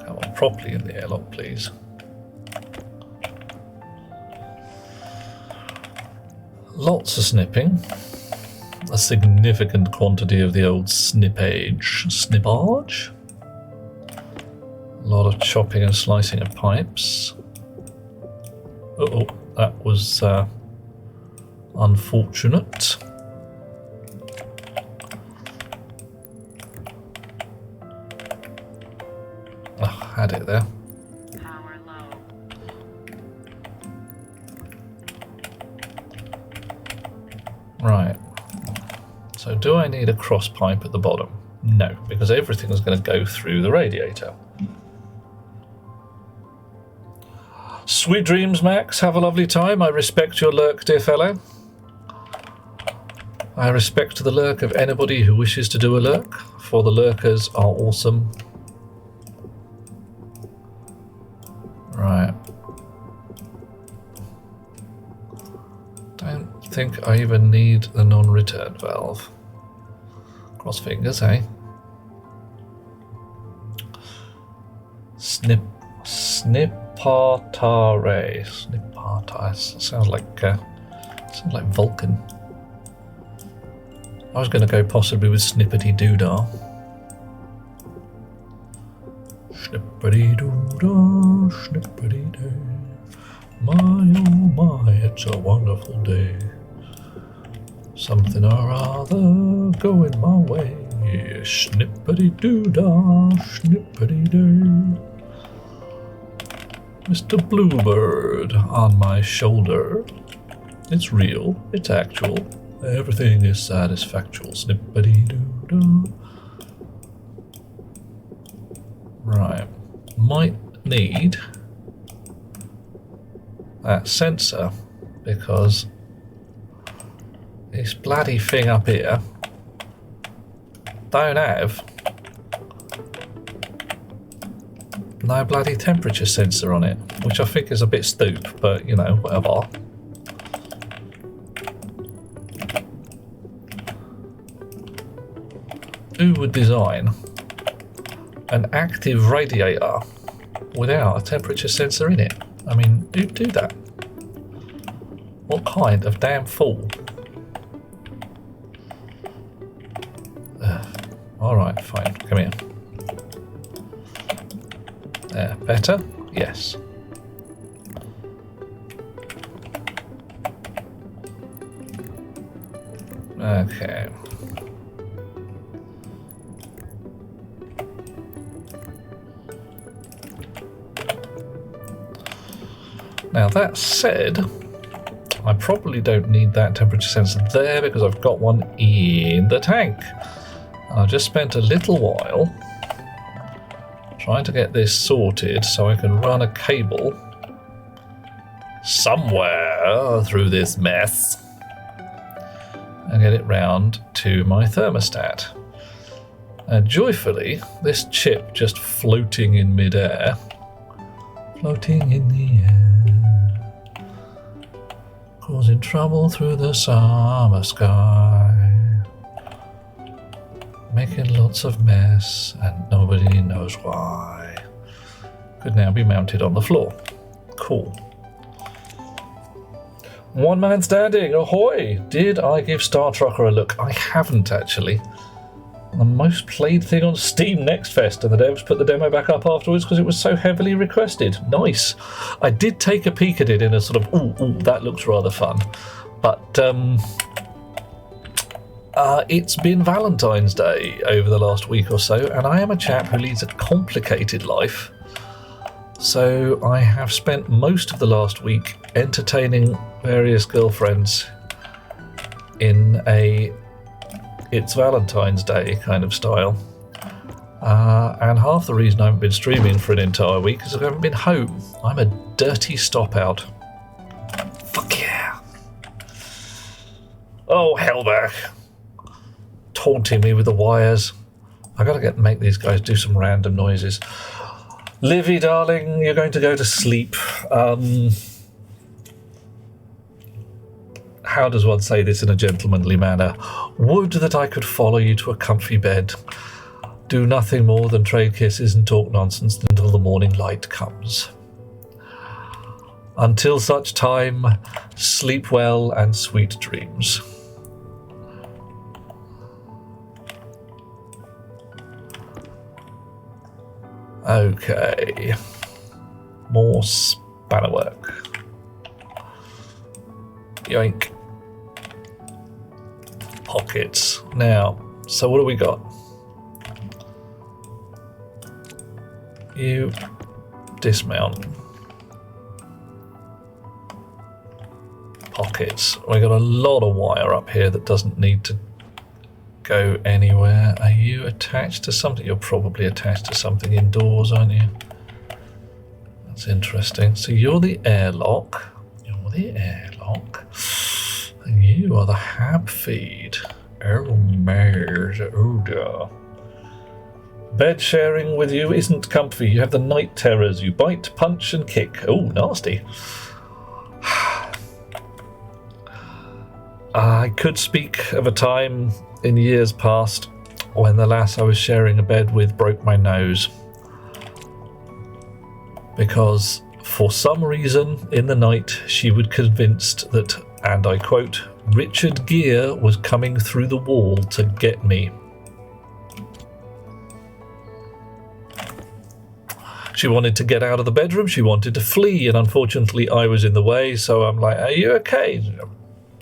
Come on, properly in the airlock, please. Lots of snipping. A significant quantity of the old snippage. A lot of chopping and slicing of pipes. Uh-oh, that was unfortunate. Oh, had it there. Power low. Right. So do I need a cross pipe at the bottom? No, because everything is going to go through the radiator. Sweet dreams, Max. Have a lovely time. I respect your lurk, dear fellow. I respect the lurk of anybody who wishes to do a lurk, for the lurkers are awesome. Right. Don't think I even need the non-return valve. Cross fingers, eh? Snippartare. Sounds like Vulcan. I was going to go possibly with Snippety Doodah. Snippety Doodah, Snippety Day. My oh my, it's a wonderful day. Something or other going my way. Snippety Doodah, Snippety Day. Mr. Bluebird on my shoulder. It's real, it's actual. Everything is satisfactual. Snippety Doodah. Right. Might need that sensor because this bloody thing up here don't have no bloody temperature sensor on it, which I think is a bit stoop, but you know, whatever. Who would design an active radiator without a temperature sensor in it? I mean, who'd do that? What kind of damn fool? Alright, fine, come here. There, better? Yes. Okay. Now that said, I probably don't need that temperature sensor there because I've got one in the tank. And I've just spent a little while trying to get this sorted so I can run a cable somewhere through this mess and get it round to my thermostat. And joyfully, this chip just floating in midair, floating in the air, causing trouble through the summer sky, making lots of mess and nobody knows why. Could now be mounted on the floor. Cool. One man standing, ahoy! Did I give Star Trucker a look? I haven't actually. The most played thing on Steam Next Fest, and the devs put the demo back up afterwards because it was so heavily requested. Nice. I did take a peek at it in a sort of, ooh, that looks rather fun. But it's been Valentine's Day over the last week or so, and I am a chap who leads a complicated life. So I have spent most of the last week entertaining various girlfriends in a It's Valentine's Day kind of style. And half the reason I haven't been streaming for an entire week is I haven't been home. I'm a dirty stop out. Fuck yeah. Oh, hellback. Taunting me with the wires. I gotta make these guys do some random noises. Livy, darling, you're going to go to sleep. How does one say this in a gentlemanly manner? Would that I could follow you to a comfy bed. Do nothing more than trade kisses and talk nonsense until the morning light comes. Until such time, sleep well and sweet dreams. Okay. More spanner work. Yoink. Pockets. Now, so what do we got? You dismount. Pockets. We got a lot of wire up here that doesn't need to go anywhere. Are you attached to something? You're probably attached to something indoors, aren't you? That's interesting. So you're the airlock. You're the airlock. And you are the hab feed. Oh, mares. Oh, dear. Bed sharing with you isn't comfy. You have the night terrors. You bite, punch, and kick. Oh, nasty. I could speak of a time in years past when the lass I was sharing a bed with broke my nose. Because for some reason in the night she was convinced that, and I quote, Richard Gere was coming through the wall to get me. She wanted to get out of the bedroom, she wanted to flee, and unfortunately I was in the way, so I'm like, are you okay?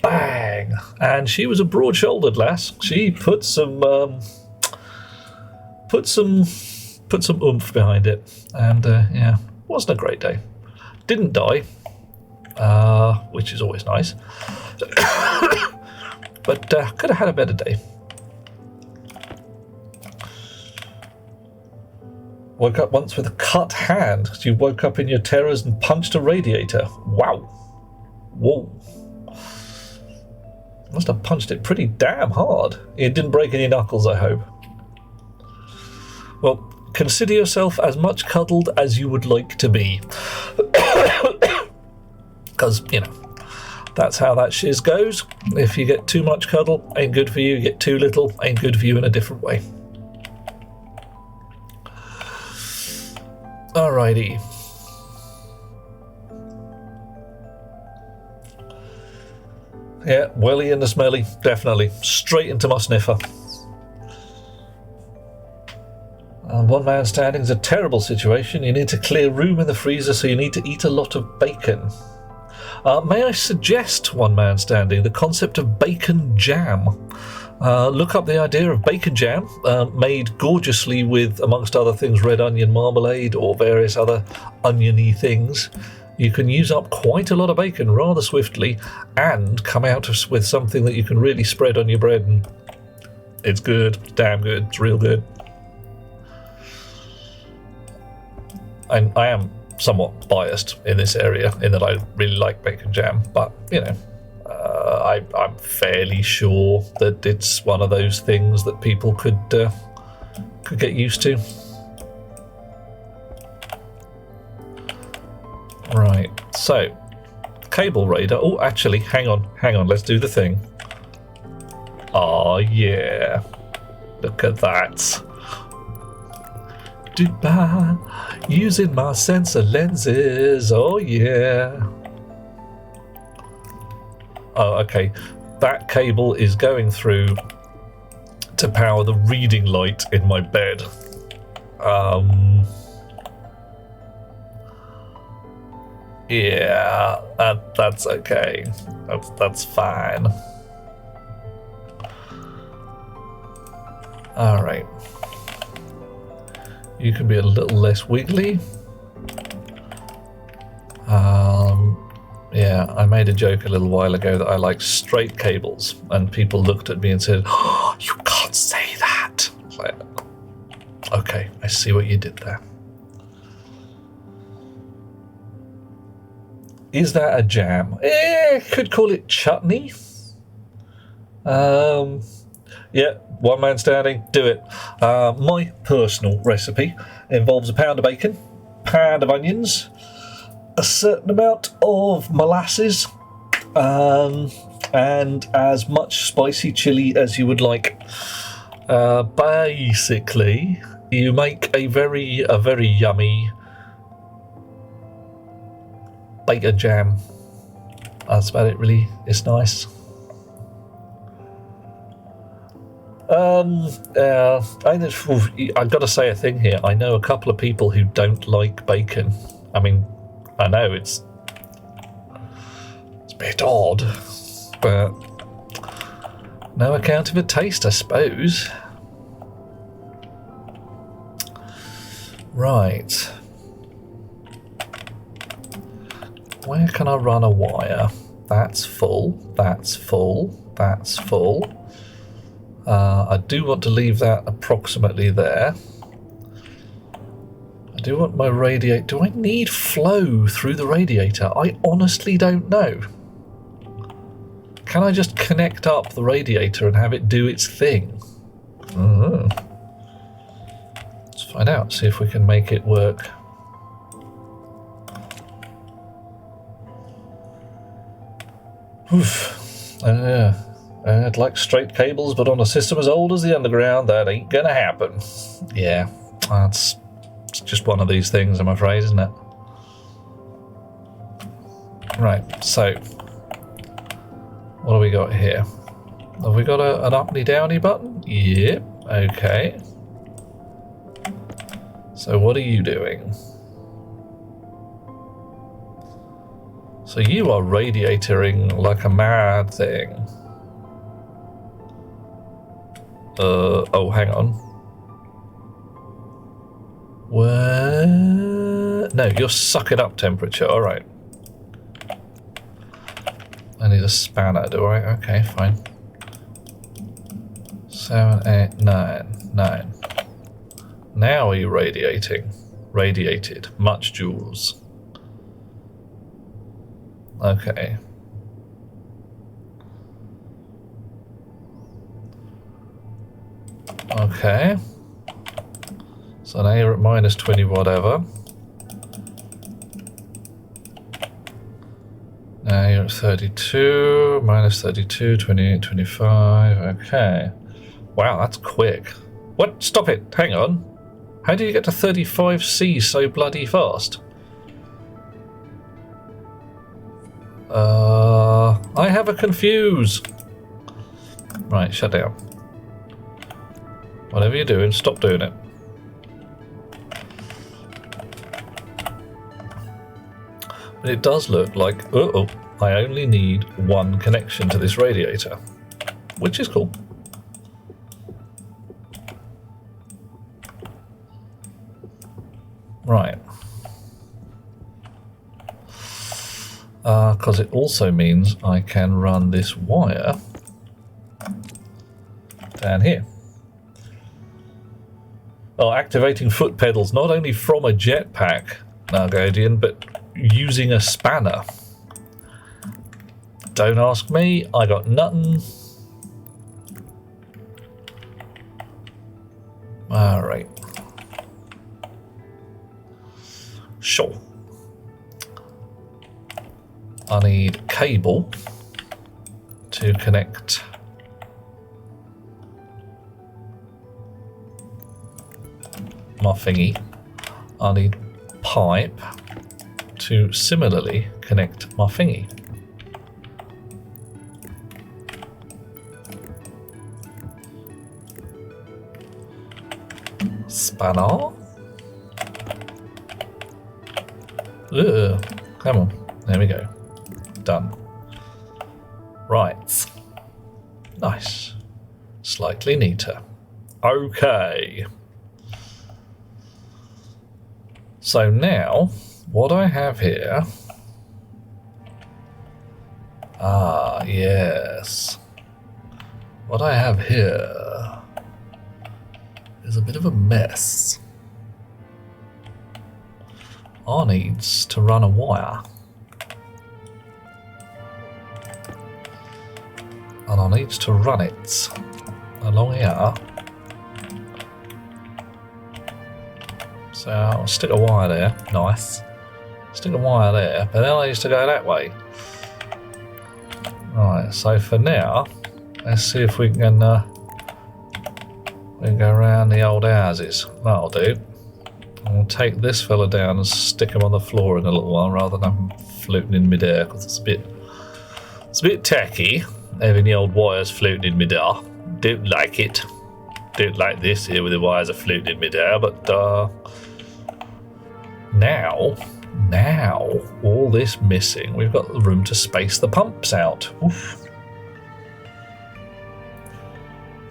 Bang! And she was a broad-shouldered lass. She put some oomph behind it, and yeah, wasn't a great day. Didn't die, which is always nice, but could have had a better day. Woke up once with a cut hand because you woke up in your terrors and punched a radiator. Wow. Whoa. Must have punched it pretty damn hard. It didn't break any knuckles, I hope. Well, consider yourself as much cuddled as you would like to be. Because, you know, that's how that shiz goes. If you get too much cuddle, ain't good for you. You get too little, ain't good for you in a different way. Alrighty. Yeah, welly and the smelly, definitely. Straight into my sniffer. One man standing is a terrible situation. You need to clear room in the freezer, so you need to eat a lot of bacon. May I suggest, one man standing, the concept of bacon jam? Look up the idea of bacon jam, made gorgeously with, amongst other things, red onion marmalade or various other oniony things. You can use up quite a lot of bacon rather swiftly and come out with something that you can really spread on your bread, and it's good, it's damn good, it's real good. And I am somewhat biased in this area in that I really like bacon jam, but, you know, I'm fairly sure that it's one of those things that people could get used to. Right, so cable radar. Oh, actually, hang on, let's do the thing. Oh yeah, look at that. Dubai, using my sensor lenses. Oh yeah. Oh, okay. That cable is going through to power the reading light in my bed. Yeah, that's okay. That's fine. All right. You can be a little less wiggly. Yeah, I made a joke a little while ago that I like straight cables, and people looked at me and said, "Oh, you can't say that." Like, okay, I see what you did there. Is that a jam? Could call it chutney. Yeah, one man standing, do it. My personal recipe involves a pound of bacon, pound of onions, a certain amount of molasses, and as much spicy chili as you would like. Basically, you make a very yummy bacon jam. That's about it, really. It's nice. I've got to say a thing here. I know a couple of people who don't like bacon. I mean, I know it's a bit odd, but no account of a taste, I suppose. Right. Where can I run a wire? That's full, that's full, that's full. I do want to leave that approximately there. I do want my radiator. Do I need flow through the radiator? I honestly don't know. Can I just connect up the radiator and have it do its thing? Let's find out, see if we can make it work. Oof. I'd like straight cables, but on a system as old as the underground, that ain't gonna happen. Yeah, it's just one of these things, I'm afraid, isn't it? Right, so what do we got here? Have we got an up-y-downy button? Yep, okay. So what are you doing? So you are radiatoring like a mad thing. Oh, hang on. What? No, you're sucking up temperature, alright. I need a spanner, do I? Okay, fine. 7, 8, 9, 9. Now are you radiating? Radiated. Much joules. Okay. Okay. So now you're at minus 20 whatever. Now you're at 32, minus 32, 28, 25. Okay. Wow, that's quick. What? Stop it. Hang on. How do you get to 35C so bloody fast? I have a confuse. Right, shut down. Whatever you're doing, stop doing it. But it does look like, I only need one connection to this radiator, which is cool. Right. Because it also means I can run this wire down here. Oh, activating foot pedals not only from a jetpack, Nargodian, but using a spanner. Don't ask me, I got nothing. Alright. Sure. I need cable to connect my thingy. I need pipe to similarly connect my thingy. Spanner. Ugh. Come on. There we go. Done. Right. Nice. Slightly neater. Okay. So now, what I have here... Ah, yes. What I have here is a bit of a mess. I needs to run a wire. And I needs to run it along here. So I'll stick a wire there. Nice. Stick a wire there. But then I used to go that way. Right, so for now, let's see if we can go around the old houses. That'll do. And we'll take this fella down and stick him on the floor in a little while rather than him floating in midair, because it's a bit tacky having the old wires floating in midair. Don't like it. Don't like this here where the wires are floating in midair, but now all this missing, we've got the room to space the pumps out. Oof.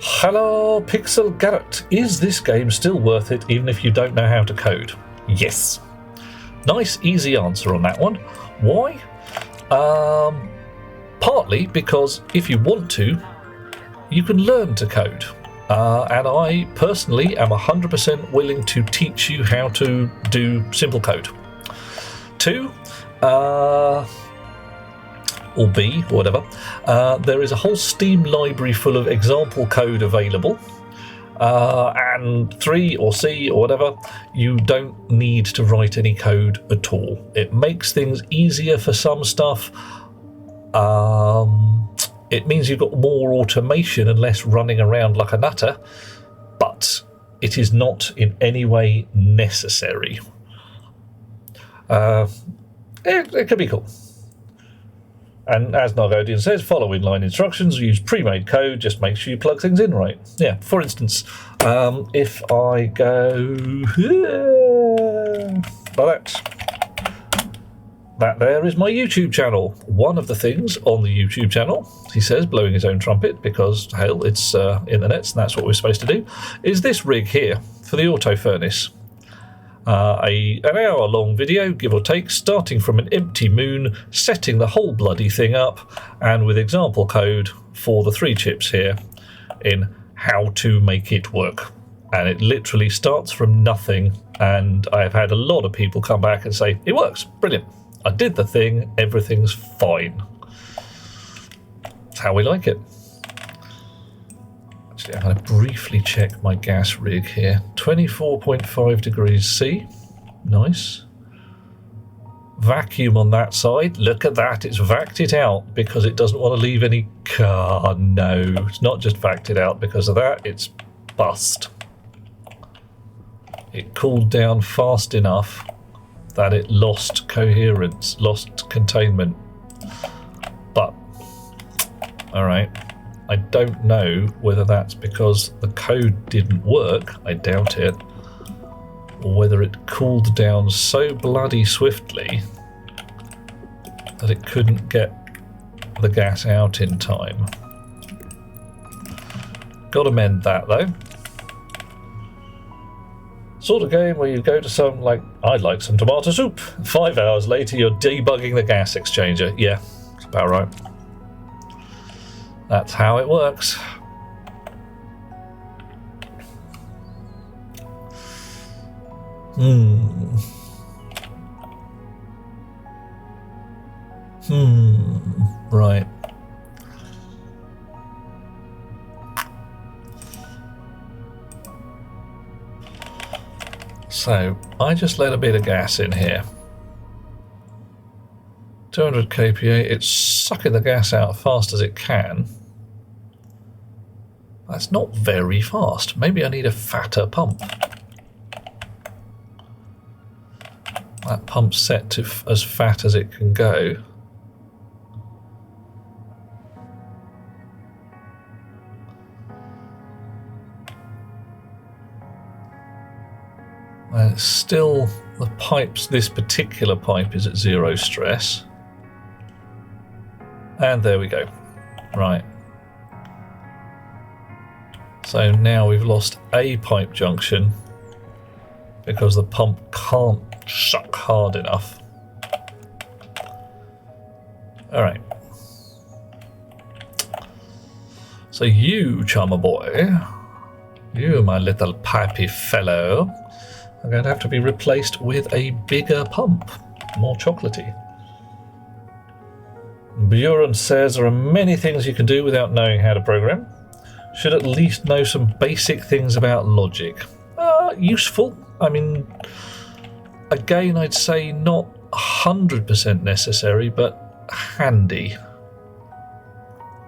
Hello, Pixel Garrett. Is this game still worth it even if you don't know how to code? Yes. Nice, easy answer on that one. Why? Partly because if you want to, you can learn to code. And I personally am 100% willing to teach you how to do simple code. 2, or B, or whatever, there is a whole Steam library full of example code available. And 3 or C or whatever, you don't need to write any code at all. It makes things easier for some stuff. It means you've got more automation and less running around like a nutter, but it is not in any way necessary. It could be cool. And as Nargodian says, follow inline instructions, use pre-made code, just make sure you plug things in right. Yeah, for instance, if I go like that there is my YouTube channel. One of the things on the YouTube channel, he says, blowing his own trumpet, because, hell, it's internets and that's what we're supposed to do, is this rig here for the auto furnace. An hour-long video, give or take, starting from an empty moon, setting the whole bloody thing up, and with example code for the 3 chips here in how to make it work. And it literally starts from nothing, and I've had a lot of people come back and say, it works, brilliant. I did the thing, everything's fine. That's how we like it. Actually, I'm going to briefly check my gas rig here. 24.5 degrees C. Nice. Vacuum on that side. Look at that. It's vacuumed it out because it doesn't want to leave any... no, it's not just vacuumed it out because of that. It's bust. It cooled down fast enough that it lost coherence, lost containment. But, alright. I don't know whether that's because the code didn't work, I doubt it, or whether it cooled down so bloody swiftly that it couldn't get the gas out in time. Gotta mend that though. Sort of game where you go to some, like, I'd like some tomato soup. 5 hours later you're debugging the gas exchanger. Yeah, that's about right. That's how it works. Right. So, I just let a bit of gas in here. 200 kPa, it's sucking the gas out as fast as it can. That's not very fast. Maybe I need a fatter pump. That pump's set to as fat as it can go. Still, the pipes, this particular pipe is at 0 stress. And there we go. Right. So now we've lost a pipe junction because the pump can't suck hard enough. Alright. So you, Charmer Boy, you, my little pipey fellow, are going to have to be replaced with a bigger pump, more chocolatey. Buren says there are many things you can do without knowing how to program. Should at least know some basic things about logic. Useful. I mean, again, I'd say not 100% necessary, but handy.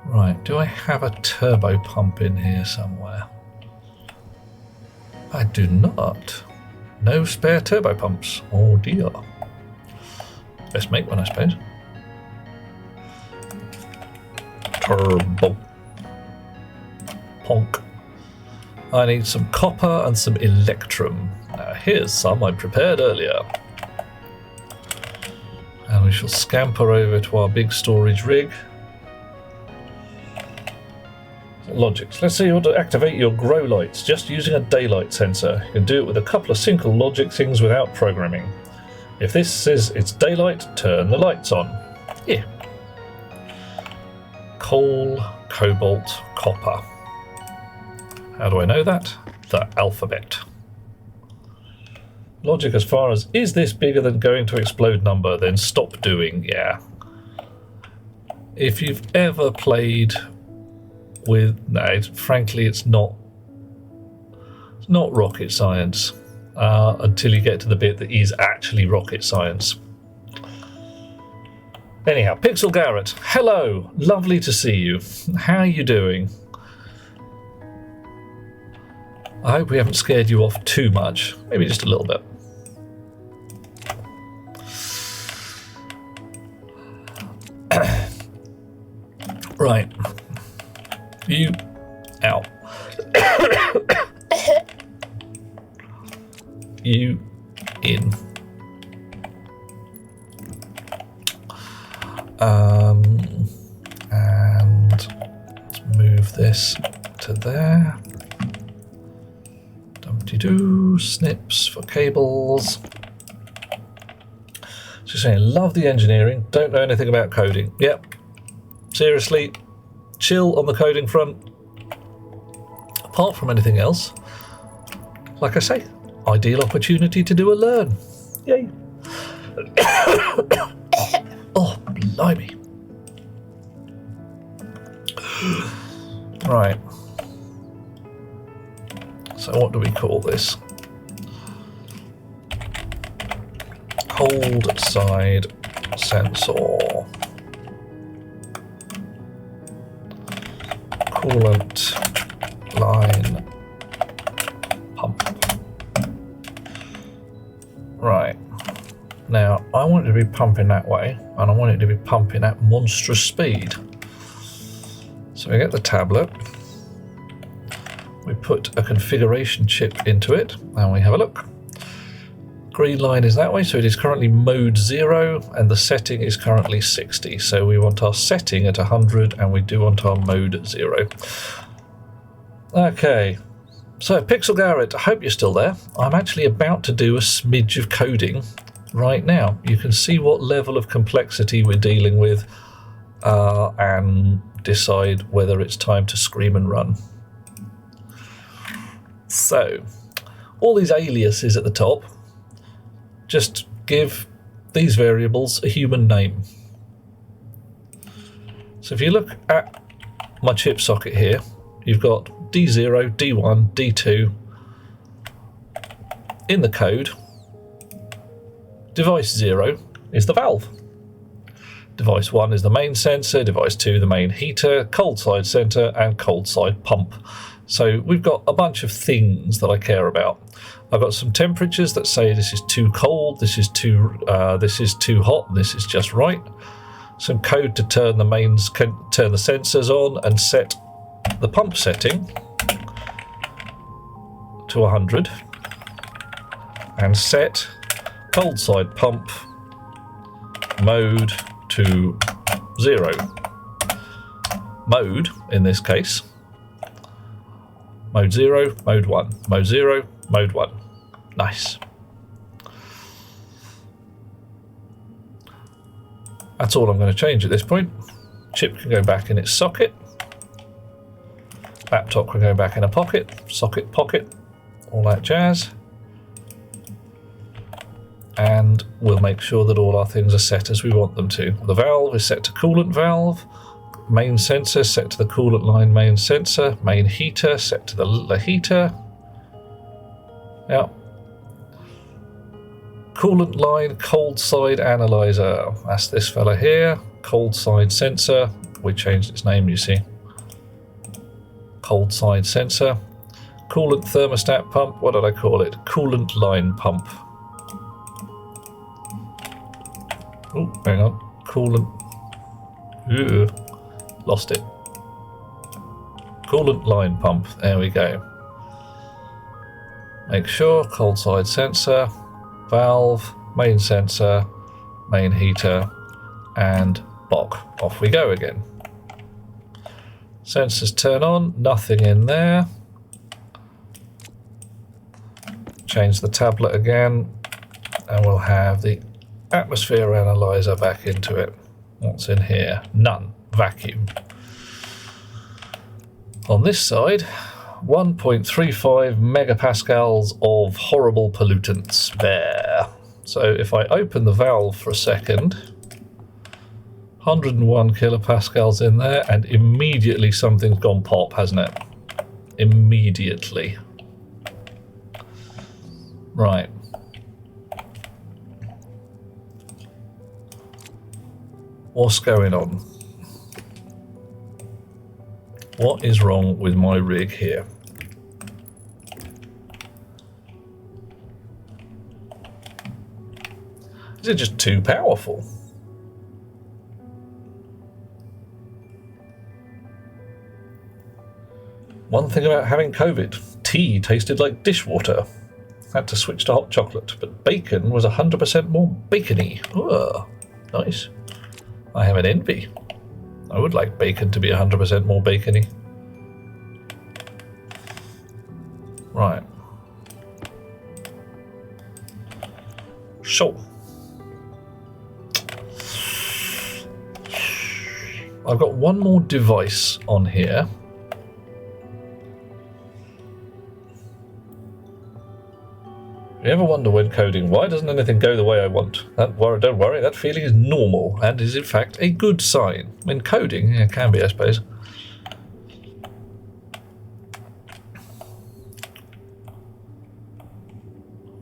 Right, do I have a turbo pump in here somewhere? I do not. No spare turbo pumps. Oh dear. Best make one, I suppose. Turbo. Ponk. I need some copper and some electrum. Now here's some I prepared earlier. And we shall scamper over to our big storage rig. Logics. Let's say you want to activate your grow lights just using a daylight sensor. You can do it with a couple of simple logic things without programming. If this says it's daylight, turn the lights on. Yeah. Coal, cobalt, copper. How do I know that? The alphabet. Logic as far as, is this bigger than going to explode number? Then stop doing, yeah. If you've ever played with, no, frankly it's not rocket science until you get to the bit that is actually rocket science. Anyhow, Pixel Garrett, hello, lovely to see you. How are you doing? I hope we haven't scared you off too much, maybe just a little bit. Right. You out. You in. And let's move this to there. Dumpty-doo, snips for cables. So saying, love the engineering, don't know anything about coding. Yep. Seriously, chill on the coding front. Apart from anything else, like I say, ideal opportunity to do a learn. Yay. Oh, blimey. Right. So what do we call this? Cold side sensor. Coolant line pump. Right. Now, I want it to be pumping that way, and I want it to be pumping at monstrous speed. So we get the tablet, we put a configuration chip into it, and we have a look. Green line is that way, so it is currently mode 0, and the setting is currently 60. So we want our setting at 100, and we do want our mode 0. Okay, so Pixel Garrett, I hope you're still there. I'm actually about to do a smidge of coding right now. You can see what level of complexity we're dealing with and decide whether it's time to scream and run. So, all these aliases at the top, just give these variables a human name. So if you look at my chip socket here, you've got D0, D1, D2 in the code. Device 0 is the valve. Device 1 is the main sensor, device 2 the main heater, cold side center, and cold side pump. So we've got a bunch of things that I care about. I've got some temperatures that say this is too cold, this is too hot, this is just right. Some code to turn the sensors on and set the pump setting to 100. and set cold side pump mode to 0. Mode, in this case, mode 0, mode 1, mode 0, mode 1. Nice. That's all I'm going to change at this point. Chip can go back in its socket. Laptop can go back in a pocket, socket, pocket, all that jazz. And we'll make sure that all our things are set as we want them to. The valve is set to coolant valve. Main sensor set to the coolant line main sensor. Main heater set to the heater. Yep. Coolant line cold side analyzer. That's this fella here. Cold side sensor. We changed its name, you see. Cold side sensor. Coolant thermostat pump. What did I call it? Coolant line pump. Oh, hang on. Coolant. Ew. Lost it. Coolant line pump. There we go. Make sure cold side sensor, valve, main sensor, main heater, and BOC. Off we go again. Sensors turn on. Nothing in there. Change the tablet again, and we'll have the atmosphere analyzer back into it. What's in here? None. Vacuum. On this side, 1.35 megapascals of horrible pollutants there. So if I open the valve for a second, 101 kilopascals in there, and immediately something's gone pop, hasn't it? Immediately. Right. What's going on? What is wrong with my rig here? Is it just too powerful? One thing about having COVID, tea tasted like dishwater. Had to switch to hot chocolate, but bacon was 100% more bacony. Ugh, nice. I have an envy. I would like bacon to be 100% more bacony. Right. So. I've got one more device on here. You ever wonder when coding, why doesn't anything go the way I want? Don't worry, that feeling is normal and is in fact a good sign. When coding, it can be, I suppose.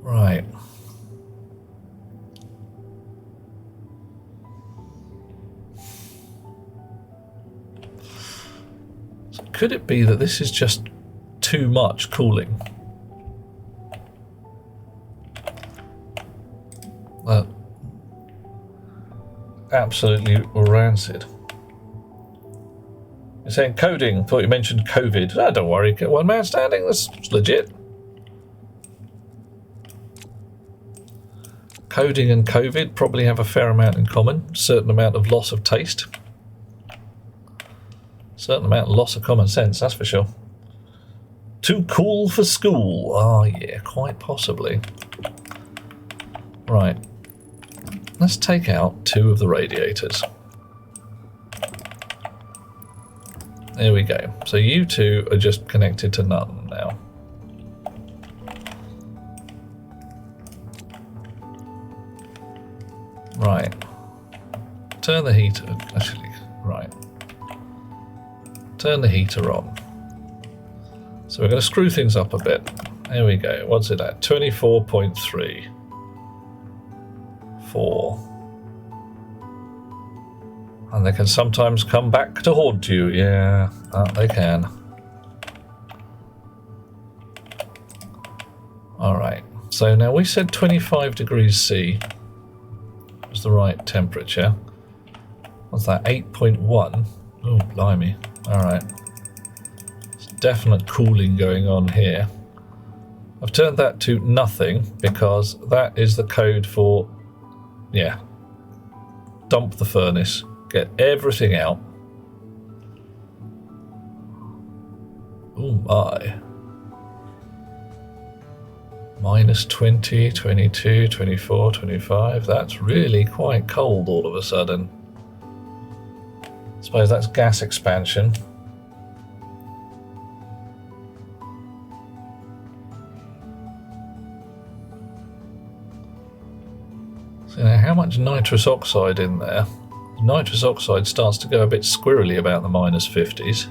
Right. So could it be that this is just too much cooling? Absolutely rancid. You're saying coding, thought you mentioned COVID. Ah, don't worry, get one man standing, that's legit. Coding and COVID probably have a fair amount in common. Certain amount of loss of taste. Certain amount of loss of common sense, that's for sure. Too cool for school. Oh yeah, quite possibly. Right. Let's take out 2 of the radiators. There we go. So you 2 are just connected to none now. Right. Turn the heater. Actually, right. Turn the heater on. So we're going to screw things up a bit. There we go. What's it at? 24.3. 4. And they can sometimes come back to haunt you. Yeah, they can. Alright, so now we said 25 degrees C was the right temperature. What's that, 8.1? Oh, blimey. Alright. There's definite cooling going on here. I've turned that to nothing because that is the code for, yeah, dump the furnace, get everything out. Oh my. Minus 20, 22, 24, 25. That's really quite cold all of a sudden. I suppose that's gas expansion. So now how much nitrous oxide in there? Nitrous oxide starts to go a bit squirrely about the minus 50s.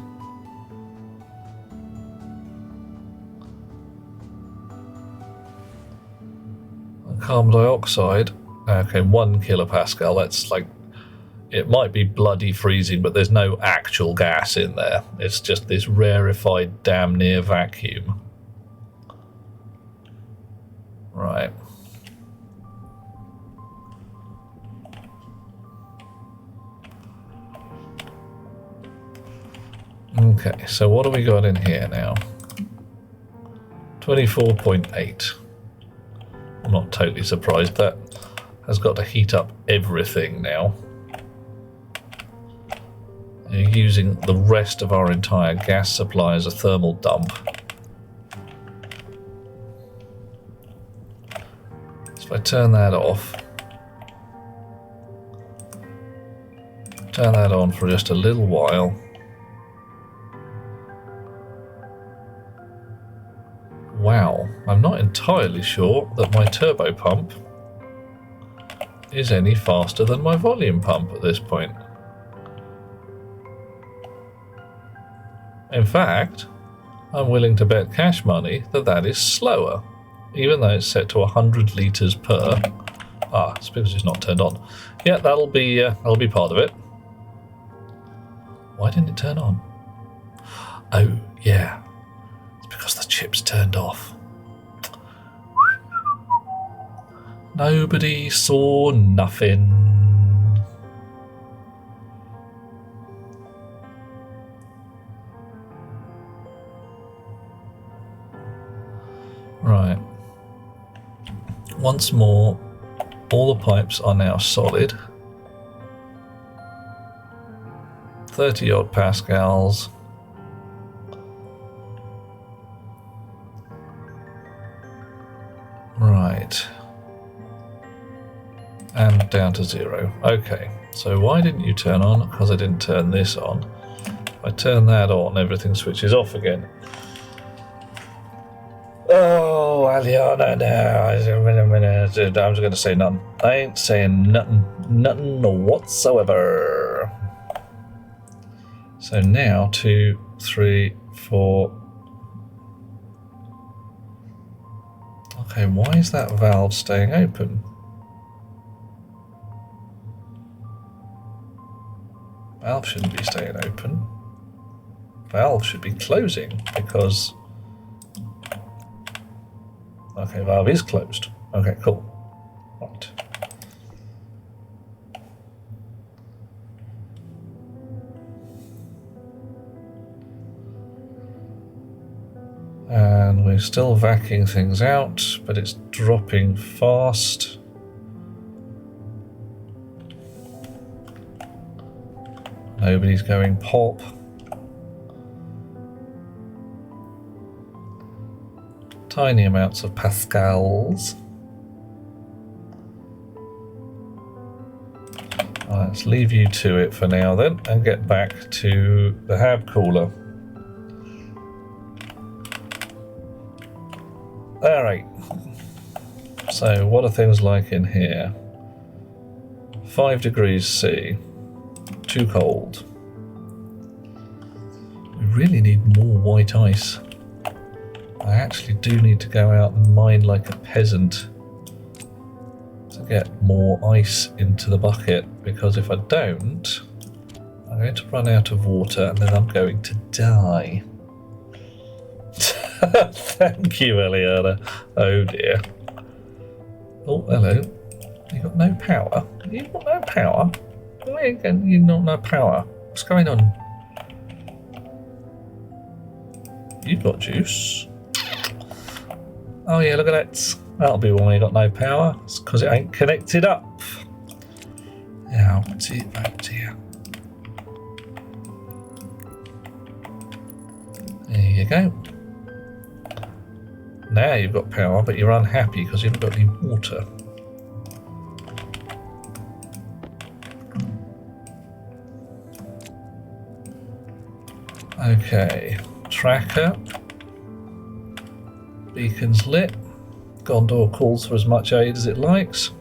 Carbon dioxide, okay, 1 kilopascal. That's like, it might be bloody freezing, but there's no actual gas in there. It's just this rarefied damn near vacuum. Right. Okay, so what do we got in here now? 24.8. I'm not totally surprised. That has got to heat up everything now. You're using the rest of our entire gas supply as a thermal dump. So if I turn that off, turn that on for just a little while. Wow, I'm not entirely sure that my turbo pump is any faster than my volume pump at this point. In fact, I'm willing to bet cash money that that is slower, even though it's set to 100 litres per. Ah, it's because it's not turned on. Yeah, that'll be part of it. Why didn't it turn on? Oh, yeah. Because the chip's turned off. Nobody saw nothing. Right. Once more, all the pipes are now solid. 30 odd pascals. Right. And down to 0. Okay, so why didn't you turn on? Because I didn't turn this on. If I turn that on, everything switches off again. Oh, Aliana, no. I was going to say nothing. I ain't saying nothing whatsoever. So now 2, 3, 4. Okay, why is that valve staying open? Valve shouldn't be staying open. Valve should be closing because... Okay, valve is closed. Okay, cool. Right. And we're still vacuuming things out, but it's dropping fast. Nobody's going pop. Tiny amounts of pascals. Let's leave you to it for now then and get back to the hab cooler. Alright, so what are things like in here? 5 degrees C, too cold. We really need more white ice. I actually do need to go out and mine like a peasant to get more ice into the bucket, because if I don't, I'm going to run out of water and then I'm going to die. Thank you, Eliana. Oh dear. Oh, hello. You got no power? You got no power? Why again? You got no power? What's going on? You got juice. Oh yeah, look at that. That'll be when we got no power. It's because it ain't connected up. Yeah, oh dear. There you go. Now you've got power, but you're unhappy because you haven't got any water. Okay, tracker. Beacon's lit. Gondor calls for as much aid as it likes.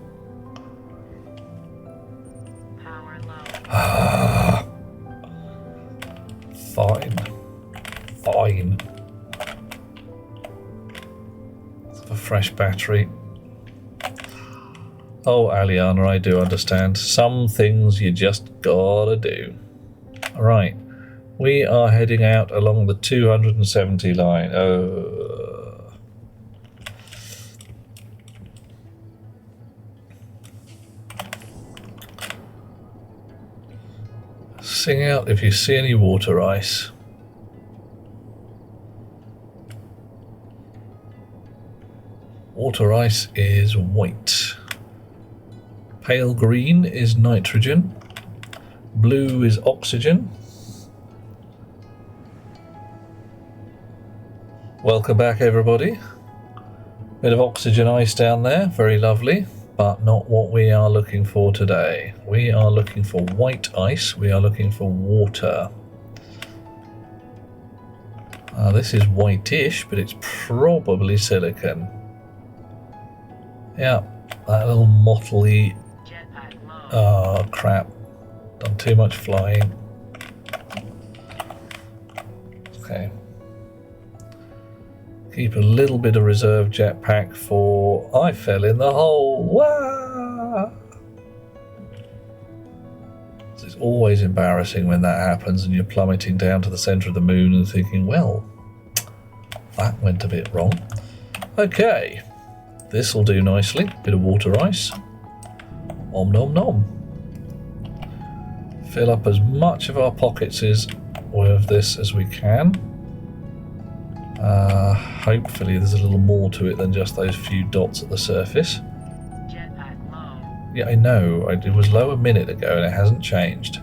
Power low. Ah, fine. Fine. A fresh battery. Oh, Aliana, I do understand. Some things you just gotta do. Right. We are heading out along the 270 line. Sing out if you see any water ice. Water ice is white. Pale green is nitrogen. Blue is oxygen. Welcome back, everybody. Bit of oxygen ice down there, very lovely, but not what we are looking for today. We are looking for white ice, we are looking for water. This is whitish, but it's probably silicon. Yeah, that little motley... Oh, crap. Done too much flying. Okay. Keep a little bit of reserve jetpack for... I fell in the hole! Wah! It's always embarrassing when that happens and you're plummeting down to the centre of the moon and thinking, well, that went a bit wrong. Okay. This'll do nicely. Bit of water ice. Om nom nom. Fill up as much of our pockets with this as we can. Hopefully there's a little more to it than just those few dots at the surface. Jetpack low. Yeah, I know. It was low a minute ago and it hasn't changed.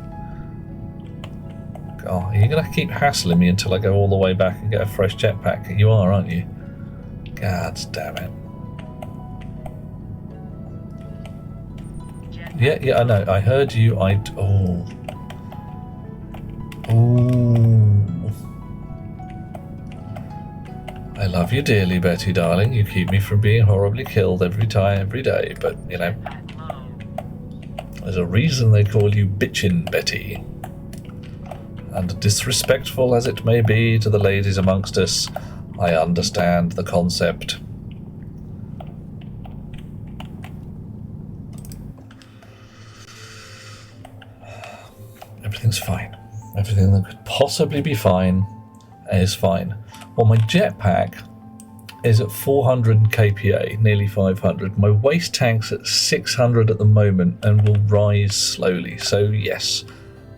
Oh, you're going to keep hassling me until I go all the way back and get a fresh jetpack. You are, aren't you? God damn it. Yeah, I know. I heard you. Oh. I love you dearly, Betty, darling. You keep me from being horribly killed every day. But, you know, there's a reason they call you Bitchin' Betty. And disrespectful as it may be to the ladies amongst us, I understand the concept. Everything's fine. Everything that could possibly be fine is fine. Well, my jetpack is at 400 kPa, nearly 500. My waste tank's at 600 at the moment and will rise slowly. So yes,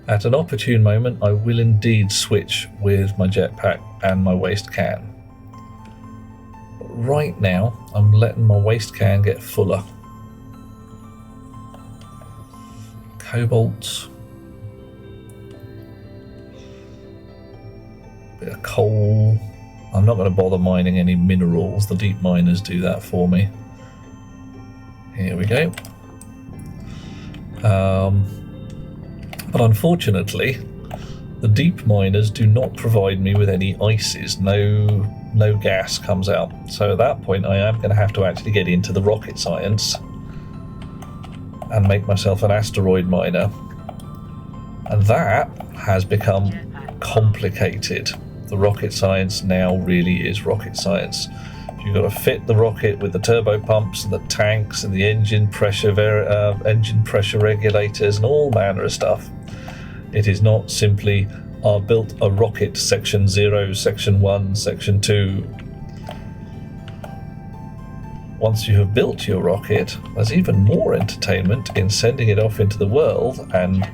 at an opportune moment, I will indeed switch with my jetpack and my waste can. But right now, I'm letting my waste can get fuller. Cobalt. Bit of coal. I'm not going to bother mining any minerals. The deep miners do that for me. Here we go. But unfortunately, the deep miners do not provide me with any ices. No gas comes out. So at that point, I am going to have to actually get into the rocket science and make myself an asteroid miner. And that has become complicated. The rocket science now really is rocket science. You've got to fit the rocket with the turbo pumps and the tanks and the engine pressure regulators and all manner of stuff. It is not simply built a rocket section 0, section 1, section 2. Once you have built your rocket, there's even more entertainment in sending it off into the world and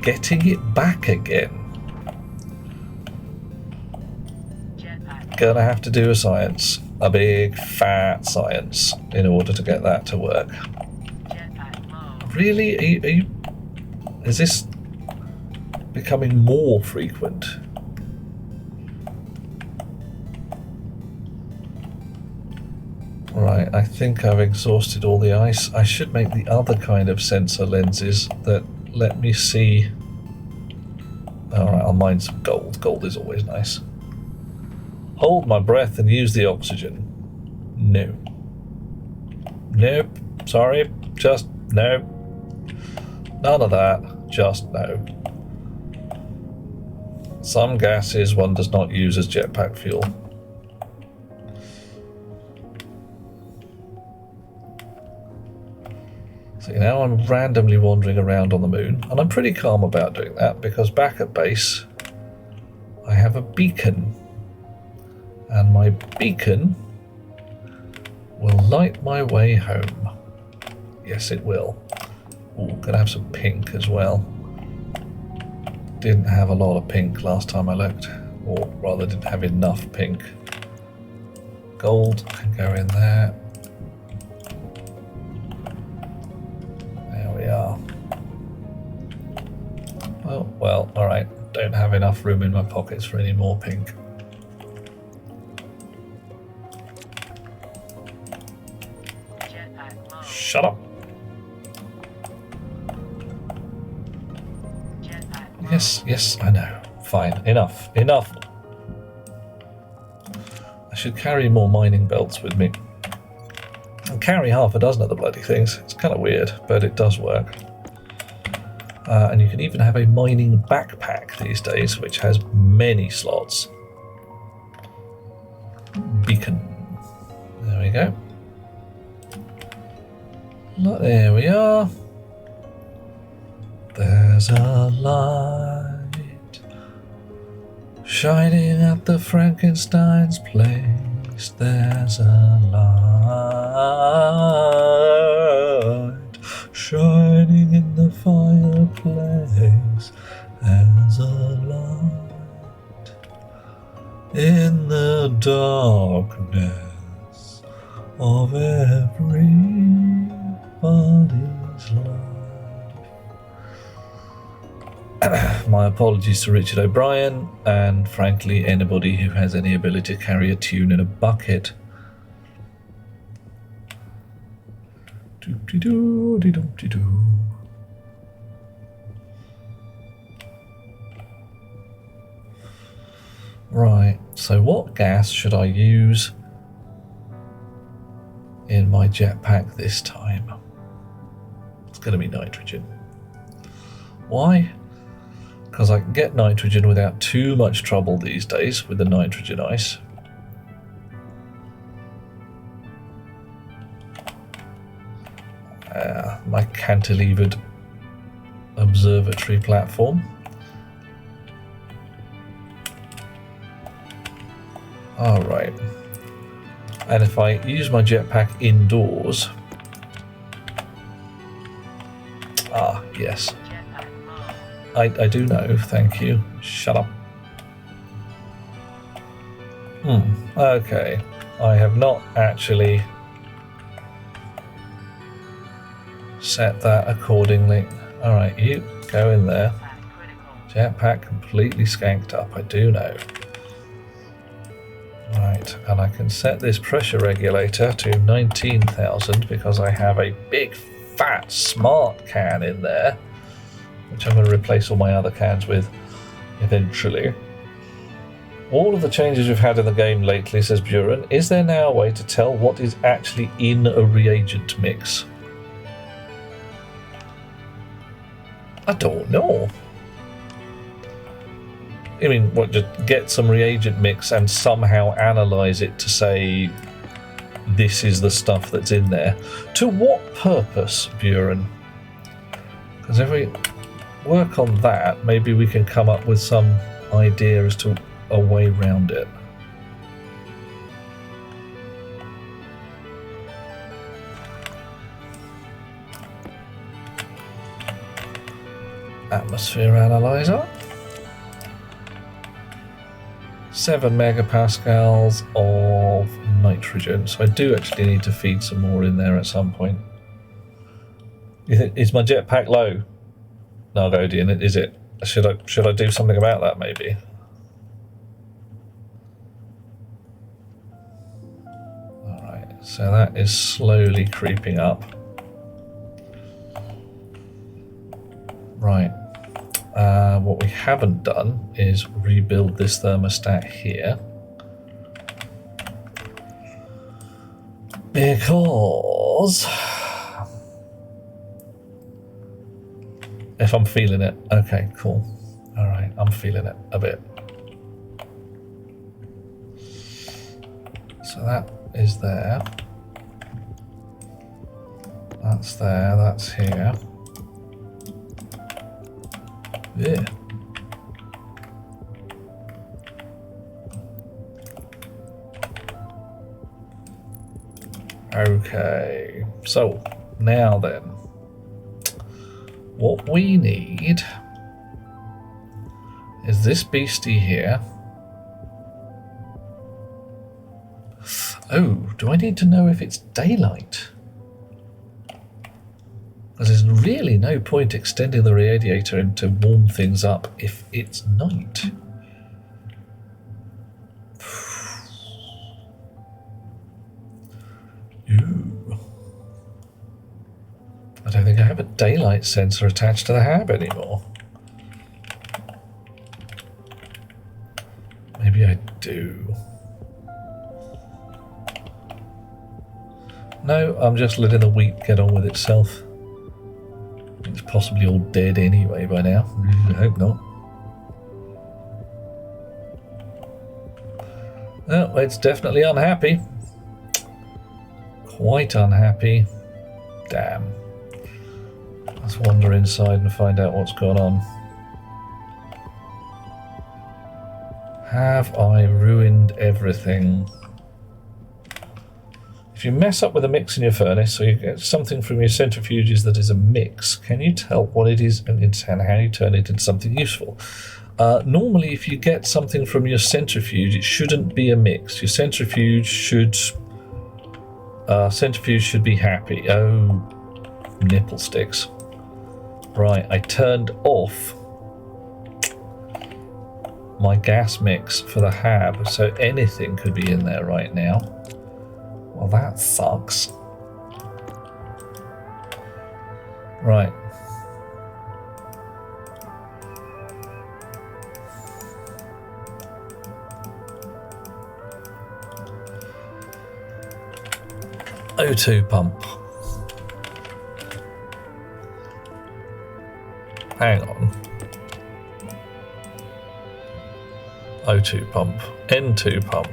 getting it back again. Gonna have to do a science. a big fat science in order to get that to work. Really? Are you is this becoming more frequent? Right, I think I've exhausted all the ice. I should make the other kind of sensor lenses that let me see. Alright, I'll mine some gold. Gold is always nice. Hold my breath and use the oxygen. No. Nope. Sorry. Just no. None of that. Just no. Some gases one does not use as jetpack fuel. See, now I'm randomly wandering around on the moon, and I'm pretty calm about doing that because back at base I have a beacon, and my beacon will light my way home. Yes, it will. Ooh, gonna have some pink as well. Didn't have a lot of pink last time I looked, or rather didn't have enough pink. Gold can go in there. There we are. Well, alright. Don't have enough room in my pockets for any more pink. Shut up. Yes, I know. Fine. Enough. I should carry more mining belts with me. And carry half a dozen of the bloody things. It's kind of weird, but it does work. And you can even have a mining backpack these days, which has many slots. Beacon. There we go. Look, there we are. There's a light shining at the Frankenstein's place. There's a light shining in the fireplace. There's a light in the darkness of everybody's life. My apologies to Richard O'Brien, and frankly anybody who has any ability to carry a tune in a bucket. Doop-de-doo-de-doop-de-doo. Right, so what gas should I use in my jetpack this time? It's going to be nitrogen. Why? Because I can get nitrogen without too much trouble these days with the nitrogen ice. My cantilevered observatory platform. Alright. And if I use my jetpack indoors... Ah, yes. I do know, thank you. Shut up. Okay. I have not actually set that accordingly. Alright, you go in there. Jetpack completely skanked up, I do know. Right, and I can set this pressure regulator to 19,000 because I have a big fat smart can in there, which I'm going to replace all my other cans with eventually. All of the changes we've had in the game lately, says Buren, is there now a way to tell what is actually in a reagent mix? I don't know. I mean, what, just get some reagent mix and somehow analyze it to say this is the stuff that's in there? To what purpose, Buren? Because if we work on that, maybe we can come up with some idea as to a way around it. Atmosphere analyzer. 7 megapascals of nitrogen. So I do actually need to feed some more in there at some point. Is my jetpack low? No, Godian, is it? Should I do something about that maybe? Alright, so that is slowly creeping up. Right. What we haven't done is rebuild this thermostat here. Because if I'm feeling it, okay, cool. All right, I'm feeling it a bit. So that is there. That's there, that's here. Yeah. Okay, so now then, what we need is this beastie here. Oh, do I need to know if it's daylight? Because there's really no point extending the radiator to warm things up if it's night. Ooh. I don't think I have a daylight sensor attached to the hab anymore. Maybe I do. No, I'm just letting the wheat get on with itself. It's possibly all dead anyway by now. I hope not. Oh, it's definitely unhappy. Quite unhappy. Damn. Let's wander inside and find out what's going on. Have I ruined everything? If you mess up with a mix in your furnace, so you get something from your centrifuges that is a mix, can you tell what it is and how you turn it into something useful? Normally, if you get something from your centrifuge, it shouldn't be a mix. Your centrifuge should be happy. Oh, nipple sticks. Right, I turned off my gas mix for the hab, so anything could be in there right now. Well, that sucks. Right. O2 pump. Hang on. O2 pump. N2 pump.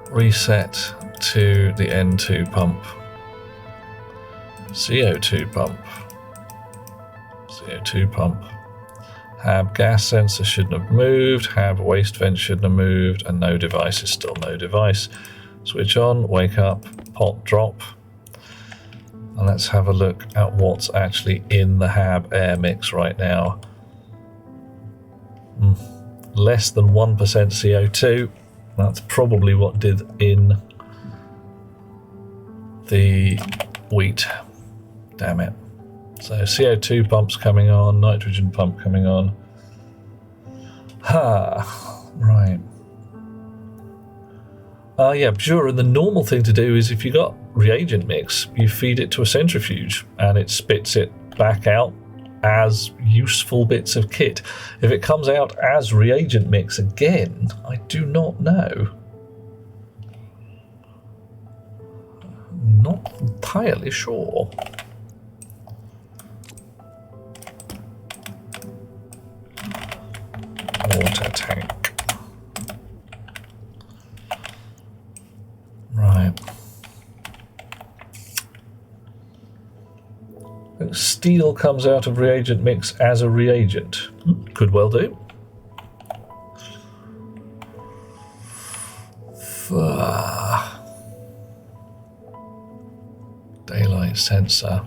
Reset to the N2 pump. CO2 pump. CO2 pump. Hab gas sensor shouldn't have moved. Hab waste vent shouldn't have moved. And no device is still no device. Switch on, wake up, pot drop. And let's have a look at what's actually in the hab air mix right now. Less than 1% CO2. That's probably what did in the wheat. Damn it. So CO2 pump's coming on, nitrogen pump coming on. Right. Yeah, sure, and the normal thing to do is if you got reagent mix, you feed it to a centrifuge and it spits it back out as useful bits of kit. If it comes out as reagent mix again, I do not know. Not entirely sure. Water tank. Right. Steel comes out of reagent mix as a reagent. Could well do. Daylight sensor.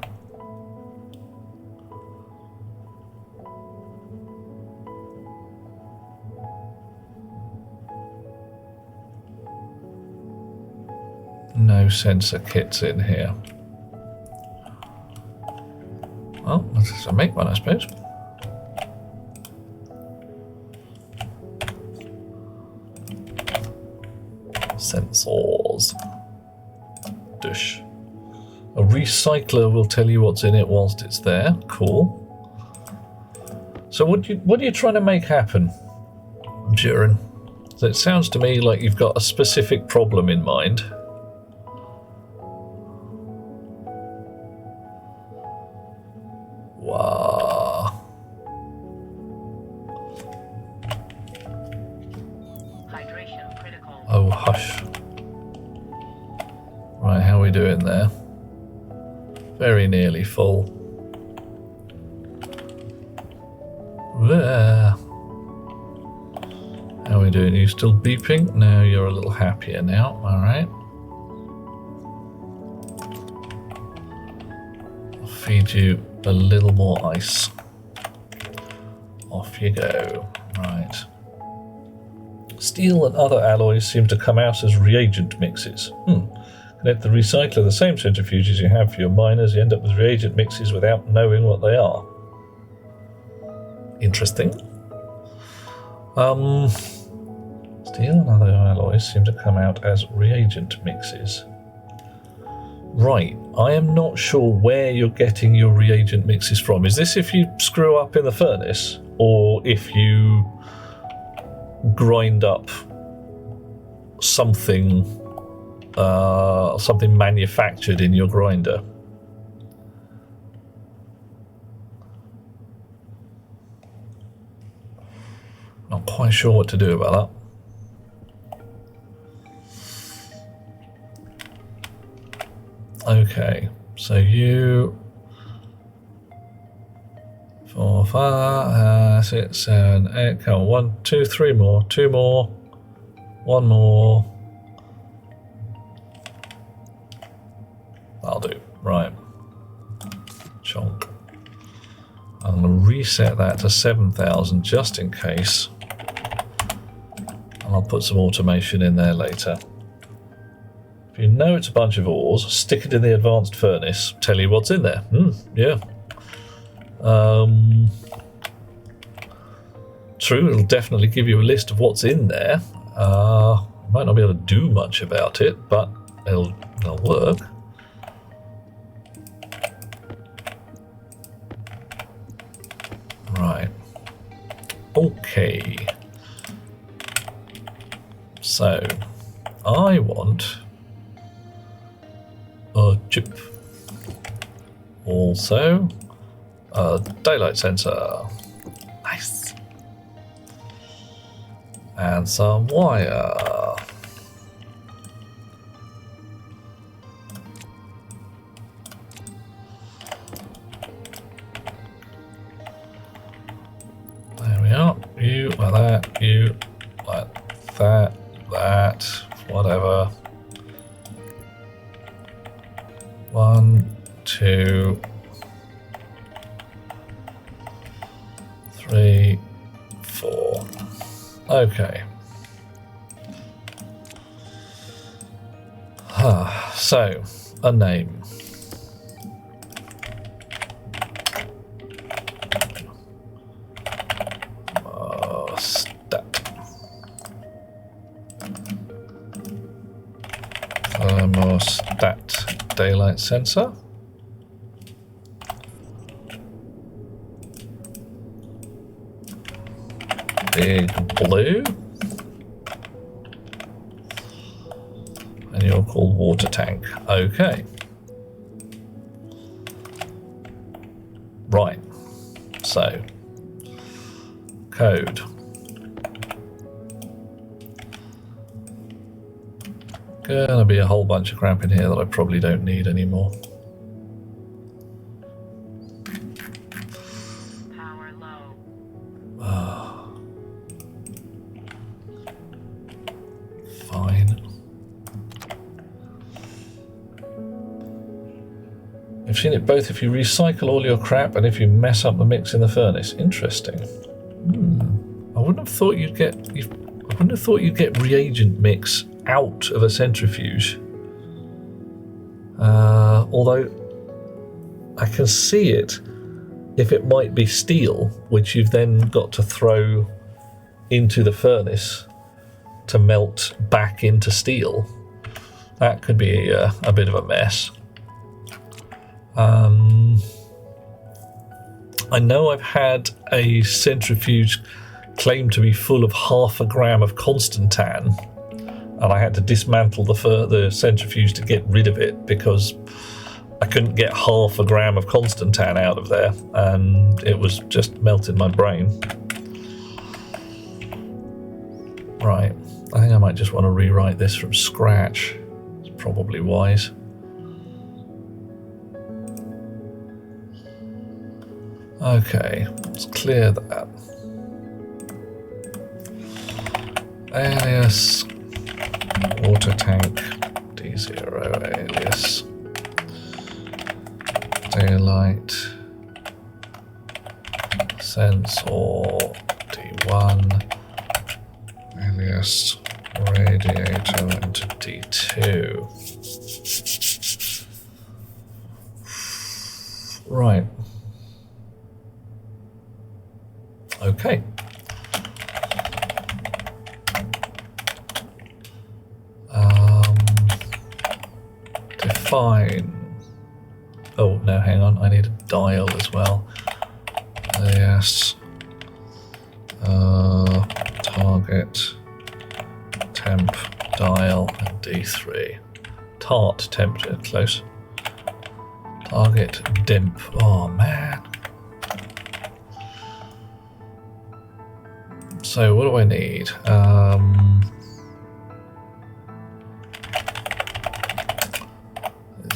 No sensor kits in here. Well, let's just make one, I suppose. Sensors. Dish. A recycler will tell you what's in it whilst it's there. Cool. So what are you trying to make happen, Jiren? So it sounds to me like you've got a specific problem in mind. Wow. Hydration critical. Oh, hush. Right, how are we doing there? Very nearly full. There. How are we doing? Are you still beeping? No, you're a little happier now. Alright. I'll feed you a little more ice. Off you go. Right. Steel and other alloys seem to come out as reagent mixes. Connect the recycler the same centrifuges you have for your miners, you end up with reagent mixes without knowing what they are. Interesting. Steel and other alloys seem to come out as reagent mixes. Right, I am not sure where you're getting your reagent mixes from. Is this if you screw up in the furnace, or if you grind up something something manufactured in your grinder? Not quite sure what to do about that. Okay, so you 4, 5, 6, 7, 8. Come on, 1, 2, 3 more, 2 more, 1 more. That'll do. Right. Chonk. I'm going to reset that to 7,000 just in case. And I'll put some automation in there later. If you know it's a bunch of ores, stick it in the advanced furnace. Tell you what's in there. Yeah. True, it'll definitely give you a list of what's in there. Might not be able to do much about it, but it'll work. Right. Okay. So, I want a chip. Also, a daylight sensor. Nice. And some wire. There we are. You like that, you like that, whatever. 1, 2, 3, 4. Okay. So, a name. Thermostat daylight sensor. Big blue. And you're called water tank. Okay. Right. So, code. Gonna be a whole bunch of crap in here that I probably don't need anymore. Power low. Fine. I've seen it both if you recycle all your crap and if you mess up the mix in the furnace. Interesting. I wouldn't have thought you'd get reagent mix out of a centrifuge. Although I can see it if it might be steel, which you've then got to throw into the furnace to melt back into steel. That could be a bit of a mess. I know I've had a centrifuge claimed to be full of 0.5 gram of Constantan, and I had to dismantle the centrifuge to get rid of it because I couldn't get 0.5 gram of Constantan out of there, and it was just melting my brain. Right, I think I might just want to rewrite this from scratch. It's probably wise. Okay, let's clear that. Alias water tank D0 alias daylight sensor D1 alias radiator into D2. Right. Okay. Define. Oh, no, hang on. I need a dial as well. Yes. Target, temp, dial, and D3. Tart temperature, close. Target, dimp. Oh, man. So what do I need?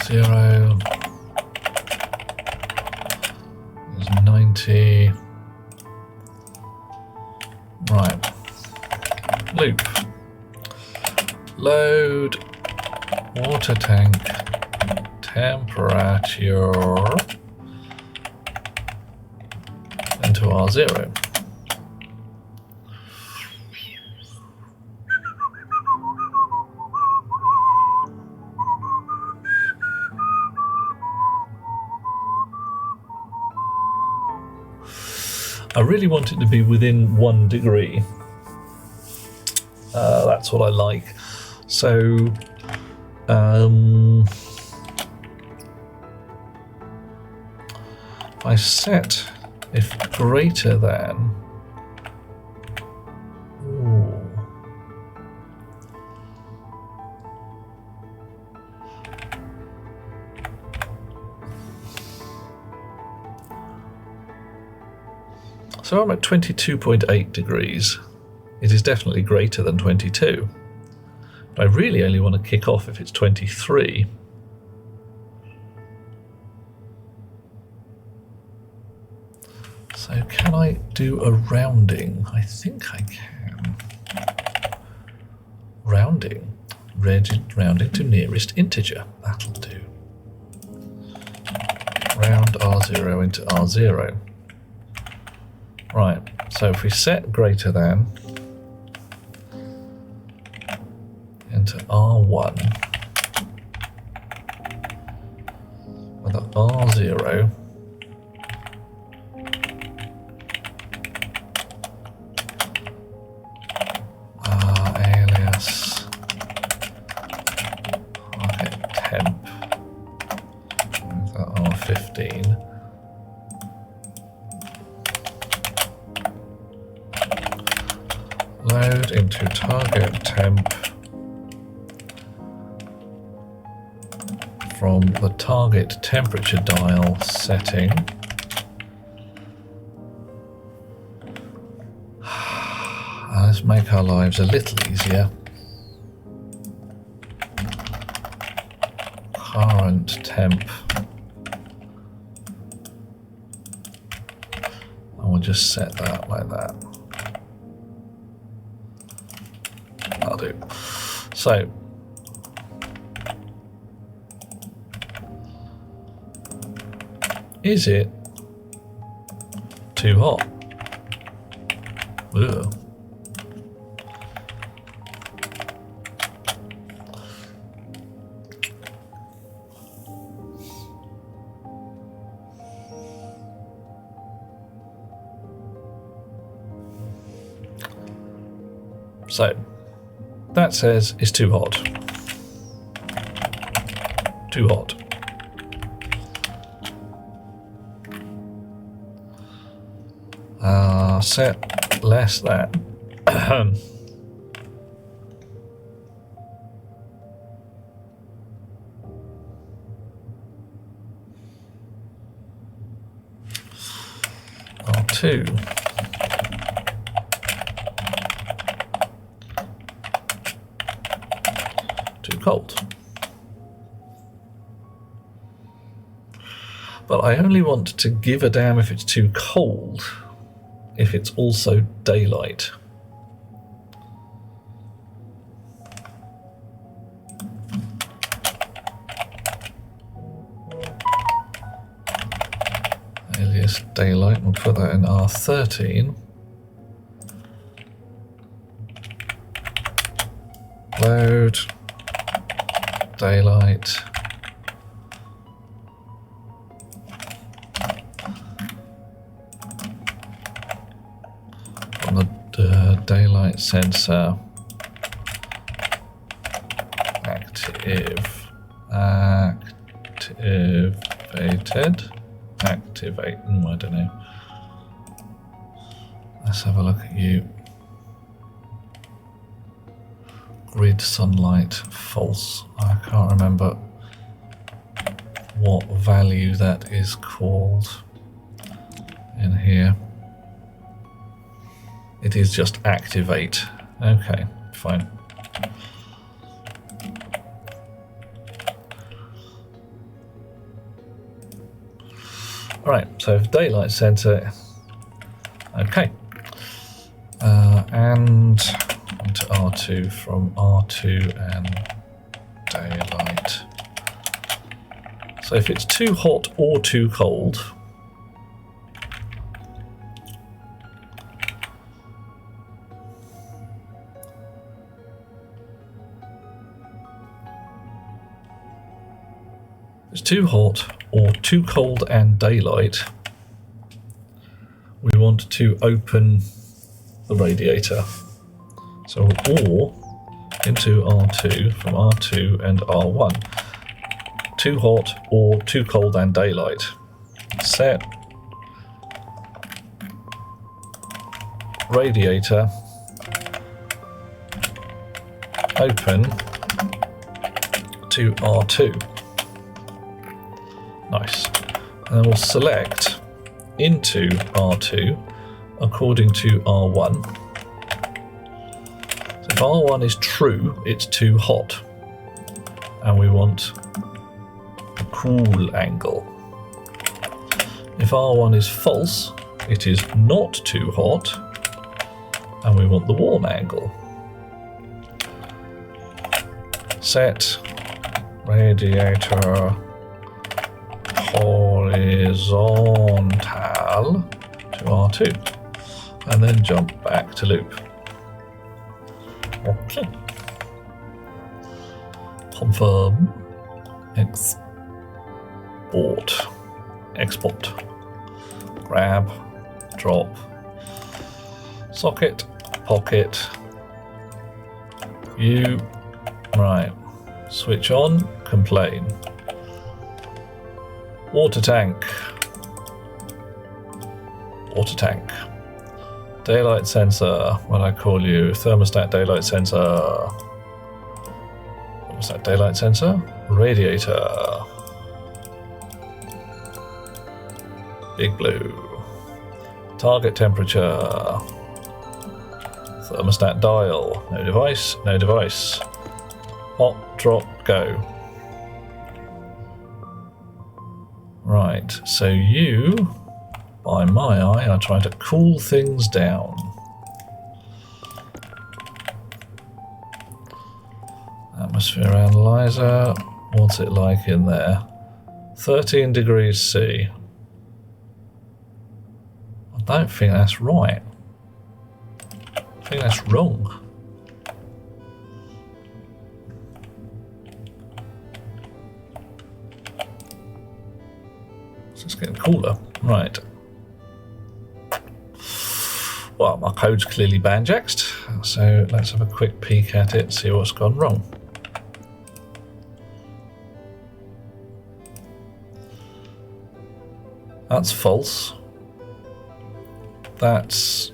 0 is 90. Right. Loop. Load water tank temperature into R0. I really want it to be within 1 degree. That's what I like. So, I set if greater than. Ooh. So I'm at 22.8 degrees. It is definitely greater than 22. But I really only want to kick off if it's 23. So can I do a rounding? I think I can. Rounding. Rounding to nearest integer. That'll do. Round R0 into R0. Right, so if we set greater than into R1 with an R0 alias target temp with that R15. Load into target temp from the target temperature dial setting. Let's make our lives a little easier. Current temp. And we'll just set that like that. That'll do. So, is it too hot? Ugh. So that says it's too hot. Too hot. Set less that. R2. Too cold. But I only want to give a damn if it's too cold, if it's also daylight. Alias daylight, we'll put that in R13. Load, daylight. On the daylight sensor, activated, activate, I don't know. Let's have a look at you. Grid sunlight, false. I can't remember what value that is called in here. It is just activate. Okay, fine. Alright, so daylight sensor. Okay. And into R2 from R2 and daylight. So if it's too hot or too cold, it's too hot or too cold and daylight, we want to open the radiator. So or into R2 from R2 and R1. Too hot or too cold and daylight. Set radiator open to R2. Nice. And then we'll select into R2 according to R1. So if R1 is true, it's too hot. And we want a cool angle. If R1 is false, it is not too hot. And we want the warm angle. Set radiator horizontal to R2 and then jump back to loop. Okay. Confirm. Export. Grab. Drop. Socket. Pocket. You. Right. Switch on. Complain. Water tank. Daylight sensor. What I call you? Thermostat daylight sensor. What was that? Daylight sensor? Radiator. Big blue. Target temperature. Thermostat dial. No device. Hot, drop, go. Right, so you, by my eye, are trying to cool things down. Atmosphere analyzer, what's it like in there? 13 degrees C. I don't think that's right. I think that's wrong. So it's getting cooler. Right. Well, my code's clearly banjaxed, so let's have a quick peek at it, see what's gone wrong. That's false. That's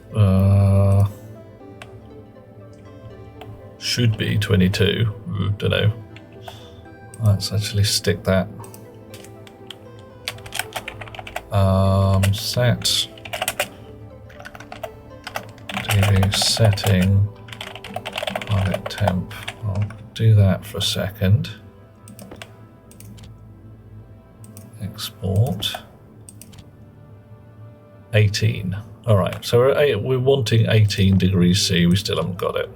should be 22. Don't know. Let's actually stick that. Set TV setting target temp. I'll do that for a second. Export. 18. All right, so we're wanting 18 degrees C. We still haven't got it.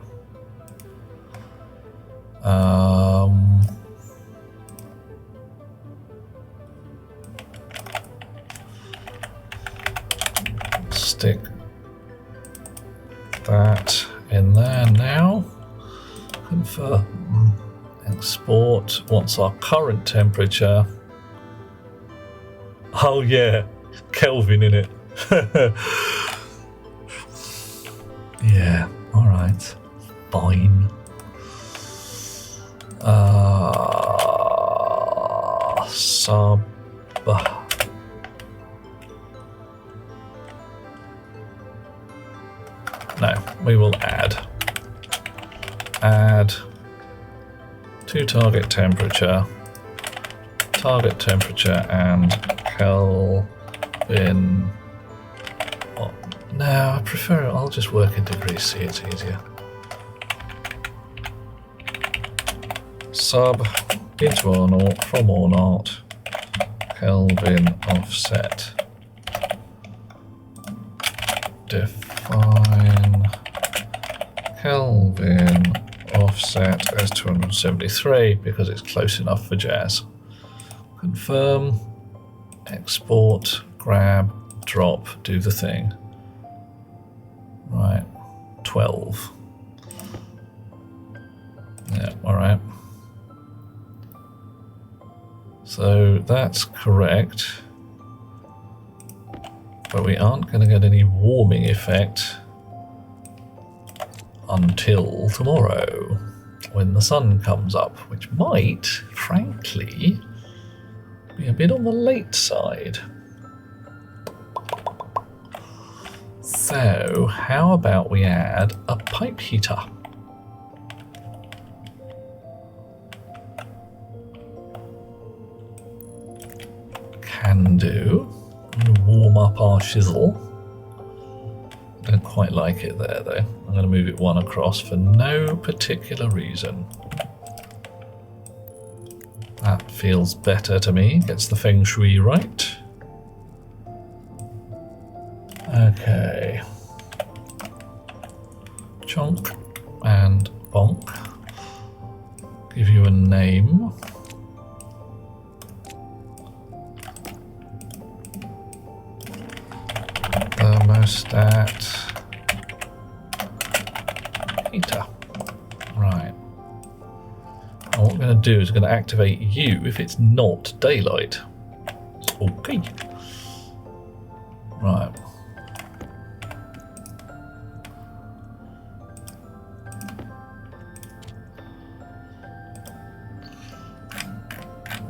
Stick that in there now. Confirm. Export. What's our current temperature? Oh yeah, Kelvin in it. Yeah, alright. Fine. Sub. No, we will add to target temperature and Kelvin. Oh, no, I prefer it. I'll just work in degrees C, it's easier. Sub into or naught from or not Kelvin offset. Define Kelvin offset as 273 because it's close enough for jazz. Confirm, export, grab, drop, do the thing. Right, 12. Yeah, alright. So that's correct. But we aren't going to get any warming effect until tomorrow when the sun comes up, which might, frankly, be a bit on the late side. So how about we add a pipe heater? Can do. Warm up our shizzle. Don't quite like it there though. I'm going to move it one across for no particular reason. That feels better to me. Gets the feng shui right. Okay. Chonk and bonk. Give you a name. Thermostat heater. Right. And what we're going to do is we're going to activate you if it's not daylight. Okay. Right.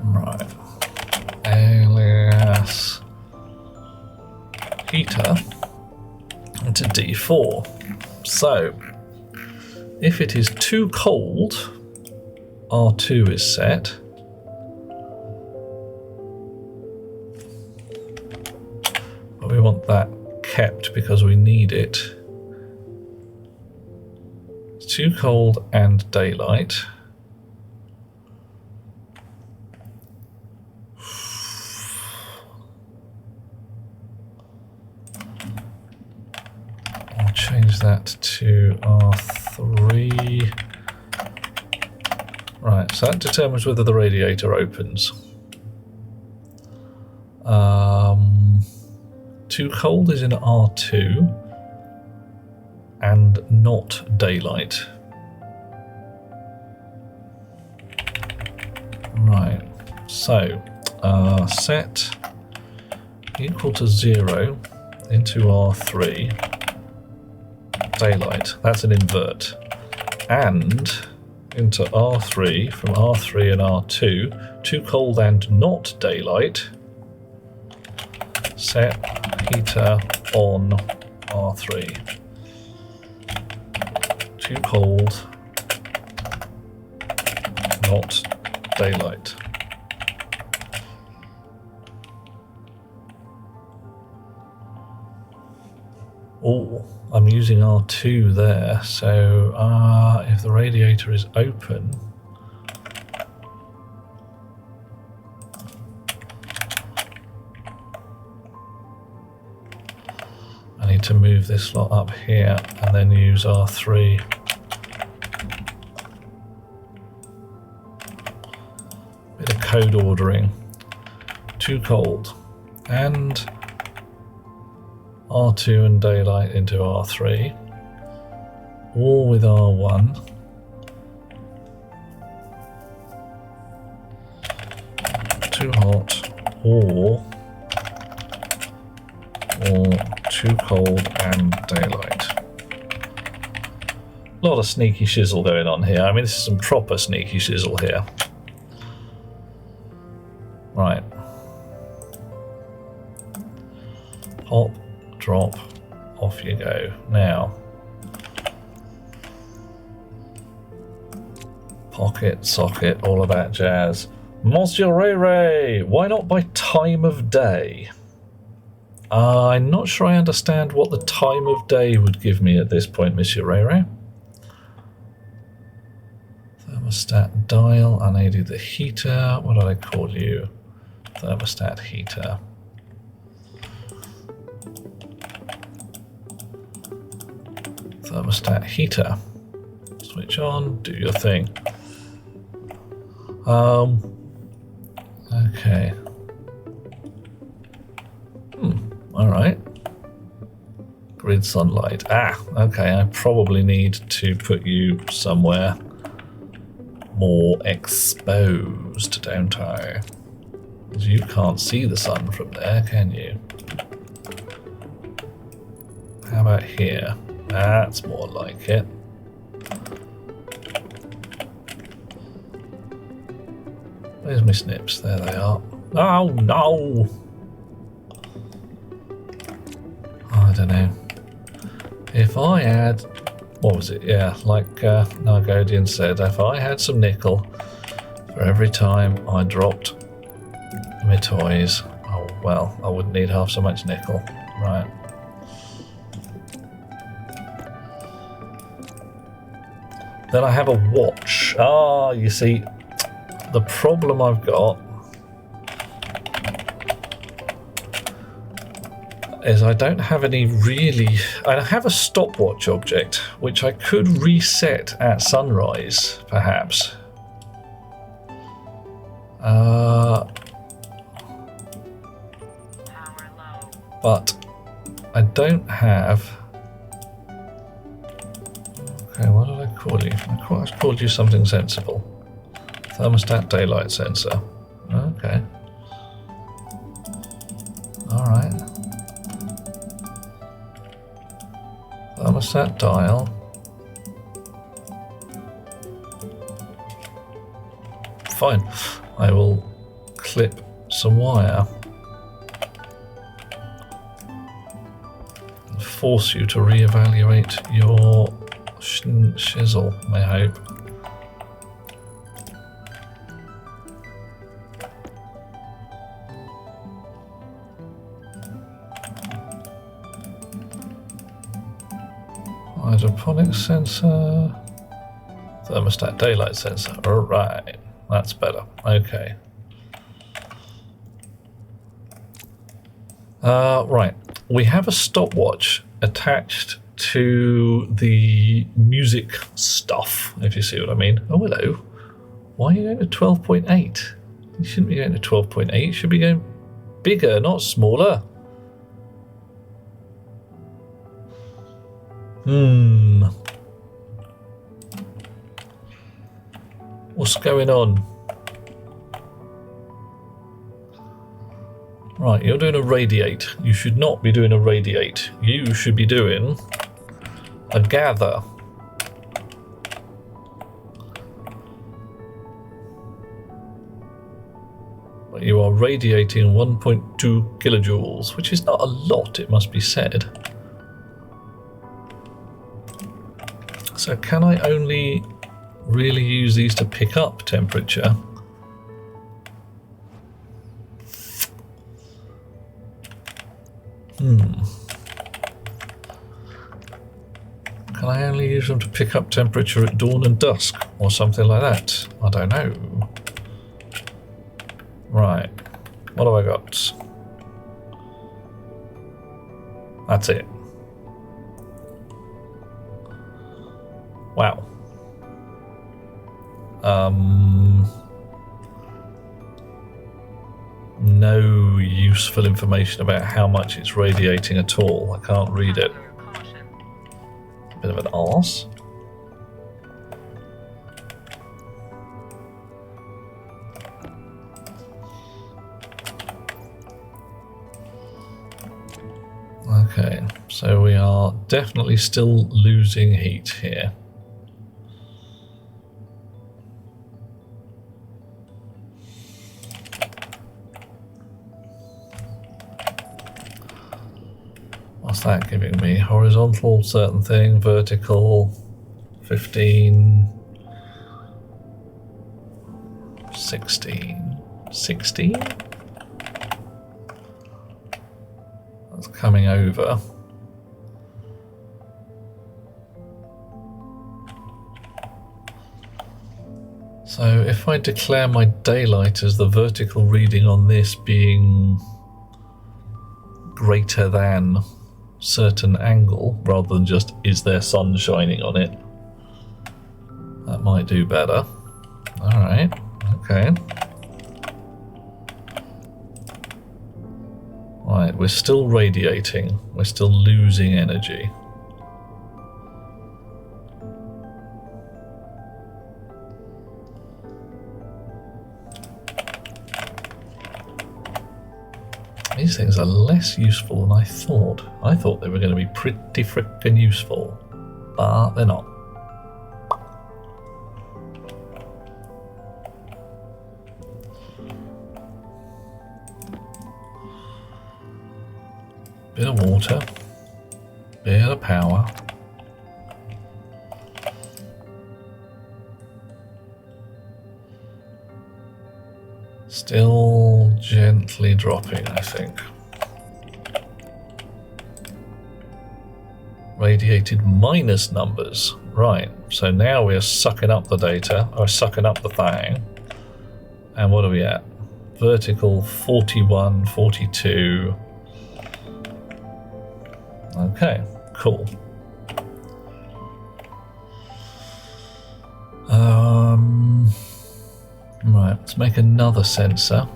Right. Alias heater into D4. So if it is too cold, R2 is set. But we want that kept because we need it. It's too cold and daylight. I'll change that to R3. Right, so that determines whether the radiator opens. Too cold is in R2 and not daylight. Right, so set equal to 0 into R3. daylight. That's an invert. And into R3, from R3 and R2, too cold and not daylight. Set heater on R3. Too cold, not daylight. Oh, I'm using R2 there, so if the radiator is open, I need to move this slot up here and then use R3. Bit of code ordering. Too cold. And R2 and daylight into R3. All with R1. Too hot or too cold and daylight. A lot of sneaky shizzle going on here. I mean, this is some proper sneaky shizzle here. Right. Pop, drop, off you go. Now, pocket, socket, all of that jazz. Monsieur Ray Ray, why not by time of day? I'm not sure I understand what the time of day would give me at this point, Monsieur Ray Ray. Thermostat dial, unaided the heater. What did I call you? Thermostat heater. Thermostat heater. Switch on, do your thing. Okay. Alright. Grid sunlight. Okay, I probably need to put you somewhere more exposed, don't I? Because you can't see the sun from there, can you? How about here? That's more like it. Where's my snips? There they are. Oh no! I don't know. If I had, what was it? Yeah, like Nargodian said, if I had some nickel for every time I dropped my toys, oh well, I wouldn't need half so much nickel. Right. Then I have a watch. You see, the problem I've got is I don't have any really... I have a stopwatch object, which I could reset at sunrise, perhaps. But I don't have... Okay, what did I call you? I called you something sensible. Thermostat daylight sensor. Okay. Alright. Thermostat dial. Fine. I will clip some wire. And force you to reevaluate your shizzle, I hope. Hydroponic sensor, thermostat daylight sensor. All right, that's better. Okay. Right, we have a stopwatch attached to the music stuff, if you see what I mean. Oh, hello. Why are you going to 12.8? You shouldn't be going to 12.8. You should be going bigger, not smaller. What's going on? Right, you're doing a radiate. You should not be doing a radiate. You should be doing A gather. You are radiating 1.2 kilojoules, which is not a lot, it must be said. So can I only really use these to pick up temperature? Can I only use them to pick up temperature at dawn and dusk, or something like that? I don't know. Right, what have I got? That's it. Wow. No useful information about how much it's radiating at all. I can't read it. Bit of an arse. Okay, so we are definitely still losing heat here. What's that giving me? Horizontal, certain thing, vertical, 15, 16, 16? That's coming over. So if I declare my daylight as the vertical reading on this being greater than certain angle, rather than just is there sun shining on it, that might do better. Alright, okay. Right, we're still radiating, we're still losing energy. These things are less useful than I thought. I thought they were going to be pretty frickin' useful, but they're not. Bit of water, bit of power. Still gently dropping, I think. Radiated minus numbers. Right, so now we're sucking up the data, or sucking up the thing. And what are we at? Vertical 41, 42. Okay, cool. Right, let's make another sensor.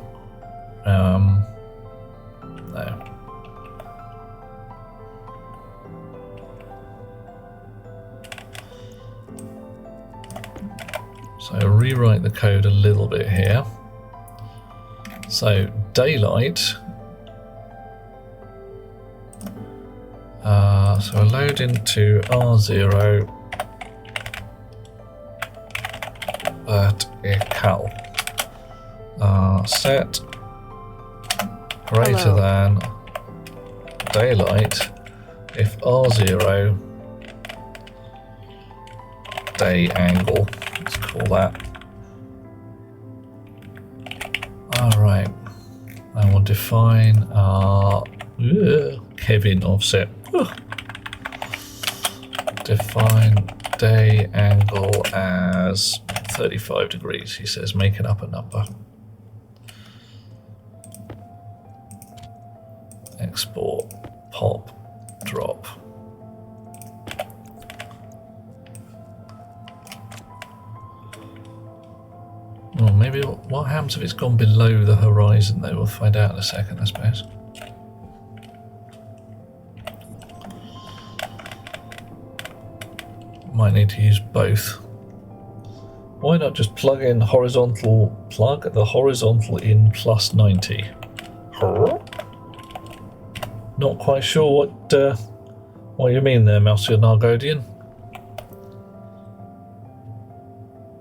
No. So rewrite the code a little bit here. So daylight. So I load into R0 vertical. Set greater than daylight if R0 day angle. Let's call that. Alright. And we'll define our Kevin offset. Define day angle as 35 degrees, he says, making up a number. Export, pop, drop. Well, maybe what happens if it's gone below the horizon though? We'll find out in a second, I suppose. Might need to use both. Why not just plug in horizontal, plug the horizontal in plus 90? Not quite sure what What do you mean there, Monsieur Nargodian?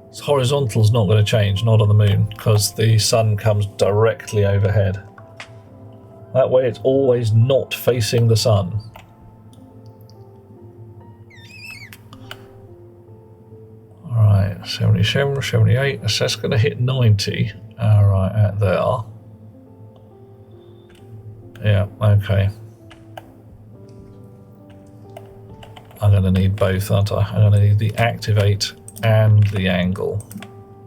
This horizontal's not going to change, not on the moon, because the sun comes directly overhead. That way it's always not facing the sun. Alright, 77, 78, so that's going to hit 90. Alright, at there. Yeah, okay. I'm going to need both, aren't I? I'm going to need the activate and the angle.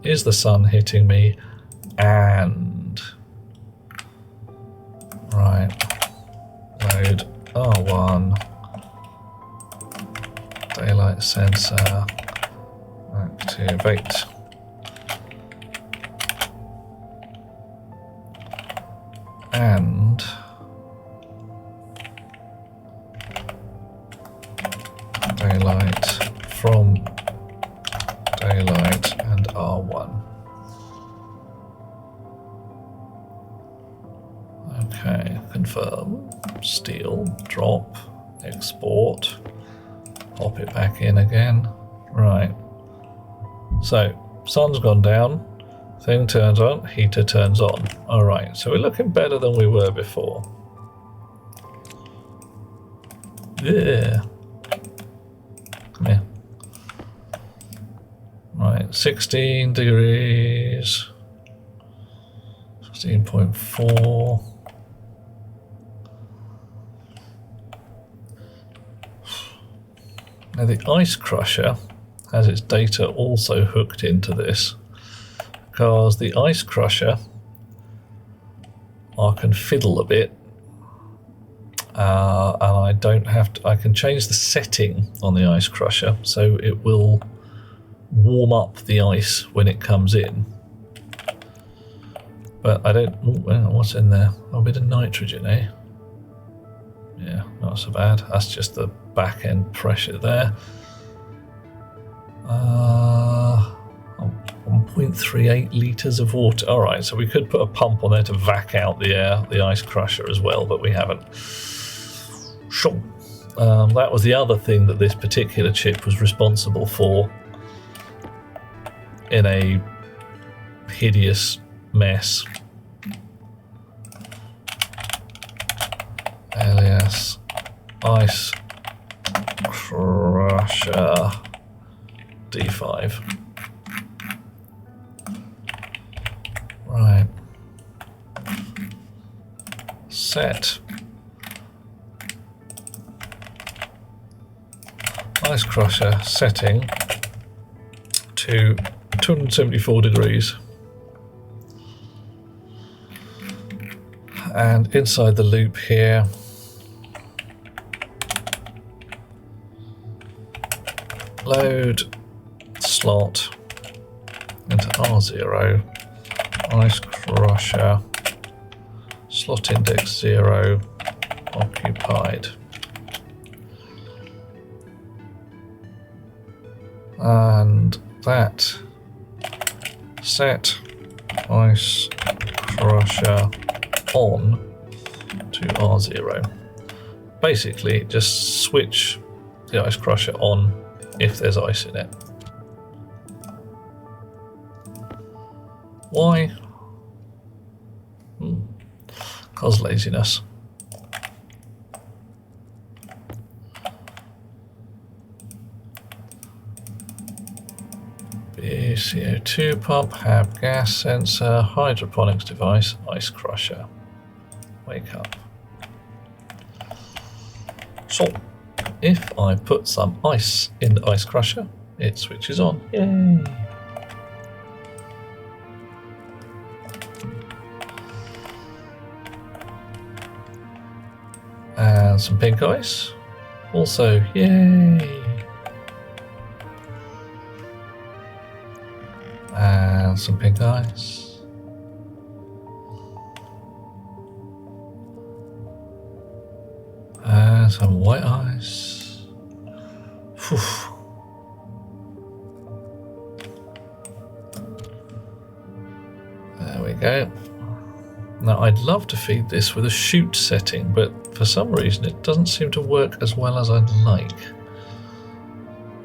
Is the sun hitting me? And... right. Load R1. Daylight sensor. Activate. And... daylight from daylight and R1. Okay, confirm, steal, drop, export, pop it back in again. Right, so sun's gone down, thing turns on, heater turns on. Alright, so we're looking better than we were before. Yeah. Come here. Right, 16 degrees, 16.4. Now the ice crusher has its data also hooked into this, because the ice crusher, I can fiddle a bit, and I don't have to, I can change the setting on the ice crusher so it will warm up the ice when it comes in. But I don't, ooh, what's in there? A bit of nitrogen, eh? Yeah, not so bad. That's just the back end pressure there. 1.38 litres of water. Alright, so we could put a pump on there to vac out the air, the ice crusher as well, but we haven't. Sure. That was the other thing that this particular chip was responsible for in a hideous mess. Alias ice crusher D5. Right. Set ice crusher setting to 274 degrees. And inside the loop here, load slot into R0, ice crusher, slot index 0, occupied. And that set ice crusher on to R0. Basically, just switch the ice crusher on if there's ice in it. Why? Cause laziness. CO2 pump, have gas sensor, hydroponics device, ice crusher. Wake up. So, if I put some ice in the ice crusher, it switches on. Yay! And some pink ice. Also, yay! And some pink ice. And some white ice. Whew. There we go. Now I'd love to feed this with a shoot setting, but for some reason it doesn't seem to work as well as I'd like.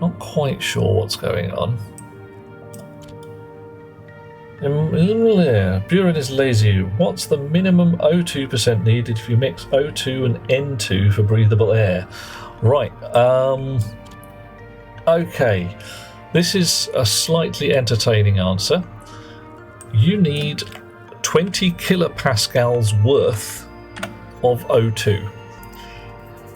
Not quite sure what's going on. Buren is lazy. What's the minimum O2% needed if you mix O2 and N2 for breathable air? Right, okay. This is a slightly entertaining answer. You need 20 kilopascals worth of O2.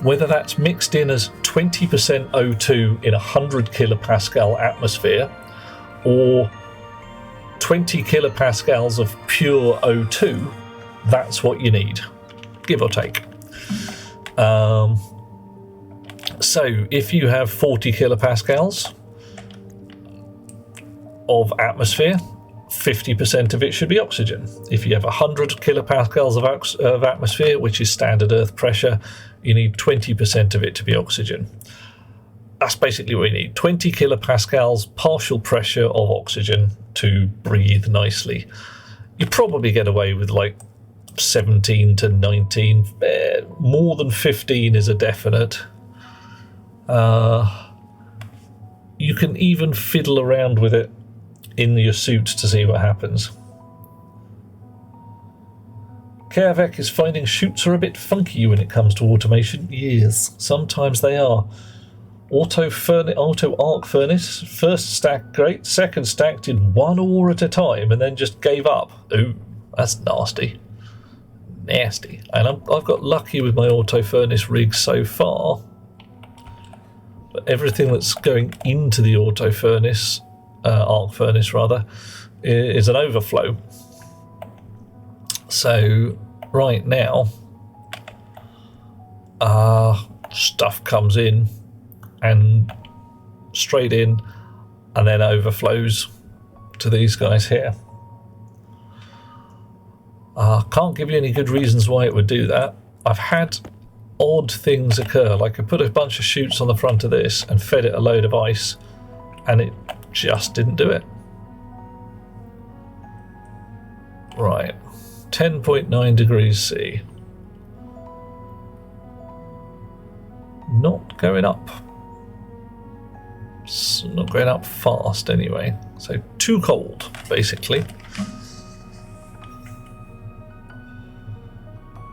Whether that's mixed in as 20% O2 in a 100 kilopascal atmosphere or 20 kilopascals of pure O2, that's what you need, give or take. So if you have 40 kilopascals of atmosphere, 50% of it should be oxygen. If you have 100 kilopascals of atmosphere, which is standard Earth pressure, you need 20% of it to be oxygen. That's basically what you need. 20 kilopascals partial pressure of oxygen to breathe nicely. You probably get away with like 17 to 19. More than 15 is a definite. You can even fiddle around with it in your suit to see what happens. Kavek is finding chutes are a bit funky when it comes to automation. Yes, sometimes they are. Auto arc furnace, first stack great, second stack did one ore at a time and then just gave up. Ooh, that's nasty. Nasty. And I've got lucky with my auto furnace rig so far. But everything that's going into the auto furnace, arc furnace rather, is an overflow. So right now, stuff comes in and straight in and then overflows to these guys here. Can't give you any good reasons why it would do that. I've had odd things occur, like I put a bunch of chutes on the front of this and fed it a load of ice and it just didn't do it. Right, 10.9 degrees C. Not going up. It's not going up fast anyway, so too cold basically.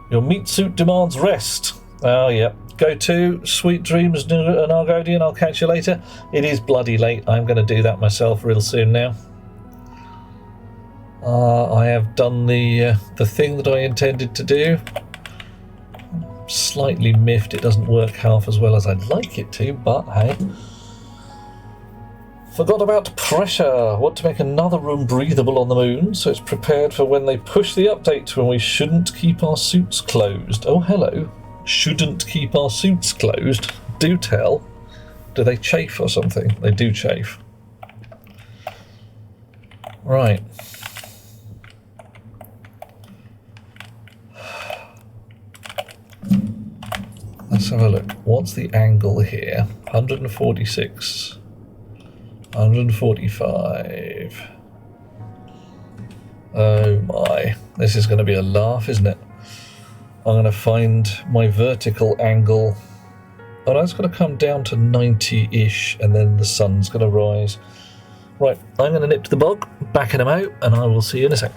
Your meat suit demands rest. Oh yeah, go to sweet dreams and Argodian. I'll catch you later. It is bloody late. I'm going to do that myself real soon now. I have done the thing that I intended to do. Slightly miffed it doesn't work half as well as I'd like it to, but hey. Forgot about pressure. Want to make another room breathable on the moon so it's prepared for when they push the update when we shouldn't keep our suits closed. Oh, hello. Shouldn't keep our suits closed. Do tell. Do they chafe or something? They do chafe. Right. Let's have a look. What's the angle here? 146. 145. Oh my. This is going to be a laugh, isn't it? I'm going to find my vertical angle. Oh, that's going to come down to 90-ish and then the sun's going to rise. Right, I'm going to nip to the bog, back in a mo, and I will see you in a sec.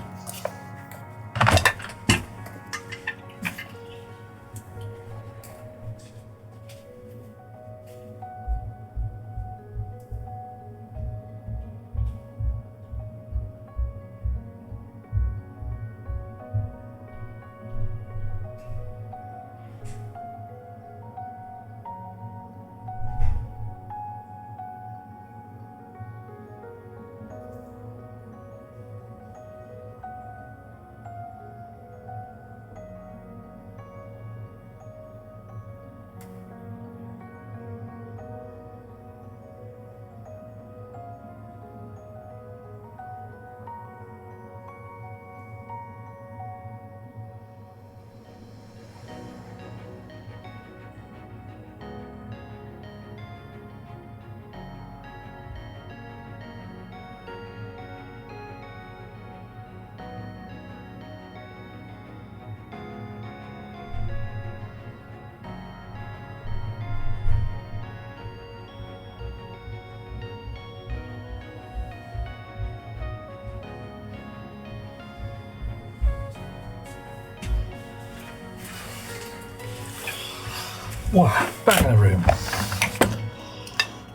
Wow, back in the room.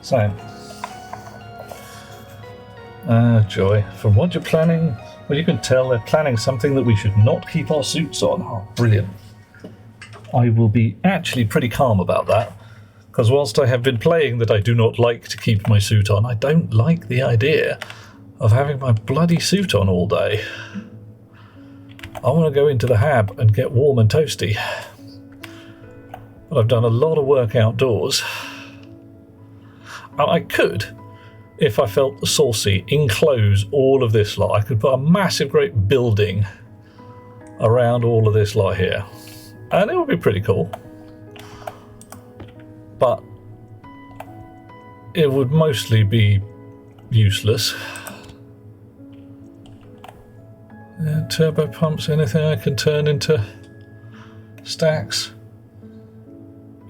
So, joy. From what you're planning, well, you can tell they're planning something that we should not keep our suits on. Oh, brilliant. I will be actually pretty calm about that, because whilst I have been playing that I do not like to keep my suit on, I don't like the idea of having my bloody suit on all day. I want to go into the hab and get warm and toasty. But I've done a lot of work outdoors. I could, if I felt saucy, enclose all of this lot. I could put a massive great building around all of this lot here. And it would be pretty cool. But it would mostly be useless. Turbo pumps, anything I can turn into stacks?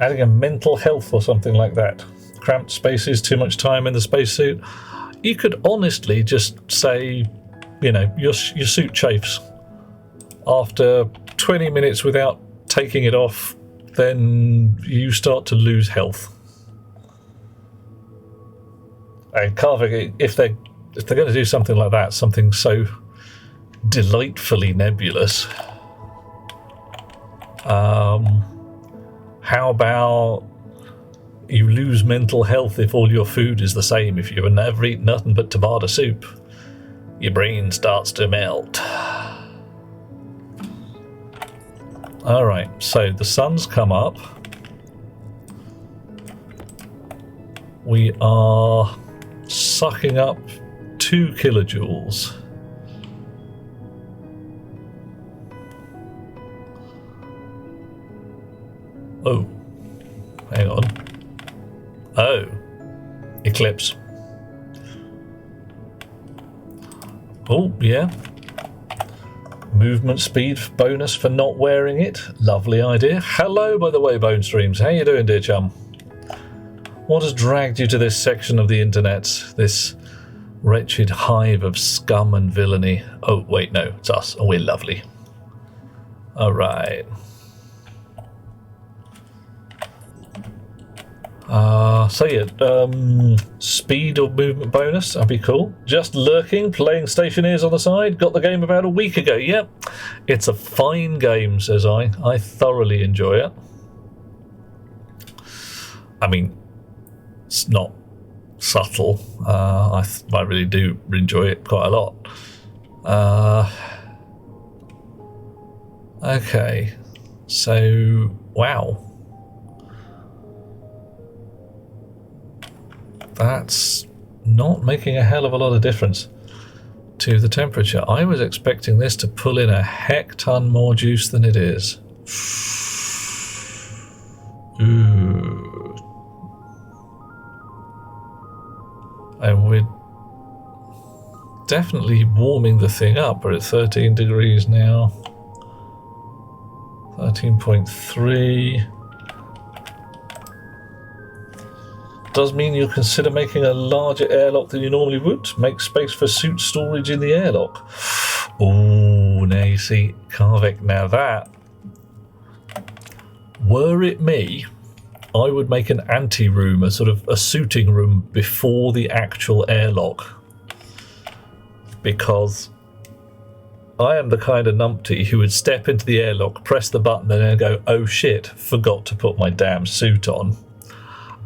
Adding a mental health or something like that. Cramped spaces, too much time in the spacesuit. You could honestly just say, you know, your suit chafes. After 20 minutes without taking it off, then you start to lose health. And carving, if they're going to do something like that, something so delightfully nebulous, how about you lose mental health if all your food is the same? If you never eat nothing but tabata soup, your brain starts to melt. Alright, so the sun's come up. We are sucking up 2 kilojoules. Oh, hang on. Oh, eclipse. Oh, yeah. Movement speed bonus for not wearing it. Lovely idea. Hello, by the way, Bone Streams. How you doing, dear chum? What has dragged you to this section of the internet? This wretched hive of scum and villainy. Oh, wait, no, it's us. Oh, we're lovely. All right. So yeah, speed or movement bonus, that'd be cool. Just lurking, playing Stationeers on the side. Got the game about a week ago. Yep, it's a fine game, says I. I thoroughly enjoy it. I mean, it's not subtle. I really do enjoy it quite a lot. Okay, so wow. That's not making a hell of a lot of difference to the temperature. I was expecting this to pull in a heck ton more juice than it is. Ooh. And we're definitely warming the thing up. We're at 13 degrees now. 13.3. Does mean you'll consider making a larger airlock than you normally would. Make space for suit storage in the airlock. Oh, now you see, Karvik, now that, were it me, I would make an ante-room, a sort of a suiting room before the actual airlock. Because I am the kind of numpty who would step into the airlock, press the button, and then go, oh shit, forgot to put my damn suit on.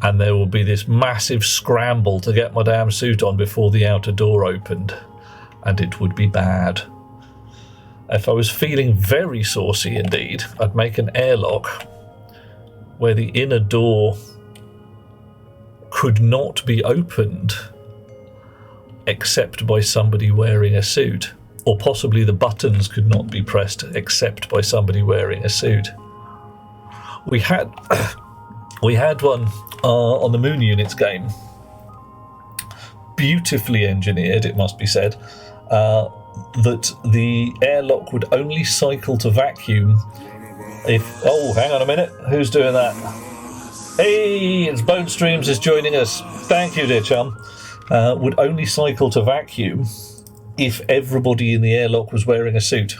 And there will be this massive scramble to get my damn suit on before the outer door opened. And it would be bad. If I was feeling very saucy indeed, I'd make an airlock where the inner door could not be opened except by somebody wearing a suit. Or possibly the buttons could not be pressed except by somebody wearing a suit. We had one on the Moon Units game, beautifully engineered, it must be said, that the airlock would only cycle to vacuum if... Oh, hang on a minute, who's doing that? Hey, it's Bone Streams is joining us. Thank you, dear chum. Would only cycle to vacuum if everybody in the airlock was wearing a suit.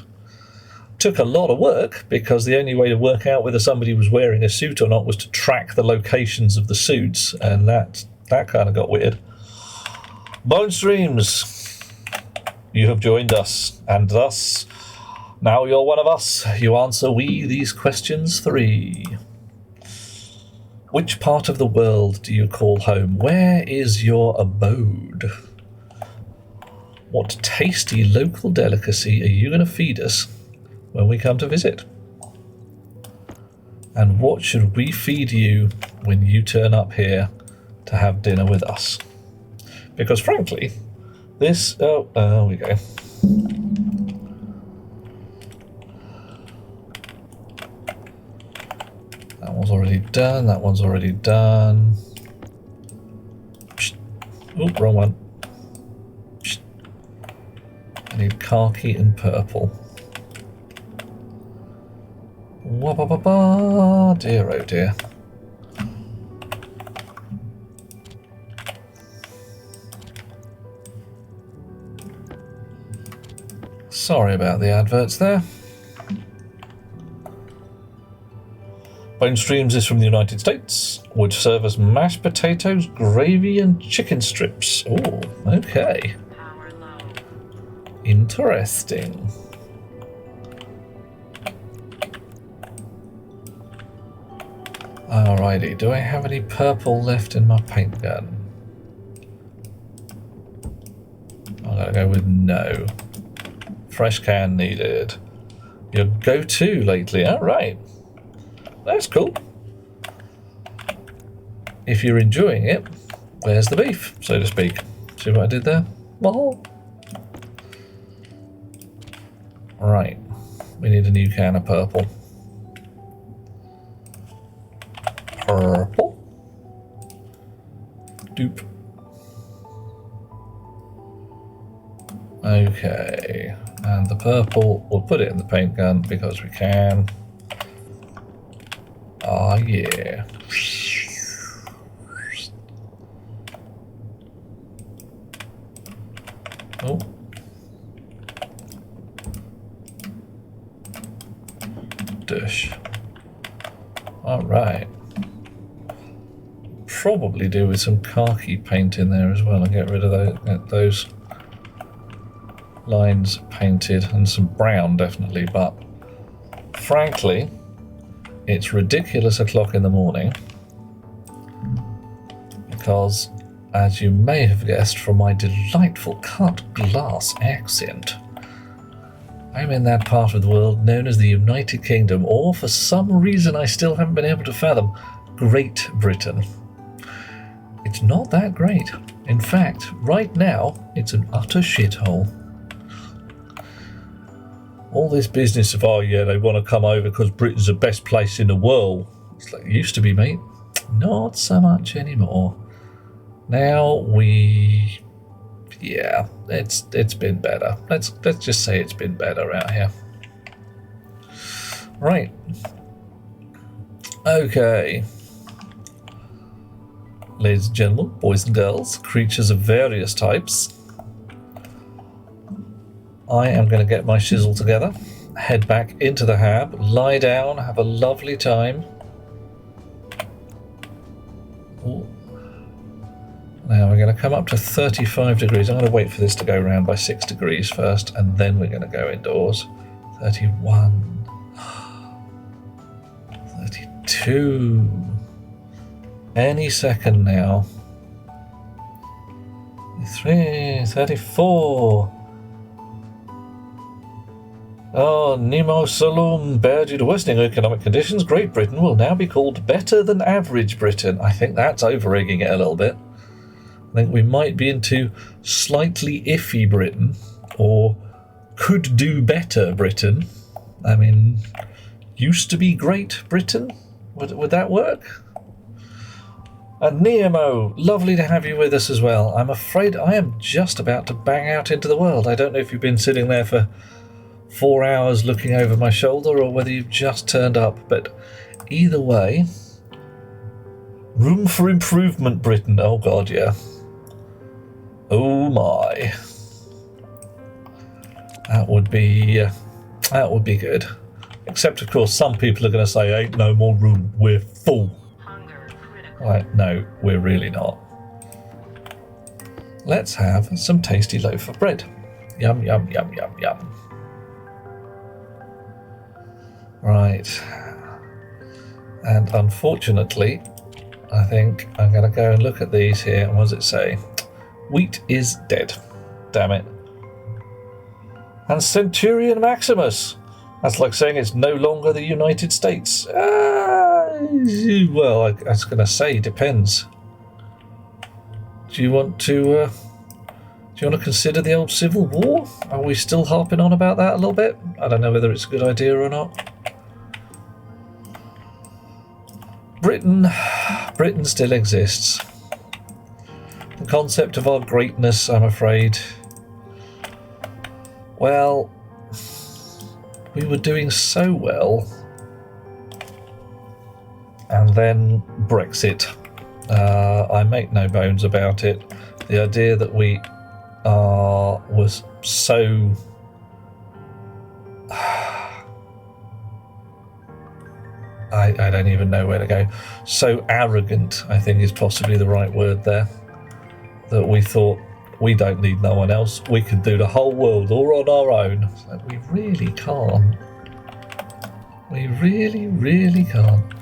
took a lot of work because the only way to work out whether somebody was wearing a suit or not was to track the locations of the suits, and that kind of got weird. Bone Streams, you have joined us, and thus now you're one of us. You answer we these questions 3. Which part of the world do you call home? Where is your abode? What tasty local delicacy are you going to feed us when we come to visit? And what should we feed you when you turn up here to have dinner with us? Because frankly, this... Oh, there we go. That one's already done. That one's already done. Oh, wrong one. I need khaki and purple. Wah-ba-ba-ba. Dear, oh dear. Sorry about the adverts there. Bone Streams is from the United States. Would serve as mashed potatoes, gravy, and chicken strips. Oh, okay. Power low. Interesting. Alrighty, do I have any purple left in my paint gun? I'm gonna go with no. Fresh can needed. Your go-to lately, alright. That's cool. If you're enjoying it, where's the beef, so to speak? See what I did there? Oh. Right, we need a new can of purple. Purple. Doop. Okay, and the purple, we'll put it in the paint gun because we can. Ah, yeah. Oh. Dish. Alright. Probably do with some khaki paint in there as well and get rid of those lines painted, and some brown definitely, but frankly it's ridiculous o'clock in the morning because, as you may have guessed from my delightful cut glass accent, I'm in that part of the world known as the United Kingdom, or for some reason I still haven't been able to fathom, Great Britain. It's not that great. In fact, right now it's an utter shithole. All this business of, oh yeah, they want to come over because Britain's the best place in the world. It's like it used to be, mate. Not so much anymore. Now yeah, it's been better. Let's just say it's been better out here. Right. Okay. Ladies and gentlemen, boys and girls, creatures of various types. I am going to get my shizzle together, head back into the hab, lie down, have a lovely time. Ooh. Now we're going to come up to 35 degrees. I'm going to wait for this to go around by 6 degrees first, and then we're going to go indoors. 31. 32. Any second now. 33, 34. Oh, Nemo Salum, bear due to worsening economic conditions, Great Britain will now be called better than average Britain. I think that's over-egging it a little bit. I think we might be into slightly iffy Britain, or could do better Britain. I mean, used to be Great Britain? Would that work? And Nemo, lovely to have you with us as well. I'm afraid I am just about to bang out into the world. I don't know if you've been sitting there for 4 hours looking over my shoulder or whether you've just turned up, but either way, room for improvement, Britain. Oh god, yeah. Oh my. That would be That would be good. Except, of course, some people are going to say, ain't no more room, we're full. Hunger critical. Like, no, we're really not. Let's have some tasty loaf of bread. Yum, yum, yum, yum, yum. Right. And unfortunately, I think I'm going to go and look at these here. And what does it say? Wheat is dead. Damn it. And Centurion Maximus. That's like saying it's no longer the United States. Well, I was going to say, depends. Do you want to consider the old Civil War? Are we still harping on about that a little bit? I don't know whether it's a good idea or not. Britain still exists. The concept of our greatness, I'm afraid. Well, we were doing so well, and then Brexit. I make no bones about it. The idea that we was so I don't even know where to go. So arrogant, I think, is possibly the right word there. That we thought, we don't need no one else. We can do the whole world all on our own. So we really can't. We really, really can't.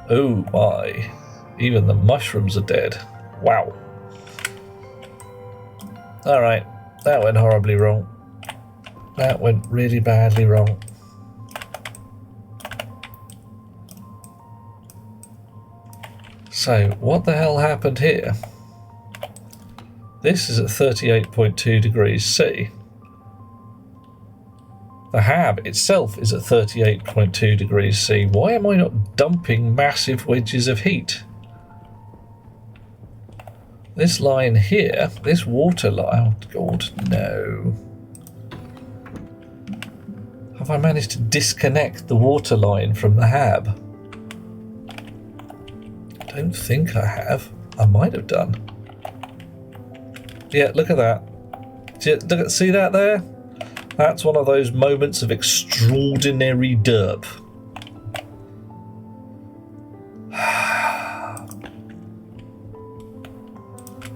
Oh my. Even the mushrooms are dead. Wow. Alright. That went horribly wrong. That went really badly wrong. So, what the hell happened here? This is at 38.2 degrees C. The hab itself is at 38.2 degrees C. Why am I not dumping massive wedges of heat? This line here, this water line, oh god, no. Have I managed to disconnect the water line from the hab? I don't think I have. I might have done. Yeah, look at that. See that there? That's one of those moments of extraordinary derp.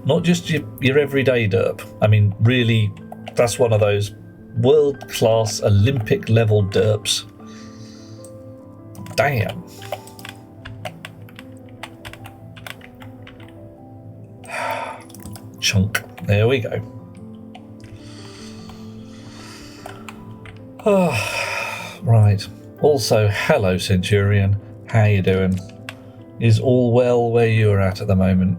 Not just your everyday derp. I mean, really, that's one of those world-class Olympic level derps. Damn. Chunk. There we go. Oh, right. Also, hello Centurion. How you doing? Is all well where you're at the moment?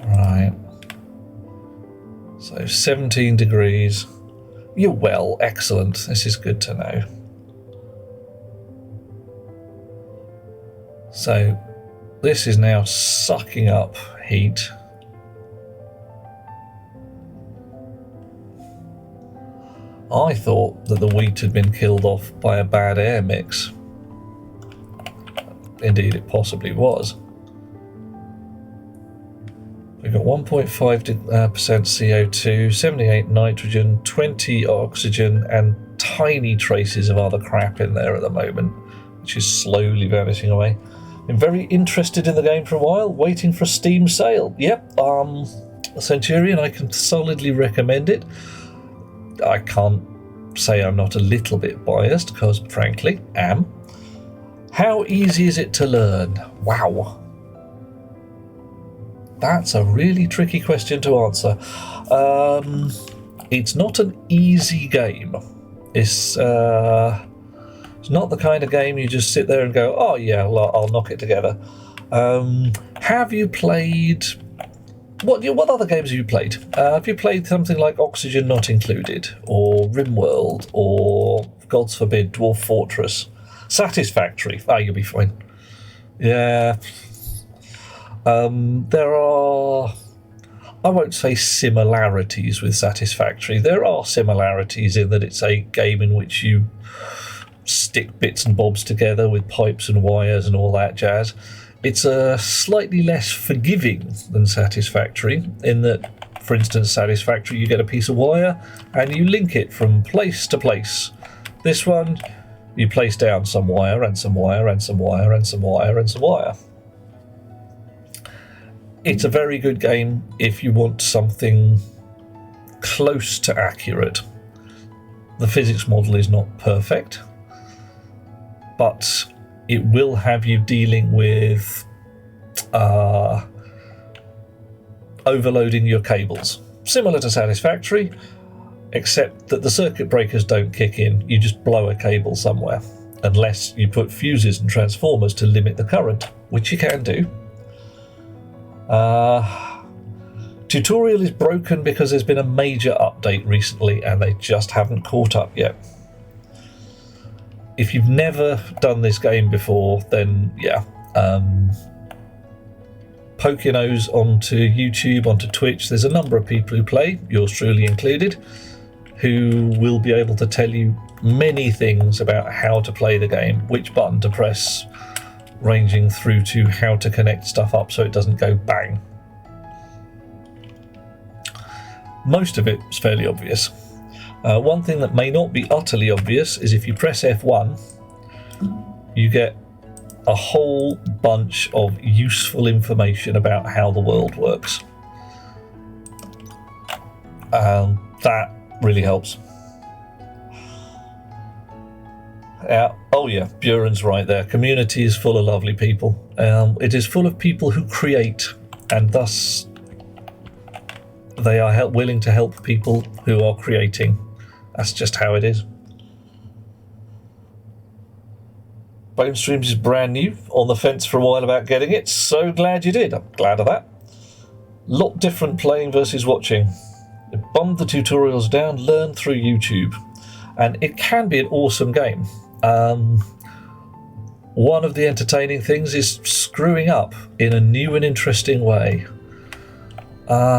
Right. So 17 degrees. You're well. Excellent. This is good to know. So this is now sucking up heat. I thought that the wheat had been killed off by a bad air mix. Indeed, it possibly was. We've got 1.5% CO2, 78 nitrogen, 20 oxygen, and tiny traces of other crap in there at the moment, which is slowly vanishing away. Been very interested in the game for a while, waiting for a Steam sale. Yep, Centurion, I can solidly recommend it. I can't say I'm not a little bit biased, because frankly, am. How easy is it to learn? Wow. That's a really tricky question to answer. It's not an easy game. It's not the kind of game you just sit there and go, oh yeah, well, I'll knock it together. Have you played... What other games have you played? Have you played something like Oxygen Not Included, or RimWorld, or, God's forbid, Dwarf Fortress? Satisfactory. You'll be fine. Yeah. There are... I won't say similarities with Satisfactory. There are similarities in that it's a game in which you stick bits and bobs together with pipes and wires and all that jazz. It's slightly less forgiving than Satisfactory in that For instance, Satisfactory, you get a piece of wire and you link it from place to place. This one, you place down some wire and some wire and some wire and some wire and some wire. It's a very good game if you want something close to accurate. The physics model is not perfect, but it will have you dealing with overloading your cables. Similar to Satisfactory, except that the circuit breakers don't kick in. You just blow a cable somewhere, unless you put fuses and transformers to limit the current, which you can do. Tutorial is broken because there's been a major update recently and they just haven't caught up yet. If you've never done this game before, then yeah, poke your nose onto YouTube, onto Twitch. There's a number of people who play, yours truly included, who will be able to tell you many things about how to play the game, which button to press, ranging through to how to connect stuff up so it doesn't go bang. Most of it's fairly obvious. One thing that may not be utterly obvious is if you press F1, you get a whole bunch of useful information about how the world works. That really helps. Oh yeah, Buren's right there. Community is full of lovely people. It is full of people who create, and thus they are willing to help people who are creating. That's just how it is. Bone Streams is brand new, on the fence for a while about getting it. So glad you did. I'm glad of that. Lot different playing versus watching. You bummed the tutorials down, learn through YouTube. And it can be an awesome game. One of the entertaining things is screwing up in a new and interesting way.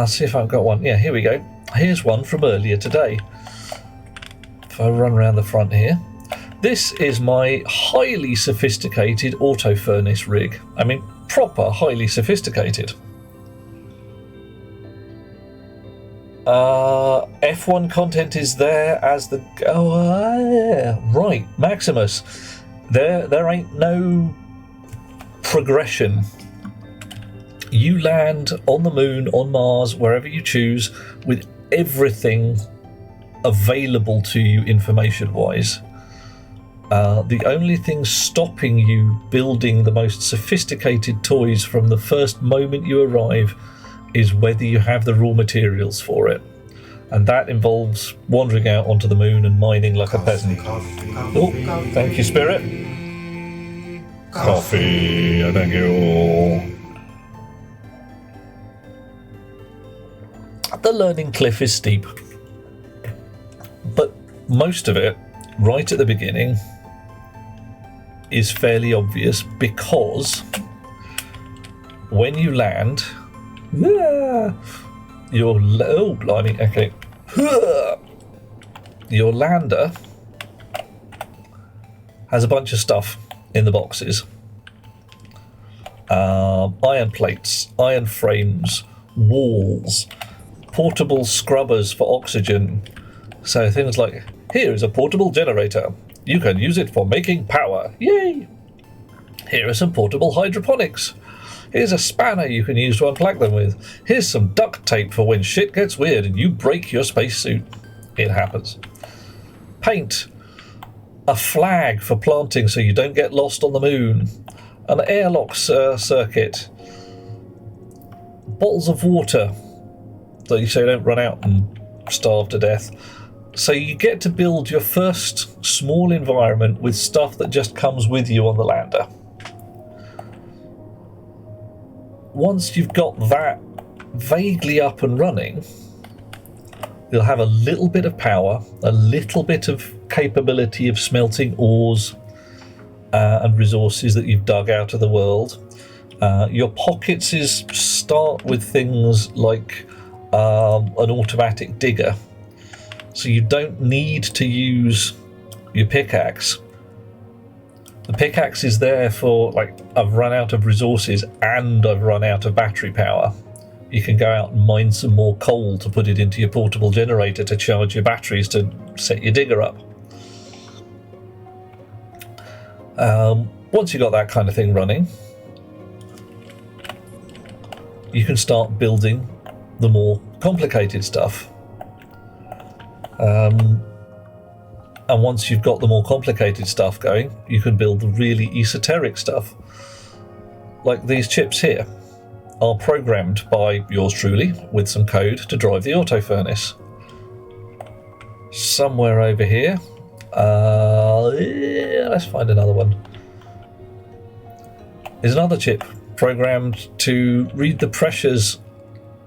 See if I've got one. Yeah, here we go. Here's one from earlier today. If I run around the front here. This is my highly sophisticated auto furnace rig. I mean, proper highly sophisticated. F1 content is there as the... right, Maximus. There ain't no progression. You land on the moon, on Mars, wherever you choose, with everything available to you information-wise. The only thing stopping you building the most sophisticated toys from the first moment you arrive is whether you have the raw materials for it. And that involves wandering out onto the moon and mining like a peasant. Oh, thank you, Spirit. Coffee, thank you. The learning cliff is steep, but most of it, right at the beginning, is fairly obvious because when you land, your lander has a bunch of stuff in the boxes. Iron plates, iron frames, walls, portable scrubbers for oxygen. So things like, here is a portable generator. You can use it for making power. Yay! Here are some portable hydroponics. Here's a spanner you can use to unplug them with. Here's some duct tape for when shit gets weird and you break your spacesuit. It happens. Paint. A flag for planting so you don't get lost on the moon. An airlock circuit. Bottles of water so you don't run out and starve to death. So you get to build your first small environment with stuff that just comes with you on the lander. Once you've got that vaguely up and running, you'll have a little bit of power, a little bit of capability of smelting ores and resources that you've dug out of the world. Your pockets start with things like an automatic digger. So you don't need to use your pickaxe. The pickaxe is there for, like, I've run out of resources and I've run out of battery power. you can go out and mine some more coal to put it into your portable generator to charge your batteries to set your digger up. Once you've got that kind of thing running, you can start building the more complicated stuff. And once you've got the more complicated stuff going, you can build the really esoteric stuff. Like these chips here are programmed by yours truly with some code to drive the auto furnace. Somewhere over here, let's find another one. There's another chip programmed to read the pressures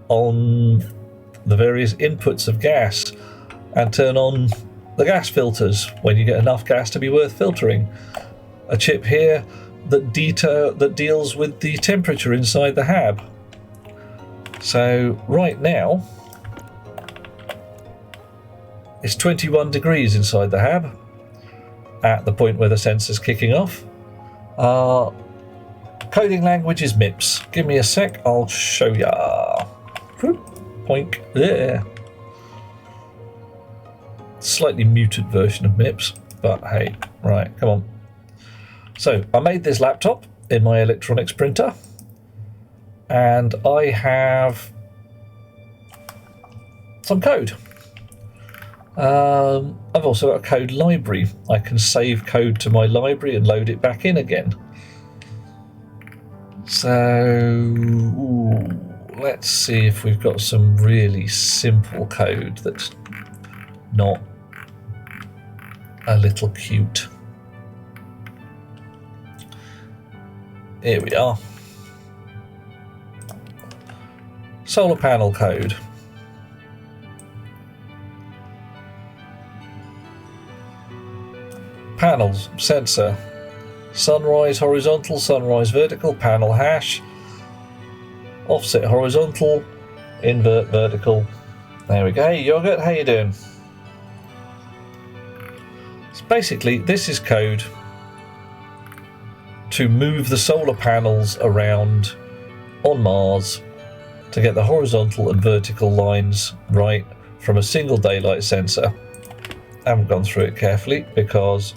on the various inputs of gas and turn on the gas filters when you get enough gas to be worth filtering. A chip here that deals with the temperature inside the hab. So right now it's 21 degrees inside the hab at the point where the sensor's kicking off. Coding language is MIPS. Give me a sec, I'll show ya. Poink. There. Slightly muted version of MIPS, but hey, right, come on. So I made this laptop in my electronics printer, and I have some code. I've also got a code library. I can save code to my library and load it back in again. So let's see if we've got some really simple code that's not a little cute. Here we are. Solar panel code. Panels, sensor. Sunrise horizontal, sunrise vertical, panel hash. Offset horizontal, invert vertical. There we go. Hey Yogurt, how you doing? So basically, this is code to move the solar panels around on Mars to get the horizontal and vertical lines right from a single daylight sensor. I haven't gone through it carefully because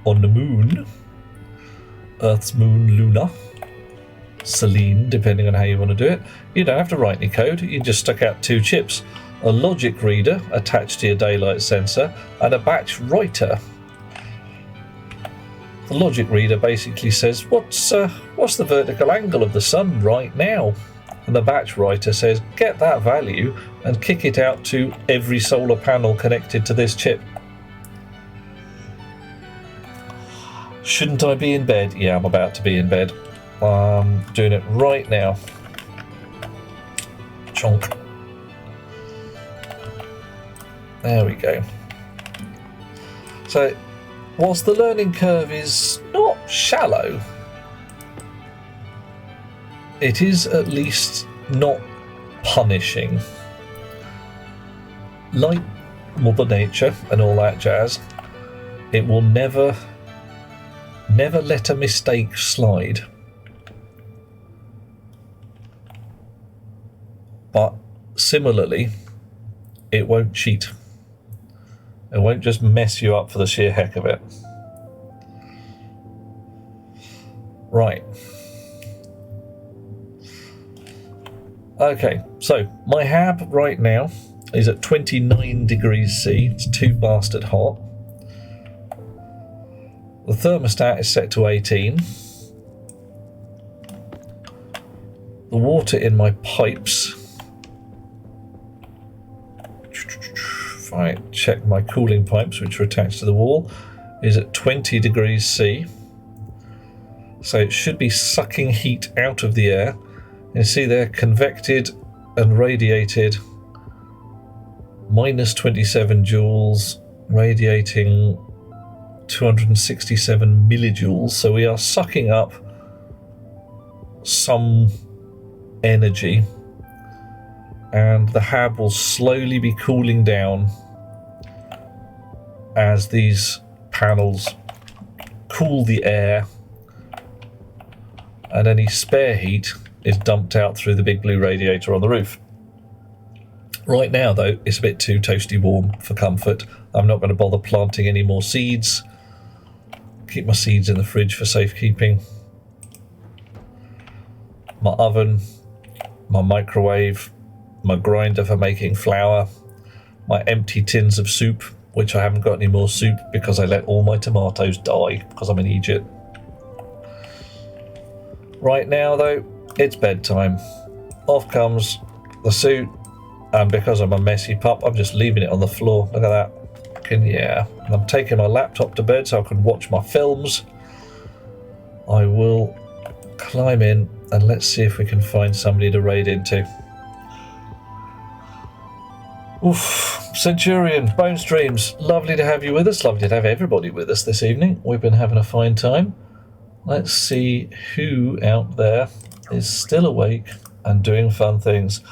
on the moon, Earth's moon, Luna, Selene, depending on how you want to do it, you don't have to write any code. You just stuck out two chips, a logic reader attached to your daylight sensor and a batch writer. The logic reader basically says, what's the vertical angle of the sun right now? And the batch writer says, get that value and kick it out to every solar panel connected to this chip. Shouldn't I be in bed? Yeah, I'm about to be in bed. I'm doing it right now. Chonk. There we go. So, whilst the learning curve is not shallow, it is at least not punishing. Like Mother Nature and all that jazz, it will never let a mistake slide. But similarly, it won't cheat. It won't just mess you up for the sheer heck of it. Right. Okay, so my hab right now is at 29 degrees C. It's too bastard hot. The thermostat is set to 18. The water in my pipes, if I check my cooling pipes, which are attached to the wall, is at 20 degrees C. So it should be sucking heat out of the air. You see there, convected and radiated, minus 27 joules, radiating 267 millijoules. So we are sucking up some energy, and the hab will slowly be cooling down as these panels cool the air, and any spare heat is dumped out through the big blue radiator on the roof. Right now, though, it's a bit too toasty warm for comfort. I'm not going to bother planting any more seeds. Keep my seeds in the fridge for safekeeping. My oven, my microwave, my grinder for making flour, my empty tins of soup, which I haven't got any more soup because I let all my tomatoes die because I'm in Egypt. Right now, though, it's bedtime. Off comes the suit, and because I'm a messy pup, I'm just leaving it on the floor. Look at that. Yeah. I'm taking my laptop to bed so I can watch my films. I will climb in and let's see if we can find somebody to raid into. Oof. Centurion, Bone Streams, lovely to have you with us. Lovely to have everybody with us this evening. We've been having a fine time. Let's see who out there is still awake and doing fun things.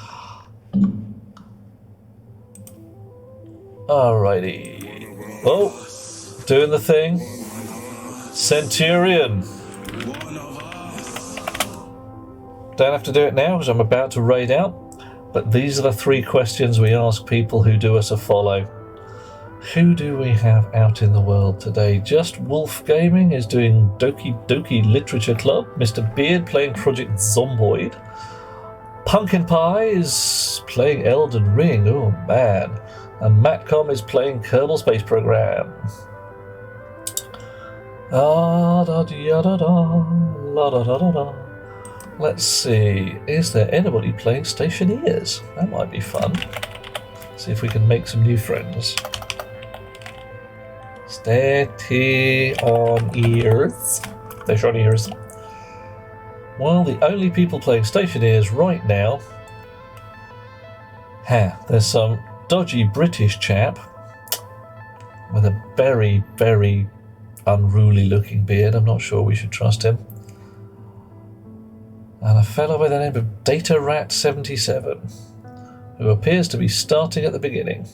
Alrighty. Oh, doing the thing. Centurion. Don't have to do it now because I'm about to raid out. But these are the 3 questions we ask people who do us a follow. Who do we have out in the world today? Just Wolf Gaming is doing Doki Doki Literature Club. Mr. Beard playing Project Zomboid. Pumpkin Pie is playing Elden Ring. Oh man. And Matcom is playing Kerbal Space Program. Let's see. Is there anybody playing Stationeers? That might be fun. See if we can make some new friends. Stationeers. Stationeers. Well, the only people playing Stationeers right now. There's some dodgy British chap with a very, very unruly looking beard. I'm not sure we should trust him. And a fellow by the name of DataRat77, who appears to be starting at the beginning.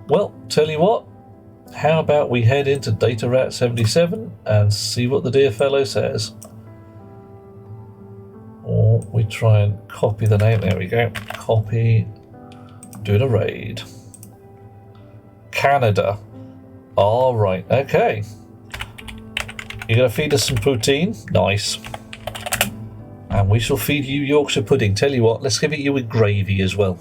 Well, tell you what, how about we head into DataRat77 and see what the dear fellow says. Or we try and copy the name. There we go. Copy. Doing a raid. Canada. All right. Okay. You're going to feed us some poutine? Nice. And we shall feed you Yorkshire pudding. Tell you what, let's give it you with gravy as well.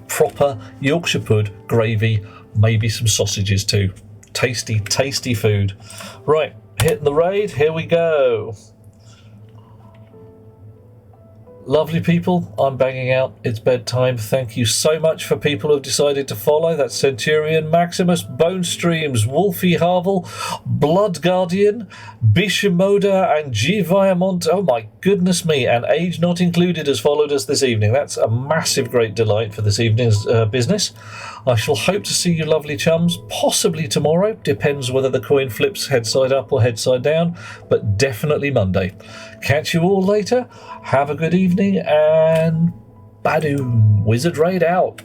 Proper Yorkshire pud, gravy, maybe some sausages too. Tasty, tasty food. Right, hitting the raid. Here we go. Lovely people, I'm banging out. It's bedtime. Thank you so much for people who have decided to follow. That's Centurion, Maximus, Bone Streams, Wolfie Harvel, Blood Guardian, Bishimoda, and G. Viamont. Oh my goodness me, and Age Not Included has followed us this evening. That's a massive great delight for this evening's business. I shall hope to see you lovely chums, possibly tomorrow. Depends whether the coin flips head side up or head side down, but definitely Monday. Catch you all later. Have a good evening, and badoom, Wizard Raid out.